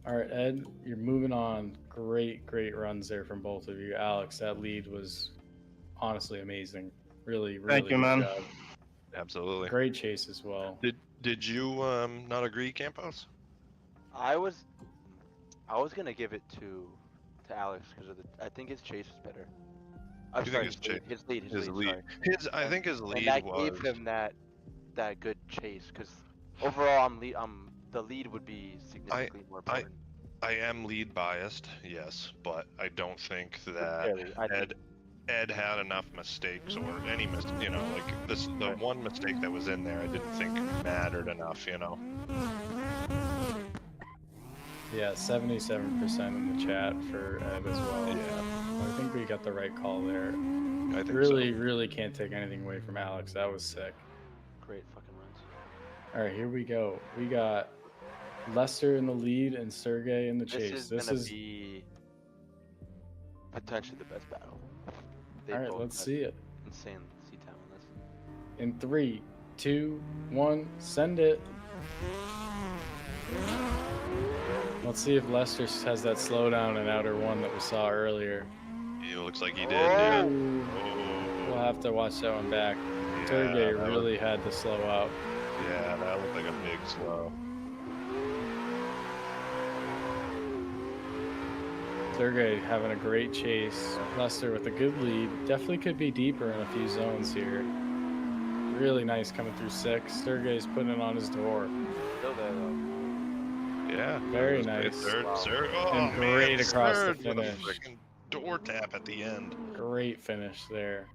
All right, Ed, you're moving on. Great runs there from both of you. Alex, that lead was honestly amazing. Really Thank you, good man. job. Absolutely. Great chase as well. Did you not agree, Campos? I was gonna give it to Alex because I think his chase was better. I'm You sorry, think his lead. His lead. Sorry. I think his lead and that was. gave him that good chase because overall the lead would be significantly more important. I am lead biased, yes, but I don't think that Fairly, I think- Ed had enough mistakes or any you know, like the one mistake that was in there I didn't think mattered enough, you know. Yeah, 77% in the chat for Ed as well. Yeah. I think we got the right call there. I think Really can't take anything away from Alex. That was sick. Great fucking runs. All right, here we go. We got Lester in the lead and Sergey in the chase. This is gonna be potentially the best battle. They All right, both let's have see it. Insane seat time on this. In 3, 2, 1, send it. Let's see if Lester has that slowdown in outer one that we saw earlier. It looks like he did, dude. We'll have to watch that one back. Sergey really had to slow up. Yeah, that looked like a big slow. Sergey having a great chase. Lester with a good lead. Definitely could be deeper in a few zones here. Really nice coming through 6. Sergey's putting it on his door. Still there though. Yeah. Very that was nice. great. Oh, And man, great across the Serge with a finish. freaking door tap at the end. Great finish there.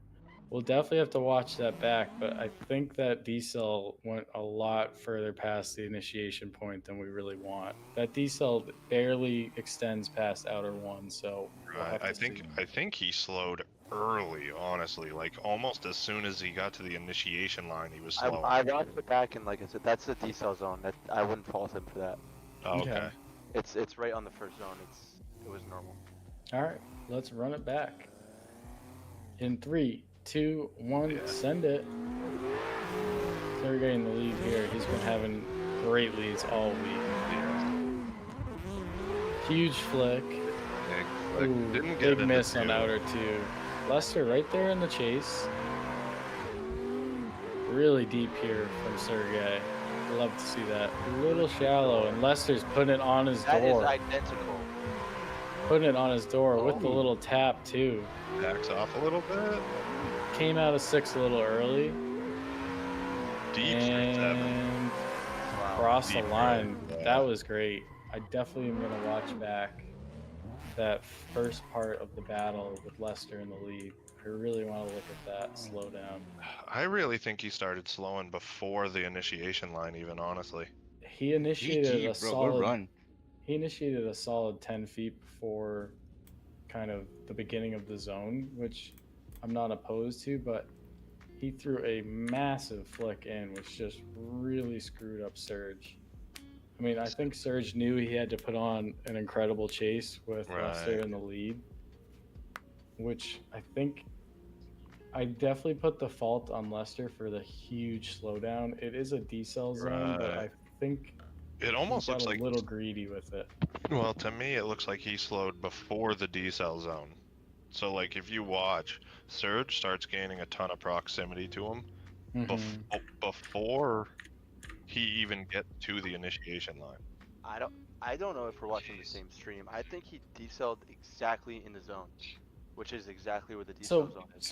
We'll definitely have to watch that back, but I think that decel went a lot further past the initiation point than we really want. That decel barely extends past outer one, so we'll have to I think he slowed early, honestly. Like almost as soon as he got to the initiation line, he was slowing. I watched it back, and like I said, that's the decel zone. That I wouldn't fault him for that. Oh, okay. It's right on the first zone. It was normal. All right, let's run it back. In 3, 2, 1, send it. Sergey in the lead here. He's been having great leads all week. Huge flick. Ooh, Didn't big get miss on outer 2. Lester right there in the chase. Really deep here from Sergey. Love to see that. A little shallow, and Lester's putting it on his That door. is identical. Putting it on his door with the little tap too. Backs off a little bit. Came out of 6 a little early. Deep and crossed the line. That was great. I definitely am gonna watch back that first part of the battle with Lester in the lead. I really want to look at that slowdown. I really think he started slowing before the initiation line, even honestly. He initiated GG, a bro, solid good run. He initiated a solid 10 feet before kind of the beginning of the zone, which I'm not opposed to, but he threw a massive flick in, which just really screwed up Serge. I mean, I think Serge knew he had to put on an incredible chase with Lester in the lead, which I definitely put the fault on Lester for the huge slowdown. It is a decel zone, but I think it almost he got looks like a little greedy with it. Well, to me, it looks like he slowed before the decel zone. So, like, if you watch, Serge starts gaining a ton of proximity to him before he even gets to the initiation line. I don't know if we're watching the same stream. I think he decel'd exactly in the zone, which is exactly where the decel zone is.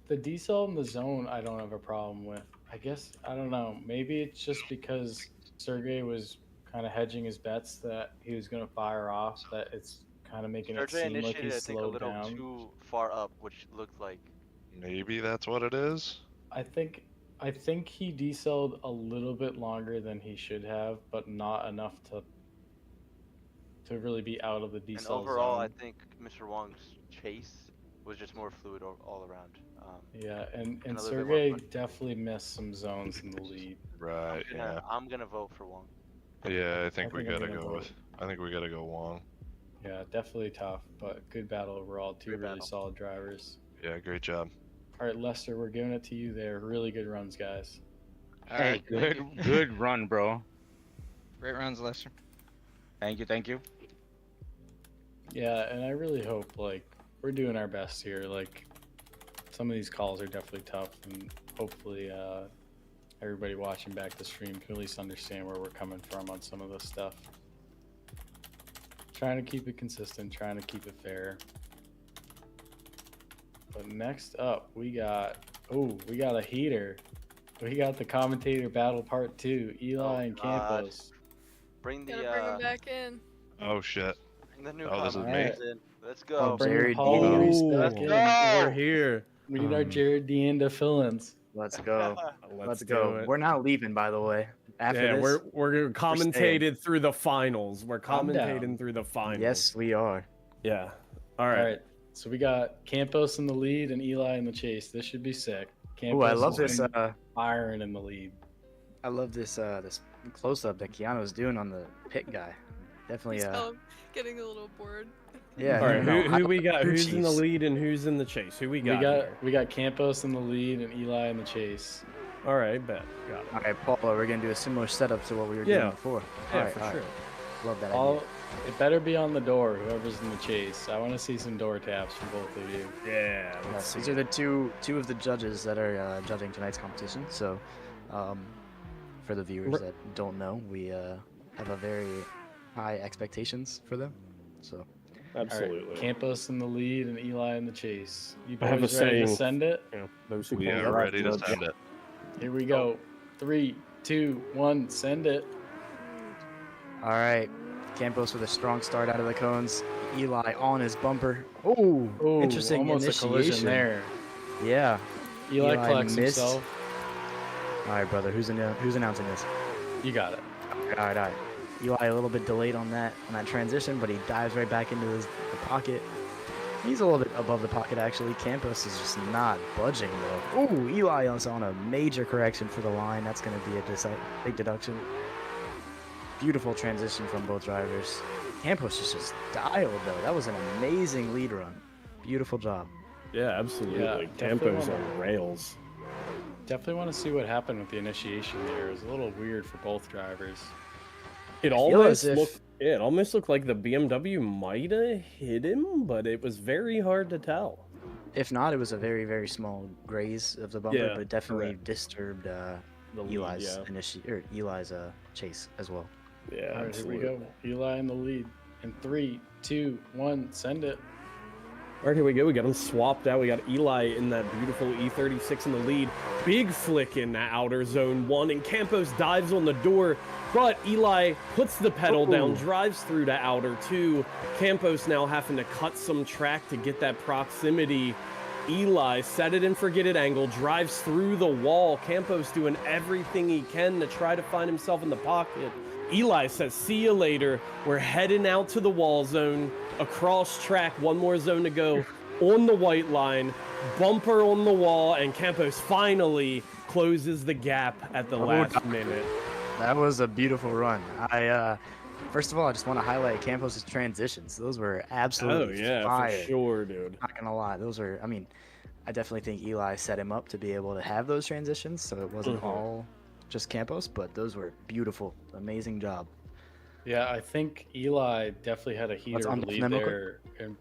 The decel in the zone, I don't have a problem with. I guess I don't know. Maybe it's just because Sergey was kind of hedging his bets that he was going to fire off. That it's kind of making it seem like he I think a slowed little down. too far up, which looked like. Maybe that's what it is. I think he decel'd a little bit longer than he should have, but not enough to really be out of the decel And overall, zone. I think Mr. Wong's chase was just more fluid all around. Yeah, and a little bit Sergey more definitely missed some zones in the lead. Right. Yeah. I'm gonna vote for Wong. Yeah, I think we I'm gotta gonna go vote. with. I think we gotta go Wong. Yeah, definitely tough, but good battle overall. Two really solid drivers. Yeah, great job. All right, Lester, we're giving it to you there. Really good runs, guys. Hey, good run, bro. Great runs, Lester. Thank you. Yeah, and I really hope, like, we're doing our best here. Like, some of these calls are definitely tough, and hopefully everybody watching back the stream can at least understand where we're coming from on some of this stuff. Trying to keep it consistent, trying to keep it fair. But next up, we got a heater. We got the commentator battle part 2, Eli and Campos. Bring the Gotta bring him back in. Oh shit. Bring the new this is me. commentators in. Let's go. Jared Let's go. We're here. We need our Jared Deanda fill-ins. Let's go. Let's go. do it. We're not leaving, by the way. After this, we're commentated through the finals. We're I'm down. commentating through the finals. Yes, we are. Yeah. All right. So we got Campos in the lead and Eli in the chase. This should be sick. Campos I love this. Iron in the lead. I love this this close up that Keanu's doing on the pit guy. Definitely. So I'm getting a little bored. Yeah. All right. Who we got? Who's in the Chiefs. lead and who's in the chase? Who we got? We got Campos in the lead and Eli in the chase. All right, bet. Got it. All right, Paul, we're gonna do a similar setup to what we were doing before. Yeah, All right, for all right. sure. Love that idea. It better be on the door, whoever's in the chase. I want to see some door taps from both of you. Yeah. Yes, these are the two of the judges that are judging tonight's competition. So, for the viewers that don't know, we have a very high expectations for them. So, absolutely. All right, Campos in the lead and Eli in the chase. You I have a boys ready to saying. send it? Yeah, those who We call are the ready to judge. send it. Here we go. 3, 2, 1, send it. all right, Campos with a strong start out of the cones. Eli on his bumper. Oh, Ooh, interesting almost a collision initiation there. Yeah. Eli collects missed. himself. All right, brother. Who's announcing this? You got it. All right. Eli a little bit delayed on that transition, but he dives right back into the pocket. He's a little bit above the pocket, actually. Campos is just not budging, though. Ooh, Eli is on a major correction for the line. That's going to be a big deduction. Beautiful transition from both drivers. Campos is just dialed, though. That was an amazing lead run. Beautiful job. Yeah, absolutely. Yeah, Campos definitely on rails. Definitely want to see what happened with the initiation there. It was a little weird for both drivers. It almost looked like the BMW might have hit him, but it was very hard to tell. If not, it was a very, very small graze of the bumper, Yeah, but it definitely correct. disturbed The lead, Eli's yeah. Eli's chase as well. Yeah, All right, here we absolutely. go. Eli in the lead. In 3, 2, 1, send it. All right, here we go. We got them swapped out. We got Eli in that beautiful E36 in the lead. Big flick in the outer zone 1, and Campos dives on the door, but Eli puts the pedal down, drives through to outer 2. Campos now having to cut some track to get that proximity. Eli, set it and forget it angle, drives through the wall. Campos doing everything he can to try to find himself in the pocket. Eli says, see you later. We're heading out to the wall zone. Across track, one more zone to go. On the white line, bumper on the wall, and Campos finally closes the gap at the last minute. That was a beautiful run. First of all, I just want to highlight Campos' transitions. Those were absolutely fire. For sure, dude. Not gonna lie, those were. I mean, I definitely think Eli set him up to be able to have those transitions, so it wasn't all just Campos, but those were beautiful. Amazing job. Yeah, I think Eli definitely had a heater undeafen lead them real there, and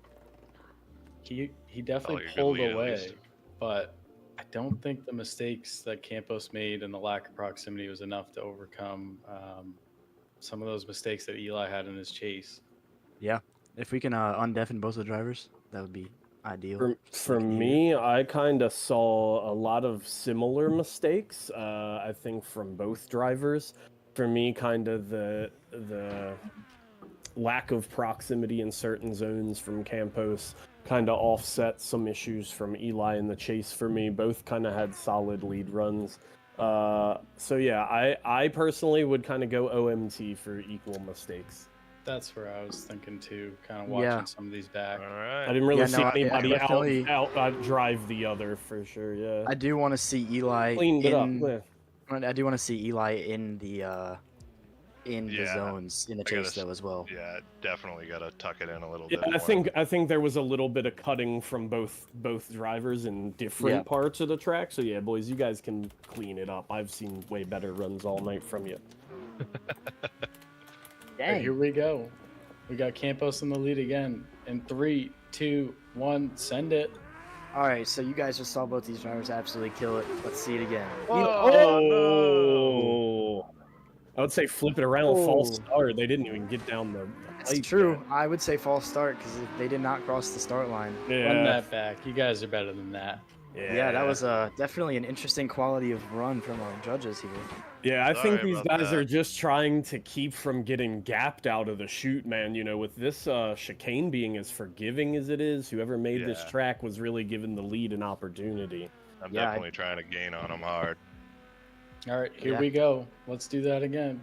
he definitely good pulled lead, at away. least. But I don't think the mistakes that Campos made and the lack of proximity was enough to overcome some of those mistakes that Eli had in his chase. Yeah, if we can undeafen both the drivers, that would be ideal. For me, I kind of saw a lot of similar mistakes, I think, from both drivers. For me, kind of the lack of proximity in certain zones from Campos kind of offset some issues from Eli in the chase for me. Both kind of had solid lead runs. So yeah, I personally would kind of go OMT for equal mistakes. That's where I was thinking too, kind of watching some of these back. All right. I didn't really see anybody definitely- out drive the other for sure. Yeah. I do want to see Eli Cleaned it up. I do want to see Eli in the zones in the I gotta chase though as well. Yeah, definitely got to tuck it in a little Yeah, bit more. I think there was a little bit of cutting from both drivers in different parts of the track. So yeah, boys, you guys can clean it up. I've seen way better runs all night from you. Dang. Here we go. We got Campos in the lead again. In 3, 2, 1, send it. All right, so you guys just saw both these drivers absolutely kill it. Let's see it again. Oh, I would say flip it around, false Oh. start. They didn't even get down the. That's true. I would say false start because they did not cross the start line. Run that back. You guys are better than that. Yeah, that was definitely an interesting quality of run from our judges here. Yeah, I think Sorry these about guys that. are just trying to keep from getting gapped out of the chute, man. You know, with this chicane being as forgiving as it is, whoever made this Yeah. track was really given the lead an opportunity. I'm definitely trying to gain on them hard. All right, here Yeah. we go. Let's do that again.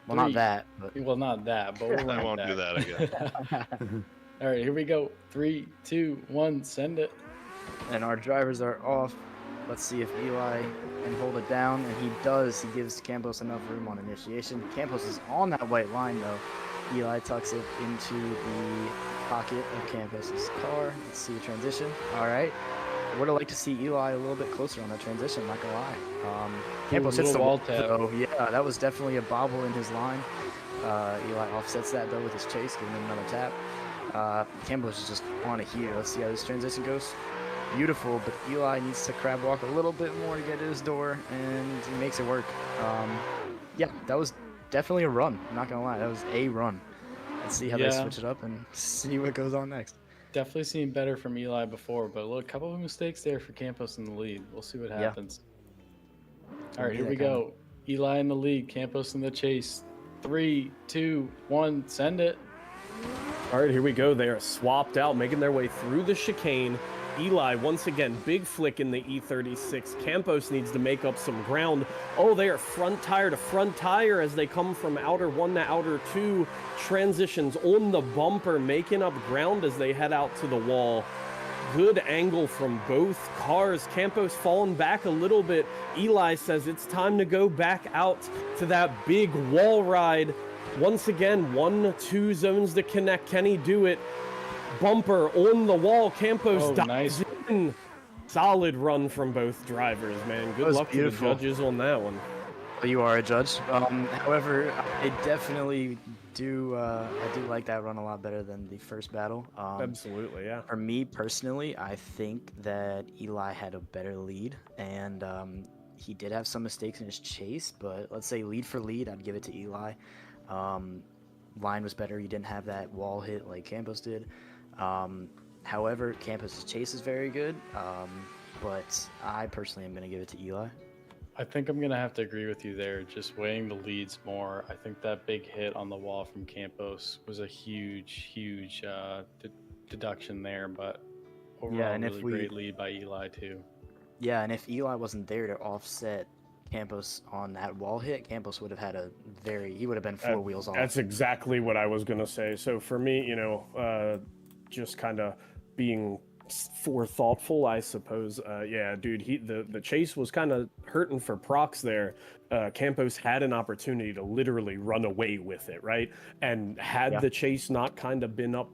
Well, not that, but Well, not that, but we'll I run won't it do back. that again. All right, here we go. 3, 2, 1, send it. and our drivers are off. Let's see if Eli can hold it down, and he does. He gives Campos enough room on initiation. Campos is on that white line though. Eli tucks it into the pocket of Campos's car. Let's see a transition. All right. I would have liked to see Eli a little bit closer on that transition, not gonna lie. Campos hits little the wall wall tap. though. Yeah, that was definitely a bobble in his line. Eli offsets that though with his chase, giving him another tap. Campos is just on it here. Let's see how this transition goes. Beautiful, but Eli needs to crab walk a little bit more to get to his door, and he makes it work. Yeah, that was definitely a run. I'm not gonna lie, that was a run. Let's see how they switch it up and see what goes on next. Definitely seen better from Eli before, but look, a couple of mistakes there for Campos in the lead. We'll see what happens. All right, here we go. Eli in the lead, Campos in the chase. 3, 2, 1, send it. All right, here we go. They are swapped out, making their way through the chicane. Eli, once again, big flick in the E36. Campos needs to make up some ground. Oh, they are front tire to front tire as they come from outer 1 to outer 2. Transitions on the bumper, making up ground as they head out to the wall. Good angle from both cars. Campos falling back a little bit. Eli says it's time to go back out to that big wall ride. Once again, 1-2 zones to connect. Can he do it? Bumper on the wall. Campos dives in. Solid run from both drivers, man. Good luck to the judges on that one. You are a judge. However, I definitely do. I do like that run a lot better than the first battle. Absolutely, yeah. For me personally, I think that Eli had a better lead, and he did have some mistakes in his chase. But let's say lead for lead, I'd give it to Eli. Line was better. He didn't have that wall hit like Campos did. However, Campos' chase is very good, but I personally am going to give it to Eli. I think I'm going to have to agree with you there, just weighing the leads more. I think that big hit on the wall from Campos was a huge deduction there, but overall, really great lead by Eli too. Yeah, and if Eli wasn't there to offset Campos on that wall hit, Campos would have had he would have been 4 wheels off. That's exactly what I was going to say. So for me, just kind of being forethoughtful, I suppose. Yeah, dude, the chase was kind of hurting for Prox there. Campos had an opportunity to literally run away with it, right? And had the chase not kind of been up,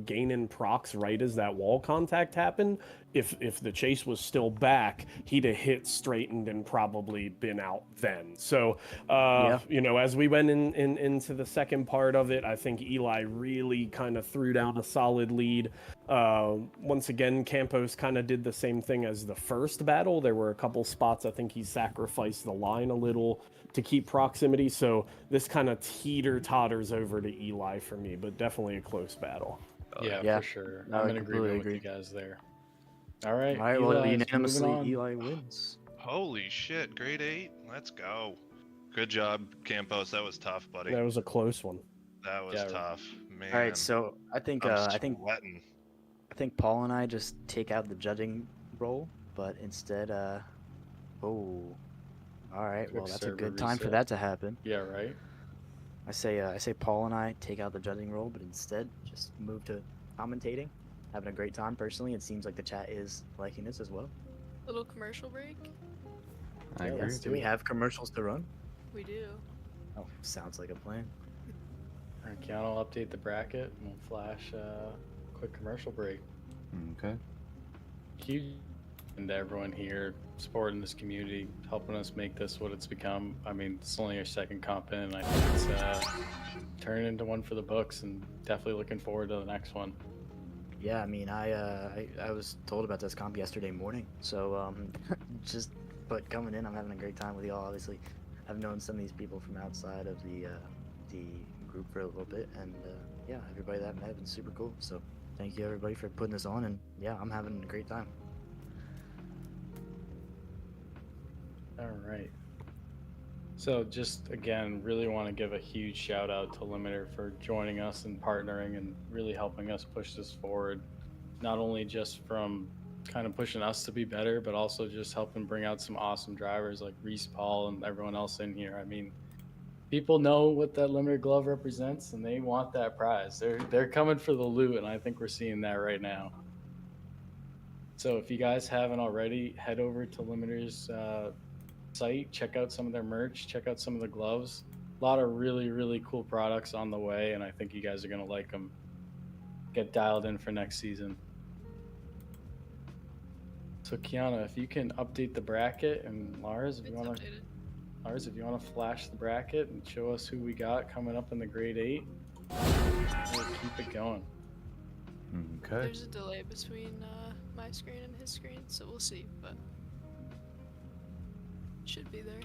gaining Prox right as that wall contact happened, if the chase was still back, he'd have hit, straightened, and probably been out then. So, as we went into the second part of it, I think Eli really kind of threw down a solid lead. Once again, Campos kind of did the same thing as the first battle. There were a couple spots I think he sacrificed the line a little to keep proximity. So this kind of teeter-totters over to Eli for me, but definitely a close battle. Yeah, for sure. I'm in agreement with you guys there. All right, well, unanimously, Eli wins. Holy shit, grade 8? Let's go. Good job, Campos. That was tough, buddy. That was a close one. That was tough, man. All right, so I think Paul and I just take out the judging role, but instead, all right, well, that's a good time for that to happen. Yeah, right. I say Paul and I take out the judging role, but instead just move to commentating. Having a great time personally. It seems like the chat is liking this as well. Little commercial break. I agree. Do we have commercials to run? We do. Oh, sounds like a plan. All right, Keanu will update the bracket and we'll flash a quick commercial break. Okay. Huge and to everyone here supporting this community, helping us make this what it's become. I mean, it's only our second comp in, and I think it's turning into one for the books, and definitely looking forward to the next one. Yeah, I mean, I was told about this comp yesterday morning, so but coming in, I'm having a great time with y'all. Obviously, I've known some of these people from outside of the group for a little bit, and yeah, everybody that I've met has been super cool. So thank you everybody for putting this on, and yeah, I'm having a great time. All right. So just again, really want to give a huge shout out to Limiter for joining us and partnering and really helping us push this forward. Not only just from kind of pushing us to be better, but also just helping bring out some awesome drivers like Reese, Paul, and everyone else in here. I mean, people know what that Limiter glove represents, and they want that prize. They're coming for the loot, and I think we're seeing that right now. So if you guys haven't already, head over to Limiter's site, check out some of their merch, check out some of the gloves. A lot of really cool products on the way, and I think you guys are going to like them. Get dialed in for next season. So Kiana, if you can update the bracket, and Lars, if you want to, flash the bracket and show us who we got coming up in the grade 8, we'll keep it going. Okay. There's a delay between my screen and his screen, so we'll see, but should be there.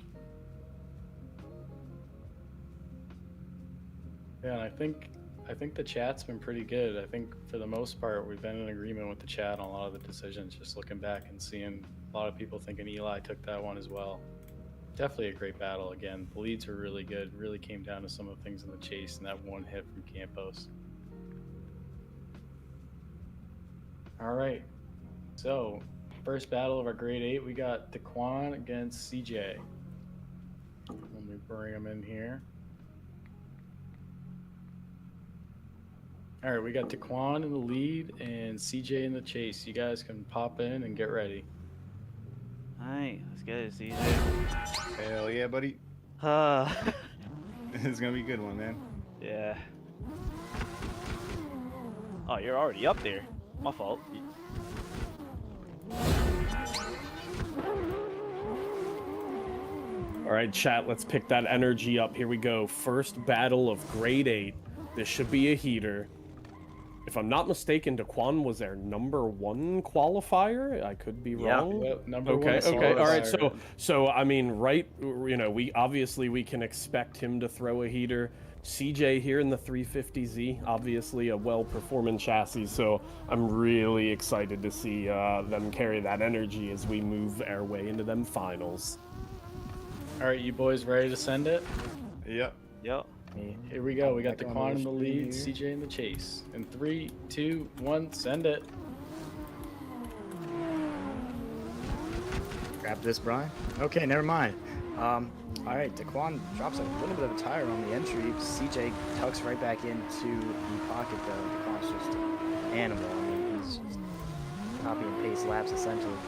Yeah, and I think the chat's been pretty good. I think for the most part, we've been in agreement with the chat on a lot of the decisions, just looking back and seeing a lot of people thinking Eli took that one as well. Definitely a great battle again. The leads were really good. Really came down to some of the things in the chase and that one hit from Campos. All right. So, first battle of our grade 8, we got Taquan against CJ. Let me bring him in here. All right, we got Taquan in the lead and CJ in the chase. You guys can pop in and get ready. Alright, let's get it, CJ. Hell yeah, buddy. It's gonna be a good one, man. Yeah. Oh, you're already up there. My fault. All right, chat, let's pick that energy up. Here we go. First battle of grade 8. This should be a heater. If I'm not mistaken, Taquan was their #1 qualifier. I could be wrong. Yep, number one Okay. All right. qualifier. So I mean, right? You know, we can expect him to throw a heater. CJ here in the 350Z, obviously a well-performing chassis. So I'm really excited to see them carry that energy as we move our way into them finals. All right, you boys ready to send it? Yep. Yep. Here we go. We got Back on Taquan in the screen lead, here. CJ in the chase. In 3, 2, 1, send it. Grab this, Brian. Okay, never mind. All right, Taquan drops a little bit of a tire on the entry. CJ tucks right back into the pocket, though. Taquan's just an animal. I mean, he's just copy and paste laps, essentially.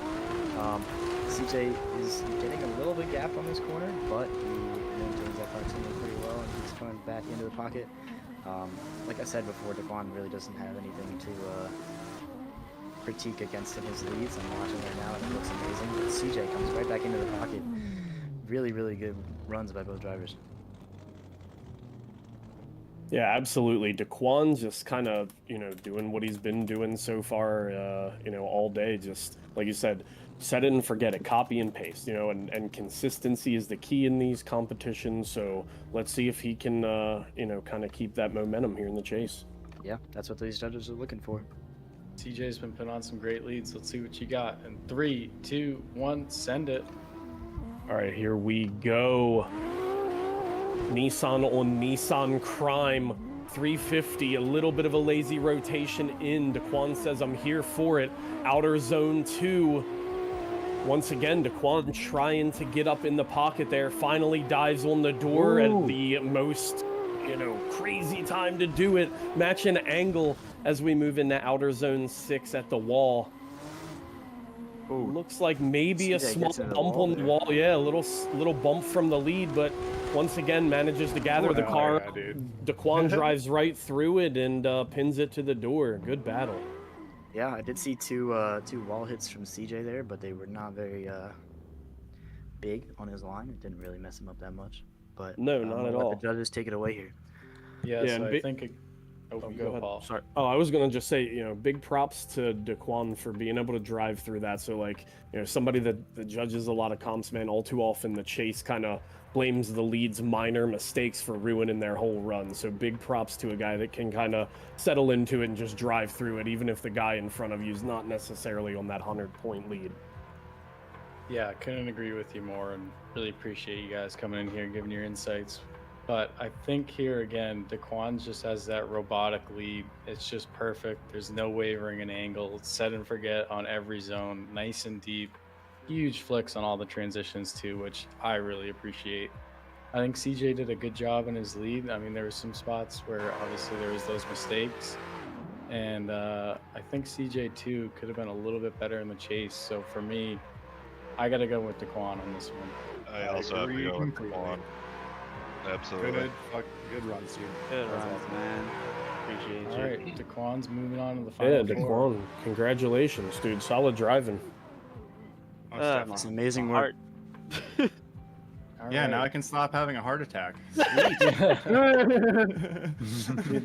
CJ is getting a little bit gap on this corner, but he maintains that proximity pretty well, and he's coming back into the pocket. Like I said before, Taquan really doesn't have anything to critique against in his leads. I'm watching right now, and it looks amazing. But CJ comes right back into the pocket. Really, really good runs by both drivers. Yeah, absolutely. Taquan just kind of, doing what he's been doing so far, all day. Just like you said, set it and forget it, copy and paste, and consistency is the key in these competitions. So let's see if he can, kind of keep that momentum here in the chase. Yeah, that's what these judges are looking for. CJ's been putting on some great leads. Let's see what you got. In 3, 2, 1, send it. All right, here we go. Nissan on Nissan Crime 350, a little bit of a lazy rotation in. Taquan says, I'm here for it. Outer zone 2. Once again, Taquan trying to get up in the pocket there. Finally dives on the door at the most, crazy time to do it. Match an angle as we move into outer zone 6 at the wall. Ooh. Looks like maybe a CJ small gets into bump the wall on the there. wall. Yeah, a little bump from the lead, but once again manages to gather the car. Yeah, dude. Daquan drives right through it and pins it to the door. Good battle. Yeah, I did see two wall hits from CJ there, but they were not very big on his line. It didn't really mess him up that much. But No, not at all. Let the judges take it away here. Yeah, Yeah, so and I think... Go go, ahead. Paul. Sorry. Oh, I was gonna just say, big props to Daquan for being able to drive through that. So, like, somebody that the judges a lot of comps, man, all too often the chase kind of blames the lead's minor mistakes for ruining their whole run. So, big props to a guy that can kind of settle into it and just drive through it, even if the guy in front of you is not necessarily on that 100-point lead. Yeah, I couldn't agree with you more, and really appreciate you guys coming in here and giving your insights. But I think here again, Daquan just has that robotic lead. It's just perfect. There's no wavering in angle. It's set and forget on every zone, nice and deep. Huge flicks on all the transitions too, which I really appreciate. I think CJ did a good job in his lead. I mean, there were some spots where obviously there was those mistakes. And I think CJ too could have been a little bit better in the chase. So for me, I got to go with Daquan on this one. I also have to go with Colin. Absolutely. Good runs, dude. Good runs, man. Appreciate you. All right, Daquan's moving on to the Yeah, final four. Daquan, congratulations, dude. Solid driving. It's amazing work. Yeah, now I can stop having a heart attack. Dude,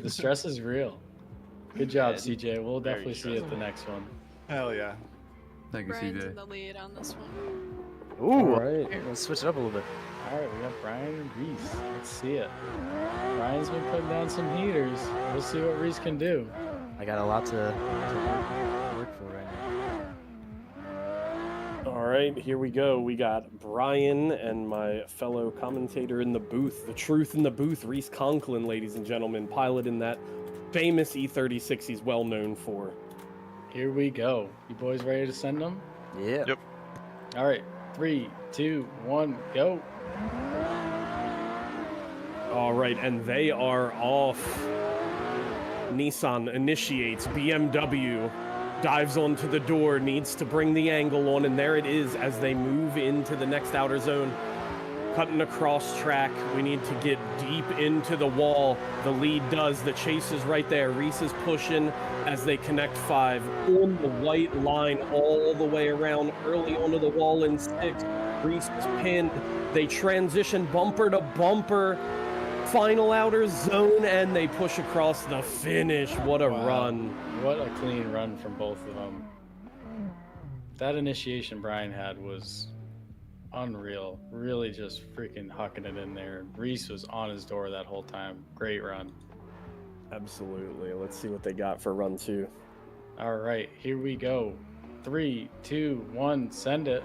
the stress is real. Good job, CJ. We'll definitely see you at the next one. Hell yeah. Thank you, Brian's CJ. in the lead on this one. Ooh, All right. Let's switch it up a little bit. All right, we got Brian and Reese. Let's see it. Brian's been putting down some heaters. We'll see what Reese can do. I got a lot to work for right now. All right, here we go. We got Brian and my fellow commentator in the booth. The truth in the booth, Reese Conklin, ladies and gentlemen, piloting that famous E36 he's well known for. Here we go. You boys ready to send them? Yeah. Yep. All right, 3, 2, 1, go. All right, and they are off. Nissan initiates. BMW dives onto the door, needs to bring the angle on, and there it is as they move into the next outer zone. Cutting across track. We need to get deep into the wall. The lead does. The chase is right there. Reese is pushing as they connect 5 on the white line all the way around, early onto the wall in 6. Reese is pinned. They transition bumper to bumper. Final outer zone, and they push across the finish. What a run. What a clean run from both of them. That initiation Brian had was unreal. Really just freaking hucking it in there. Reese was on his door that whole time. Great run. Absolutely. Let's see what they got for run 2. All right, here we go. 3, 2, 1, send it.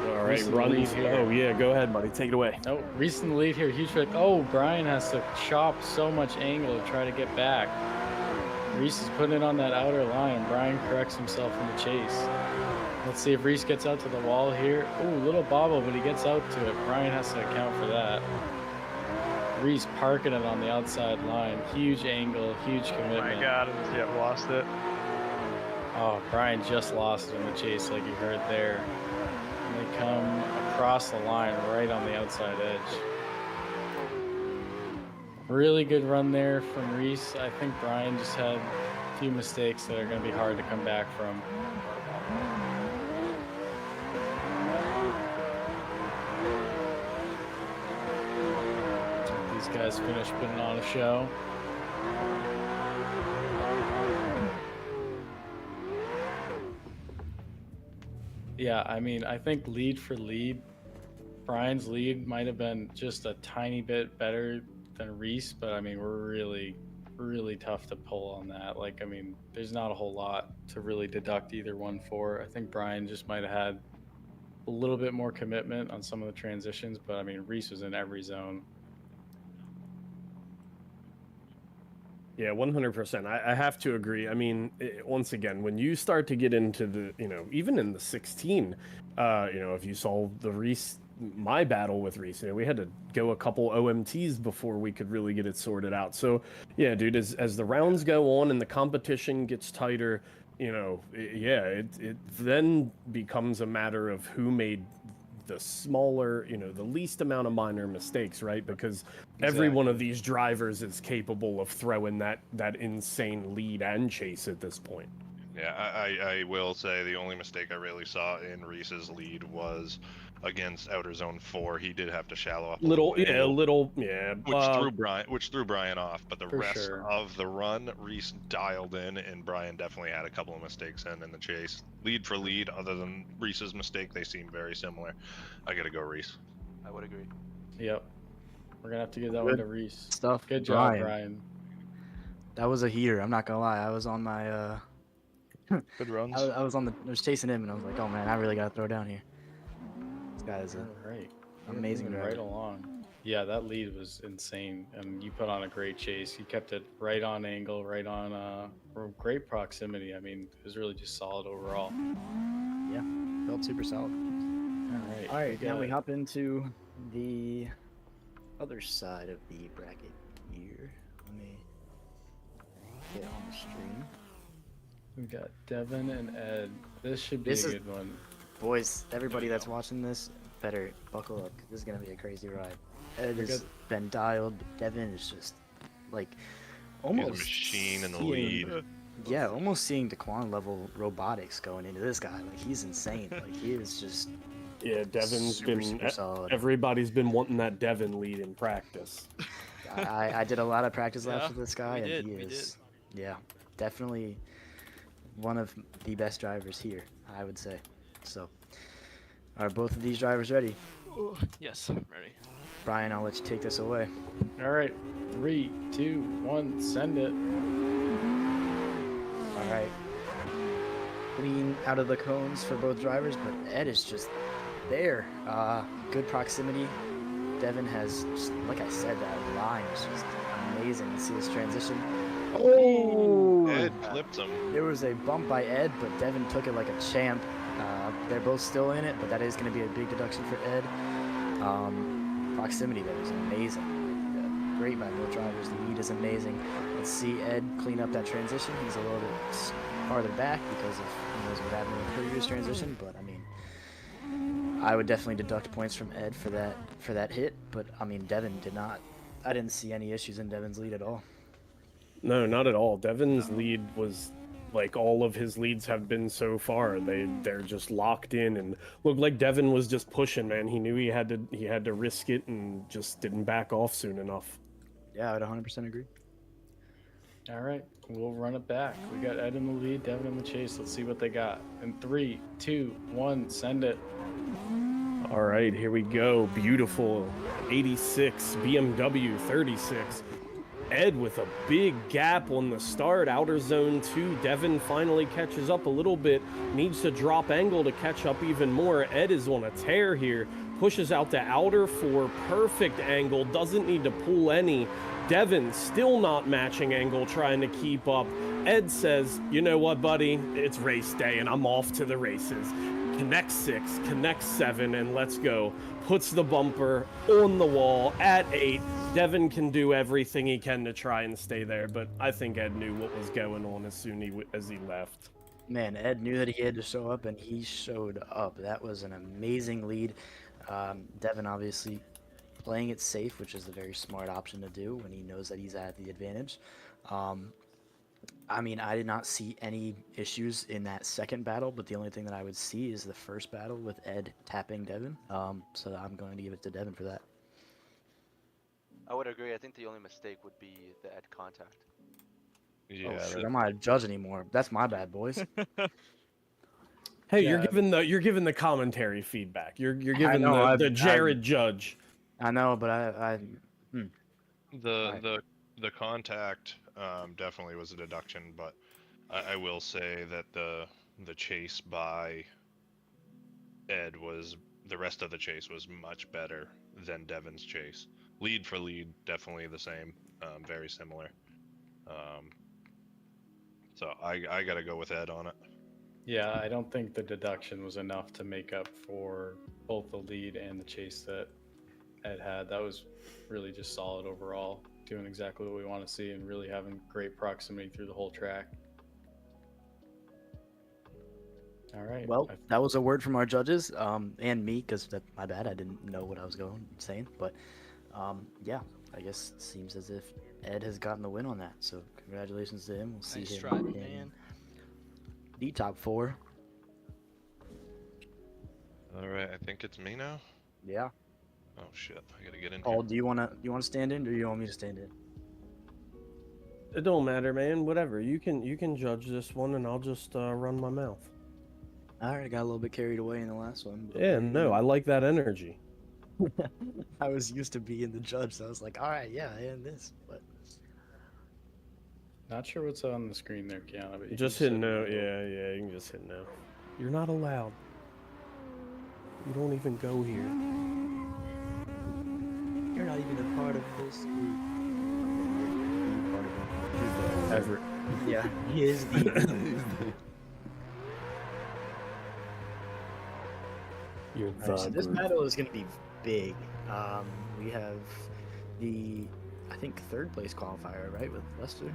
All right, run. Oh, yeah, go ahead, buddy. Take it away. Oh, Reese in the lead here. Huge pick. Oh, Brian has to chop so much angle to try to get back. Reese is putting it on that outer line. Brian corrects himself in the chase. Let's see if Reese gets out to the wall here. Oh, little bobble, but he gets out to it. Brian has to account for that. Reese parking it on the outside line. Huge angle, huge commitment. Oh my God, yep, lost it. Oh, Brian just lost it in the chase like you heard there. And they come across the line right on the outside edge. Really good run there from Reese. I think Brian just had a few mistakes that are going to be hard to come back from. These guys finished putting on a show. Yeah, I mean, I think lead for lead, Brian's lead might have been just a tiny bit better than Reese, but I mean, we're really tough to pull on that. Like, I mean, there's not a whole lot to really deduct either one for. I think Brian just might have had a little bit more commitment on some of the transitions, but I mean, Reese was in every zone. Yeah, 100%. I have to agree. I mean, once again, when you start to get into the, even in the 16, if you saw my battle with Reese, we had to go a couple OMTs before we could really get it sorted out. So, yeah, dude, as the rounds go on and the competition gets tighter, it then becomes a matter of who made the smaller, the least amount of minor mistakes, right? Because every one of these drivers is capable of throwing that insane lead and chase at this point. Yeah, I will say the only mistake I really saw in Reese's lead was against Outer Zone 4. He did have to shallow up Which threw Brian off. But the rest of the run, Reese dialed in, and Brian definitely had a couple of mistakes in the chase. Lead for lead, other than Reese's mistake, they seem very similar. I gotta go Reese. I would agree. Yep. We're gonna have to give that one to Reese. Stuff. Good job, Brian. That was a heater. I'm not gonna lie. I was on my good runs. I was chasing him, and I was like, oh man, I really gotta throw down here. This guy is amazing driver. Right along. Yeah, that lead was insane, and you put on a great chase. You kept it right on angle, right on great proximity. I mean, it was really just solid overall. Yeah, felt super solid. All right. Now we hop into the other side of the bracket here. Let me get on the stream. We got Devin and Ed. This should be a good one. Boys, everybody that's watching this, better buckle up. This is going to be a crazy ride. Ed has been dialed. Devin is just, like, almost He's a machine in the lead. Yeah, almost seeing Taquan level robotics going into this guy. Like, he's insane. Like, he is just Yeah, Devin's super solid. Everybody's been wanting that Devin lead in practice. I did a lot of practice laps Yeah, with this guy, we and did, he is, yeah, definitely one of the best drivers here, I would say. So, are both of these drivers ready? Yes, I'm ready. Brian, I'll let you take this away. All right, 3, 2, 1, send it. All right. Clean out of the cones for both drivers, but Ed is just there. Good proximity. Devin has, just, like I said, that line is just amazing to see this transition. Oh! Ed clipped him. There was a bump by Ed, but Devin took it like a champ. They're both still in it, but that is going to be a big deduction for Ed. Proximity there is amazing. Great by both drivers. The lead is amazing. Let's see Ed clean up that transition. He's a little bit farther back because of what happened in the previous transition, but I mean, I would definitely deduct points from Ed for that hit. But I mean, Devin did not. I didn't see any issues in Devin's lead at all. No, not at all. Devin's lead was like all of his leads have been so far. They're just locked in, and looked like Devin was just pushing, man. He knew he had to risk it and just didn't back off soon enough. Yeah, I would 100% agree. All right, we'll run it back. We got Ed in the lead, Devin in the chase. Let's see what they got. In 3, 2, 1, send it. All right, here we go. Beautiful 86 BMW 36. Ed with a big gap on the start, outer zone 2. Devin finally catches up a little bit, needs to drop angle to catch up even more. Ed is on a tear here, pushes out to outer 4, perfect angle, doesn't need to pull any. Devin still not matching angle, trying to keep up. Ed says, you know what, buddy, it's race day and I'm off to the races. Connect 6, connect 7, and let's go. Puts the bumper on the wall at 8. Devin can do everything he can to try and stay there, but I think Ed knew what was going on as soon as he left. Man, Ed knew that he had to show up, and he showed up. That was an amazing lead. Devin obviously playing it safe, which is a very smart option to do when he knows that he's at the advantage. I mean, I did not see any issues in that second battle, but the only thing that I would see is the first battle with Ed tapping Devin. So I'm going to give it to Devin for that. I would agree. I think the only mistake would be the Ed contact. Yeah. Oh, shit, I'm not a judge anymore. That's my bad, boys. Hey, Yeah. you're giving the commentary feedback. You're giving know, the Jared judge. I know, but The contact definitely was a deduction, but I will say that the chase by Ed was, the rest of the chase was much better than Devin's chase. Lead for lead, definitely the same, very similar. So I gotta go with Ed on it. Yeah, I don't think the deduction was enough to make up for both the lead and the chase that Ed had. That was really just solid overall, doing exactly what we want to see and really having great proximity through the whole track. All right. Well, that was a word from our judges and me, because my bad, I didn't know what I was saying. But yeah, I guess it seems as if Ed has gotten the win on that. So congratulations to him. We'll see Nice him try, in man. the top 4. All right, I think it's me now. Yeah. Oh shit, I gotta get in. Paul, do you wanna stand in, or you want me to stand in? It don't matter, man. Whatever. You can judge this one, and I'll just run my mouth. All right, I got a little bit carried away in the last one. But Yeah, no, I like that energy. I was used to being the judge, so I was like, all right, yeah, and this, but Not sure what's on the screen there, Kiana. But you Just can hit no. Yeah, you can just hit no. You're not allowed. You don't even go here. you're not even a part of this group. Ever. Yeah, he is the. You're All right, so this group. battle is going to be big. We have the, I think, 3rd place qualifier, right, with Lester?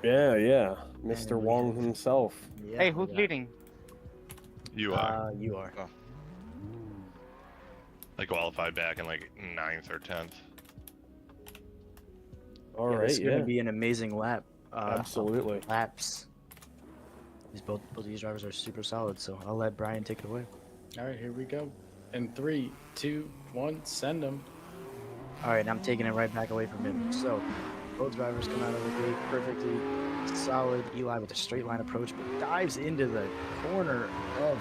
Yeah. Mr. And we Wong have- himself. Yeah, Hey, who's yeah. leading? You are. You are. Oh. I qualified back in like 9th or 10th. All Yeah, right, It's going yeah. to be an amazing lap. Absolutely. Laps. Both of these drivers are super solid, so I'll let Brian take it away. All right, here we go. In 3, 2, 1, send them. All right, I'm taking it right back away from him. So both drivers come out of the gate perfectly solid. Eli with a straight line approach, but dives into the corner of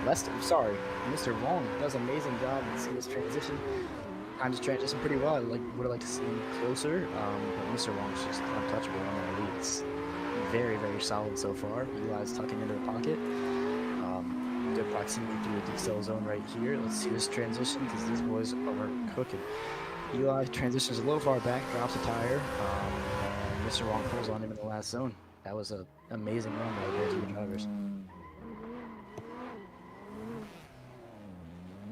Mr. Wong does an amazing job. You see this transition. Times the transition pretty well. Would have liked to see him closer, but Mr. Wong's just untouchable on that lead. It's very, very solid so far. Eli's tucking into the pocket. Good proximity through the decel zone right here. Let's see this transition because these boys are cooking. Eli transitions a little far back, drops a tire, and Mr. Wong pulls on him in the last zone. That was an amazing run by those two drivers.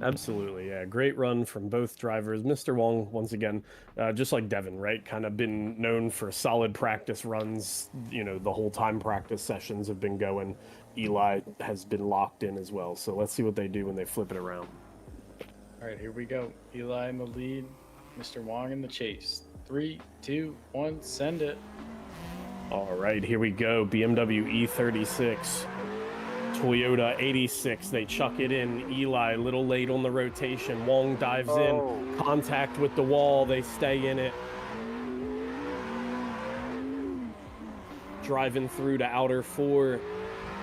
Absolutely, yeah. Great run from both drivers. Mr. Wong, once again, just like Devin, right? Kind of been known for solid practice runs. You know, the whole time practice sessions have been going. Eli has been locked in as well. So let's see what they do when they flip it around. All right, here we go. Eli in the lead, Mr. Wong in the chase. 3, 2, 1, send it. All right, here we go. BMW E36. Toyota 86, they chuck it in. Eli, a little late on the rotation. Wong dives in. Contact with the wall. They stay in it. Driving through to outer 4.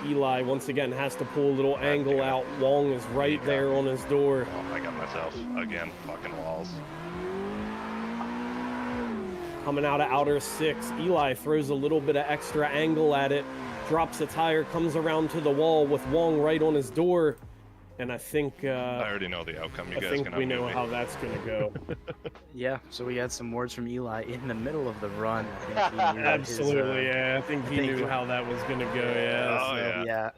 Eli, once again, has to pull a little angle out. Wong is right there on his door. Oh, I got myself. Again, fucking walls. Coming out of outer 6. Eli throws a little bit of extra angle at it. Drops a tire, comes around to the wall with Wong right on his door, and I think I already know the outcome. You I guys think can we know undo me. how that's gonna go. Yeah, so we had some words from Eli in the middle of the run. I think he knew Absolutely, yeah. I think he knew how that was gonna go. Yeah. Oh, so. yeah.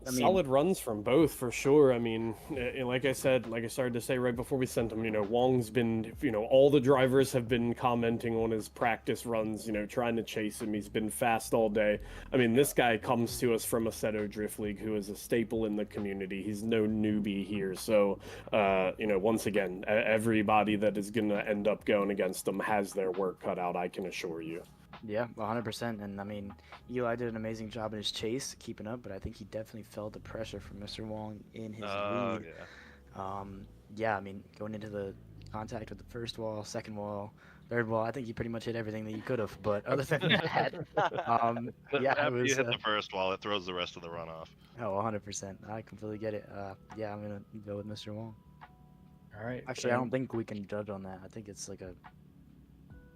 Solid runs from both for sure. I mean, like I started to say right before we sent him, Wong's been, all the drivers have been commenting on his practice runs, trying to chase him. He's been fast all day. I mean, this guy comes to us from Assetto Drift League, who is a staple in the community. He's no newbie here. So, once again, everybody that is going to end up going against him has their work cut out, I can assure you. Yeah, 100%. And I mean, Eli did an amazing job in his chase, keeping up, but I think he definitely felt the pressure from Mr. Wong in his lead. Yeah, I mean, going into the contact with the first wall, second wall, third wall, I think he pretty much hit everything that you could have. But other than that, yeah, it was. You hit the first wall, it throws the rest of the run off. Oh, 100%. I completely get it. Yeah, I'm gonna go with Mr. Wong. All right. Actually, I don't think we can judge on that. I think it's like a.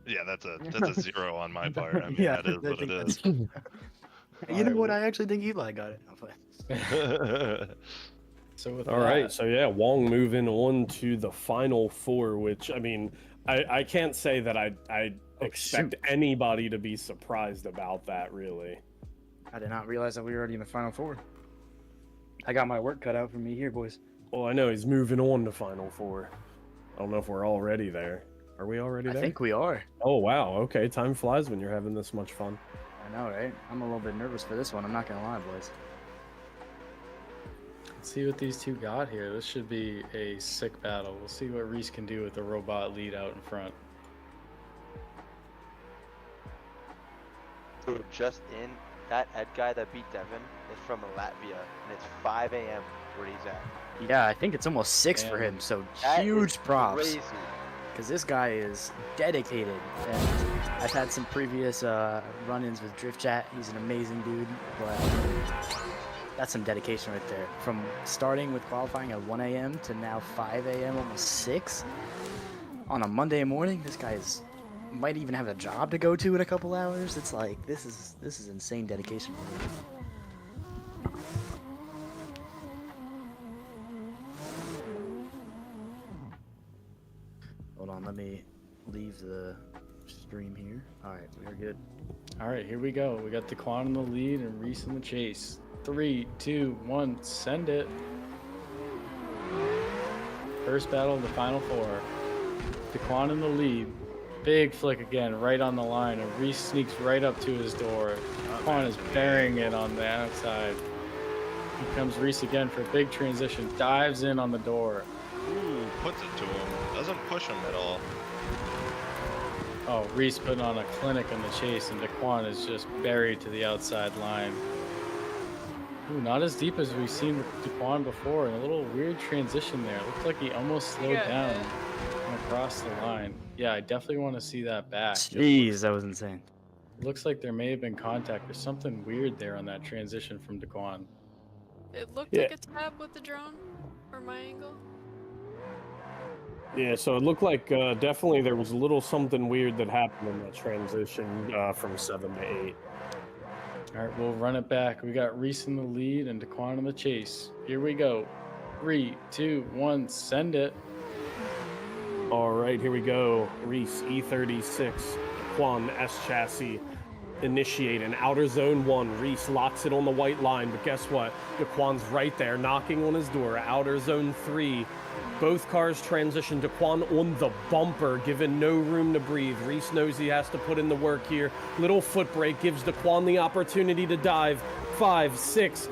Yeah, that's a 0 on my part. I mean, Yeah, that is what it is. You know what? I actually think Eli got it. So with All right, so yeah, Wong moving on to the final 4, which I mean, I can't say that I expect anybody to be surprised about that, really. I did not realize that we were already in the final 4. I got my work cut out for me here, boys. Well, I know he's moving on to final 4. I don't know if we're already there. Are we already there? I think we are. Oh, wow. Okay, time flies when you're having this much fun. I know, right? I'm a little bit nervous for this one. I'm not going to lie, boys. Let's see what these two got here. This should be a sick battle. We'll see what Reese can do with the robot lead out in front. So just in, that Ed guy that beat Devin is from Latvia, and it's 5 a.m. where he's at. Yeah, I think it's almost 6 for him, so That huge is props. crazy. Because this guy is dedicated, and I've had some previous run-ins with Drift Chat. He's an amazing dude, but that's some dedication right there. From starting with qualifying at 1 a.m. to now 5 a.m., almost 6 on a Monday morning. This guy might even have a job to go to in a couple hours. It's like this is insane dedication. Hold on, let me leave the stream here. All right, we're good. All right, here we go. We got Taquan in the lead and Reese in the chase. 3, 2, 1, send it. First battle of the final 4. Taquan in the lead. Big flick again, right on the line, and Reese sneaks right up to his door. Taquan is burying it on the outside. Here comes Reese again for a big transition. Dives in on the door. Ooh, puts it to him. Doesn't push him at all. Oh, Reese putting on a clinic in the chase, and Taquan is just buried to the outside line. Ooh, not as deep as we've seen with Taquan before, and a little weird transition there. It looked like he almost slowed down and across the line. Yeah, I definitely want to see that back. Jeez, that was insane. It looks like there may have been contact. There's something weird there on that transition from Taquan. It looked like a tap with the drone, from my angle. Yeah, so it looked like definitely there was a little something weird that happened in that transition from 7 to 8. All right, we'll run it back. We got Reese in the lead and Taquan in the chase. Here we go. 3, 2, 1, send it. All right, here we go. Reese, E36, Taquan, S chassis. Initiate an outer zone 1. Reese locks it on the white line, but guess what? Taquan's right there, knocking on his door. Outer zone 3. Both cars transition. Taquan on the bumper, given no room to breathe. Reese knows he has to put in the work here. Little foot brake gives Taquan the opportunity to dive. 5, 6.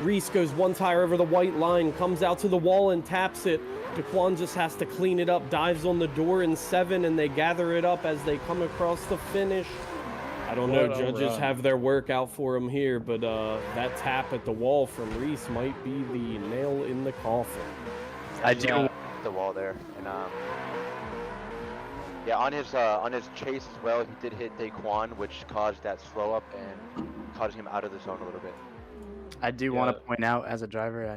Reese goes one tire over the white line, comes out to the wall and taps it. Taquan just has to clean it up, dives on the door in 7, and they gather it up as they come across the finish. I don't know, judges have their work out for him here, but that tap at the wall from Reese might be the nail in the coffin. I do the wall there, and yeah, on his chase as well, he did hit Taquan, which caused that slow up and caused him out of the zone a little bit. I do want to point out, as a driver,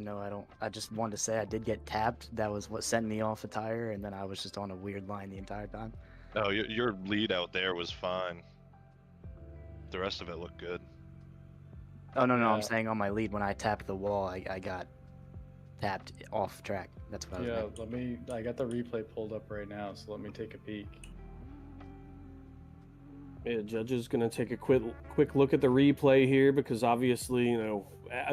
I just wanted to say I did get tapped. That was what sent me off a tire, and then I was just on a weird line the entire time. Oh, your lead out there was fine. The rest of it looked good. Oh, no, I'm saying on my lead, when I tapped the wall, I got tapped off track. That's what I was meant. I got the replay pulled up right now, so let me take a peek. Yeah, judge is going to take a quick look at the replay here because obviously,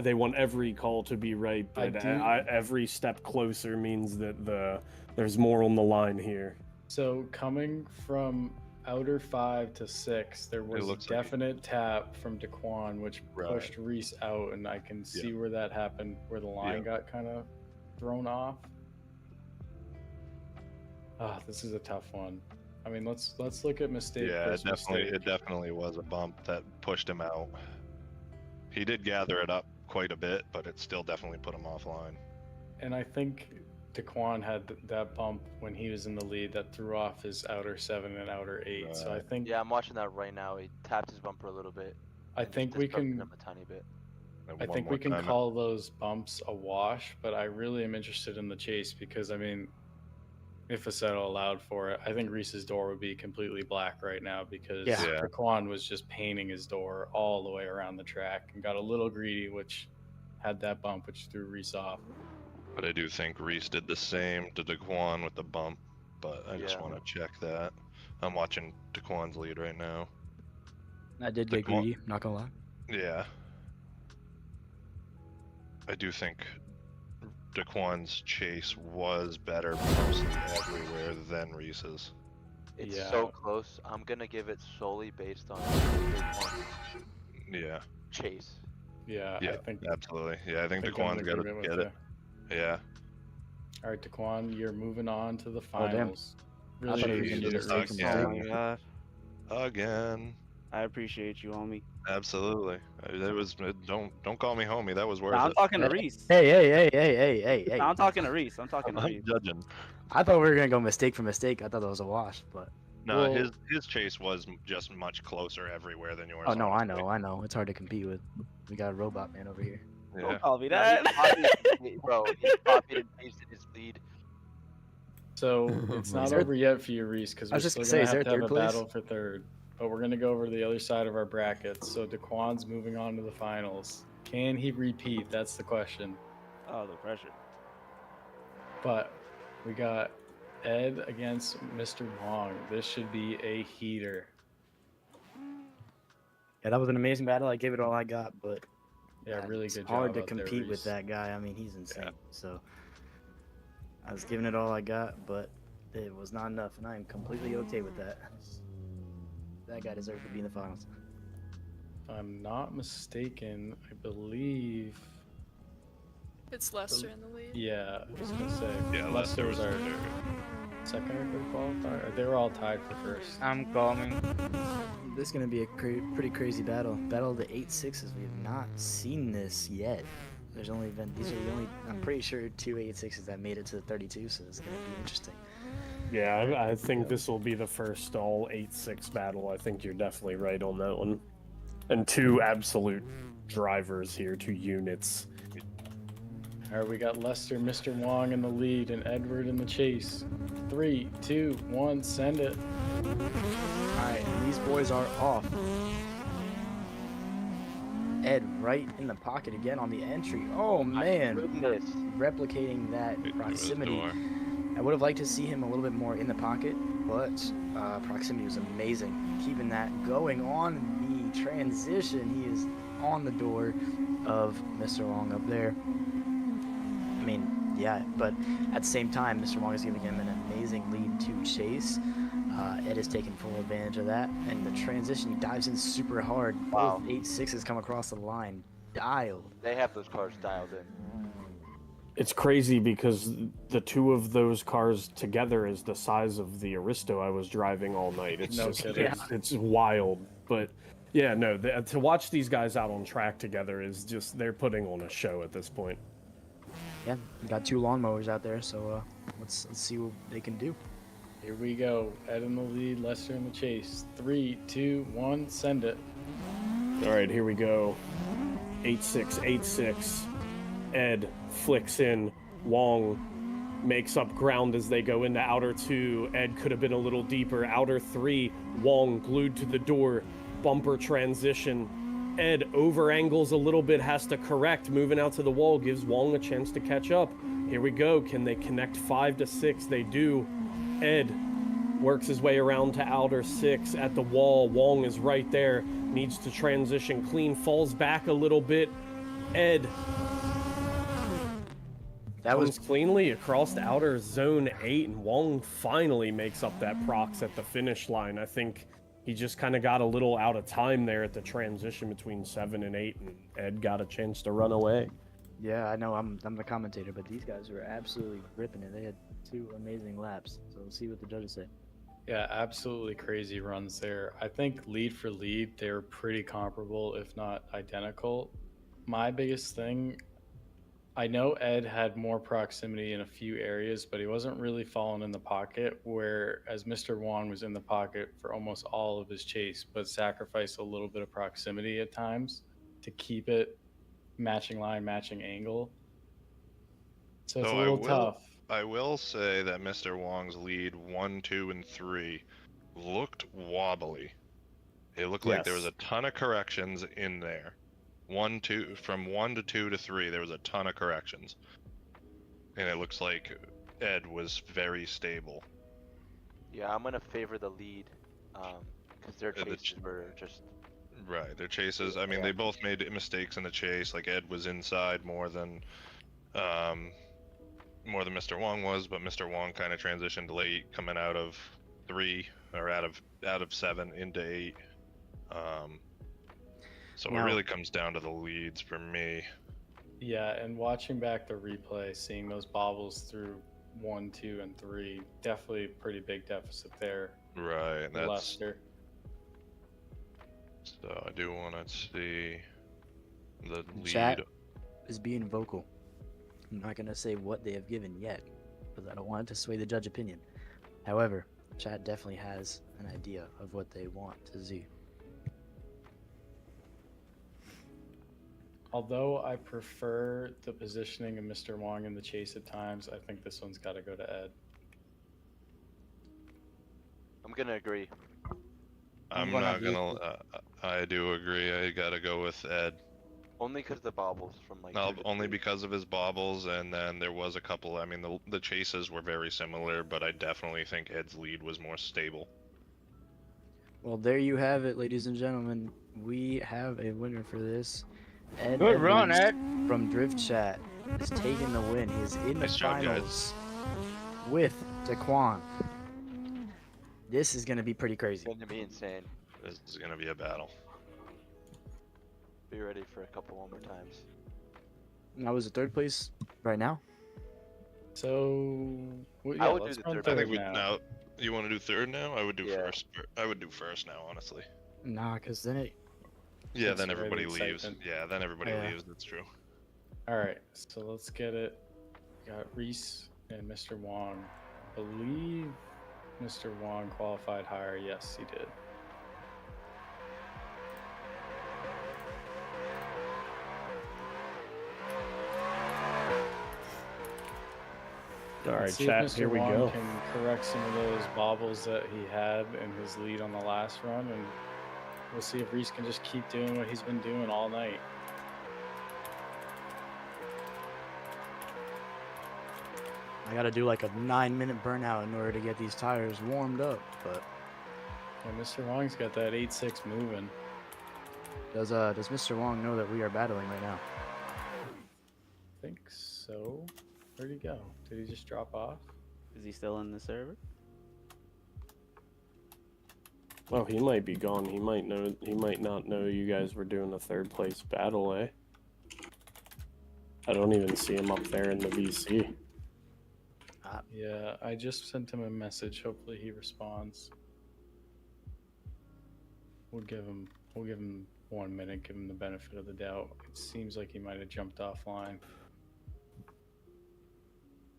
they want every call to be right, but every step closer means that there's more on the line here. So coming from outer 5 to 6, there was a definite tap from Taquan, which pushed Reese out, and I can see where that happened, where the line got kind of thrown off. This is a tough one. I mean, let's look at mistake. Yeah, it definitely was a bump that pushed him out. He did gather it up quite a bit, but it still definitely put him offline. And I think Taquan had that bump when he was in the lead that threw off his outer 7 and outer 8. So I think. Yeah, I'm watching that right now. He tapped his bumper a little bit. I think we can. Him a tiny bit. I think we can call those bumps a wash, but I really am interested in the chase because, I mean, if Assetto allowed for it, I think Reese's door would be completely black right now because Taquan was just painting his door all the way around the track and got a little greedy, which had that bump, which threw Reese off. But I do think Reese did the same to Taquan with the bump, but I just want to check that. I'm watching Taquan's lead right now. I did get greedy, not gonna lie. Yeah. I do think Taquan's chase was better mostly everywhere than Reese's. It's so close. I'm gonna give it solely based on chase. Yeah, I think absolutely. Yeah, I think Taquan's got to get it. Yeah. All right, Taquan, you're moving on to the finals. Really appreciate it, Reese. Oh my god. Again. I appreciate you, homie. Absolutely. Don't call me homie. That was worth it. I'm talking to Reese. Hey. No, I'm talking to Reese. I'm judging. I thought we were gonna go mistake for mistake. I thought that was a wash, but. No, his chase was just much closer everywhere than yours. Oh no, I know. It's hard to compete with. We got a robot man over here. Yeah. Don't call me that. Bro, he copied and pasted his lead. So it's not over yet for you, Reese, because we're still gonna have to have a place? battle for third. But we're gonna go over to the other side of our brackets. So Taquan's moving on to the finals. Can he repeat? That's the question. Oh, the pressure. But we got Ed against Mr. Wong. This should be a heater. Yeah, that was an amazing battle. I gave it all I got, but really good it's hard job to compete with that guy. I mean, he's insane. So I was giving it all I got, but it was not enough, and I am completely okay with that. That guy deserves to be in the finals. If I'm not mistaken, I believe it's Lester in the lead. Yeah, I was gonna say. Yeah, Lester was our. second or third qualifier? They were all tied for first. I'm coming. This is gonna be a pretty crazy battle. Battle of the 8-6s. We have not seen this yet. There's only been these are the only. I'm pretty sure 2 8-6s that made it to the 32, so it's gonna be interesting. Yeah, I think this will be the first all 8-6 battle. I think you're definitely right on that one. And two absolute drivers here, two units. All right, we got Lester, Mr. Wong in the lead, and Edward in the chase. 3, 2, 1, send it. All right, and these boys are off. Ed right in the pocket again on the entry. Oh man, replicating that proximity. I would have liked to see him a little bit more in the pocket, but proximity was amazing. Keeping that going on the transition. He is on the door of Mr. Wong up there. I mean, yeah, but at the same time, Mr. Wong is giving him an amazing lead to chase. Ed is taking full advantage of that, and the transition, he dives in super hard. Wow. Both 8-6s come across the line, dialed. They have those cars dialed in. It's crazy because the two of those cars together is the size of the Aristo I was driving all night. It's No just, kidding. it's wild. But yeah, no, to watch these guys out on track together is just, they're putting on a show at this point. Yeah, we got two lawnmowers out there, so let's see what they can do. Here we go. Ed in the lead, Lester in the chase. 3, 2, 1, send it. All right, here we go. 8-6, 8-6. Ed flicks in. Wong makes up ground as they go into outer 2. Ed could have been a little deeper. Outer 3. Wong glued to the door. Bumper transition. Ed over angles a little bit, has to correct. Moving out to the wall gives Wong a chance to catch up. Here we go. Can they connect 5 to 6? They do. Ed works his way around to outer 6 at the wall. Wong is right there. Needs to transition clean. Falls back a little bit. Ed that was cleanly across outer zone 8, and Wong finally makes up that prox at the finish line. I think he just kind of got a little out of time there at the transition between 7 and 8, and Ed got a chance to run away. Yeah, I know I'm the commentator, but these guys were absolutely ripping it. They had 2 amazing laps, so we'll see what the judges say. Yeah, absolutely crazy runs there. I think lead for lead, they're pretty comparable, if not identical. My biggest thing, I know Ed had more proximity in a few areas, but he wasn't really falling in the pocket, whereas Mr. Wong was in the pocket for almost all of his chase, but sacrificed a little bit of proximity at times to keep it matching line, matching angle. So it's a little tough. I will say that Mr. Wong's lead 1, 2, and 3 looked wobbly. It looked like there was a ton of corrections in there. 1, 2, from 1 to 2 to 3, there was a ton of corrections, and it looks like Ed was very stable. Yeah, I'm gonna favor the lead, because their chases were just right. Their chases. I mean, they both made mistakes in the chase. Like Ed was inside more than Mr. Wong was, but Mr. Wong kind of transitioned late, coming out of 3 or out of 7 into 8. So it really comes down to the leads for me. Yeah, and watching back the replay, seeing those bobbles through 1, 2, and 3, definitely a pretty big deficit there. Right, that's Lester. So I do want to see the lead. Chat is being vocal. I'm not gonna say what they have given yet, because I don't want it to sway the judge opinion. However, chat definitely has an idea of what they want to see. Although I prefer the positioning of Mr. Wong in the chase at times, I think this one's got to go to Ed. I'm gonna agree. I'm not gonna. I do agree. I gotta go with Ed. Only because the bobbles from like. No, only because of his bobbles, and then there was a couple. I mean, the chases were very similar, but I definitely think Ed's lead was more stable. Well, there you have it, ladies and gentlemen. We have a winner for this. Ed Good run, Edwards Ed. From Drift Chat is taking the win. He is in the finals with Taquan. This is going to be pretty crazy. It's gonna be insane. This is gonna be a battle. Be ready for a couple more times. I was in 3rd place right now. So I yeah, would do let's the run third I third think now. you want to do third now? I would do Yeah. first. I would do first now, honestly. Nah, cause then it. Yeah, Takes then away the everybody leaves. excitement. Yeah, then everybody Yeah. leaves. That's true. All right, so let's get it. Got Reese and Mr. Wong. Believe Mr. Wong qualified higher. Yes, he did. All right, Let's see chat. if Mr. Here we Wong go. can correct some of those bobbles that he had in his lead on the last run, and we'll see if Reese can just keep doing what he's been doing all night. I gotta do like a 9-minute burnout in order to get these tires warmed up. But And Mr. Wong's got that 8.6 moving. does Mr. Wong know that we are battling right now? I think so. Where'd he go? Did he just drop off? Is he still in the server? Oh, he might be gone. He might know. He might not know you guys were doing a third place battle, eh? I don't even see him up there in the VC. Yeah, I just sent him a message. Hopefully he responds. We'll give him 1 minute, give him the benefit of the doubt. It seems like he might have jumped offline.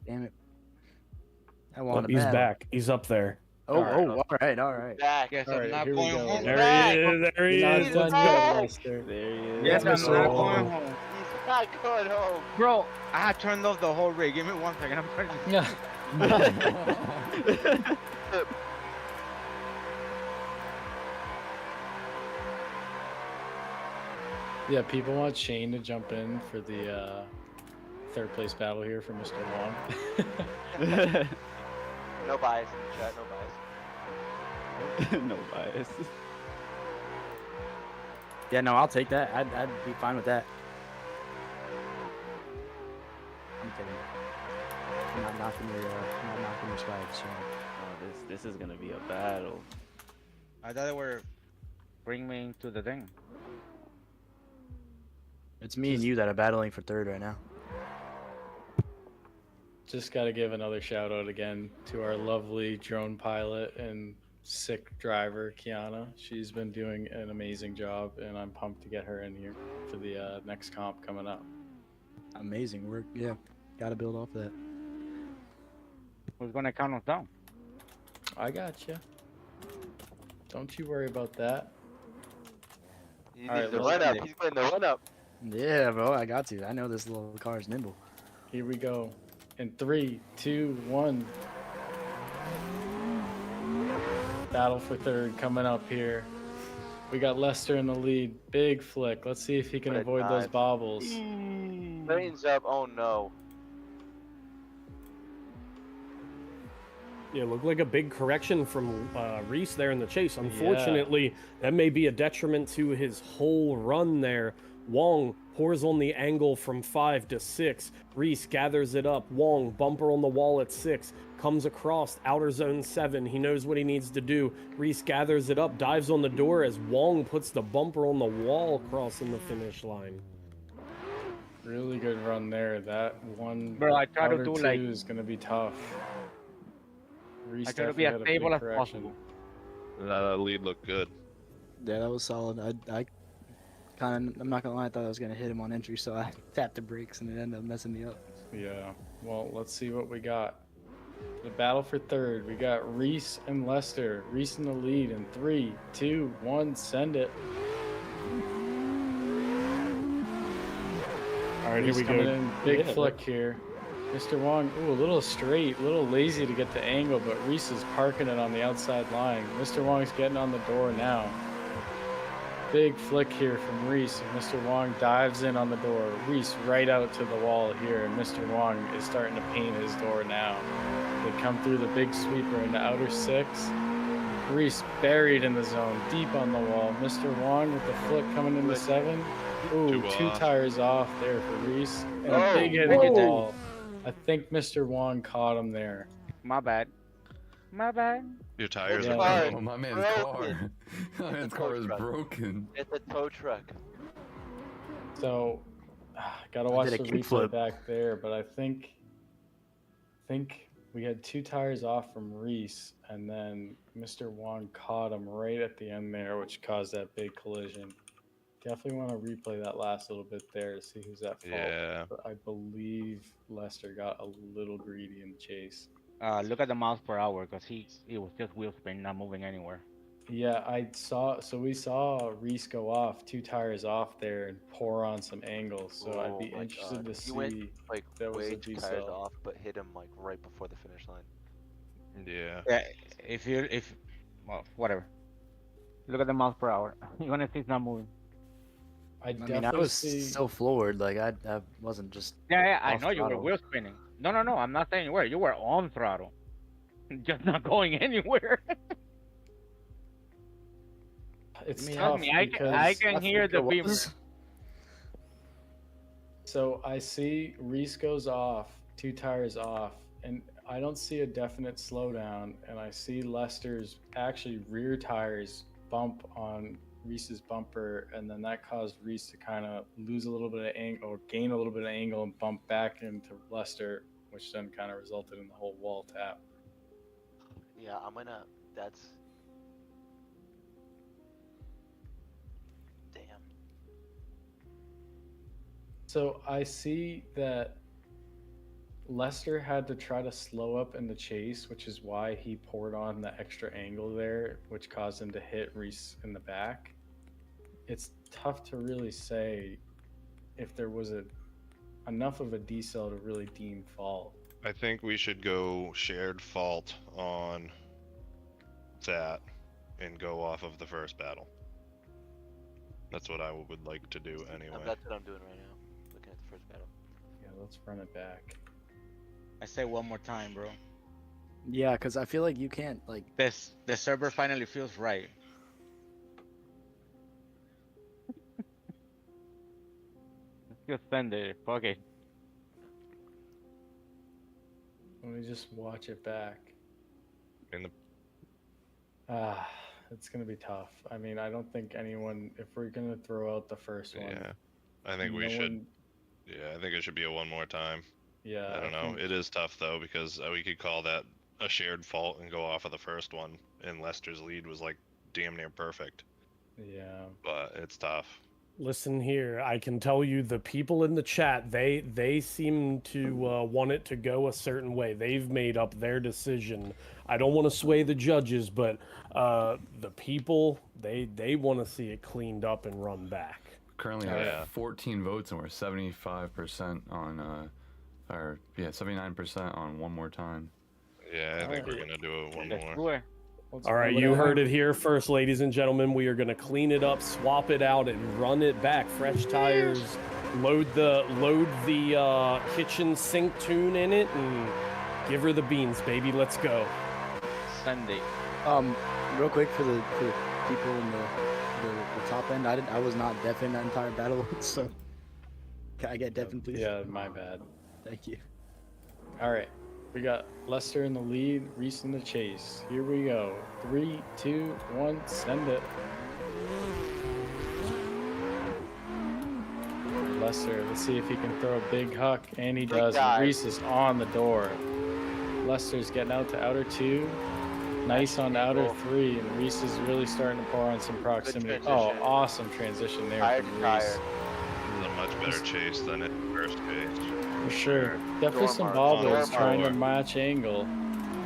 Damn it! I Oh, want he's back. He's up there. Oh, all right. Back. Guess All I'm right, not here we going go. home. There he is. There he You're not is. done Let's yet, go. Lester. There he is. Yes, I'm Mr. not Wong. going home. He's not going home. Bro, I had turned off the whole rig. Give me 1 second. I'm turning. Yeah. Yeah, people want Shane to jump in for the third place battle here for Mr. Wong. No bias in the chat. No bias. No bias. Yeah, no, I'll take that. I'd be fine with that. I'm kidding. I'm not knocking your stripes, Sean. Oh, this is gonna be a battle. I thought they were bring me to the thing. It's me and you that are battling for third right now. Just got to give another shout out again to our lovely drone pilot and sick driver, Kiana. She's been doing an amazing job, and I'm pumped to get her in here for the next comp coming up. Amazing work. Yeah, gotta build off that. Who's gonna count us down? I got you. Don't you worry about that. He All needs right, the let's run up. see. He's putting the run up. Yeah, bro, I got to. I know this little car is nimble. Here we go. In 3, 2, 1. Battle for third coming up here. We got Lester in the lead. Big flick. Let's see if he can What a avoid those dive. bobbles. Lanes up. Oh no. Yeah, looked like a big correction from Reese there in the chase. Unfortunately, that may be a detriment to his whole run there. Wong pours on the angle from 5 to 6. Reese gathers it up. Wong, bumper on the wall at 6. Comes across outer zone 7. He knows what he needs to do. Reese gathers it up, dives on the door as Wong puts the bumper on the wall crossing the finish line. Really good run there. That one Bro, I try to outer do, two like- is going to be tough. Reese I try to be as definitely had a stable big as correction. possible. That lead looked good. Yeah, that was solid. I kind of, I'm not gonna lie, I thought I was gonna hit him on entry, so I tapped the brakes and it ended up messing me up. Yeah. Well, let's see what we got. The battle for third. We got Reese and Lester. Reese in the lead in 3, 2, 1. Send it. All right, Reese here we coming go. in. Big Yeah. flick here. Mr. Wong, ooh, a little straight, a little lazy to get the angle, but Reese is parking it on the outside line. Mr. Wong's getting on the door now. Big flick here from Reese, and Mr. Wong dives in on the door. Reese right out to the wall here, and Mr. Wong is starting to paint his door now. They come through the big sweeper into outer 6. Reese buried in the zone, deep on the wall. Mr. Wong with the flick coming into 7. Ooh, two tires off there for Reese, and a big hit at the wall. I think Mr. Wong caught him there. My bad. My bad. Your tires Yeah. are Oh, my man's car. My man's car is broken. It's a tow truck. So, gotta I watch did the a replay kickflip. back there, but I think think we had 2 tires off from Reese, and then Mr. Wong caught him right at the end there, which caused that big collision. Definitely want to replay that last little bit there to see who's at fault. Yeah. But I believe Lester got a little greedy in the chase. Look at the miles per hour, because he was just wheel spin, not moving anywhere. Yeah, we saw Reese go off 2 tires off there and pour on some angles. So I'd be interested to see. He went like that was way a 2 tires decel. off, but hit him like right before the finish line. Yeah. Yeah, well, whatever. Look at the miles per hour. You're gonna see it's not moving. I mean, I was so floored. Like I wasn't just. Yeah, I off know you were throttle. wheel spinning. No, I'm not saying you were. You were on throttle, just not going anywhere. It's Trust tough me, I because can hear the beamer. So I see Reese goes off, 2 tires off, and I don't see a definite slowdown. And I see Lester's actually rear tires bump on Reese's bumper, and then that caused Reese to kind of lose a little bit of angle or gain a little bit of angle and bump back into Lester, which then kind of resulted in the whole wall tap. Yeah, that's. Damn. So I see that Lester had to try to slow up in the chase, which is why he poured on the extra angle there, which caused him to hit Reese in the back. It's tough to really say if there was enough of a decel to really deem fault. I think we should go shared fault on that and go off of the first battle. That's what I would like to do anyway. That's what I'm doing right now. Looking at the first battle. Yeah, let's run it back. I say one more time, bro. Yeah, because I feel like you can't like. The server finally feels right. Just send it. Fuck it. Let me just watch it back. In the It's gonna be tough. I mean, I don't think anyone. If we're gonna throw out the first one, Yeah, I think we should. Yeah, I think it should be a one more time. Yeah, I don't know. It is tough though because we could call that a shared fault and go off of the first one, and Lester's lead was like damn near perfect. Yeah. But it's tough. Listen here, I can tell you the people in the chat, they seem to want it to go a certain way. They've made up their decision. I don't want to sway the judges, but the people, they want to see it cleaned up and run back. Currently have 14 votes and we're 75% on, 79% on one more time. Yeah, I think we're gonna do it one more. All right, you heard it here first, ladies and gentlemen. We are going to clean it up, swap it out, and run it back. Fresh tires. Load the kitchen sink tune in it, and give her the beans, baby. Let's go. Sunday. Real quick for the people in the top end. I was not deaf in that entire battle, so can I get deaf in, please? Yeah, my bad. Thank you. All right, we got Lester in the lead, Reese in the chase. Here we go. 3, 2, 1, send it. Lester, let's see if he can throw a big huck, and he does. And Reese is on the door. Lester's getting out to outer 2. Nice on outer 3, and Reese is really starting to pour on some proximity. Oh, awesome transition there from Reese. This is a much better chase than at first case. For sure. Definitely some bobbles trying to match angle.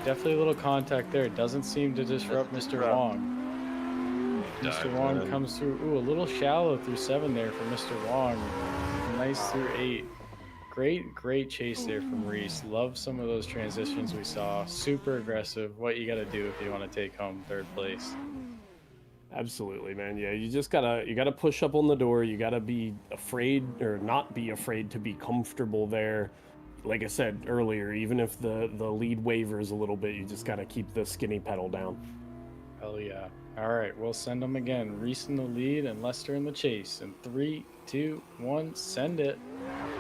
Definitely a little contact there. Doesn't seem to disrupt Mr. Wong. Mr. Wong comes through. Ooh, a little shallow through 7 there for Mr. Wong. Nice through 8. Great chase there from Reese. Love some of those transitions we saw. Super aggressive. What you got to do if you want to take home 3rd place. Absolutely, man. Yeah, you just gotta push up on the door. You gotta be afraid or not be afraid to be comfortable there. Like I said earlier, even if the lead wavers a little bit, you just gotta keep the skinny pedal down. Hell yeah. All right, we'll send them again. Reese in the lead and Lester in the chase. In 3, 2, 1, send it.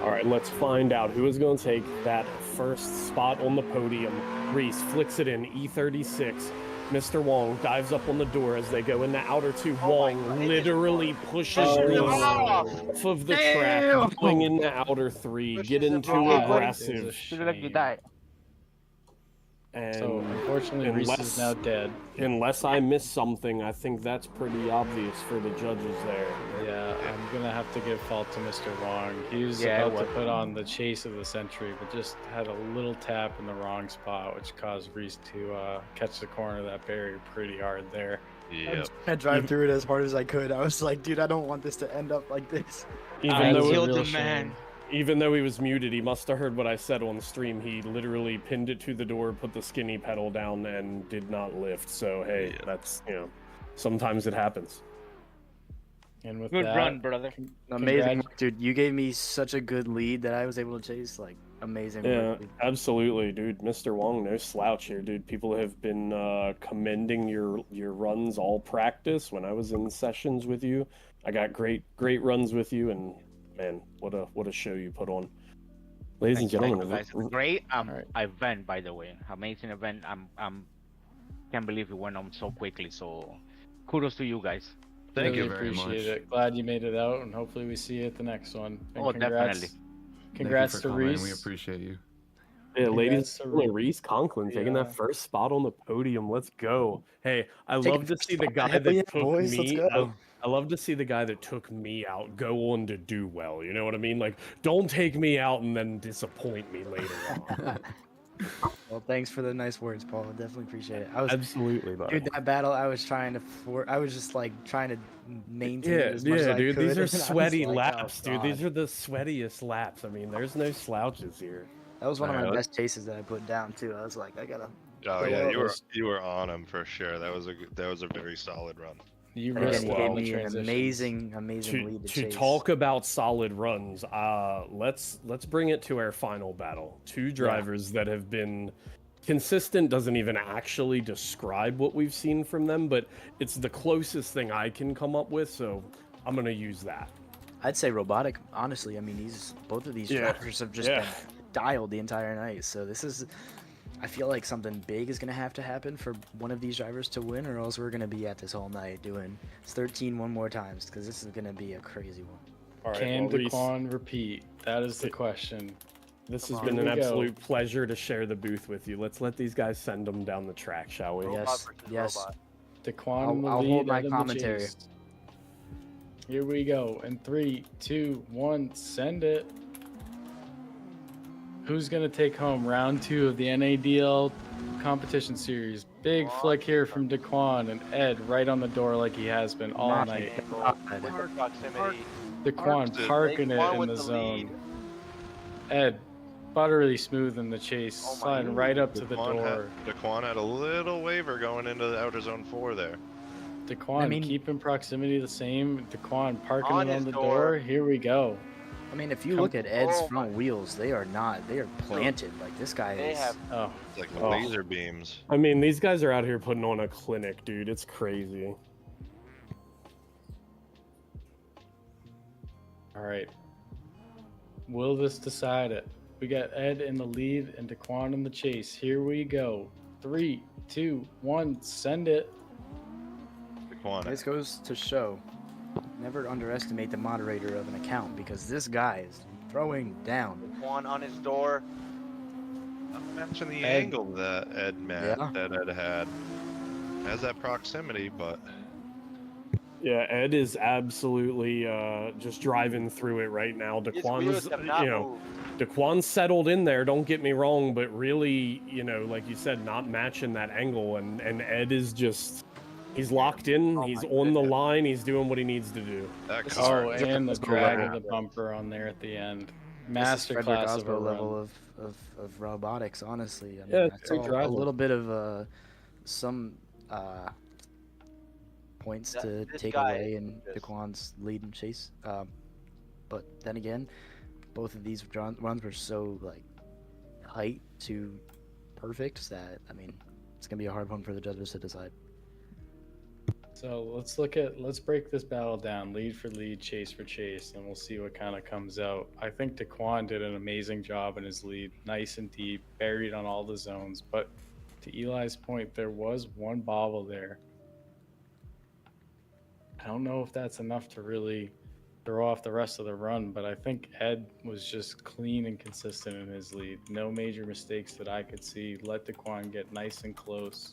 All right, let's find out who is going to take that first spot on the podium. Reese flicks it in, E36. Mr. Wong dives up on the door as they go into outer 2. Wong literally pushes Reese off of the track, going into outer 3, getting too aggressive. And So unfortunately, Reese is now dead. Unless I miss something, I think that's pretty obvious for the judges there. Yeah, I'm gonna have to give fault to Mr. Wong. He was Yeah, about to put on the chase of the century, but just had a little tap in the wrong spot, which caused Reese to catch the corner of that barrier pretty hard there. Yep. I drive through it as hard as I could. I was like, dude, I don't want this to end up like this. Even though killed the man. Even though he was muted, he must have heard what I said on the stream. He literally pinned it to the door, put the skinny pedal down, and did not lift. So hey, that's sometimes it happens. And with Good that, run, brother. Amazing, work, dude. You gave me such a good lead that I was able to chase. Like, amazing. Yeah, work, dude. absolutely, dude. Mr. Wong, no slouch here, dude. People have been commending your runs all practice. When I was in sessions with you, I got great runs with you, and man, what a show you put on, ladies and gentlemen. Guys. Great event, by the way. Amazing event. I'm can't believe it went on so quickly. So kudos to you guys. Thank really you very much. appreciate it. Glad you made it out, and hopefully we see you at the next one. And Oh, definitely. Congrats Thank to you for coming. Reese. We appreciate you. Yeah, ladies, Congrats to Reese Conklin taking that first spot on the podium. Let's go. Hey, I Take love a to first see the spot. guy Hell that yeah, took boys, let's me. go. I love to see the guy that took me out go on to do well. You know what I mean? Like, don't take me out and then disappoint me later on. Well, thanks for the nice words, Paul. Definitely appreciate it. I was Absolutely, buddy. dude. That battle, I was trying to I was just like trying to maintain it as much as I dude. could. These are and I was sweaty like, laps, oh, dude. These God. are the sweatiest laps. I mean, there's no slouches here. That was one of my Alright, best chases that I put down too. I was like, I gotta. Oh go yeah, up. you were on him for sure. That was a very solid run. You And again, really he well gave me an transitions. amazing lead to To chase. talk about solid runs, let's bring it to our final battle. Two drivers that have been consistent doesn't even actually describe what we've seen from them, but it's the closest thing I can come up with, so I'm gonna use that. I'd say robotic. Honestly, I mean, both of these drivers have just been dialed the entire night. So this is, I feel like something big is gonna have to happen for one of these drivers to win, or else we're gonna be at this all night doing 13 one more times, because this is gonna be a crazy one. All right, Can Reese, Taquan repeat? That is the question. this Come has on, been an here we go. absolute pleasure to share the booth with you. Let's let these guys send them down the track, shall we? Yes, yes. Taquan in the I'll lead, hold my Ed in the commentary. chase. Here we go. In 3, 2, 1, send it. Who's gonna take home round 2 of the NADL competition series? Big flick here from Daquan, and Ed right on the door like he has been all night. Proximity. Daquan parking it Daquan in with the the zone. lead. Ed buttery smooth in the chase, sliding right up to the door. Daquan had a little waiver going into the outer zone 4 there. Daquan keeping proximity the same. Daquan parking On it on his the door. door. Here we go. I mean, if you look at Ed's front wheels, they are planted. Like, this guy They is. have It's like laser beams. I mean, these guys are out here putting on a clinic, dude. It's crazy. All right. Will this decide it? We got Ed in the lead and Daquan in the chase. Here we go. 3, 2, 1, send it. Daquan. This goes to show, never underestimate the moderator of an account, because this guy is throwing down. Daquan on his door. Imagine the Ed. angle that Ed had. Has that proximity, but Yeah, Ed is absolutely just driving through it right now. Daquan's, Daquan's settled in there. Don't get me wrong, but really, like you said, not matching that angle, and Ed is just. He's locked in. He's on the line. He's doing what he needs to do. Oh, and the drag of the bumper on there at the end. Masterclass of a run. level of robotics, honestly. I mean, Yeah, that's great all, a driving. little bit of some points to this take guy away is in just- Daquan's lead and chase. But then again, both of these runs were so like height to perfect that, I mean, it's gonna be a hard one for the judges to decide. So let's break this battle down, lead for lead, chase for chase, and we'll see what kind of comes out. I think Taquan did an amazing job in his lead, nice and deep, buried on all the zones. But to Eli's point, there was one bobble there. I don't know if that's enough to really throw off the rest of the run, but I think Ed was just clean and consistent in his lead. No major mistakes that I could see. Let Taquan get nice and close.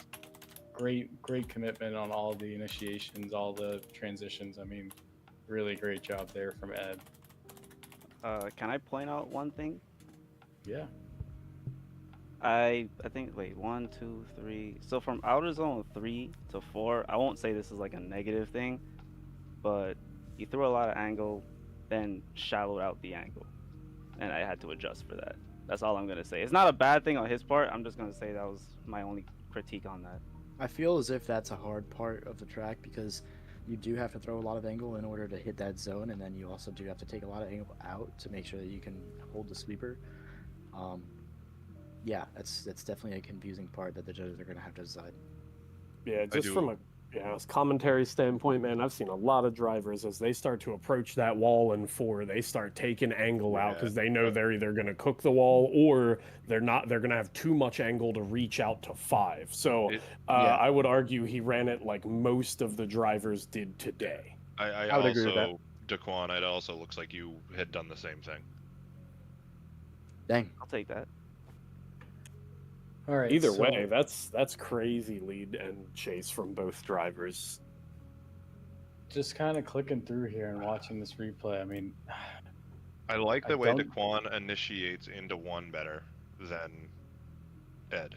Great commitment on all the initiations, all the transitions. I mean, really great job there from Ed. Can I point out one thing? Yeah. I think, wait, 1, 2, 3. So from outer zone 3 to 4, I won't say this is like a negative thing, but you threw a lot of angle, then shallowed out the angle, and I had to adjust for that. That's all I'm gonna say. It's not a bad thing on his part. I'm just gonna say that was my only critique on that. I feel as if that's a hard part of the track because you do have to throw a lot of angle in order to hit that zone, and then you also do have to take a lot of angle out to make sure that you can hold the sweeper. Yeah, that's definitely a confusing part that the judges are going to have to decide. Yeah, just from a commentary standpoint, man, I've seen a lot of drivers as they start to approach that wall in 4, they start taking angle out because they know they're either going to cook the wall or they're not. They're going to have too much angle to reach out to 5. So I would argue he ran it like most of the drivers did today. I would agree with that. Taquan, it also looks like you had done the same thing. Dang, I'll take that. All right. Either way, that's crazy lead and chase from both drivers. Just kind of clicking through here and watching this replay. I mean, I like the way Taquan initiates into 1 better than Ed.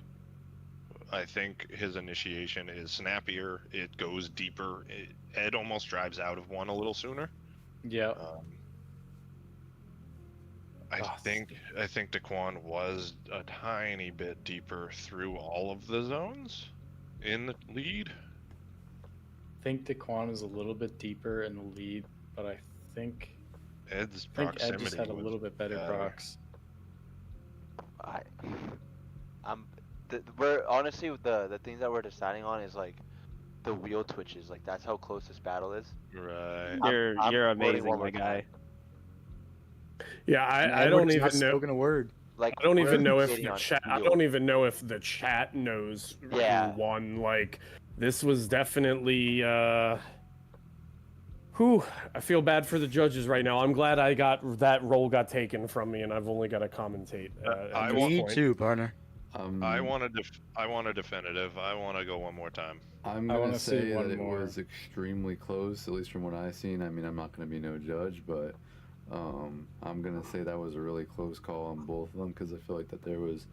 I think his initiation is snappier. It goes deeper. Ed almost drives out of 1 a little sooner. Yeah. I think Taquan was a tiny bit deeper through all of the zones in the lead. I think Taquan is a little bit deeper in the lead, but I think Ed's Ed proximity just had a little bit better procs. We're honestly the things that we're deciding on is like the wheel twitches. Like that's how close this battle is. Right. You're amazing, my guy. Yeah, I don't even know. Spoken a word. Like I don't even know if the chat. I don't even know if the chat knows who won. Like this was definitely. I feel bad for the judges right now. I'm glad that role got taken from me, and I've only got to commentate. Me too, partner. I want a definitive. I want to go one more time. I'm going to say that it was extremely close, at least from what I've seen. I mean, I'm not going to be no judge, but I'm going to say that was a really close call on both of them because I feel like that there was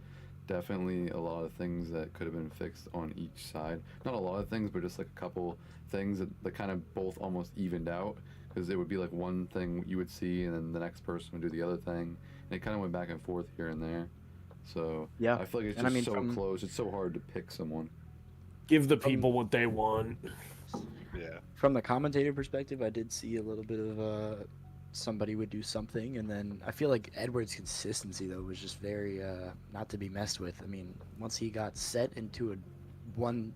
definitely a lot of things that could have been fixed on each side. Not a lot of things, but just like a couple things that kind of both almost evened out because it would be like one thing you would see and then the next person would do the other thing. And it kind of went back and forth here and there. So I feel like it's just so close. It's so hard to pick someone. Give the people what they want. Yeah. From the commentator perspective, I did see a little bit of somebody would do something, and then I feel like Edward's consistency though was just very not to be messed with. I mean, once he got set into one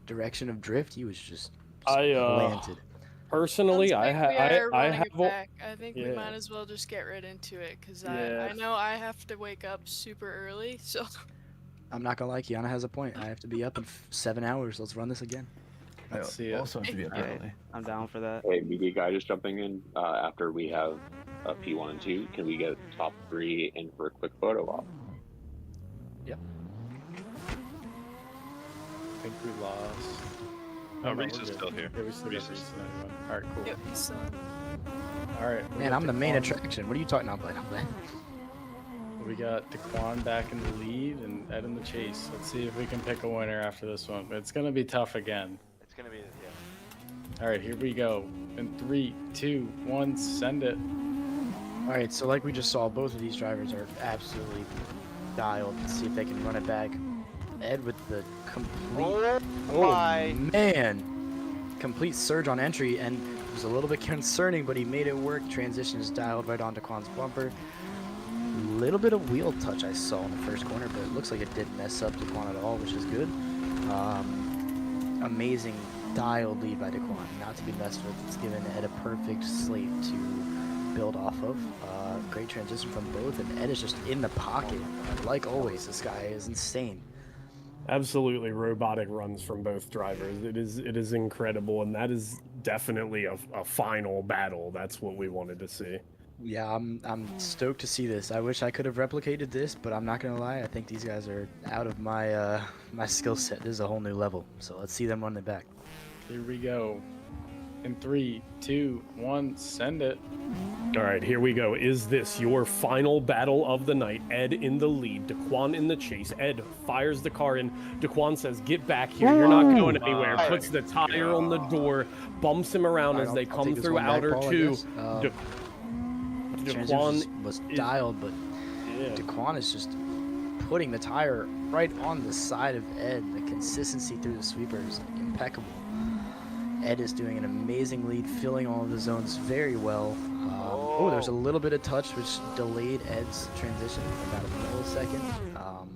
direction of drift, he was just planted. Personally, I think we might as well just get right into it because I know I have to wake up super early, so. I'm not gonna lie, Kiana has a point. I have to be up in 7 hours. Let's run this again. Let's see it. Also have to be up early. I'm down for that. Hey, media guy just jumping in. After we have a P1 and 2, can we get top 3 in for a quick photo op? Yep. I think we lost. Oh, Reese is still here. Yeah, we still got Reese anyway. Alright, cool. Yep, he's still. Alright. Man, I'm the main attraction. What are you talking about? We got Taquan back in the lead and Ed in the chase. Let's see if we can pick a winner after this one. It's gonna be tough again. It's gonna be Alright, here we go. In 3, 2, 1, send it. Alright, so like we just saw, both of these drivers are absolutely dialed. Let's see if they can run it back. Ed with the complete complete surge on entry, and it was a little bit concerning, but he made it work. Transition is dialed right onto Taquan's bumper. Little bit of wheel touch I saw in the first corner, but it looks like it didn't mess up Taquan at all, which is good. Amazing dialed lead by Taquan, not to be messed with. It's given Ed a perfect slate to build off of. Great transition from both, and Ed is just in the pocket. Like always, this guy is insane. Absolutely robotic runs from both drivers. It is incredible, and that is definitely a final battle. That's what we wanted to see. Yeah, I'm stoked to see this. I wish I could have replicated this, but I'm not gonna lie. I think these guys are out of my my skill set. This is a whole new level. So let's see them run it back. Here we go. In 3, 2, 1, send it. All right, here we go. Is this your final battle of the night? Ed in the lead, Taquan in the chase. Ed fires the car in. Taquan says, "Get back here! You're not going anywhere." Puts the tire on the door, bumps him around as they come through outer two. Taquan was dialed, but Taquan is just putting the tire right on the side of Ed. The consistency through the sweeper is impeccable. Ed is doing an amazing lead, filling all of the zones very well. There's a little bit of touch, which delayed Ed's transition about a millisecond.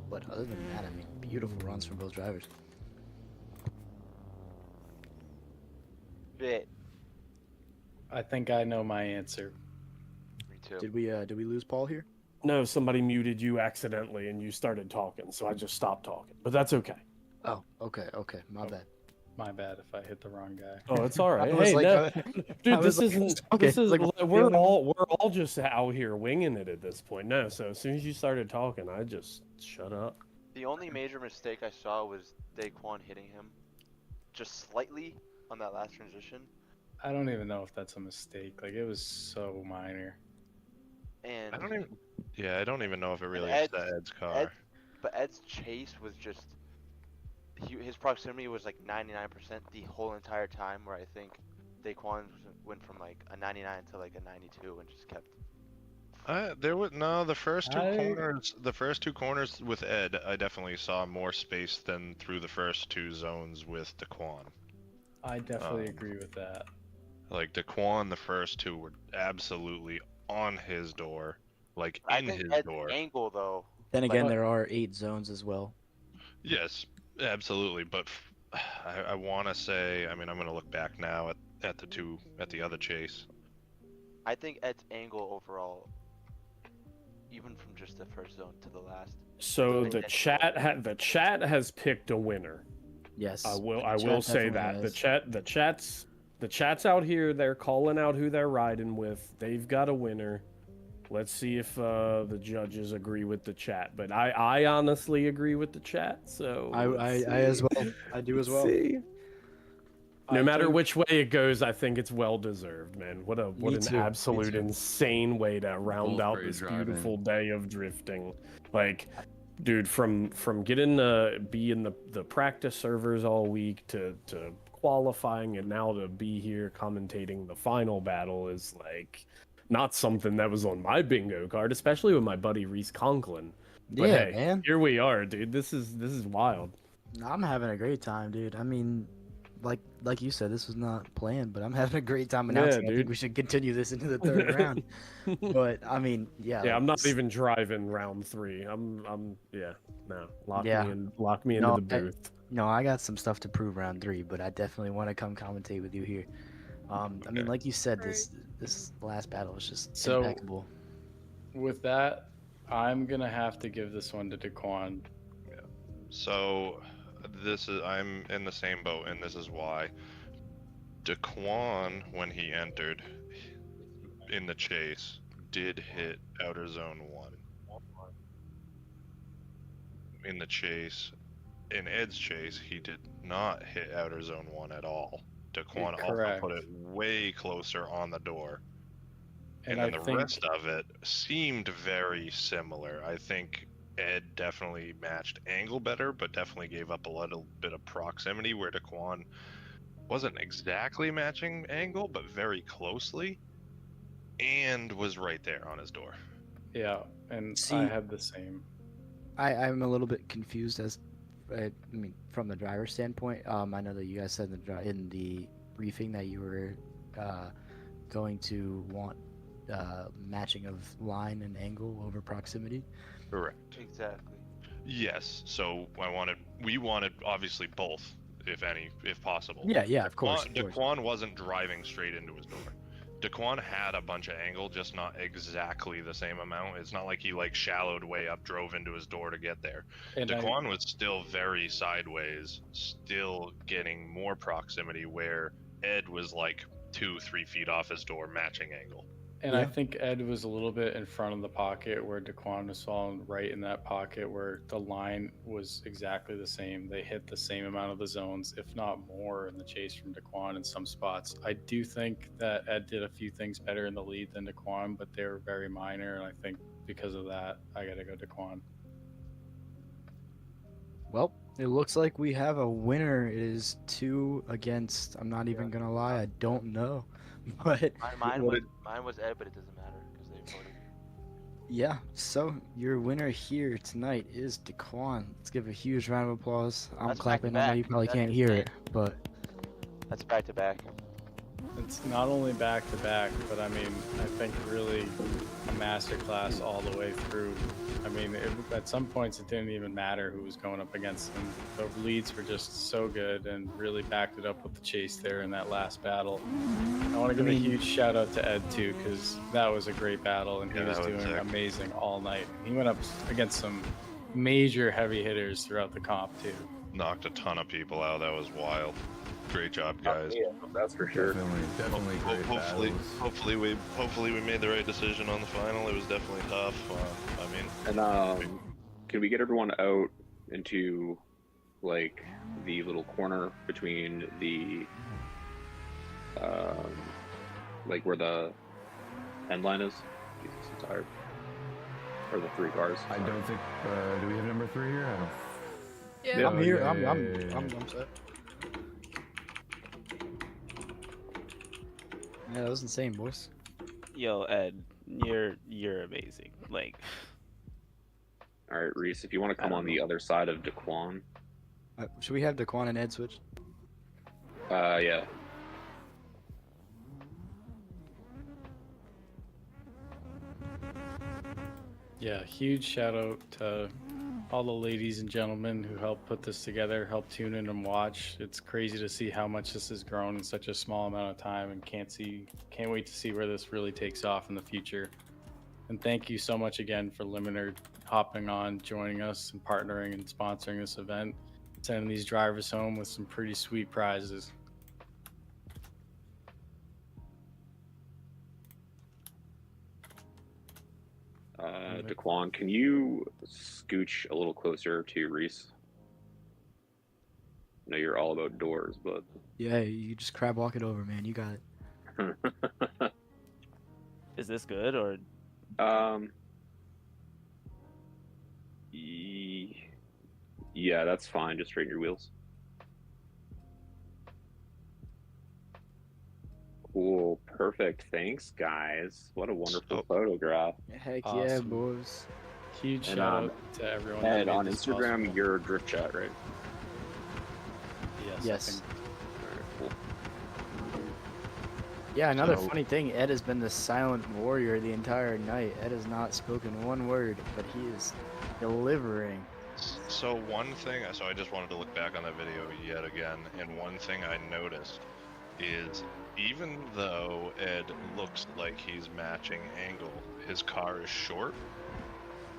But other than that, I mean, beautiful runs from both drivers. Bit. I think I know my answer. Me too. Did we lose Paul here? No, somebody muted you accidentally, and you started talking, so I just stopped talking. But that's okay. Oh, okay, my bad. My bad if I hit the wrong guy. Oh, it's all right. I was Hey, like, no, dude, this like, isn't. okay, This is like, we're all just out here winging it at this point. No, so as soon as you started talking, I just shut up. The only major mistake I saw was Taquan hitting him just slightly on that last transition. I don't even know if that's a mistake. Like, it was so minor. And I don't even know if it really is Ed's car. But Ed's chase was just his proximity was like 99% the whole entire time, where I think Taquan went from like a 99 to like a 92 and just kept. The first two corners with Ed, I definitely saw more space than through the first two zones with Taquan. I definitely agree with that. Like Taquan, the first two were absolutely on his door, like I in think his Ed's door. angle though. Then again, there are 8 zones as well. Yes, absolutely. But I want to say, I mean, I'm going to look back now at the other chase. I think Ed's angle overall, even from just the first zone to the last. So the chat has picked a winner. Yes, I will say that the chat's out here. They're calling out who they're riding with. They've got a winner. Let's see if the judges agree with the chat. But I honestly agree with the chat. So I as well. I do as well. See. No matter which way it goes, I think it's well deserved, man. What an absolute insane way to round out this beautiful day of drifting. Like, dude, from getting to be in the practice servers all week to qualifying and now to be here commentating the final battle is like not something that was on my bingo card, especially with my buddy Reese Conklin. But yeah, hey, man. Here we are, dude. This is wild. I'm having a great time, dude. I mean, like you said, this was not planned, but I'm having a great time announcing. I think we should continue this into the third round. But I mean, yeah. Yeah, I'm not even driving round 3. Lock me into the booth. I got some stuff to prove round 3, but I definitely want to come commentate with you here. I mean, like you said, this last battle was just impeccable. With that, I'm gonna have to give this one to Taquan. Yeah. So I'm in the same boat, and this is why. Taquan, when he entered in the chase, did hit outer zone 1. In the chase, in Ed's chase, he did not hit outer zone 1 at all. Taquan also put it way closer on the door. And then the rest of it seemed very similar. I think Ed definitely matched angle better, but definitely gave up a little bit of proximity where Taquan wasn't exactly matching angle, but very closely, and was right there on his door. Yeah, and I had the same. I'm a little bit confused from the driver's standpoint. I know that you guys said in the briefing that you were going to want matching of line and angle over proximity. Correct. Exactly. Yes. So we wanted obviously both, if possible. Yeah, of course. Taquan wasn't driving straight into his door. Taquan had a bunch of angle, just not exactly the same amount. It's not like he like shallowed way up, drove into his door to get there. And Taquan was still very sideways, still getting more proximity where Ed was like 2-3 feet off his door, matching angle. And I think Ed was a little bit in front of the pocket where Taquan was falling right in that pocket where the line was exactly the same. They hit the same amount of the zones, if not more, in the chase from Taquan in some spots. I do think that Ed did a few things better in the lead than Taquan, but they were very minor. And I think because of that, I got to go Taquan. Well, it looks like we have a winner. It is 2 against. I'm not even gonna lie, I don't know, but Mine was Ed, but it doesn't matter because they voted. yeah. So your winner here tonight is Taquan. Let's give a huge round of applause. I'm That's clapping. I know you back-to-back. probably That's can't hear insane. it, but That's back to back. It's not only back to back, but I mean, I think really a masterclass all the way through. I mean, at some points it didn't even matter who was going up against them. The leads were just so good and really backed it up with the chase there in that last battle. I want to give a huge shout out to Ed too, because that was a great battle and he was doing amazing all night. He went up against some major heavy hitters throughout the comp too. Knocked a ton of people out. That was wild. Great job, guys. Yeah, that's for sure. Definitely great Hopefully we made the right decision on the final. It was definitely tough. I mean, And can we get everyone out into like the little corner between the like where the end line is? Jesus, I'm tired. Or the 3 cars. I don't think. Do we have number 3 here? I don't. Yeah. I'm here. yeah, I'm set. Yeah, that was insane, boys. Yo, Ed, you're amazing. Like, All right, Reese, if you want to come on the other side of Taquan. Should we have Taquan and Ed switch? Yeah. Yeah, huge shout out to all the ladies and gentlemen who helped put this together, helped tune in and watch. It's crazy to see how much this has grown in such a small amount of time, and can't wait to see where this really takes off in the future. And thank you so much again for Limiter hopping on, joining us, and partnering and sponsoring this event, sending these drivers home with some pretty sweet prizes. Taquan, can you scooch a little closer to Reese? I know you're all about doors, but Yeah, you just crab walk it over, man. You got it. is this good or? Yeah, that's fine. Just straighten your wheels. Cool, perfect. Thanks, guys. What a wonderful photograph. Heck yeah, Awesome. boys. Huge And, shout out to everyone. that Ed, made on this Instagram, possible. you're drift chat, right? Yes. Yes. I think- Alright, cool. Yeah, another So- funny thing, Ed has been the silent warrior the entire night. Ed has not spoken one word, but he is delivering. So one thing, so I just wanted to look back on that video yet again, and one thing I noticed is even though Ed looks like he's matching angle, his car is short,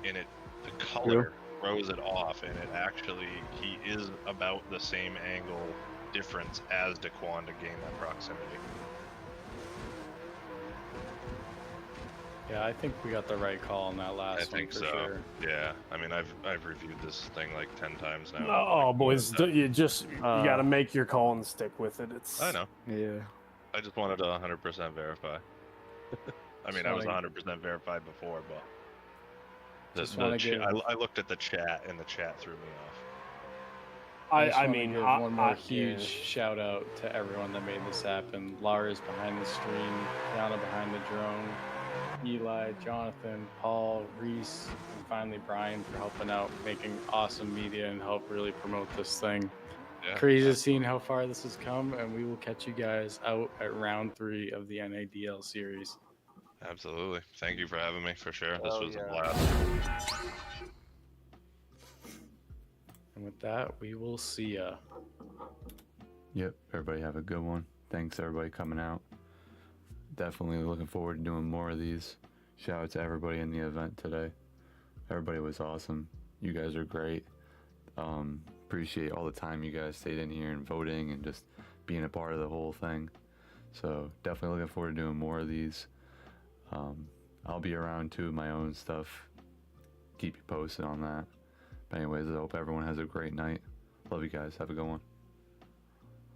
and the color throws it off, and it actually, he is about the same angle difference as Taquan to gain that proximity. Yeah, I think we got the right call on that last I one think for so. sure. Yeah, I mean, I've reviewed this thing like 10 times now. Oh, boys, you got to make your call and stick with it. It's. I know. Yeah. I just wanted to 100% verify. I mean, I was wanna- 100% verified before, but Just wanna give- I looked at the chat, and the chat threw me off. I just wanna mean, give I- one more I- huge yeah. shout out to everyone that made this happen. Lara's behind the stream, Yana behind the drone, Eli, Jonathan, Paul, Reese, and finally Brian for helping out, making awesome media and help really promote this thing. Yeah. Crazy seeing how far this has come, and we will catch you guys out at round 3 of the NADL series. Absolutely. Thank you for having me, for sure. This Hell was yeah. a blast. And with that, we will see ya. Yep. Everybody have a good one. Thanks everybody coming out. definitely looking forward to doing more of these. Shout out to everybody in the event today. Everybody was awesome. You guys are great. Appreciate all the time you guys stayed in here and voting and just being a part of the whole thing. So definitely looking forward to doing more of these. I'll be around too, my own stuff. Keep you posted on that. But anyways, I hope everyone has a great night. Love you guys. Have a good one.